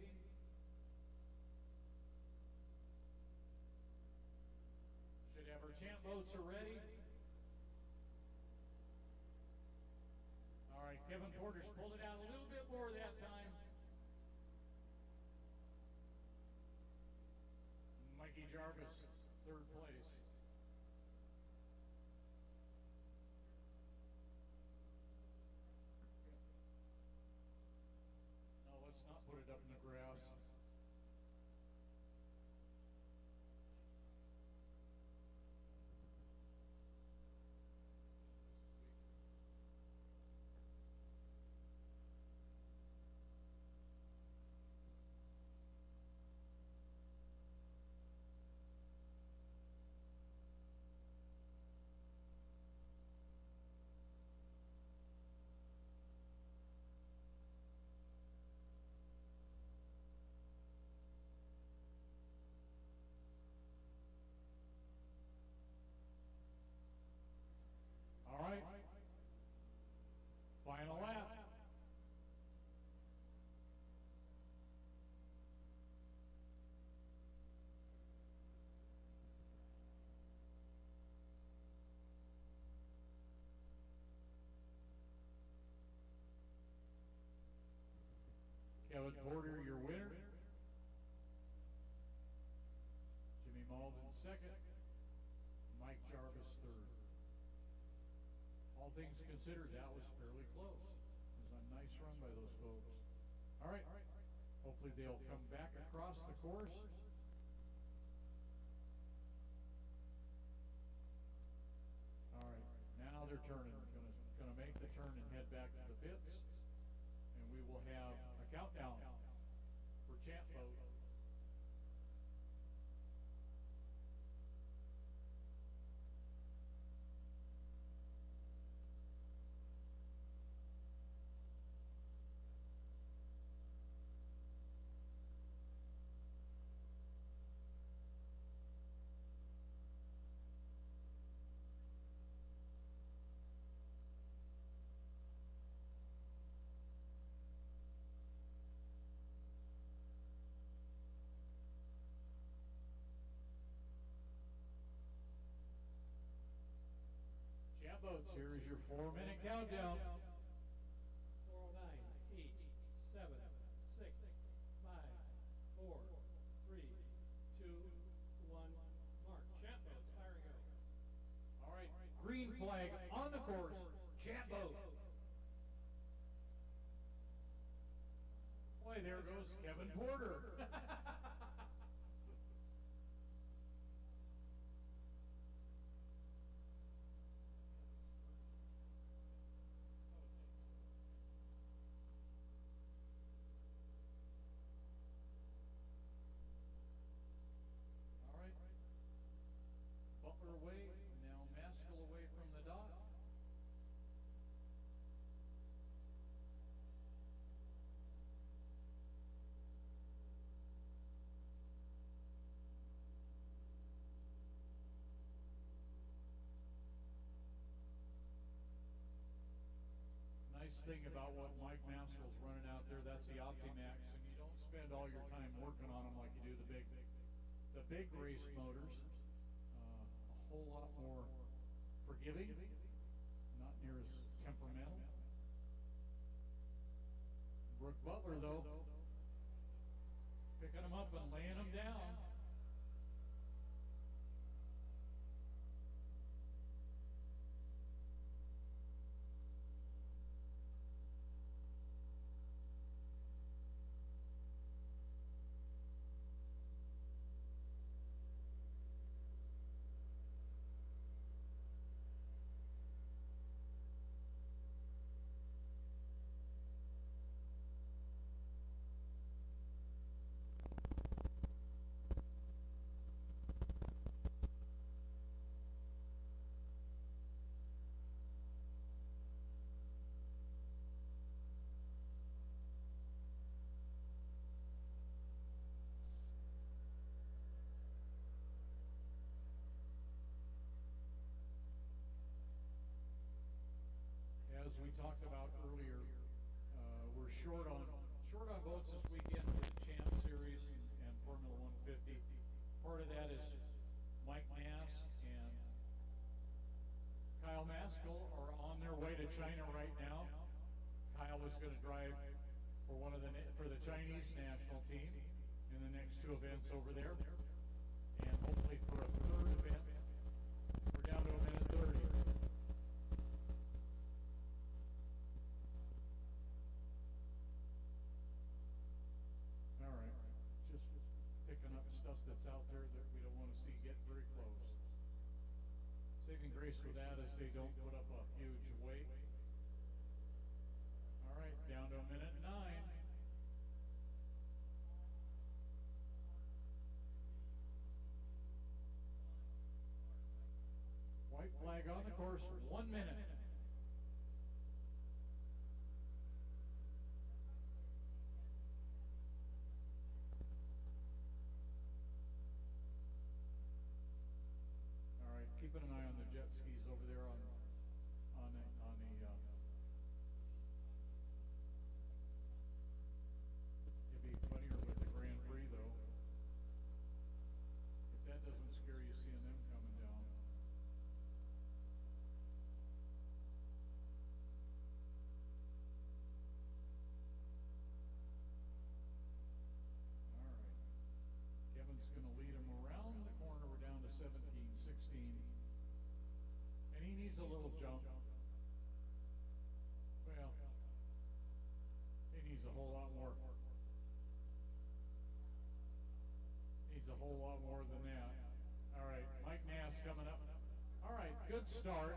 Should have our champ boats are ready. All right, Kevin Porter's pulled it out a little bit more that time. Mikey Jarvis, third place. No, let's not put it up in the grass. All right. Final lap. Kevin Porter, your winner. Jimmy Malden, second. Mike Jarvis, third. All things considered, that was fairly close. It was a nice run by those folks. All right. Hopefully they'll come back across the course. All right. Now they're turning. Gonna make the turn and head back to the pits. And we will have a countdown for champ boat. Champ boats, here is your 4-minute countdown. 409, 8, 7, 6, 5, 4, 3, 2, 1, mark. Champ boats, fire and go. All right, green flag on the course, champ boat. Boy, there goes Kevin Porter. All right. Butler away, now Maskell away from the dock. Nice thing about what Mike Maskell's running out there, that's the Optimax, and you don't spend all your time working on them like you do the big race motors. A whole lot more forgiving, not near as temperamental. Brooke Butler, though, picking them up and laying them down. short on boats this weekend for the Champ Series and Formula 150. Part of that is Mike Nass and Kyle Maskell are on their way to China right now. Kyle is going to drive for the Chinese national team in the next two events over there, and hopefully for a third event. We're down to a minute 30. All right, just picking up stuff that's out there that we don't want to see get very close. Saving grace with that is they don't put up a huge weight. All right, down to a minute 9. White flag on the course, 1 minute. All right, keeping an eye on the jet skis over there on the it'd be funnier with the Grand Prix though. If that doesn't scare you seeing them coming down. All right. Kevin's going to lead him around the corner. We're down to 17, 16. And he needs a little jump. Well, he needs a whole lot more. Needs a whole lot more than that. All right, Mike Nass coming up. All right, good start.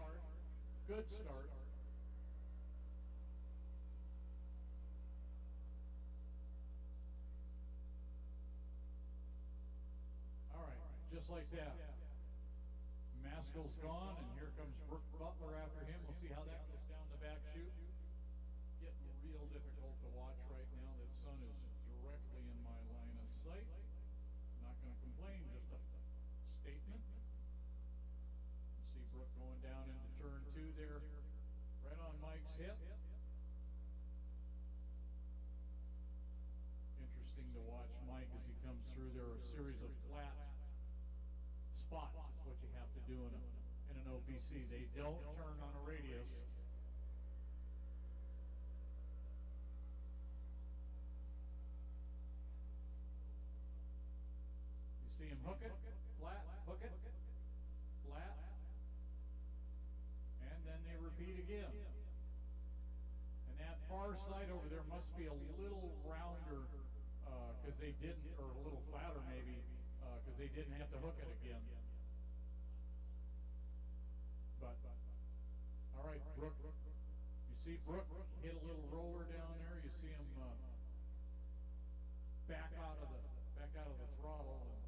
Good start. All right, just like that. Maskell's gone, and here comes Brooke Butler after him. We'll see how that goes down the back chute. Getting real difficult to watch right now. That sun is directly in my line of sight. Not going to complain, just a statement. You see Brooke going down into turn 2 there, right on Mike's hip. Interesting to watch Mike as he comes through. There are a series of flat spots. Is what you have to do in an OPC. They don't turn on a radius. You see him hook it, flat, hook it, flat, and then they repeat again. And that far side over there must be a little rounder because they didn't, or a little flatter maybe, because they didn't have to hook it again. But, all right, Brooke. You see Brooke hit a little roller down there. You see him back out of the throttle. And,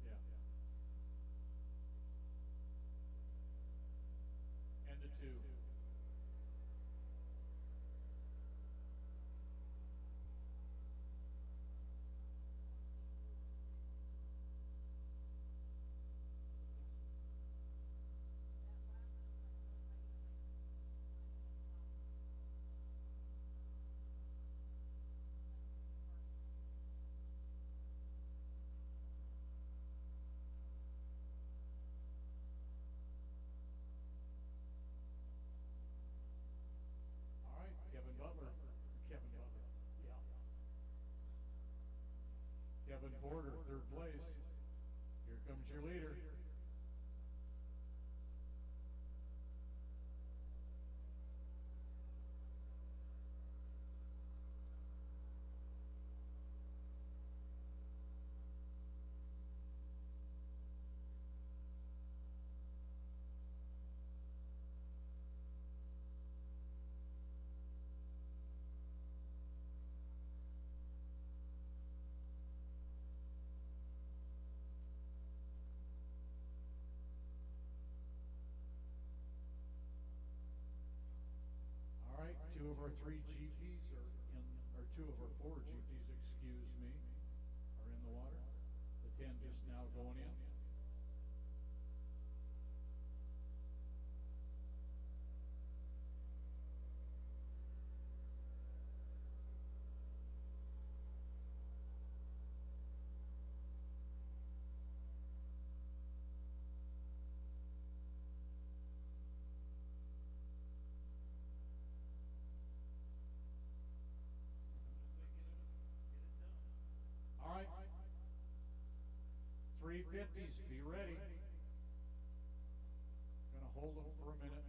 yeah. End of 2. Kevin Porter, 3rd place. Here comes your leader. All right, 2 of our 3 GPs are in, or 2 of our 4 GPs, excuse me, are in the water. The 10 just now going in. 350s, be ready. Gonna hold them for a minute.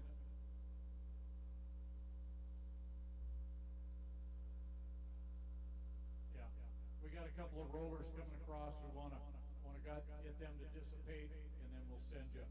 Yeah, we got a couple of rollers coming across. We wanna get them to dissipate, and then we'll send you.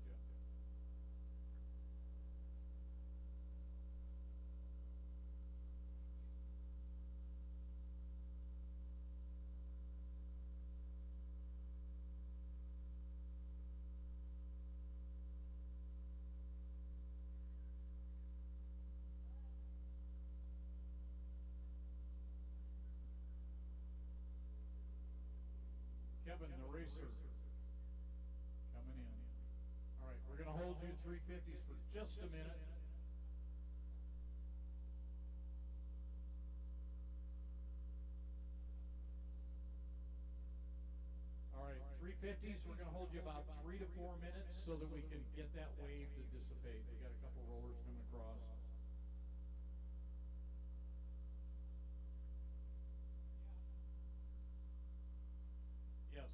Kevin, the racer, coming in. All right, we're going to hold you 350s for just a minute. All right, 350s, we're going to hold you about 3 to 4 minutes so that we can get that wave to dissipate. We got a couple rollers coming across. Yes.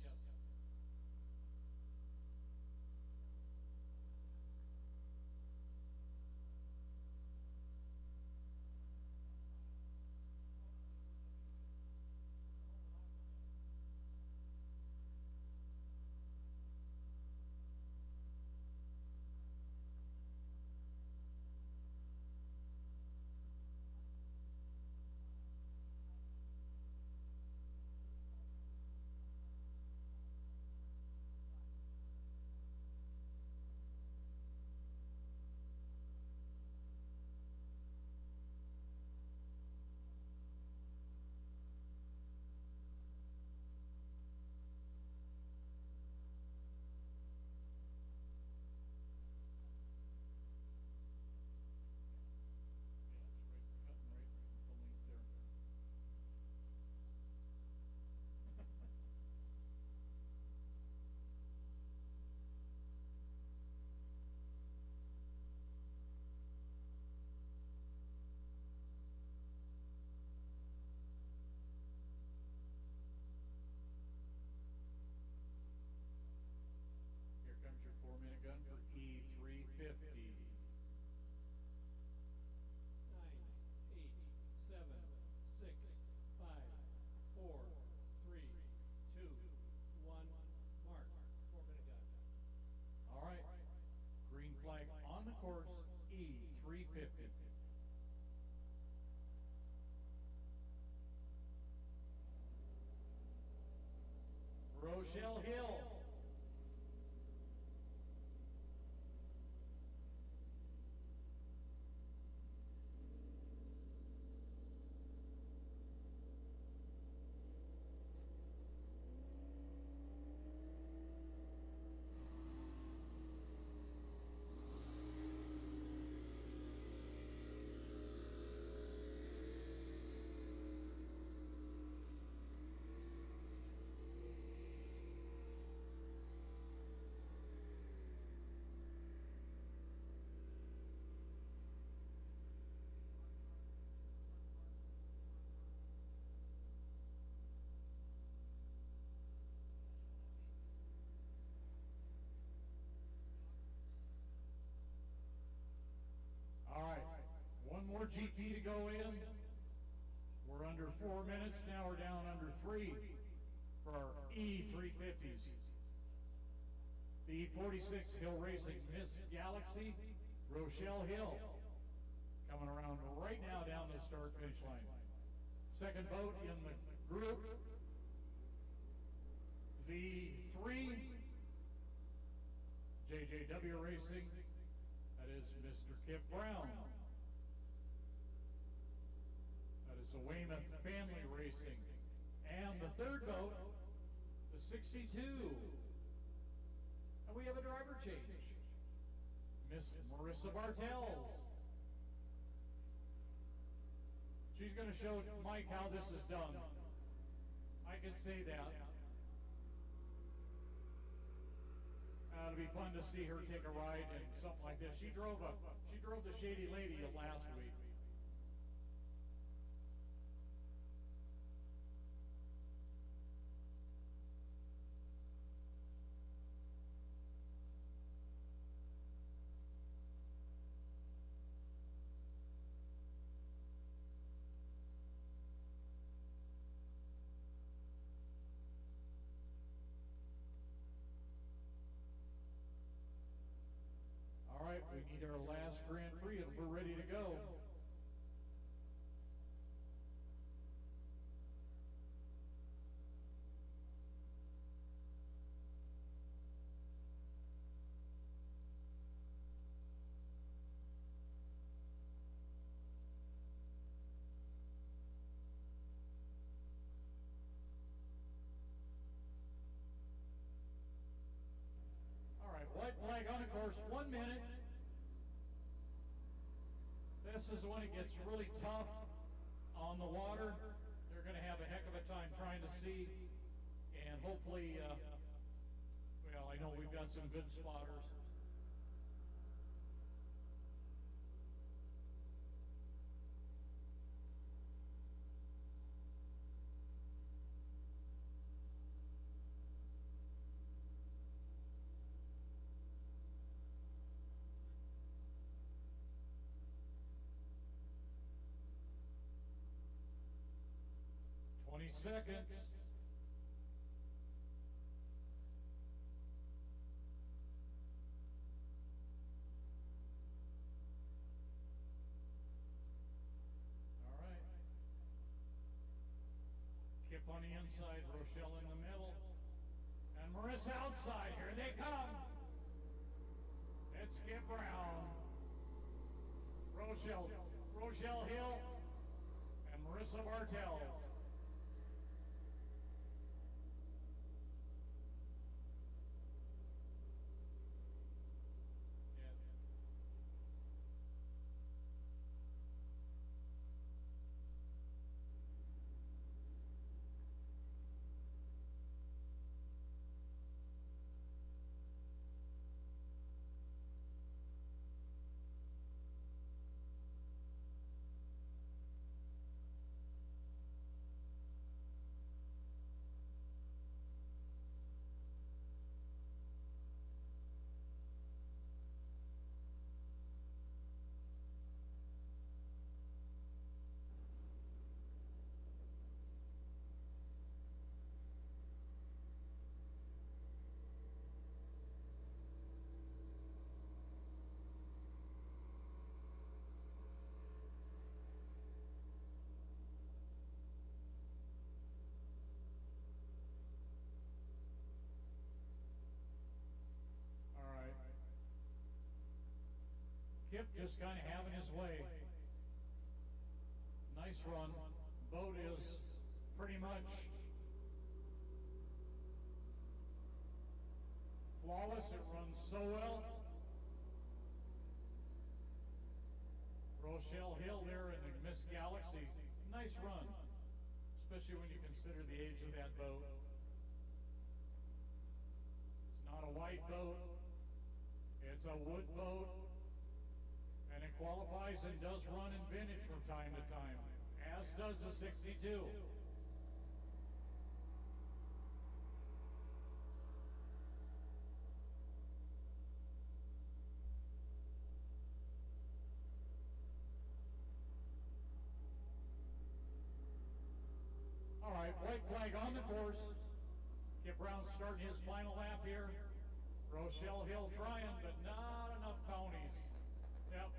Here comes your 4-minute gun for E350. 9, 8, 7, 6, 5, 4, 3, 2, 1, mark. 4-minute gun. All right. Green flag on the course, E350. Rochelle Hill. All right, one more GP to go in. We're under 4 minutes now. We're down under 3 for our E350s. The E46 Hill Racing Miss Galaxy, Rochelle Hill, coming around right now down the start-finish line. Second boat in the group, Z3, JJW Racing. That is Mr. Kip Brown. That is the Weymouth Family Racing. And the third boat, the 62. And we have a driver change. Miss Marissa Bartels. She's going to show Mike how this is done. I can say that. It'll be fun to see her take a ride in something like this. She drove the Shady Lady last week. right, we need our last Grand Prix and we're ready to go. All right, white flag on the course, 1 minute. This is when it gets really tough on the water. They're going to have a heck of a time trying to see, and hopefully, well, I know we've got some good spotters. Seconds. All right. Kip on the inside, Rochelle in the middle, and Marissa outside. Here they come. It's Kip Brown, Rochelle Hill, and Marissa Bartels. Kip just kind of having his way. Nice run. Boat is pretty much flawless. It runs so well. Rochelle Hill there in the Miss Galaxy. Nice run, especially when you consider the age of that boat. It's not a white boat. It's a wood boat. And it qualifies and does run in vintage from time to time, as does the 62. All right, white flag on the course. Kip Brown starting his final lap here. Rochelle Hill trying, but not enough ponies. Yep.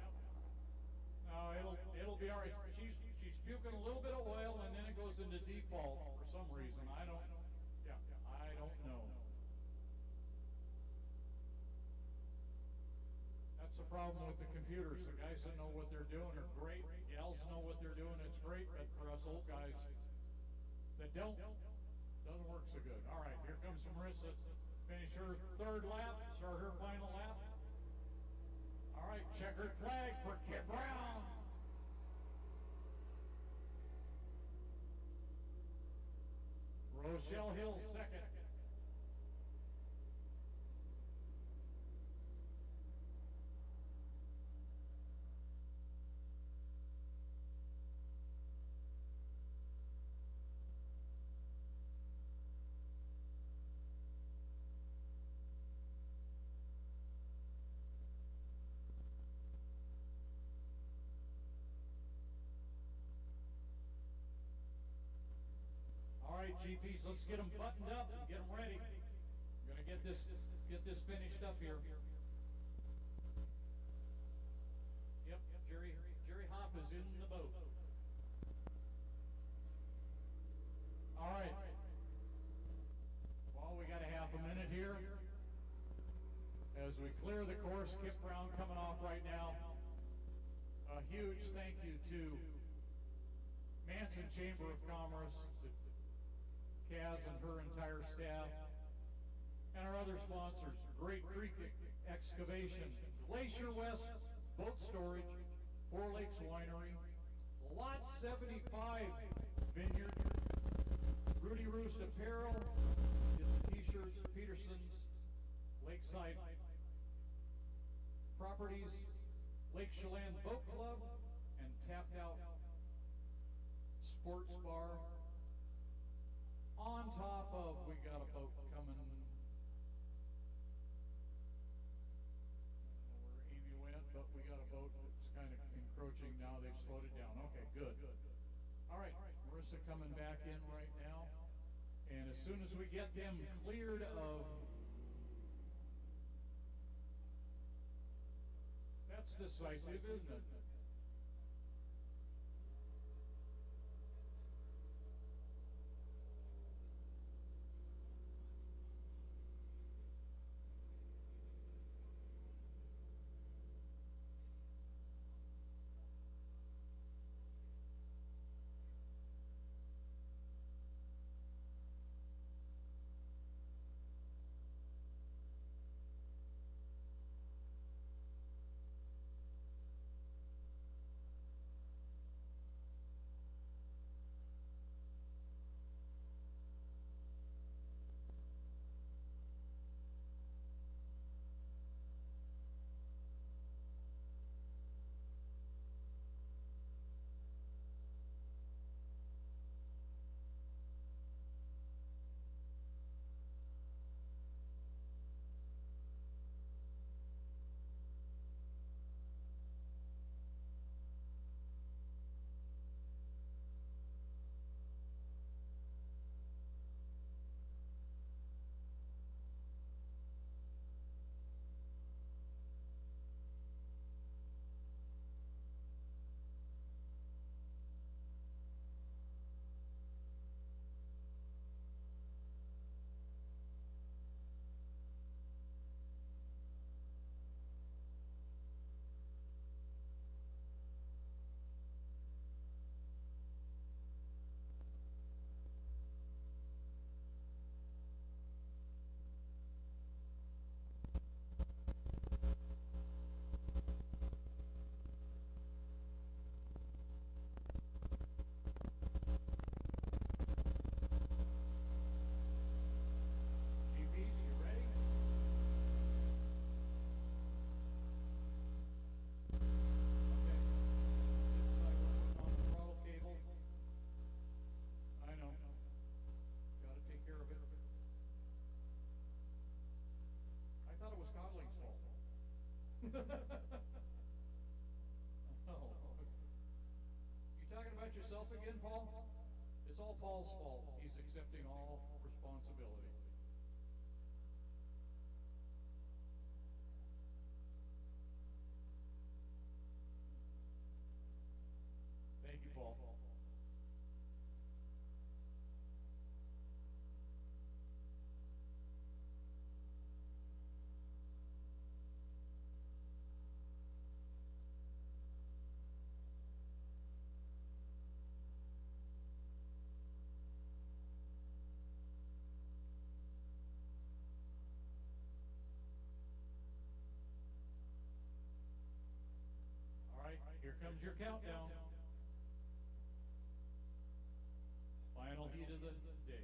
It'll be all right. She's puking a little bit of oil, and then it goes into default for some reason. I don't know. That's the problem with the computers. The guys that know what they're doing are great. Gals know what they're doing. It's great, but for us old guys that don't, doesn't work so good. All right, here comes Marissa. Finish her third lap. Start her final lap. All right, checkered flag for Kip Brown. Rochelle Hill second. GPs, let's get them buttoned up and get them ready. We're going to get this finished up here. Jerry Hopp is in the boat. All right. Well, we got a half a minute here. As we clear the course, Kip Brown coming off right now. A huge thank you to Manson Chamber of Commerce, to Kaz and her entire staff, and our other sponsors, Great Creek Excavation, Glacier West Boat Storage, Four Lakes Winery, Lot 75 Vineyard, Rudy Roost Apparel, did the t-shirts, Peterson's, Lakeside Properties, Lake Chelan Boat Club, and Tapped Out Sports Bar. On top of, we got a boat coming. I don't know where Amy went, but we got a boat that's kind of encroaching now. They've slowed it down. Okay, good. All right, Marissa coming back in right now. And as soon as we get them cleared of, that's decisive, isn't it? Oh. You talking about yourself again, Paul? It's all Paul's fault. He's accepting all responsibility. Thank you, Paul. Here comes your countdown. Final heat of the day. Guys,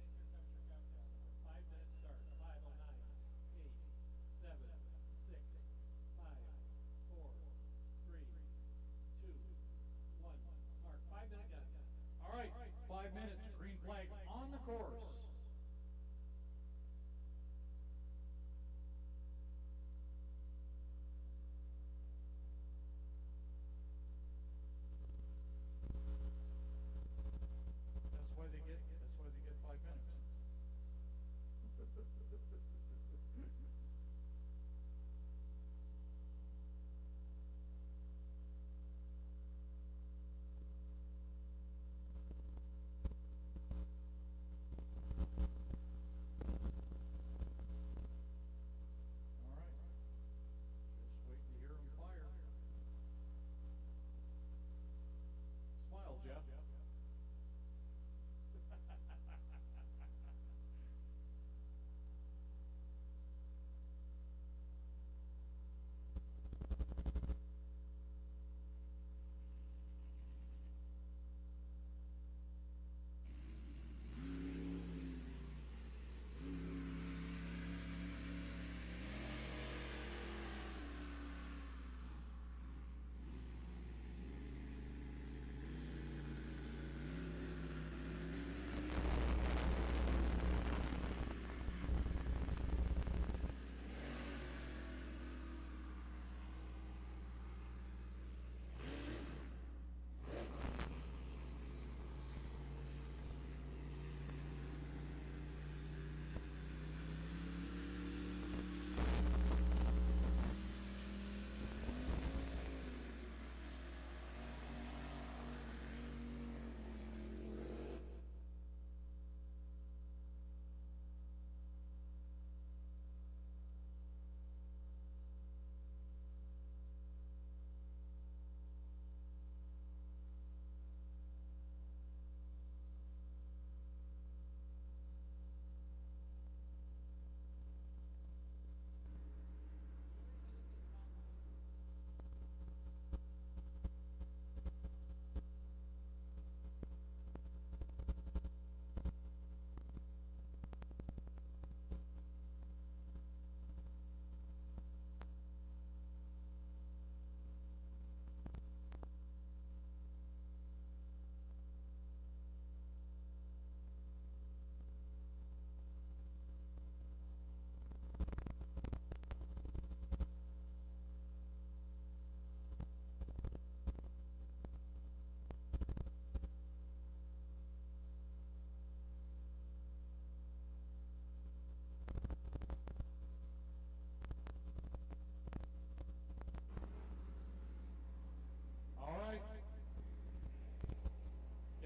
here comes your countdown. 5 minutes start. 5:09, 8, 7, 6, 5, 4, 3, 2, 1. Mark, 5-minute gun. All right, 5 minutes. Green flag on the course.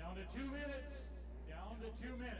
Down to 2 minutes. Down to 2 minutes.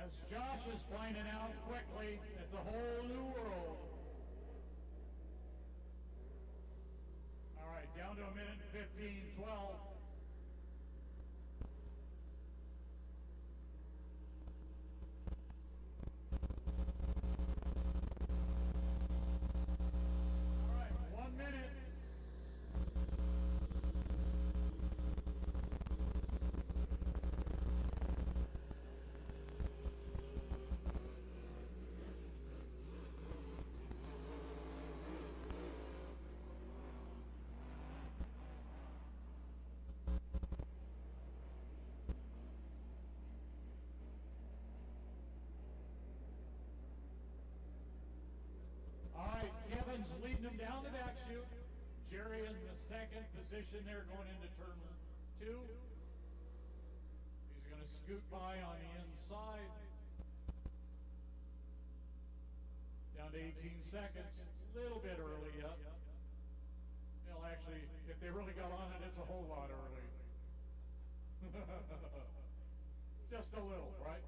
As Josh is finding out quickly, it's a whole new world. All right, down to a minute 15, 12. All right, 1 minute. All right, Kevin's leading them down the back chute. Jerry in the second position there going into turn 2. He's going to scoot by on the inside. Down to 18 seconds. A little bit early yet. Well, actually, if they really got on it, it's a whole lot early. Just a little, right?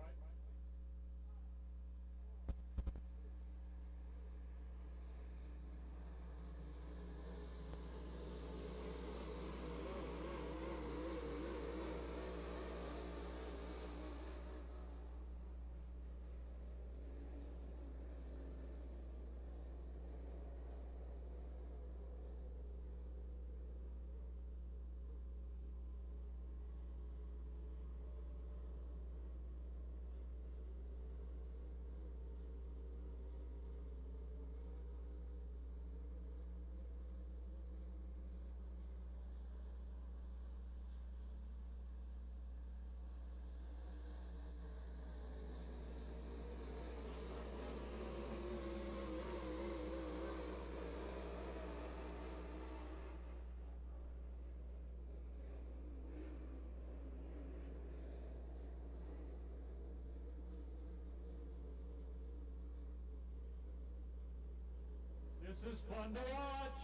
This is fun to watch.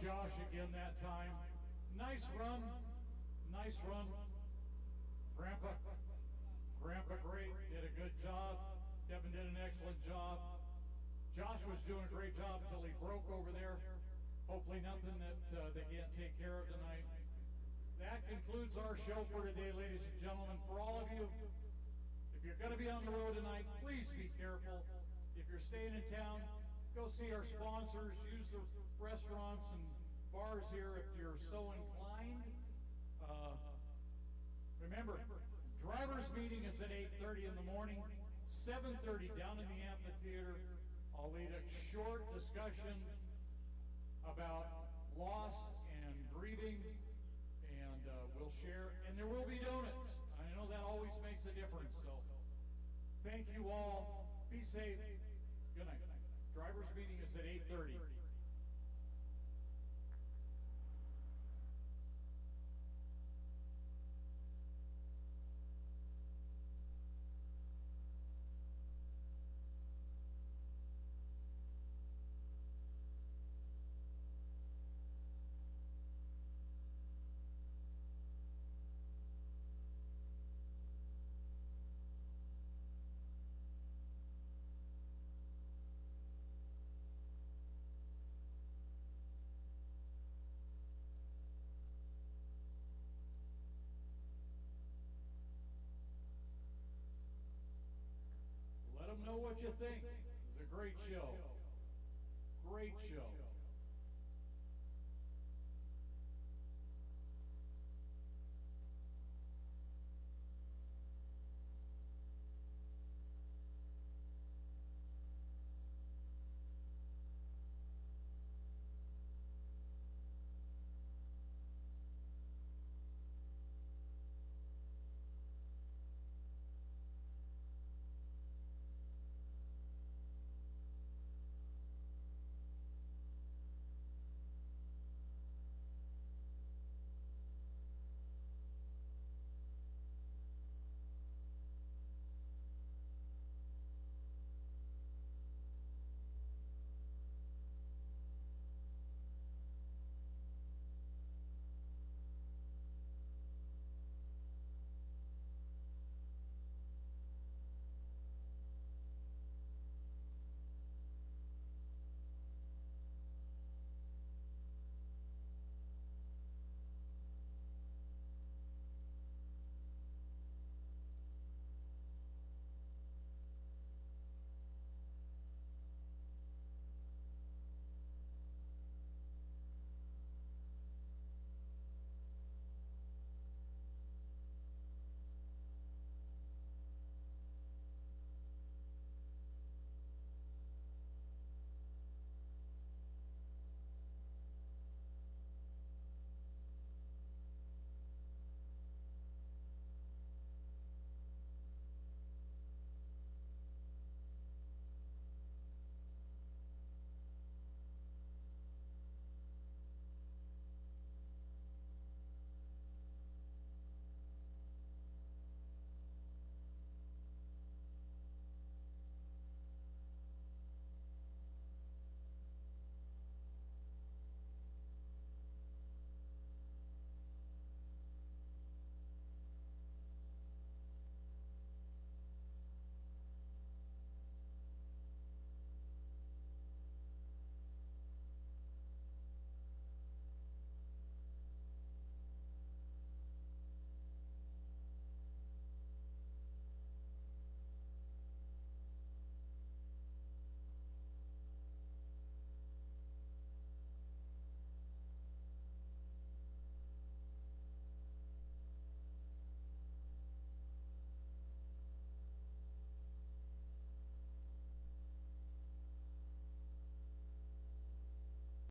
Josh again that time. Nice run. Nice run. Grandpa great. Did a good job. Devin did an excellent job. Joshua's doing a great job until he broke over there. Hopefully nothing that they can't take care of tonight. That concludes our show for today, ladies and gentlemen. For all of you, if you're going to be on the road tonight, please be careful. If you're staying in town, go see our sponsors. Use the restaurants and bars here if you're so inclined. Remember, driver's meeting is at 8:30 in the morning, 7:30 down in the amphitheater. I'll lead a short discussion about loss and grieving, and we'll share, and there will be donuts. I know that always makes a difference, so thank you all. Be safe. Good night. Driver's meeting is at 8:30. Let them know what you think. It was a great show. Great show.